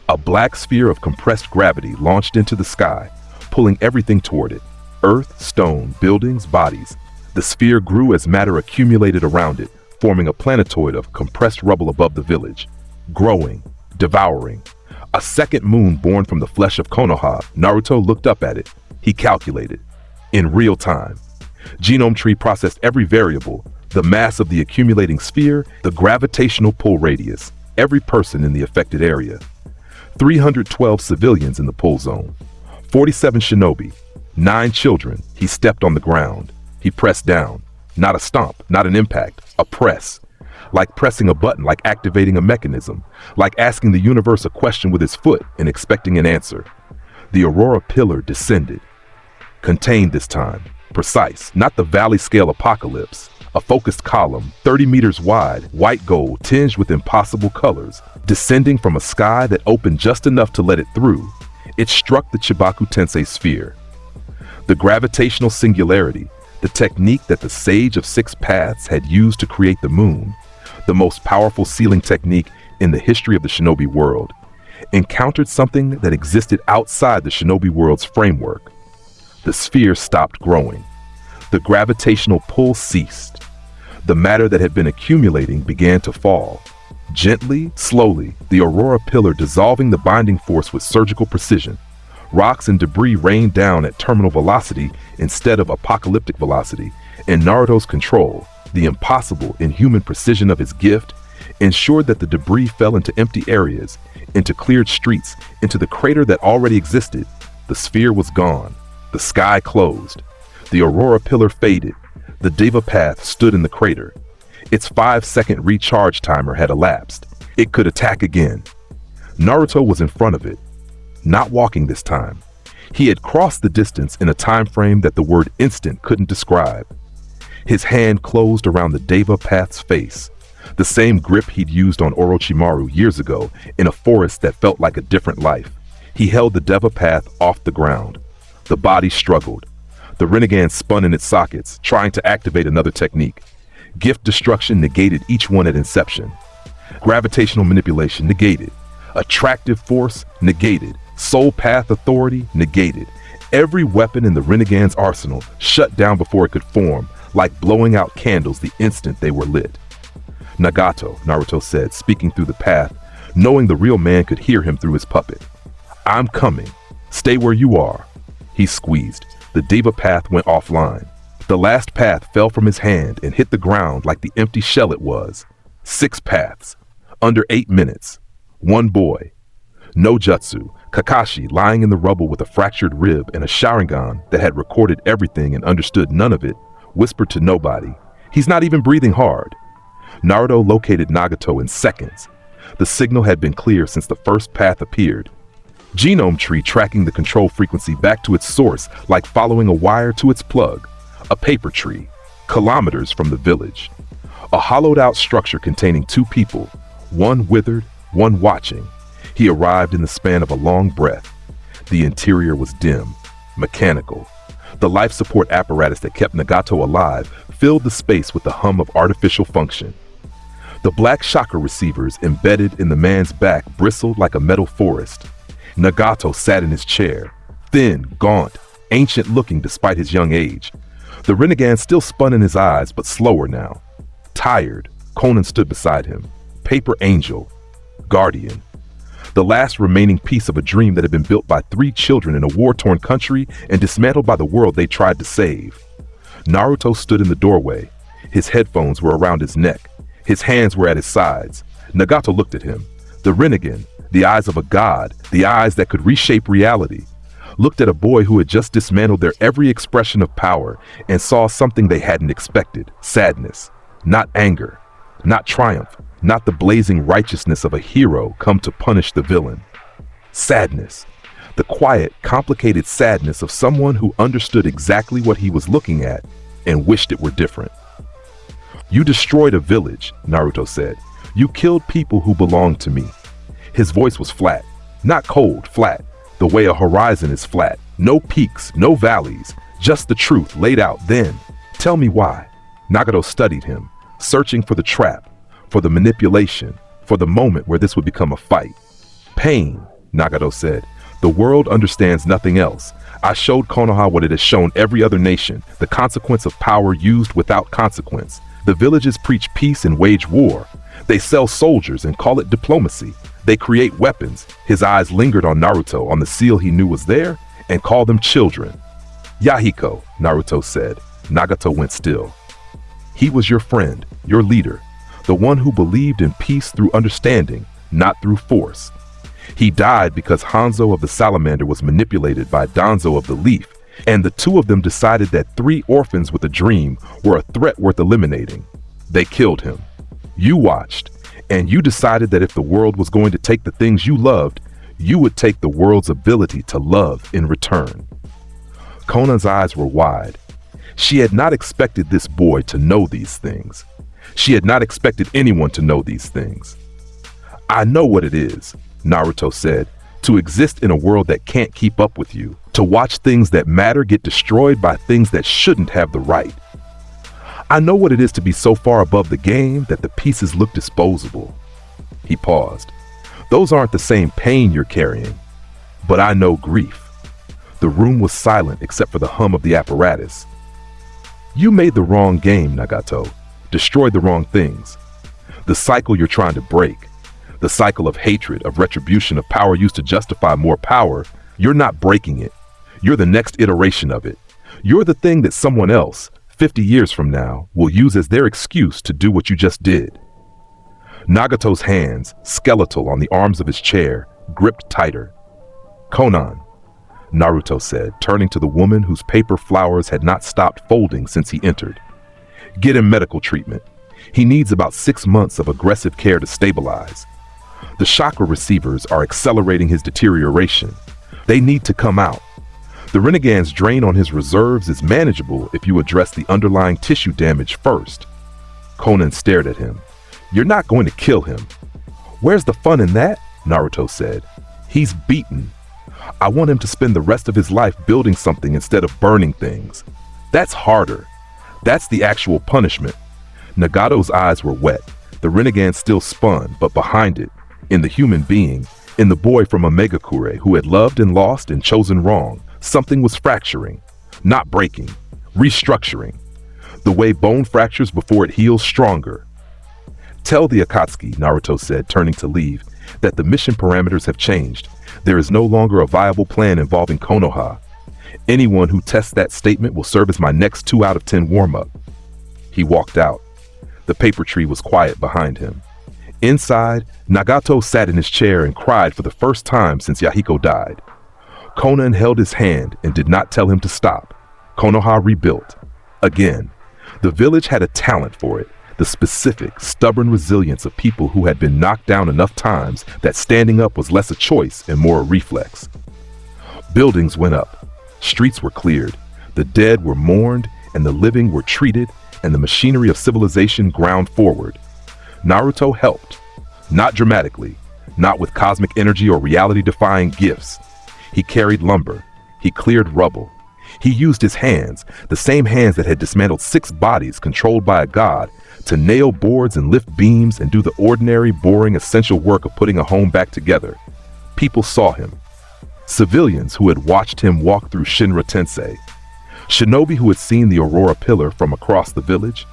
A black sphere of compressed gravity launched into the sky, pulling everything toward it. Earth, stone, buildings, bodies. The sphere grew as matter accumulated around it, forming a planetoid of compressed rubble above the village. Growing, devouring. A second moon born from the flesh of Konoha. Naruto looked up at it. He calculated. In real time. Genome Tree processed every variable, the mass of the accumulating sphere, the gravitational pull radius. every person in the affected area. 312 civilians in the pull zone. 47 shinobi. 9 children. He stepped on the ground. He pressed down. Not a stomp, not an impact, a press. Like pressing a button, like activating a mechanism, like asking the universe a question with his foot and expecting an answer. The Aurora pillar descended. Contained this time. Precise, not the valley scale apocalypse. A focused column, 30 meters wide, white gold tinged with impossible colors, descending from a sky that opened just enough to let it through. It struck the Chibaku Tensei sphere. The gravitational singularity, the technique that the Sage of Six Paths had used to create the moon, the most powerful sealing technique in the history of the shinobi world, encountered something that existed outside the shinobi world's framework. The sphere stopped growing. The gravitational pull ceased. The matter that had been accumulating began to fall. Gently, slowly, the Aurora pillar dissolving the binding force with surgical precision. Rocks and debris rained down at terminal velocity instead of apocalyptic velocity, and Naruto's control, the impossible, inhuman precision of his gift, ensured that the debris fell into empty areas, into cleared streets, into the crater that already existed. The sphere was gone. The sky closed. The Aurora pillar faded. The Deva path stood in the crater. Its 5-second recharge timer had elapsed. It could attack again. Naruto was in front of it. Not walking this time. He had crossed the distance in a time frame that the word instant couldn't describe. His hand closed around the Deva path's face, the same grip he'd used on Orochimaru years ago in a forest that felt like a different life. He held the Deva path off the ground. The body struggled. The Rinnegan spun in its sockets, trying to activate another technique. Gift destruction negated each one at inception. Gravitational manipulation negated. Attractive force negated. Soul path authority negated. Every weapon in the Rinnegan's arsenal shut down before it could form, like blowing out candles the instant they were lit. Nagato, Naruto said, speaking through the path, knowing the real man could hear him through his puppet. I'm coming. Stay where you are. He squeezed. The Deva path went offline. The last path fell from his hand and hit the ground like the empty shell it was. 6 paths. Under 8 minutes. 1 boy. No jutsu. Kakashi lying in the rubble with a fractured rib and a Sharingan that had recorded everything and understood none of it, whispered to nobody. He's not even breathing hard. Naruto located Nagato in seconds. The signal had been clear since the first path appeared. Genome tree tracking the control frequency back to its source like following a wire to its plug. A paper tree, kilometers from the village. A hollowed out structure containing 2 people, one withered, one watching. He arrived in the span of a long breath. The interior was dim, mechanical. The life support apparatus that kept Nagato alive filled the space with the hum of artificial function. The black chakra receivers embedded in the man's back bristled like a metal forest. Nagato sat in his chair, thin, gaunt, ancient-looking despite his young age. The Rinnegan still spun in his eyes, but slower now. Tired, Conan stood beside him. Paper angel. Guardian. The last remaining piece of a dream that had been built by 3 children in a war-torn country and dismantled by the world they tried to save. Naruto stood in the doorway. His headphones were around his neck. His hands were at his sides. Nagato looked at him. The Rinnegan, the eyes of a god, the eyes that could reshape reality, looked at a boy who had just dismantled their every expression of power and saw something they hadn't expected. Sadness, not anger, not triumph, not the blazing righteousness of a hero come to punish the villain. Sadness, the quiet, complicated sadness of someone who understood exactly what he was looking at and wished it were different. You destroyed a village, Naruto said. You killed people who belonged to me. His voice was flat, not cold, flat, the way a horizon is flat. No peaks, no valleys, just the truth laid out then. Tell me why. Nagato studied him, searching for the trap, for the manipulation, for the moment where this would become a fight. Pain, Nagato said. The world understands nothing else. I showed Konoha what it has shown every other nation, the consequence of power used without consequence. The villages preach peace and wage war. They sell soldiers and call it diplomacy. They create weapons. His eyes lingered on Naruto, on the seal he knew was there, and called them children. Yahiko, Naruto said. Nagato went still. He was your friend, your leader, the one who believed in peace through understanding, not through force. He died because Hanzo of the Salamander was manipulated by Danzo of the Leaf, and the two of them decided that 3 orphans with a dream were a threat worth eliminating. They killed him. You watched, and you decided that if the world was going to take the things you loved, you would take the world's ability to love in return. Konan's eyes were wide. She had not expected this boy to know these things. She had not expected anyone to know these things. I know what it is, Naruto said, to exist in a world that can't keep up with you, to watch things that matter get destroyed by things that shouldn't have the right. I know what it is to be so far above the game that the pieces look disposable. He paused. Those aren't the same pain you're carrying, but I know grief. The room was silent except for the hum of the apparatus. You made the wrong game, Nagato. Destroyed the wrong things. The cycle you're trying to break. The cycle of hatred, of retribution, of power used to justify more power. You're not breaking it. You're the next iteration of it. You're the thing that someone else, 50 years from now, will use as their excuse to do what you just did. Nagato's hands, skeletal on the arms of his chair, gripped tighter. Konan, Naruto said, turning to the woman whose paper flowers had not stopped folding since he entered. Get him medical treatment. He needs about 6 months of aggressive care to stabilize. The chakra receivers are accelerating his deterioration. They need to come out. The Renegade's drain on his reserves is manageable if you address the underlying tissue damage first. Konan stared at him. You're not going to kill him. Where's the fun in that? Naruto said. He's beaten. I want him to spend the rest of his life building something instead of burning things. That's harder. That's the actual punishment. Nagato's eyes were wet. The Renegade still spun, but behind it, in the human being, in the boy from Omegakure who had loved and lost and chosen wrong, something was fracturing, not breaking, restructuring. The way bone fractures before it heals stronger. Tell the Akatsuki, Naruto said, turning to leave, that the mission parameters have changed. There is no longer a viable plan involving Konoha. Anyone who tests that statement will serve as my next 2 out of 10 warm-up. He walked out. The paper tree was quiet behind him. Inside, Nagato sat in his chair and cried for the first time since Yahiko died. Konan held his hand and did not tell him to stop. Konoha rebuilt. Again. The village had a talent for it, the specific, stubborn resilience of people who had been knocked down enough times that standing up was less a choice and more a reflex. Buildings went up. Streets were cleared. The dead were mourned, and the living were treated, and the machinery of civilization ground forward. Naruto helped. Not dramatically, not with cosmic energy or reality-defying gifts. He carried lumber. He cleared rubble. He used his hands, the same hands that had dismantled 6 bodies controlled by a god, to nail boards and lift beams and do the ordinary, boring, essential work of putting a home back together. People saw him. Civilians who had watched him walk through Shinra Tensei. Shinobi who had seen the Aurora Pillar from across the village.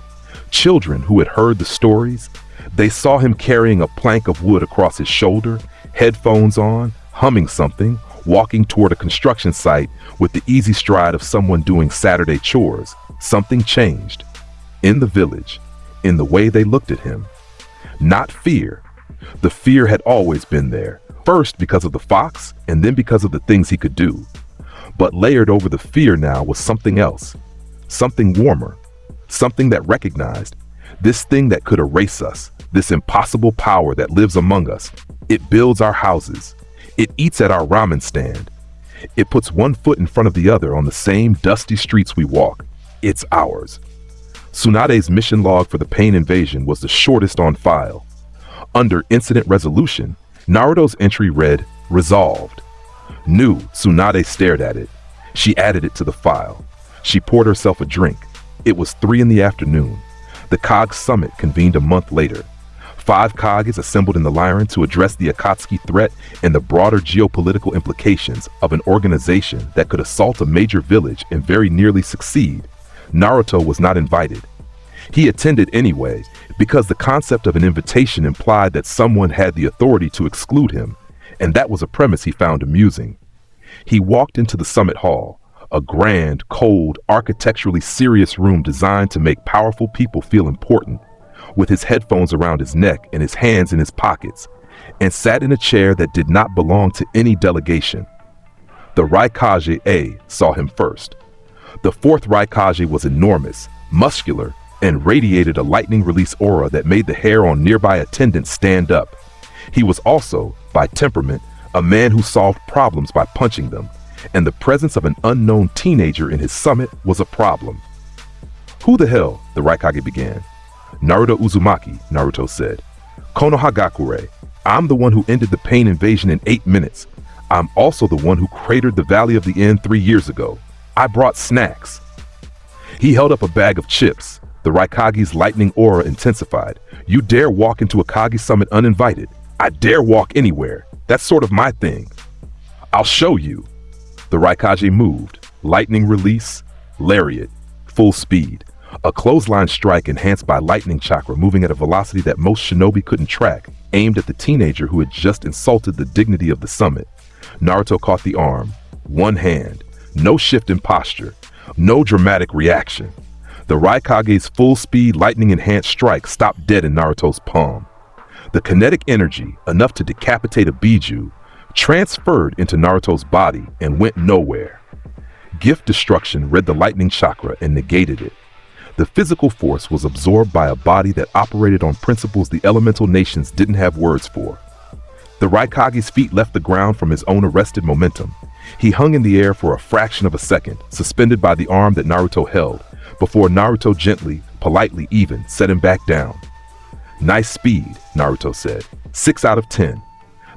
Children who had heard the stories. They saw him carrying a plank of wood across his shoulder, headphones on, humming something, walking toward a construction site with the easy stride of someone doing Saturday chores. Something changed. In the village. In the way they looked at him. Not fear. The fear had always been there, first because of the fox and then because of the things he could do. But layered over the fear now was something else, something warmer, something that recognized this thing that could erase us, this impossible power that lives among us. It builds our houses. It eats at our ramen stand. It puts one foot in front of the other on the same dusty streets we walk. It's ours. Tsunade's mission log for the Pain Invasion was the shortest on file. Under incident resolution, Naruto's entry read, resolved. New, Tsunade stared at it. She added it to the file. She poured herself a drink. It was 3 in the afternoon. The Kage Summit convened a month later. 5 Kages assembled in the Lyran to address the Akatsuki threat and the broader geopolitical implications of an organization that could assault a major village and very nearly succeed. Naruto was not invited. He attended anyway, because the concept of an invitation implied that someone had the authority to exclude him, and that was a premise he found amusing. He walked into the summit hall, a grand, cold, architecturally serious room designed to make powerful people feel important. with his headphones around his neck and his hands in his pockets, and sat in a chair that did not belong to any delegation. The Raikage A saw him first. The fourth Raikage was enormous, muscular, and radiated a lightning release aura that made the hair on nearby attendants stand up. He was also, by temperament, a man who solved problems by punching them, and the presence of an unknown teenager in his summit was a problem. "Who the hell?" the Raikage began. "Naruto Uzumaki," Naruto said. "Konohagakure. I'm the one who ended the pain invasion in 8 minutes. I'm also the one who cratered the Valley of the End 3 years ago. I brought snacks." He held up a bag of chips. The Raikage's lightning aura intensified. "You dare walk into a Kage summit uninvited? I dare walk anywhere. That's sort of my thing. I'll show you." The Raikage moved. Lightning release, lariat, full speed. A clothesline strike enhanced by lightning chakra moving at a velocity that most shinobi couldn't track, aimed at the teenager who had just insulted the dignity of the summit. Naruto caught the arm. One hand. No shift in posture. No dramatic reaction. The Raikage's full-speed lightning-enhanced strike stopped dead in Naruto's palm. The kinetic energy, enough to decapitate a Biju, transferred into Naruto's body and went nowhere. Gift destruction read the lightning chakra and negated it. The physical force was absorbed by a body that operated on principles the elemental nations didn't have words for. The Raikage's feet left the ground from his own arrested momentum. He hung in the air for a fraction of a second, suspended by the arm that Naruto held, before Naruto gently, politely even, set him back down. "Nice speed," Naruto said. 6 out of 10.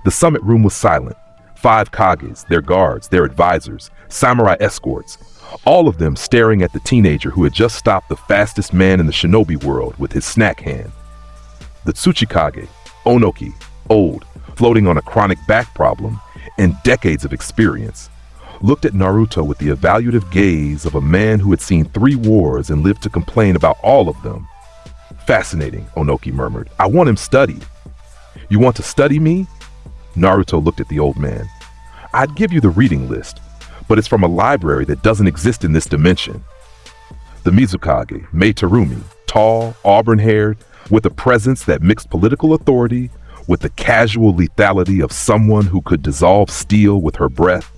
The summit room was silent. 5 Kages, their guards, their advisors, samurai escorts, all of them staring at the teenager who had just stopped the fastest man in the shinobi world with his snack hand. The Tsuchikage, Onoki, old, floating on a chronic back problem, and decades of experience, looked at Naruto with the evaluative gaze of a man who had seen 3 wars and lived to complain about all of them. "Fascinating," Onoki murmured. "I want him studied." "You want to study me?" Naruto looked at the old man. "I'd give you the reading list, but it's from a library that doesn't exist in this dimension." The Mizukage, Mei Terumi, tall, auburn-haired, with a presence that mixed political authority with the casual lethality of someone who could dissolve steel with her breath,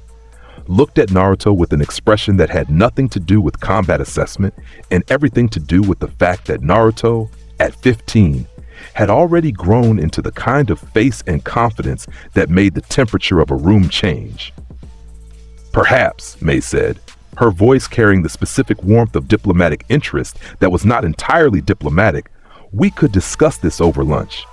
looked at Naruto with an expression that had nothing to do with combat assessment and everything to do with the fact that Naruto, at 15, had already grown into the kind of face and confidence that made the temperature of a room change. "Perhaps," Mei said, her voice carrying the specific warmth of diplomatic interest that was not entirely diplomatic, "we could discuss this over lunch."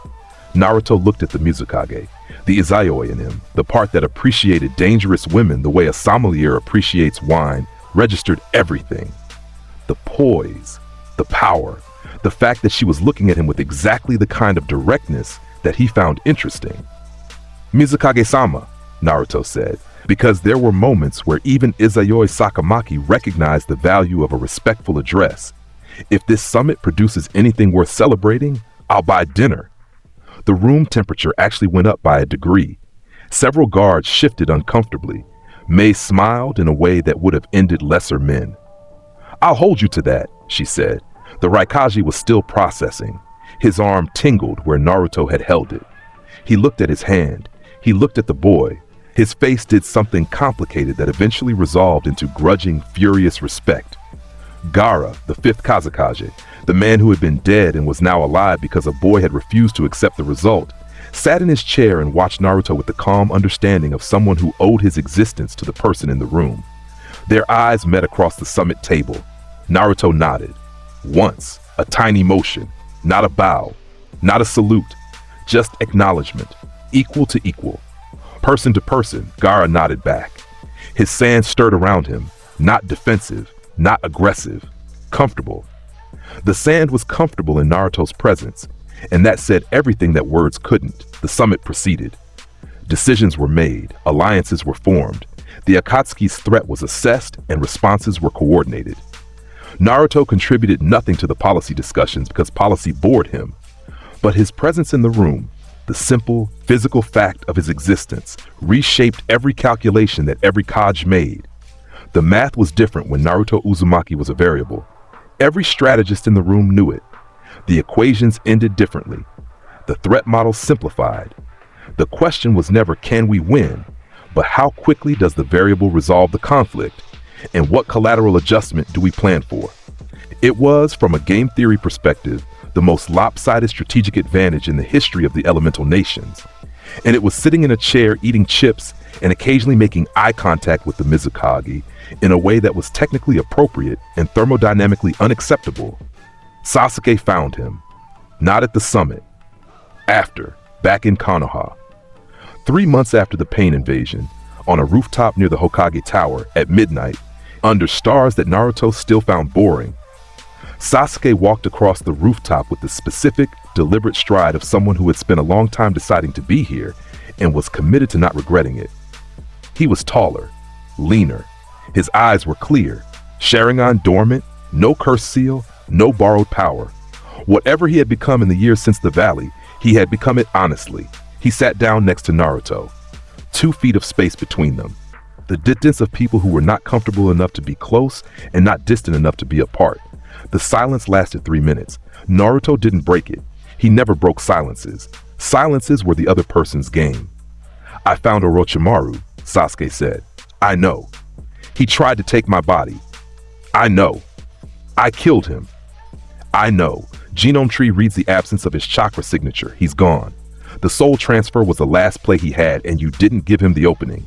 Naruto looked at the Mizukage, the Izayoi in him, the part that appreciated dangerous women the way a sommelier appreciates wine, registered everything. The poise, the power, the fact that she was looking at him with exactly the kind of directness that he found interesting. "Mizukage-sama," Naruto said, because there were moments where even Izayoi Sakamaki recognized the value of a respectful address. "If this summit produces anything worth celebrating, I'll buy dinner." The room temperature actually went up by a degree. Several guards shifted uncomfortably. Mei smiled in a way that would have ended lesser men. "I'll hold you to that," she said. The Raikage was still processing. His arm tingled where Naruto had held it. He looked at his hand. He looked at the boy. His face did something complicated that eventually resolved into grudging, furious respect. Gaara, the 5th Kazekage, the man who had been dead and was now alive because a boy had refused to accept the result, sat in his chair and watched Naruto with the calm understanding of someone who owed his existence to the person in the room. Their eyes met across the summit table. Naruto nodded. Once, a tiny motion, not a bow, not a salute, just acknowledgement, equal to equal. Person to person, Gaara nodded back. His sand stirred around him, not defensive, not aggressive, comfortable. The sand was comfortable in Naruto's presence, and that said everything that words couldn't. The summit proceeded. Decisions were made, alliances were formed. The Akatsuki's threat was assessed, and responses were coordinated. Naruto contributed nothing to the policy discussions because policy bored him. But his presence in the room, the simple, physical fact of his existence, reshaped every calculation that every Kage made. The math was different when Naruto Uzumaki was a variable. Every strategist in the room knew it. The equations ended differently. The threat model simplified. The question was never can we win, but how quickly does the variable resolve the conflict, and what collateral adjustment do we plan for? It was, from a game theory perspective, the most lopsided strategic advantage in the history of the elemental nations. And it was sitting in a chair eating chips and occasionally making eye contact with the Mizukage in a way that was technically appropriate and thermodynamically unacceptable. Sasuke found him, not at the summit, after, back in Konoha. 3 months after the Pain invasion, on a rooftop near the Hokage Tower at midnight, under stars that Naruto still found boring, Sasuke walked across the rooftop with the specific, deliberate stride of someone who had spent a long time deciding to be here and was committed to not regretting it. He was taller, leaner. His eyes were clear, Sharingan dormant, no curse seal, no borrowed power. Whatever he had become in the years since the valley, he had become it honestly. He sat down next to Naruto, 2 feet of space between them. The distance of people who were not comfortable enough to be close and not distant enough to be apart. The silence lasted 3 minutes. Naruto didn't break it. He never broke silences. Silences were the other person's game. I found Orochimaru, Sasuke said. I know. He tried to take my body. I know. I killed him. I know. Genome tree reads the absence of his chakra signature. He's gone. The soul transfer was the last play he had, and you didn't give him the opening.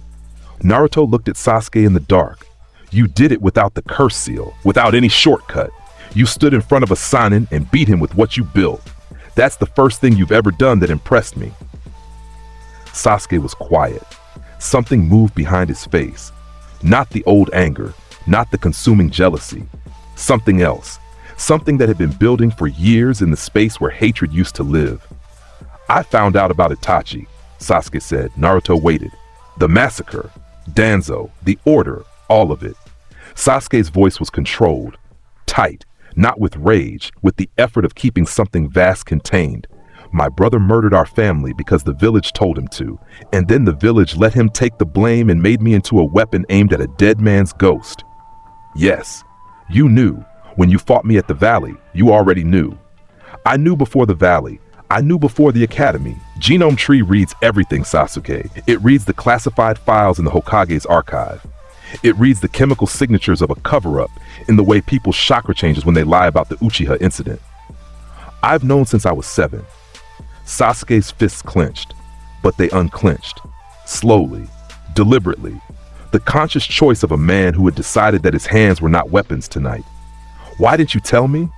Naruto looked at Sasuke in the dark. You did it without the curse seal, without any shortcut. You stood in front of a Sannin and beat him with what you built. That's the first thing you've ever done that impressed me. Sasuke was quiet. Something moved behind his face. Not the old anger, not the consuming jealousy. Something else. Something that had been building for years in the space where hatred used to live. I found out about Itachi, Sasuke said. Naruto waited. The massacre, Danzo, the order, all of it. Sasuke's voice was controlled, tight, not with rage, with the effort of keeping something vast contained. My brother murdered our family because the village told him to, and then the village let him take the blame and made me into a weapon aimed at a dead man's ghost. Yes, you knew. When you fought me at the valley, you already knew. I knew before the valley. I knew before the academy. Genome tree reads everything, Sasuke. It reads the classified files in the Hokage's archive. It reads the chemical signatures of a cover-up in the way people's chakra changes when they lie about the Uchiha incident. I've known since I was 7. Sasuke's fists clenched, but they unclenched. Slowly, deliberately. The conscious choice of a man who had decided that his hands were not weapons tonight. Why didn't you tell me?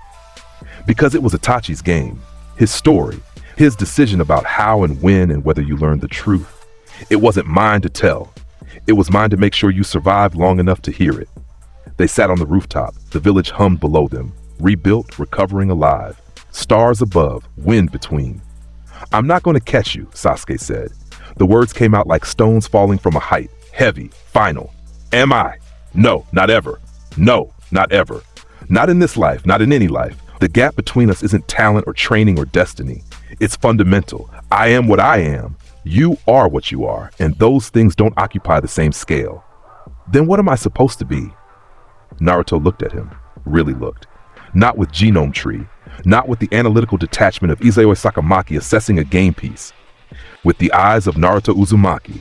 Because it was Itachi's game. His story. His decision about how and when and whether you learned the truth. It wasn't mine to tell. It was mine to make sure you survived long enough to hear it. They sat on the rooftop. The village hummed below them. Rebuilt, recovering alive. Stars above, wind between. I'm not going to catch you, Sasuke said. The words came out like stones falling from a height. Heavy, final. Am I? No, not ever. No, not ever. Not in this life, not in any life. The gap between us isn't talent or training or destiny. It's fundamental. I am what I am. You are what you are, and those things don't occupy the same scale. Then what am I supposed to be? Naruto looked at him, really looked. Not with Genome Tree, not with the analytical detachment of Izayoi Sakamaki assessing a game piece. With the eyes of Naruto Uzumaki,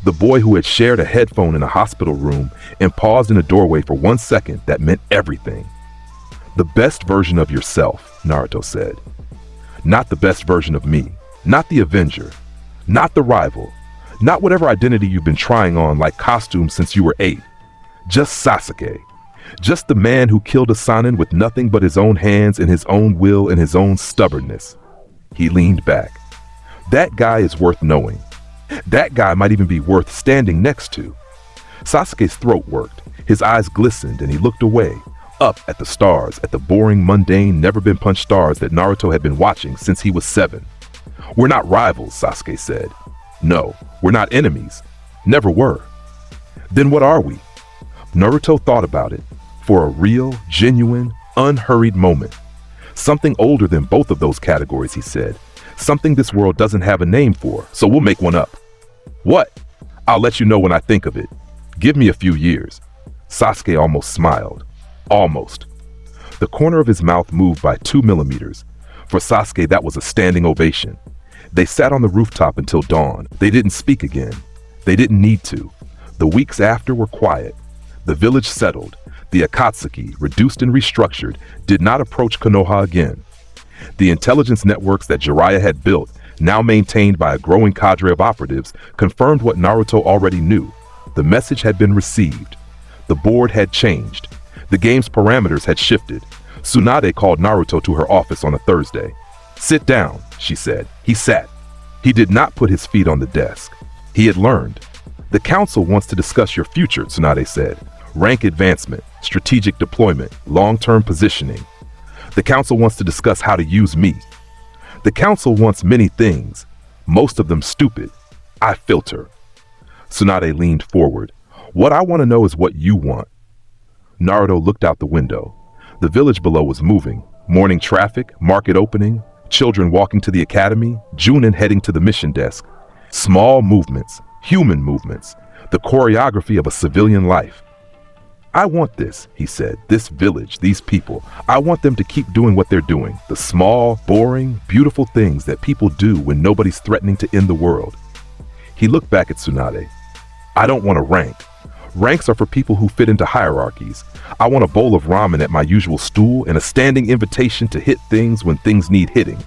the boy who had shared a headphone in a hospital room and paused in a doorway for 1 second that meant everything. The best version of yourself, Naruto said. Not the best version of me, not the Avenger, not the rival, not whatever identity you've been trying on like costumes since you were 8. Just Sasuke. Just the man who killed a Sannin with nothing but his own hands and his own will and his own stubbornness. He leaned back. That guy is worth knowing. That guy might even be worth standing next to. Sasuke's throat worked. His eyes glistened and he looked away, up at the stars, at the boring, mundane, never-been-punched stars that Naruto had been watching since he was 7. We're not rivals, Sasuke said. No, we're not enemies. Never were. Then what are we? Naruto thought about it for a real, genuine, unhurried moment. Something older than both of those categories, he said. Something this world doesn't have a name for, so we'll make one up. What? I'll let you know when I think of it. Give me a few years. Sasuke almost smiled. Almost. The corner of his mouth moved by 2 millimeters. For Sasuke, that was a standing ovation. They sat on the rooftop until dawn. They didn't speak again. They didn't need to. The weeks after were quiet. The village settled. The Akatsuki, reduced and restructured, did not approach Konoha again. The intelligence networks that Jiraiya had built, now maintained by a growing cadre of operatives, confirmed what Naruto already knew. The message had been received. The board had changed. The game's parameters had shifted. Tsunade called Naruto to her office on a Thursday. "Sit down," she said. He sat. He did not put his feet on the desk. He had learned. "The council wants to discuss your future," Tsunade said. "Rank advancement, strategic deployment, long-term positioning. The council wants to discuss how to use me. The council wants many things, most of them stupid. I filter." Tsunade leaned forward. "What I want to know is what you want." Naruto looked out the window. The village below was moving. Morning traffic, market opening, children walking to the academy, Junin heading to the mission desk. Small movements, human movements, the choreography of a civilian life. "I want this," he said, "this village, these people. I want them to keep doing what they're doing. The small, boring, beautiful things that people do when nobody's threatening to end the world." He looked back at Tsunade. "I don't want a rank. Ranks are for people who fit into hierarchies. I want a bowl of ramen at my usual stool and a standing invitation to hit things when things need hitting.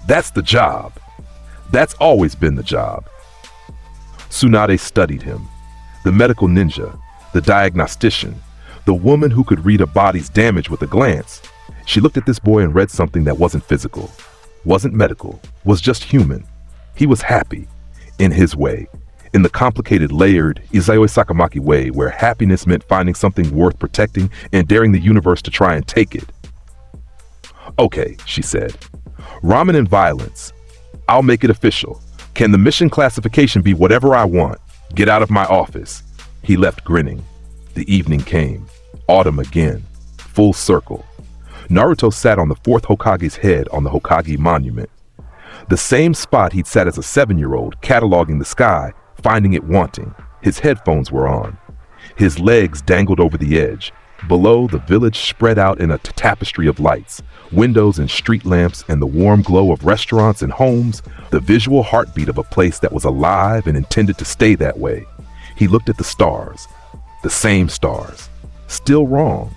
That's the job. That's always been the job." Tsunade studied him. The medical ninja, the diagnostician, the woman who could read a body's damage with a glance. She looked at this boy and read something that wasn't physical, wasn't medical, was just human. He was happy, in his way, in the complicated, layered Izayoi Sakamaki way, where happiness meant finding something worth protecting and daring the universe to try and take it. "Okay," she said. "Ramen and violence. I'll make it official. Can the mission classification be whatever I want? Get out of my office." He left grinning. The evening came. Autumn again. Full circle. Naruto sat on the fourth Hokage's head on the Hokage monument. The same spot he'd sat as a 7-year-old, cataloging the sky, finding it wanting. His headphones were on. His legs dangled over the edge. Below, the village spread out in a tapestry of lights, windows and street lamps, and the warm glow of restaurants and homes, the visual heartbeat of a place that was alive and intended to stay that way. He looked at the stars. The same stars. Still wrong.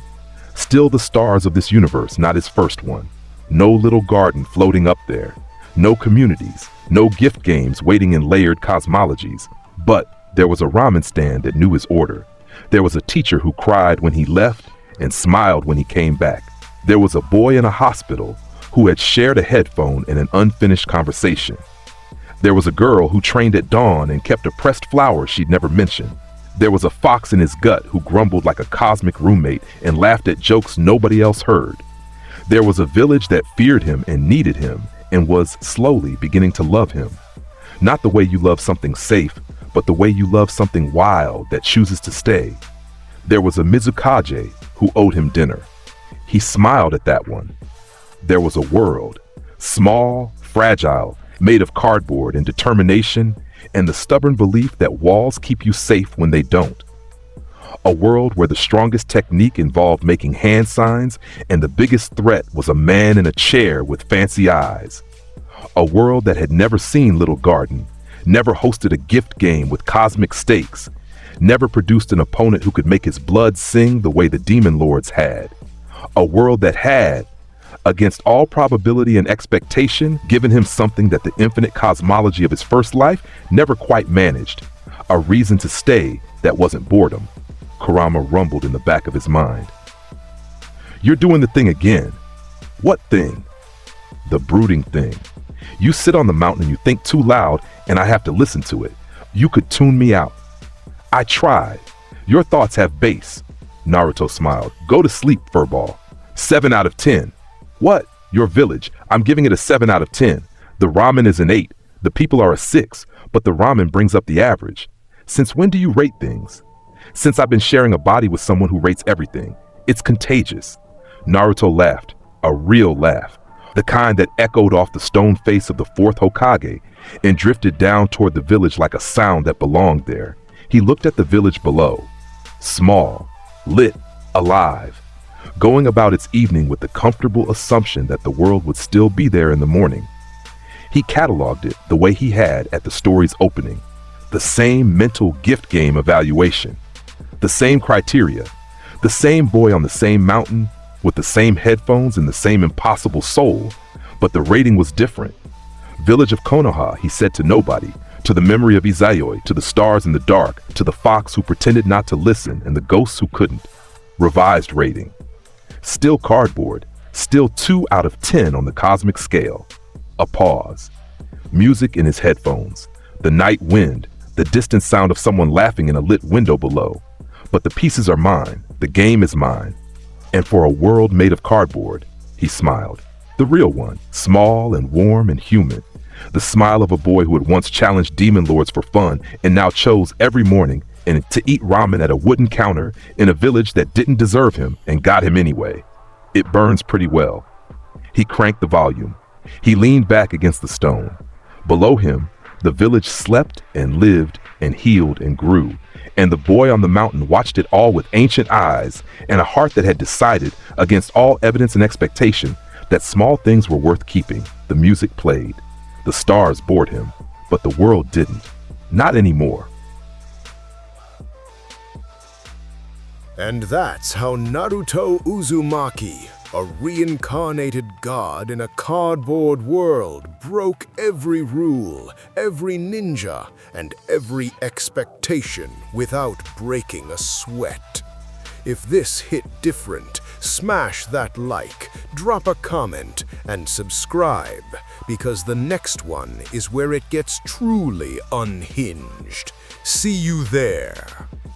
Still the stars of this universe, not his first one. No little garden floating up there. No communities. No gift games waiting in layered cosmologies. But there was a ramen stand that knew his order. There was a teacher who cried when he left and smiled when he came back. There was a boy in a hospital who had shared a headphone in an unfinished conversation. There was a girl who trained at dawn and kept a pressed flower she'd never mentioned. There was a fox in his gut who grumbled like a cosmic roommate and laughed at jokes nobody else heard. There was a village that feared him and needed him and was slowly beginning to love him. Not the way you love something safe, but the way you love something wild that chooses to stay. There was a Mizukage who owed him dinner. He smiled at that one. There was a world, small, fragile, made of cardboard and determination and the stubborn belief that walls keep you safe when they don't. A world where the strongest technique involved making hand signs and the biggest threat was a man in a chair with fancy eyes. A world that had never seen Little Garden, never hosted a gift game with cosmic stakes, never produced an opponent who could make his blood sing the way the demon lords had. A world that had, against all probability and expectation, given him something that the infinite cosmology of his first life never quite managed. A reason to stay that wasn't boredom. Kurama rumbled in the back of his mind. "You're doing the thing again." "What thing?" "The brooding thing. You sit on the mountain and you think too loud and I have to listen to it. You could tune me out." "I tried. Your thoughts have bass." Naruto smiled. "Go to sleep, furball." 7 out of 10. "What? Your village. I'm giving it a 7 out of 10. The ramen is an 8. The people are a 6, but the ramen brings up the average. Since when do you rate things?" "Since I've been sharing a body with someone who rates everything. It's contagious." Naruto laughed, a real laugh, the kind that echoed off the stone face of the fourth Hokage and drifted down toward the village like a sound that belonged there. He looked at the village below. Small, lit, alive. going about its evening with the comfortable assumption that the world would still be there in the morning. He cataloged it the way he had at the story's opening, the same mental gift game evaluation, the same criteria, the same boy on the same mountain, with the same headphones and the same impossible soul, but the rating was different. Village of Konoha, he said to nobody, to the memory of Izayoi, to the stars in the dark, to the fox who pretended not to listen and the ghosts who couldn't. Revised rating. Still cardboard, still 2 out of 10 on the cosmic scale. A pause. Music in his headphones, the night wind, the distant sound of someone laughing in a lit window below. But the pieces are mine, the game is mine. And for a world made of cardboard, he smiled. The real one, small and warm and human. The smile of a boy who had once challenged demon lords for fun and now chose every morning and to eat ramen at a wooden counter in a village that didn't deserve him and got him anyway. It burns pretty well. He cranked the volume. He leaned back against the stone. Below him, the village slept and lived and healed and grew, and the boy on the mountain watched it all with ancient eyes and a heart that had decided, against all evidence and expectation, that small things were worth keeping. The music played. The stars bored him, but the world didn't. Not anymore. And that's how Naruto Uzumaki, a reincarnated god in a cardboard world, broke every rule, every ninja, and every expectation without breaking a sweat. If this hit different, smash that like, drop a comment, and subscribe, because the next one is where it gets truly unhinged. See you there.